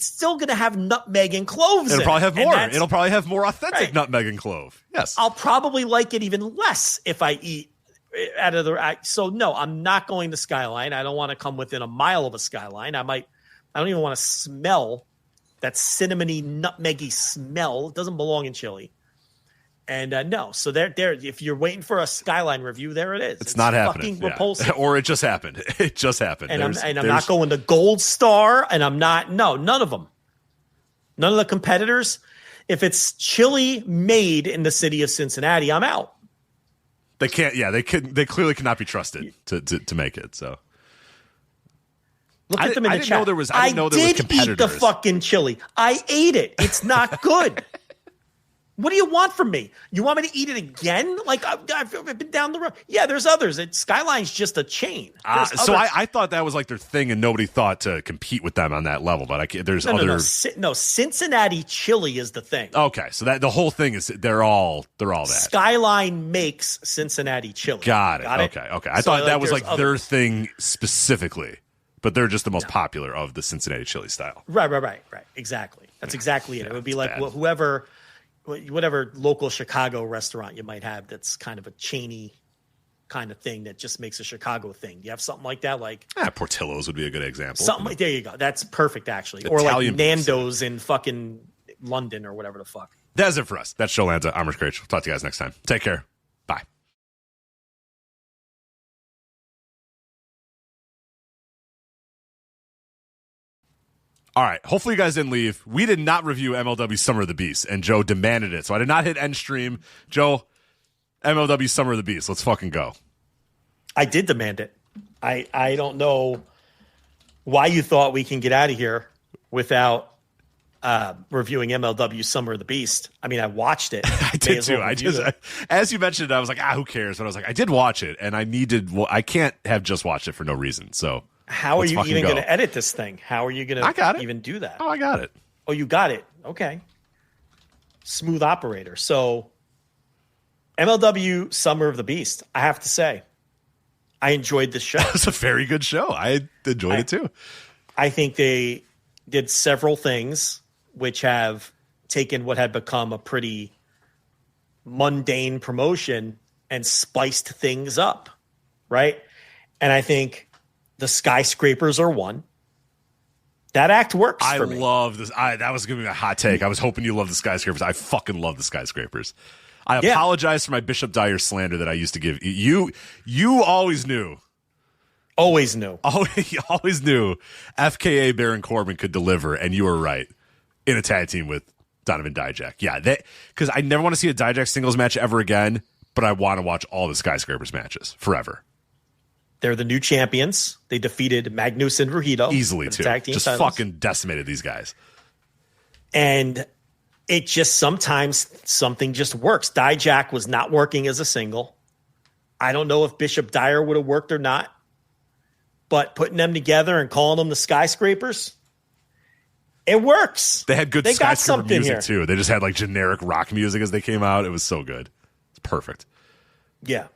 still gonna have nutmeg and cloves in it. It'll probably have more authentic nutmeg and clove. Yes. I'll probably like it even less if I eat out of the. So no, I'm not going to Skyline. I don't want to come within a mile of a Skyline. I don't even want to smell that cinnamony, nutmeggy smell. It doesn't belong in chili. And no, so there. If you're waiting for a Skyline review, there it is. It's not happening. Fucking repulsive. Or it just happened. It just happened. And I'm not going to Gold Star, and I'm not. No, none of them. None of the competitors. If it's chili made in the city of Cincinnati, I'm out. They can't. Yeah, they clearly cannot be trusted to make it. So. Look at them in the chat. I didn't know there was competitors. Eat the fucking chili. I ate it. It's not good. What do you want from me? You want me to eat it again? Like I've been down the road. Yeah, there's others. Skyline's just a chain. So I thought that was like their thing, and nobody thought to compete with them on that level. But there's other. No, Cincinnati chili is the thing. Okay, so that the whole thing is they're all that. Skyline makes Cincinnati chili. Got it. Okay. I thought that was like their thing specifically. But they're just the most popular of the Cincinnati chili style. Right. Exactly. That's exactly it. It would be like whatever local Chicago restaurant you might have that's kind of a chainy kind of thing that just makes a Chicago thing. You have something like that? Like Portillo's would be a good example. There you go. That's perfect, actually. Or like Nando's in fucking London or whatever the fuck. That's it for us. That's Joe Lanza. I'm Rich Craich. We'll talk to you guys next time. Take care. Bye. All right. Hopefully you guys didn't leave. We did not review MLW Summer of the Beast, and Joe demanded it. So I did not hit end stream. Joe, MLW Summer of the Beast. Let's fucking go. I did demand it. I don't know why you thought we can get out of here without reviewing MLW Summer of the Beast. I mean, I watched it. I did too. As you mentioned, I was like, who cares? But I was like, I did watch it, and I can't have just watched it for no reason. So how are you even going to edit this thing? How are you going to even do that? Oh, I got it. Oh, you got it. Okay. Smooth operator. So MLW Summer of the Beast, I have to say, I enjoyed this show. It was a very good show. I enjoyed it too. I think they did several things which have taken what had become a pretty mundane promotion and spiced things up, right? And I think the skyscrapers are one. That act works for me. I love this. That was going to be a hot take. I was hoping you loved the skyscrapers. I fucking love the skyscrapers. I apologize for my Bishop Dyer slander that I used to give. You always knew. Always knew. Always knew FKA Baron Corbin could deliver, and you were right, in a tag team with Donovan Dijak. Yeah, because I never want to see a Dijak singles match ever again, but I want to watch all the skyscrapers matches forever. They're the new champions. They defeated Magnus and Rujito. Easily, too. Just fucking decimated these guys. And it just sometimes something just works. Dijak was not working as a single. I don't know if Bishop Dyer would have worked or not. But putting them together and calling them the skyscrapers, it works. They had good skyscraper music, too. They just had like generic rock music as they came out. It was so good. It's perfect. Yeah.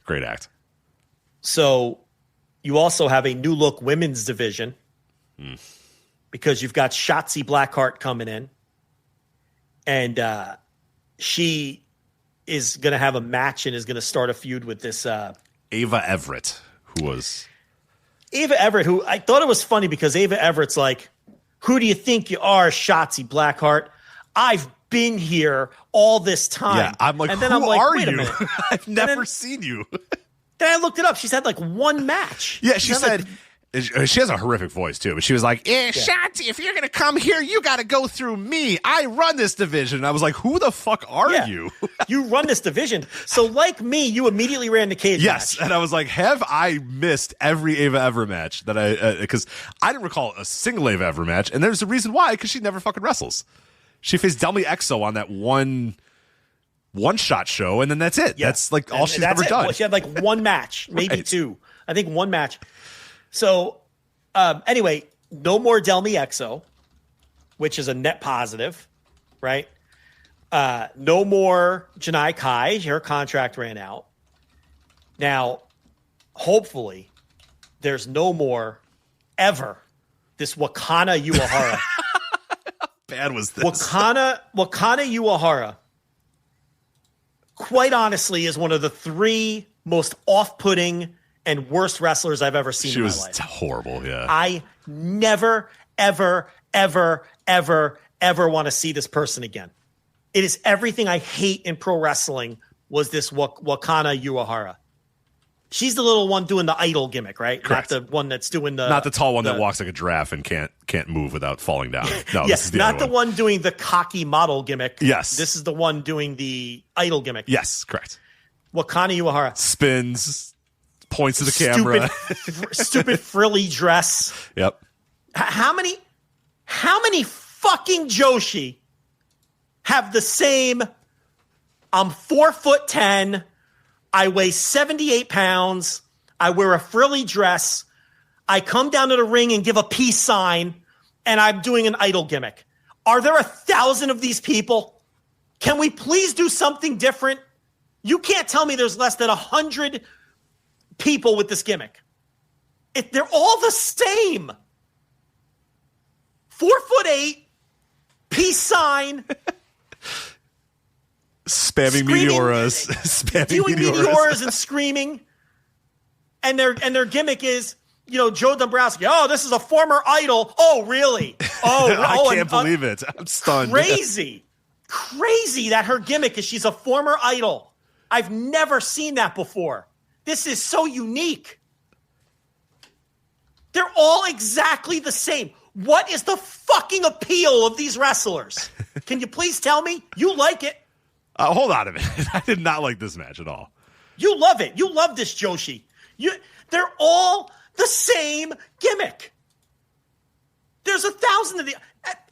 Great act. So you also have a new look women's division because you've got Shotzi Blackheart coming in. And she is going to have a match and is going to start a feud with this Ava Everett, who I thought it was funny because Ava Everett's like, who do you think you are, Shotzi Blackheart? I've been here all this time. Yeah, I'm like, and then who I'm like, are wait a you? minute. I've never seen you. Then I looked it up. She's had like one match. Yeah, she said she has a horrific voice too, but she was like, Shotzi, if you're going to come here, you got to go through me. I run this division. And I was like, who the fuck are you? You run this division. So like me, you immediately ran the cage match. And I was like, have I missed every Ava Ever match that because I didn't recall a single Ava Ever match. And there's a reason why, because she never fucking wrestles. She faced Delmy Exo on that one-shot show, and then that's it. Yeah. That's like all she's ever done. Well, she had like one match, maybe two. I think one match. So anyway, no more Delmy Exo, which is a net positive, right? No more Janai Kai. Her contract ran out. Now, hopefully, there's no more ever this Wakana Uehara. How bad was this? Wakana Uehara, quite honestly, is one of the three most off-putting and worst wrestlers I've ever seen in my life. She was horrible, yeah. I never, ever, ever, ever, ever want to see this person again. It is everything I hate in pro wrestling was this Wakana Uehara. She's the little one doing the idol gimmick, right? Correct. Not the one that's doing the... Not the tall one that walks like a giraffe and can't move without falling down. No, yes, this is not the one doing the cocky model gimmick. Yes. This is the one doing the idol gimmick. Yes, correct. Wakana Uehara. Spins, points to the camera. Stupid frilly dress. Yep. How many fucking Joshi have the same, I'm 4'10", I weigh 78 pounds, I wear a frilly dress, I come down to the ring and give a peace sign, and I'm doing an idol gimmick. Are there 1,000 of these people? Can we please do something different? You can't tell me there's less than 100 people with this gimmick. They're all the same. 4'8", peace sign. Spamming meteoras. Doing meteoras and screaming. And their gimmick is, Joe Dombrowski. Oh, this is a former idol. Oh, really? Oh, I can't believe it. I'm stunned. Crazy that her gimmick is she's a former idol. I've never seen that before. This is so unique. They're all exactly the same. What is the fucking appeal of these wrestlers? Can you please tell me? You like it. Hold on a minute. I did not like this match at all. You love it. You love this Joshi. They're all the same gimmick. There's 1,000 of the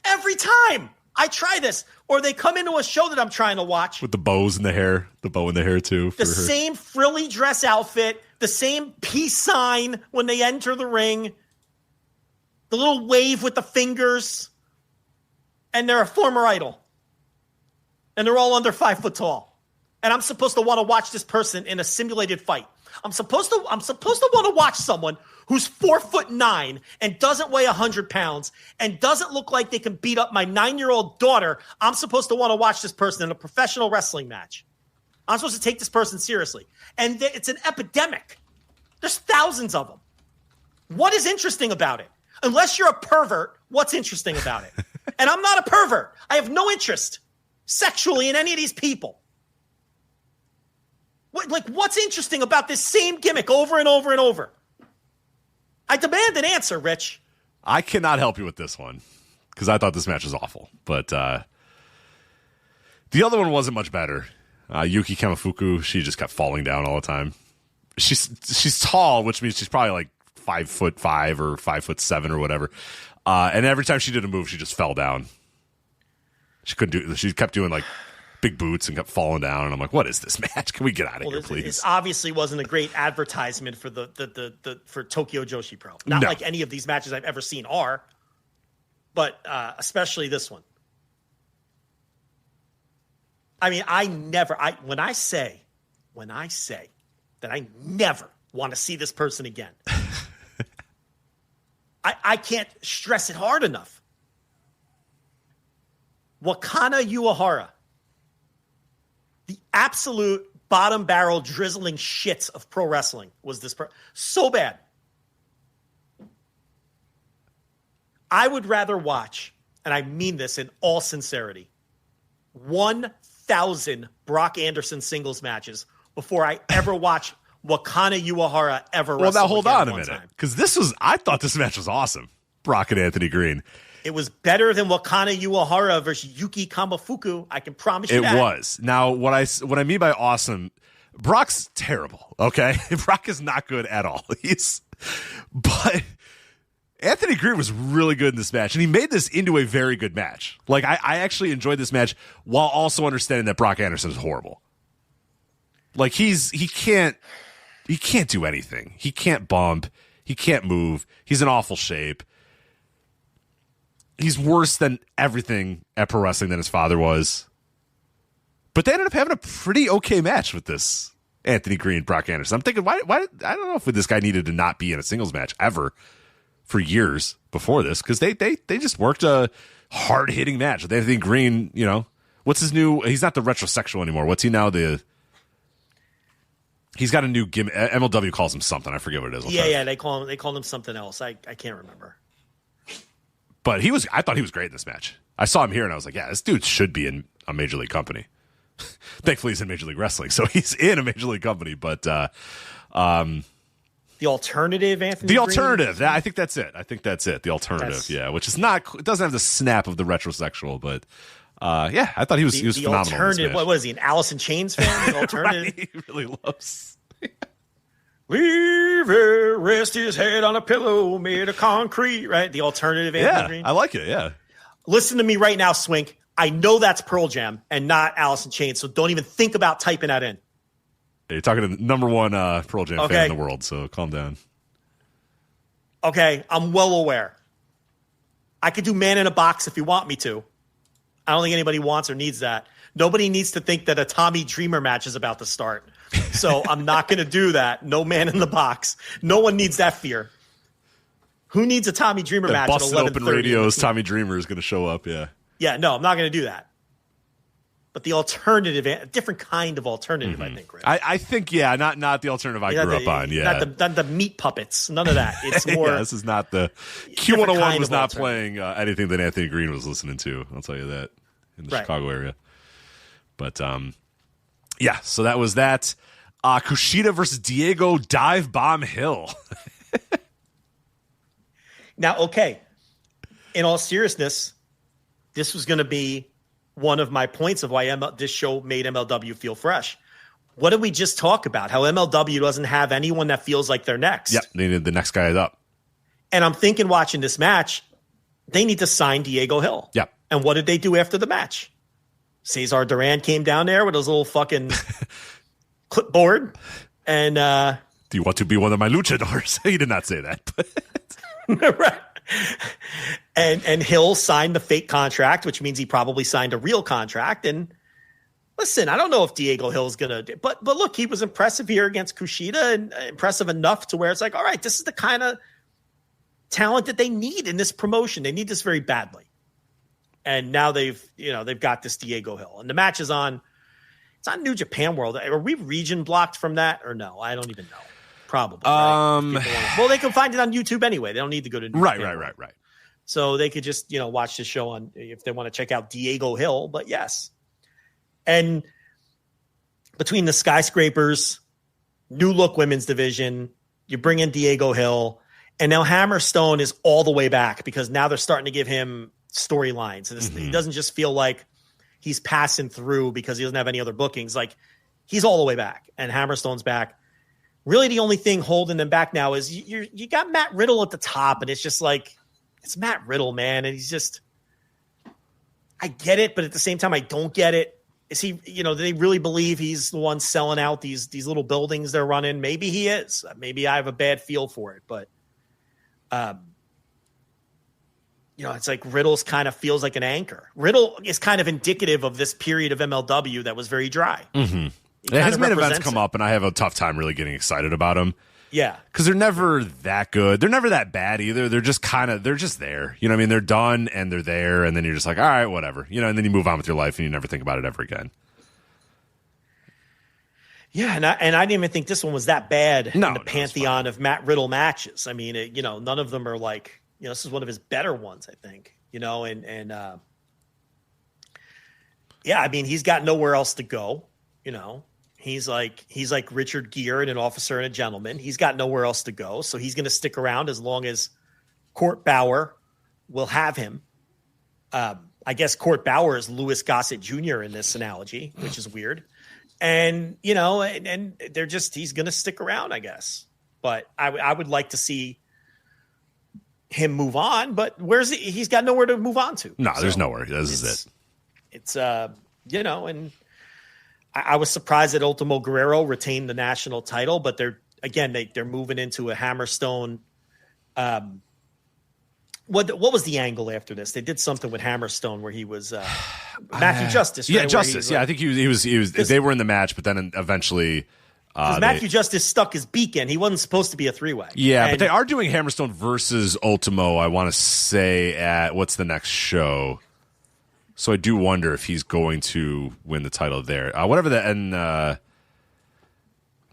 every time I try this, or they come into a show that I'm trying to watch with the bows in the hair, the bow in the hair too. The same frilly dress outfit, the same peace sign when they enter the ring, the little wave with the fingers, and they're a former idol. And they're all under 5 foot tall. And I'm supposed to want to watch this person in a simulated fight. I'm supposed to want to watch someone who's 4'9" and doesn't weigh 100 pounds and doesn't look like they can beat up my 9-year-old daughter. I'm supposed to want to watch this person in a professional wrestling match. I'm supposed to take this person seriously. And it's an epidemic. There's thousands of them. What is interesting about it? Unless you're a pervert, what's interesting about it? And I'm not a pervert. I have no interest sexually in any of these people. What's interesting about this same gimmick over and over and over? I demand an answer, Rich. I cannot help you with this one because I thought this match was awful. But the other one wasn't much better. Yuki Kamifuku, she just kept falling down all the time. She's tall, which means she's probably like 5'5" or 5'7" or whatever. And every time she did a move, she just fell down. She kept doing like big boots and kept falling down. And I'm like, what is this match? Can we get out of here, please? This obviously wasn't a great advertisement for for Tokyo Joshi Pro. Not like any of these matches I've ever seen are, but especially this one. I mean, when I say that I never want to see this person again, I can't stress it hard enough. Wakana Uehara absolute bottom barrel drizzling shits of pro wrestling was this. So bad. I would rather watch, and I mean this in all sincerity, 1,000 Brock Anderson singles matches before I ever watch Wakana Uehara ever wrestle. Well, now hold on a one minute, because I thought this match was awesome. Brock and Anthony Green. It was better than Wakana Uehara versus Yuki Kamafuku. I can promise you that. It was. Now, what I mean by awesome, Brock's terrible. Okay, Brock is not good at all. But Anthony Green was really good in this match, and he made this into a very good match. Like, I actually enjoyed this match while also understanding that Brock Anderson is horrible. Like, he can't do anything. He can't bump. He can't move. He's in awful shape. He's worse than everything at pro wrestling than his father was. But they ended up having a pretty okay match with this Anthony Green, Brock Anderson. I'm thinking, why I don't know if this guy needed to not be in a singles match ever for years before this, because they just worked a hard hitting match with Anthony Green. You know, what's his new? He's not the retrosexual anymore. What's he now? He's got a new gimmick. MLW calls him something. I forget what it is. They call him something else. I can't remember. But I thought he was great in this match. I saw him here and I was like, yeah, this dude should be in a major league company. Thankfully, he's in Major League Wrestling, so he's in a major league company. But the alternative, Anthony. The Green? alternative. I think that's it. The alternative. Yeah, which is not. It doesn't have the snap of the retrosexual, but yeah, I thought he was phenomenal. Alternative. What was he? An Alice in Chains fan? The alternative. Right, he really loves. Leave it, rest his head on a pillow made of concrete. Right, the alternative. Anthony Green. I like it. Yeah. Listen to me right now, Swink. I know that's Pearl Jam and not Alice in Chains, so don't even think about typing that in. You're talking to the number one Pearl Jam fan in the world, so calm down. Okay, I'm well aware. I could do Man in a Box if you want me to. I don't think anybody wants or needs that. Nobody needs to think that a Tommy Dreamer match is about to start. So I'm not going to do that. No Man in the Box. No one needs that fear. Who needs a Tommy Dreamer match at 11:30? Busted open radios, Tommy Dreamer is going to show up, yeah. Yeah, no, I'm not going to do that. But the alternative, a different kind of alternative, I think. Right? I think, yeah, not the alternative I grew up on. Yeah, not the meat puppets. None of that. It's more. Yeah, this is not the Q101 was not playing anything that Anthony Green was listening to. I'll tell you that in the Chicago area. But yeah, so that was that. Kushida versus Diego Dive Bomb Hill. Now, okay. In all seriousness, this was going to be one of my points of why this show made MLW feel fresh. What did we just talk about? How MLW doesn't have anyone that feels like they're next. Yep, they need the next guy up. And I'm thinking, watching this match, they need to sign Diego Hill. Yep. And what did they do after the match? Cesar Duran came down there with his little fucking clipboard. And do you want to be one of my luchadors? He did not say that. Right. And Hill signed the fake contract, which means he probably signed a real contract. And listen, I don't know if Diego Hill's going to, but look, he was impressive here against Kushida and impressive enough to where it's like, all right, this is the kind of talent that they need in this promotion. They need this very badly. And now they've got this Diego Hill, and the match is on. It's on New Japan World. Are we region blocked from that or no? I don't even know. Probably. Right? Well, they can find it on YouTube anyway. They don't need to go to New Japan World. Right. So they could just watch the show on if they want to check out Diego Hill. But yes, and between the Skyscrapers, new look women's division, you bring in Diego Hill, and now Hammerstone is all the way back because now they're starting to give him storylines, and he doesn't just feel like he's passing through because he doesn't have any other bookings. Like, he's all the way back, and Hammerstone's back. Really, the only thing holding them back now is you got Matt Riddle at the top, and it's just like, it's Matt Riddle, man, and he's just, I get it, but at the same time, I don't get it. Is he, do they really believe he's the one selling out these little buildings they're running? Maybe he is. Maybe I have a bad feel for it, but it's like Riddle's kind of feels like an anchor. Riddle is kind of indicative of this period of MLW that was very dry. Mm-hmm. Yeah, his main events come up, and I have a tough time really getting excited about them. Yeah. Because they're never that good. They're never that bad either. They're just they're just there. You know what I mean? They're done, and they're there, and then you're just like, all right, whatever. And then you move on with your life, and you never think about it ever again. Yeah, and I didn't even think this one was that bad in the No, pantheon of Matt Riddle matches. I mean, none of them are like, this is one of his better ones, I think. Yeah, I mean, he's got nowhere else to go. He's like Richard Gere and an officer and a gentleman. He's got nowhere else to go, so he's going to stick around as long as Court Bauer will have him. I guess Court Bauer is Louis Gossett Jr. in this analogy, which is weird. And, and they're he's going to stick around, I guess. But I would like to see him move on, but he's got nowhere to move on to. No, there's nowhere. This is it. It's, and I was surprised that Ultimo Guerrero retained the national title, but they're moving into a Hammerstone. What was the angle after this? They did something with Hammerstone where he was Matthew Justice. Right? Yeah, Justice. I think he was. They were in the match, but then eventually, Matthew Justice stuck his beak in. He wasn't supposed to be a 3-way. Yeah, but they are doing Hammerstone versus Ultimo. I want to say at what's the next show. So I do wonder if he's going to win the title there. Whatever that and.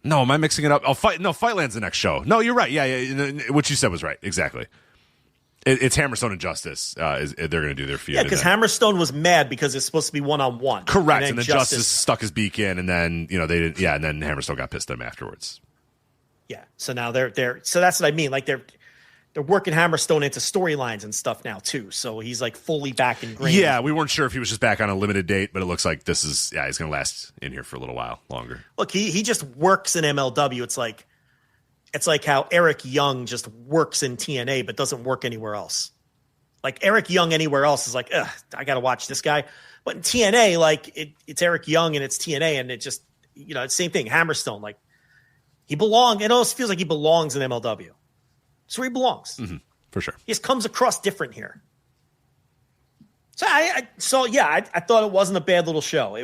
No, am I mixing it up? Fightland's the next show. No, you're right. Yeah. What you said was right. Exactly. It's Hammerstone and Justice. They're going to do their feud. Yeah, because Hammerstone was mad because it's supposed to be 1-on-1. Correct, and then Justice stuck his beak in, and then they didn't. Yeah, and then Hammerstone got pissed at him afterwards. Yeah, so now they're. So that's what I mean. Like they're working Hammerstone into storylines and stuff now too. So he's like fully back ingrained. Yeah, we weren't sure if he was just back on a limited date, but it looks like this is. Yeah, he's going to last in here for a little while longer. Look, he just works in MLW. It's like how Eric Young just works in TNA but doesn't work anywhere else. Like Eric Young anywhere else is like, ugh, I got to watch this guy. But in TNA, like it's Eric Young and it's TNA and it just, it's the same thing. Hammerstone, like he belongs. It almost feels like he belongs in MLW. That's where he belongs. Mm-hmm, for sure. He just comes across different here. So I thought it wasn't a bad little show.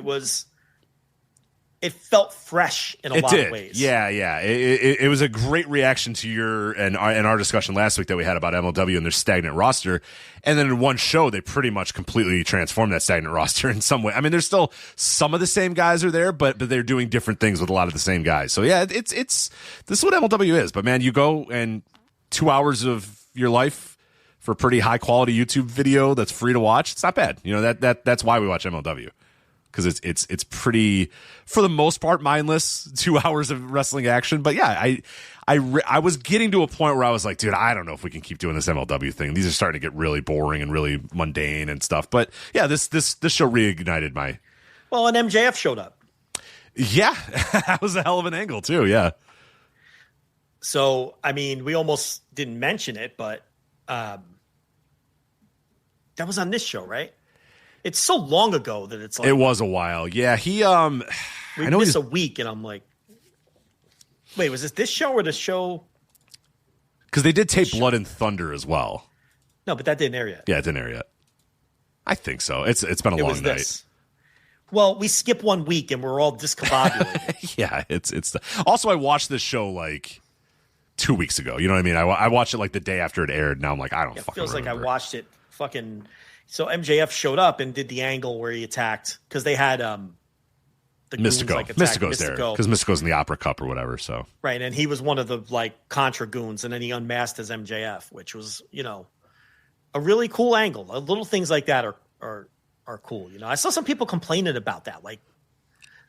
It felt fresh in a lot of ways. Yeah. It was a great reaction to your and our discussion last week that we had about MLW and their stagnant roster. And then in one show, they pretty much completely transformed that stagnant roster in some way. I mean, there's still some of the same guys are there, but they're doing different things with a lot of the same guys. So yeah, this is what MLW is. But man, you go and 2 hours of your life for a pretty high quality YouTube video that's free to watch. It's not bad. That's why we watch MLW. Because it's pretty, for the most part, mindless 2 hours of wrestling action. But yeah, I was getting to a point where I was like, dude, I don't know if we can keep doing this MLW thing. These are starting to get really boring and really mundane and stuff. But yeah, this show reignited my. Well, and MJF showed up. Yeah, that was a hell of an angle too. Yeah. So I mean, we almost didn't mention it, but that was on this show, right? It's so long ago that it's like it was a while. Yeah, we missed a week, and I'm like, wait, was this show or the show? Because they did tape Blood and Thunder as well. No, but that didn't air yet. Yeah, it didn't air yet. I think so. It's been a long night. This. Well, we skip 1 week and we're all discombobulated. Yeah, it's also I watched this show like 2 weeks ago. You know what I mean? I watched it like the day after it aired. Now I'm like, I don't fucking feels remember. Like I watched it fucking. So MJF showed up and did the angle where he attacked because they had the Mystico. Like Mystico's there because Mystico's in the Opera Cup or whatever. So right, and he was one of the like Contra goons, and then he unmasked as MJF, which was a really cool angle. Little things like that are cool. I saw some people complaining about that. Like,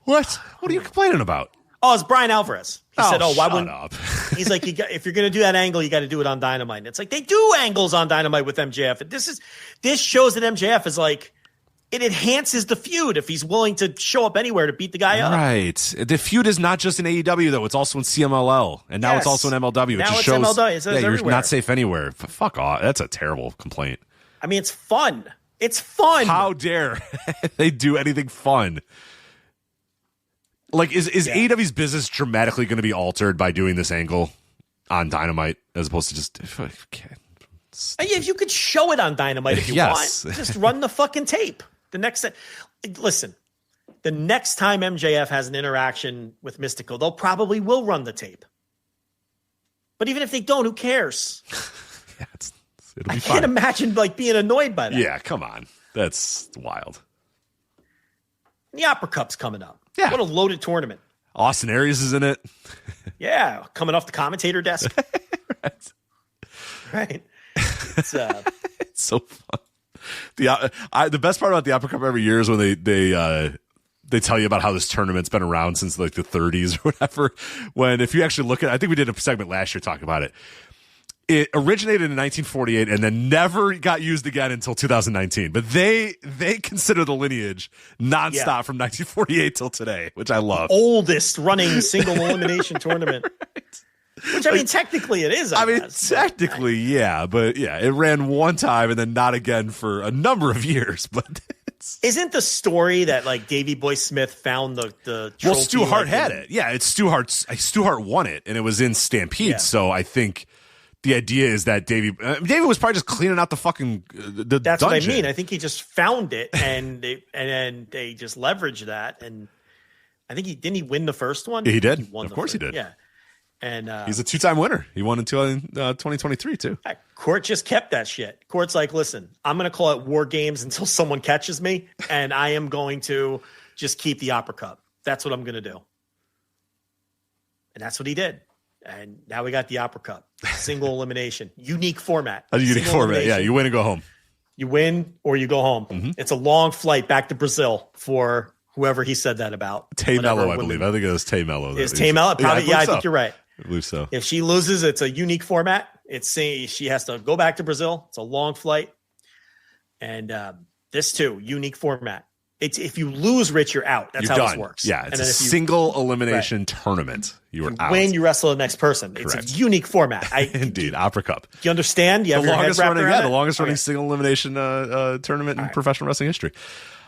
what? What are you complaining about? Oh, it's Brian Alvarez. He said, "Oh, why wouldn't?" Up. He's like, if you're going to do that angle, you got to do it on Dynamite. And it's like they do angles on Dynamite with MJF. This shows that MJF is like it enhances the feud if he's willing to show up anywhere to beat the guy up. Right. The feud is not just in AEW though; it's also in CMLL, and now it's also in MLW. Now it just it's shows MLW. You're not safe anywhere. Fuck off. That's a terrible complaint. I mean, it's fun. It's fun. How dare they do anything fun? Like, is AEW's business dramatically going to be altered by doing this angle on Dynamite as opposed to just... If you could show it on Dynamite if you want, just run the fucking tape. Listen, the next time MJF has an interaction with Mystico, they'll probably will run the tape. But even if they don't, who cares? It'll be fine. I can't imagine like being annoyed by that. Yeah, come on. That's wild. The Opera Cup's coming up. Yeah. What a loaded tournament. Austin Aries is in it. Yeah, coming off the commentator desk. Right. It's so fun. The best part about the Opera Cup every year is when they tell you about how this tournament's been around since like the 30s or whatever. When if you actually look at, I think we did a segment last year talking about it. It originated in 1948 and then never got used again until 2019. But they consider the lineage nonstop from 1948 till today, which I love. Oldest running single elimination tournament. Right. Which, I mean, technically it is. Technically, yeah. But yeah, it ran one time and then not again for a number of years. But isn't the story that like Davey Boy Smith found the trophy? Well, Stu Hart had it. Yeah, it's Stu Hart. Stu Hart won it, and it was in Stampede. Yeah. So I think the idea is that Davey was probably just cleaning out the fucking the That's dungeon. what I mean. I think he just found it, and they just leveraged that. And I think didn't he win the first one? Yeah, he did. Of course he did. Yeah. And he's a 2-time winner. He won in 2023 too. Court just kept that shit. Court's like, listen, I'm going to call it War Games until someone catches me, and I am going to just keep the Opera Cup. That's what I'm going to do. And that's what he did. And now we got the Opera Cup. Single elimination. Unique format. A unique format, yeah. You win and go home. You win or you go home. Mm-hmm. It's a long flight back to Brazil for whoever he said that about. Tay Mello, I believe. I think it was Tay Mello. Is Tay Mello? Probably, yeah, I think you're right. I believe so. If she loses, it's a unique format. She has to go back to Brazil. It's a long flight. And this too, unique format. It's if you lose, Rich, you're out. That's you're how done. this works. Yeah, it's a single elimination tournament. You are out. When you wrestle the next person. Correct. It's a unique format. Indeed, Opera Cup. Do you understand? You have the longest running single elimination tournament in professional wrestling history.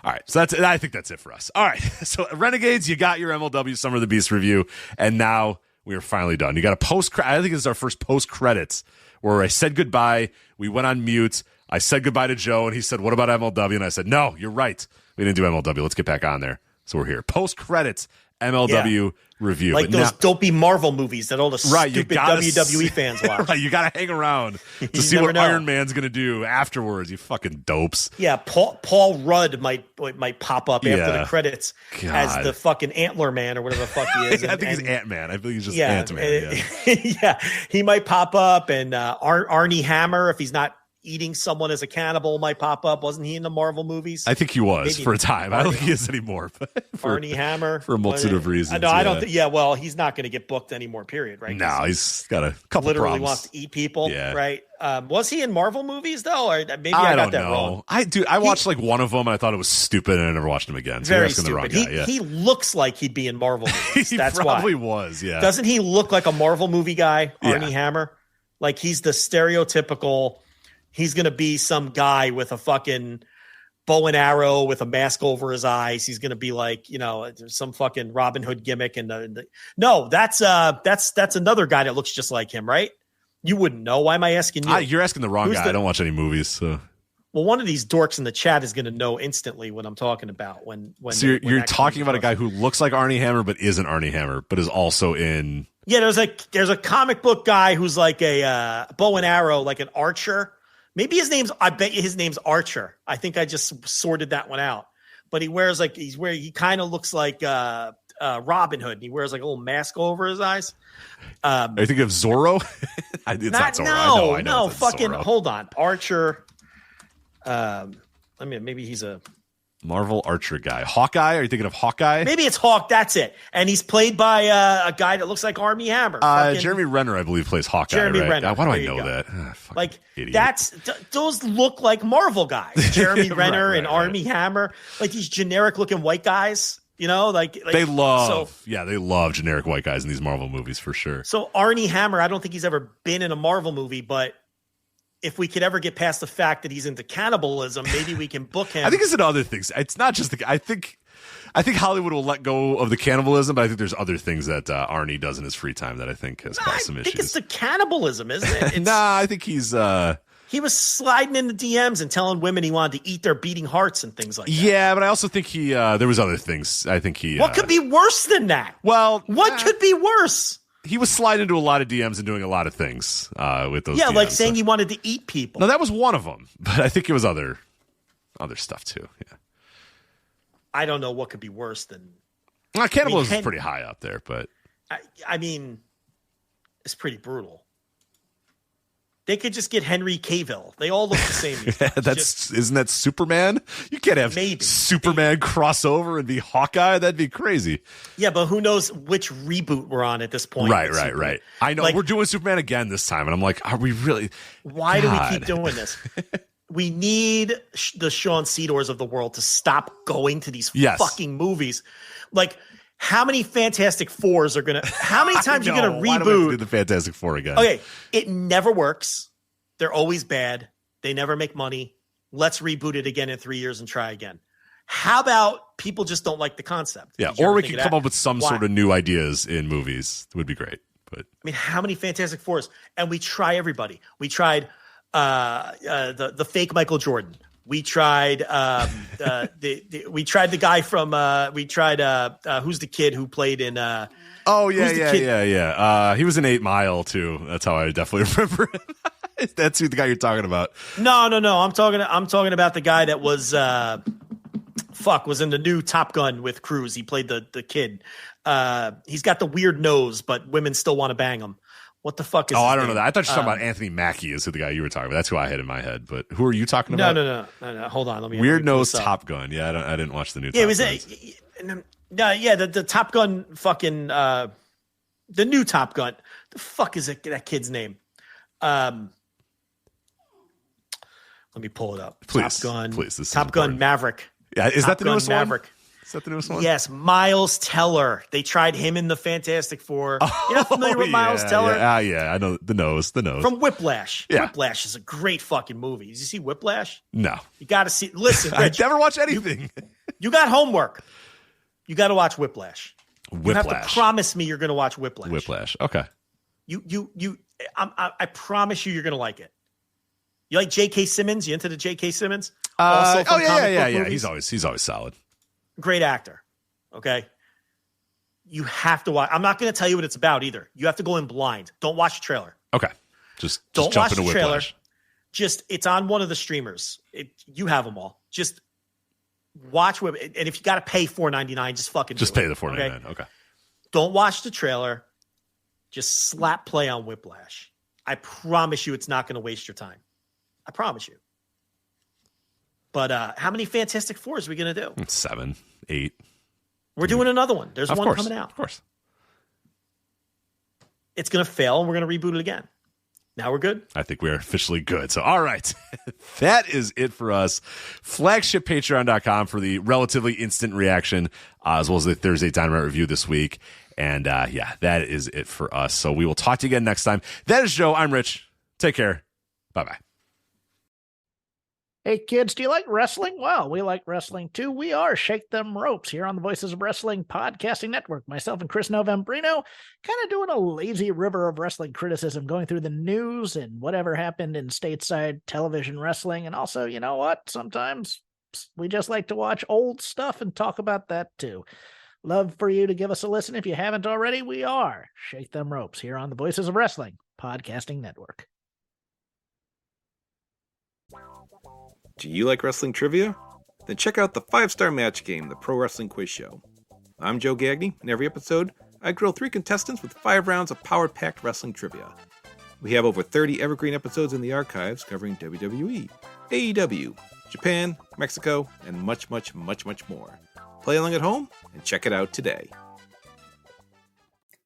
All right, so I think that's it for us. All right, so Renegades, you got your MLW Summer of the Beast review, and now we are finally done. You got a I think this is our first post credits where I said goodbye. We went on mute. I said goodbye to Joe, and he said, "What about MLW?" And I said, "No, you're right. We didn't do MLW. Let's get back on there." So we're here. Post credits MLW review. Like those dopey Marvel movies that all the stupid WWE fans watch. Right, you got to hang around to see what Iron Man's going to do afterwards, you fucking dopes. Yeah, Paul Rudd might pop up after the credits as the fucking Antler Man or whatever the fuck he is. I think he's Ant-Man. I think he's just Ant-Man. Yeah, he might pop up, and Arnie Hammer, if he's not eating someone as a cannibal, might pop up. Wasn't he in the Marvel movies? I think he was for a time. I don't think he is anymore. But Arnie Hammer for a multitude of reasons. No, I don't think. Yeah, well, he's not going to get booked anymore. Period. Right? No, he's got a couple. Literally problems. wants to eat people. Yeah. Right? Was he in Marvel movies though? Or maybe I got don't that know. wrong. I watched like one of them and I thought it was stupid and I never watched him again. So very you're asking stupid. the wrong guy. He looks like he'd be in Marvel movies. He That's probably why. was. Yeah. Doesn't he look like a Marvel movie guy? Arnie Hammer. Like he's the stereotypical. He's going to be some guy with a fucking bow and arrow with a mask over his eyes. He's going to be like, some fucking Robin Hood gimmick. And no, that's another guy that looks just like him, right? You wouldn't know. Why am I asking you? You're asking the wrong guy. I don't watch any movies. So. Well, one of these dorks in the chat is going to know instantly what I'm talking about. So you're talking about a guy who looks like Arnie Hammer, but isn't Arnie Hammer, but is also in. Yeah, there's a comic book guy who's like a bow and arrow, like an archer. Maybe I bet you his name's Archer. I think I just sorted that one out. But he wears he kind of looks like Robin Hood. And he wears like a little mask over his eyes. Are you thinking of Zorro? It's not Zorro. No, fucking Zorro. Hold on. Archer. Maybe he's a Marvel Archer guy. Hawkeye? Are you thinking of Hawkeye? Maybe it's Hawk. That's it. And he's played by a guy that looks like Armie Hammer. Jeremy Renner, I believe, plays Hawkeye. Jeremy right? Renner. Why do I know that? Like idiot. Those look like Marvel guys. Jeremy Renner and Armie Hammer, like these generic looking white guys. Like they love. They love generic white guys in these Marvel movies for sure. So Arnie Hammer, I don't think he's ever been in a Marvel movie, but if we could ever get past the fact that he's into cannibalism, maybe we can book him. I think it's in other things. It's not just I think Hollywood will let go of the cannibalism, but I think there's other things that Arnie does in his free time that I think has caused some issues. I think it's the cannibalism, isn't it? I think he's. He was sliding in the DMs and telling women he wanted to eat their beating hearts and things like that. Yeah, but I also think he. There was other things. I think he. What could be worse than that? Well, what could be worse? He was sliding into a lot of DMs and doing a lot of things with those. Yeah, DMs, like saying he wanted to eat people. No, that was one of them, but I think it was other stuff too. Yeah. I don't know what could be worse than Cannibalism is pretty high up there, but I mean, it's pretty brutal. They could just get Henry Cavill. They all look the same. Isn't that Superman? You can't have Superman crossover and be Hawkeye. That'd be crazy. Yeah, but who knows which reboot we're on at this point? Right. I know we're doing Superman again this time, and I'm like, are we really? Why do we keep doing this? We need the Sean Cedars of the world to stop going to these fucking movies. Like, how many Fantastic Fours are going to... How many times are you going to reboot? Why do we do the Fantastic Four again? Okay, it never works. They're always bad. They never make money. Let's reboot it again in 3 years and try again. How about people just don't like the concept? Yeah, or we can come up with some sort of new ideas in movies. It would be great. But I mean, how many Fantastic Fours? And we try everybody. We tried the fake Michael Jordan. We tried we tried the guy from who's the kid who played in yeah. He was in 8 Mile too. That's how I definitely remember it. That's who the guy you're talking about. No. I'm talking about the guy that was was in the new Top Gun with Cruise. He played the kid. He's got the weird nose, but women still want to bang him. What the fuck is? Oh, I don't know that. I thought you were talking about Anthony Mackie is who the guy you were talking about. That's who I had in my head. But who are you talking about? No. Hold on. Let me. Weird nose Top Gun. Yeah, I didn't watch the new. Yeah, Top the Top Gun fucking the new Top Gun. The fuck is that kid's name? Let me pull it up. Please, Top Gun. Please. This Top Gun Maverick. Yeah, is that the newest Maverick. one? Is that the newest one? Yes, Miles Teller. They tried him in the Fantastic Four. You're not familiar with Miles Teller? Yeah, I know the nose. From Whiplash. Yeah. Whiplash is a great fucking movie. Did you see Whiplash? No. You got to see. Listen, Rich, I never watch anything. You got homework. You got to watch Whiplash. Whiplash. You have to promise me you're going to watch Whiplash. Whiplash. Okay. I promise you're going to like it. You like J.K. Simmons? You into the J.K. Simmons? Yeah. He's always solid. Great actor. Okay. You have to watch. I'm not going to tell you what it's about either. You have to go in blind. Don't watch the trailer. Okay. Just don't jump watch into the trailer. Whiplash. It's on one of the streamers. You have them all. Just watch and if you got to pay $4.99, just fucking pay the $4.99. Okay. Don't watch the trailer. Just slap play on Whiplash. I promise you, it's not going to waste your time. I promise you. But how many Fantastic Fours are we going to do? 7, 8. We're doing another one. There's one coming out. Of course. It's going to fail, and we're going to reboot it again. Now we're good? I think we're officially good. So, all right. That is it for us. FlagshipPatreon.com for the relatively instant reaction, as well as the Thursday Dynamite review this week. And, that is it for us. So we will talk to you again next time. That is Joe. I'm Rich. Take care. Bye-bye. Hey kids, do you like wrestling? Well, we like wrestling too. We are Shake Them Ropes here on the Voices of Wrestling Podcasting Network. Myself and Chris Novembrino kind of doing a lazy river of wrestling criticism, going through the news and whatever happened in stateside television wrestling. And also, you know what? Sometimes we just like to watch old stuff and talk about that too. Love for you to give us a listen. If you haven't already, we are Shake Them Ropes here on the Voices of Wrestling Podcasting Network. Do you like wrestling trivia? Then check out the 5-Star Match Game, the Pro Wrestling Quiz Show. I'm Joe Gagney, and every episode, I grill 3 contestants with 5 rounds of power-packed wrestling trivia. We have over 30 evergreen episodes in the archives covering WWE, AEW, Japan, Mexico, and much, much, much, much more. Play along at home and check it out today.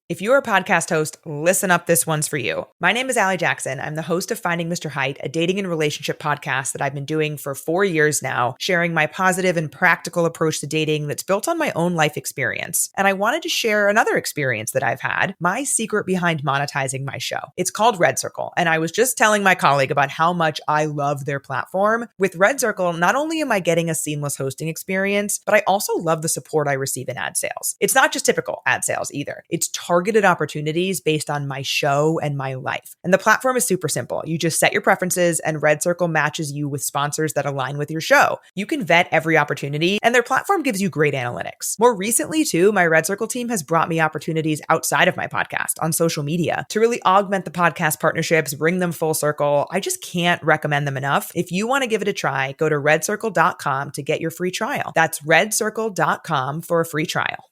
If you're a podcast host, listen up, this one's for you. My name is Allie Jackson. I'm the host of Finding Mr. Height, a dating and relationship podcast that I've been doing for 4 years now, sharing my positive and practical approach to dating that's built on my own life experience. And I wanted to share another experience that I've had, my secret behind monetizing my show. It's called Red Circle, and I was just telling my colleague about how much I love their platform. With Red Circle, not only am I getting a seamless hosting experience, but I also love the support I receive in ad sales. It's not just typical ad sales either. It's targeted opportunities based on my show and my life. And the platform is super simple. You just set your preferences and Red Circle matches you with sponsors that align with your show. You can vet every opportunity and their platform gives you great analytics. More recently too, my Red Circle team has brought me opportunities outside of my podcast on social media to really augment the podcast partnerships, bring them full circle. I just can't recommend them enough. If you want to give it a try, go to redcircle.com to get your free trial. That's redcircle.com for a free trial.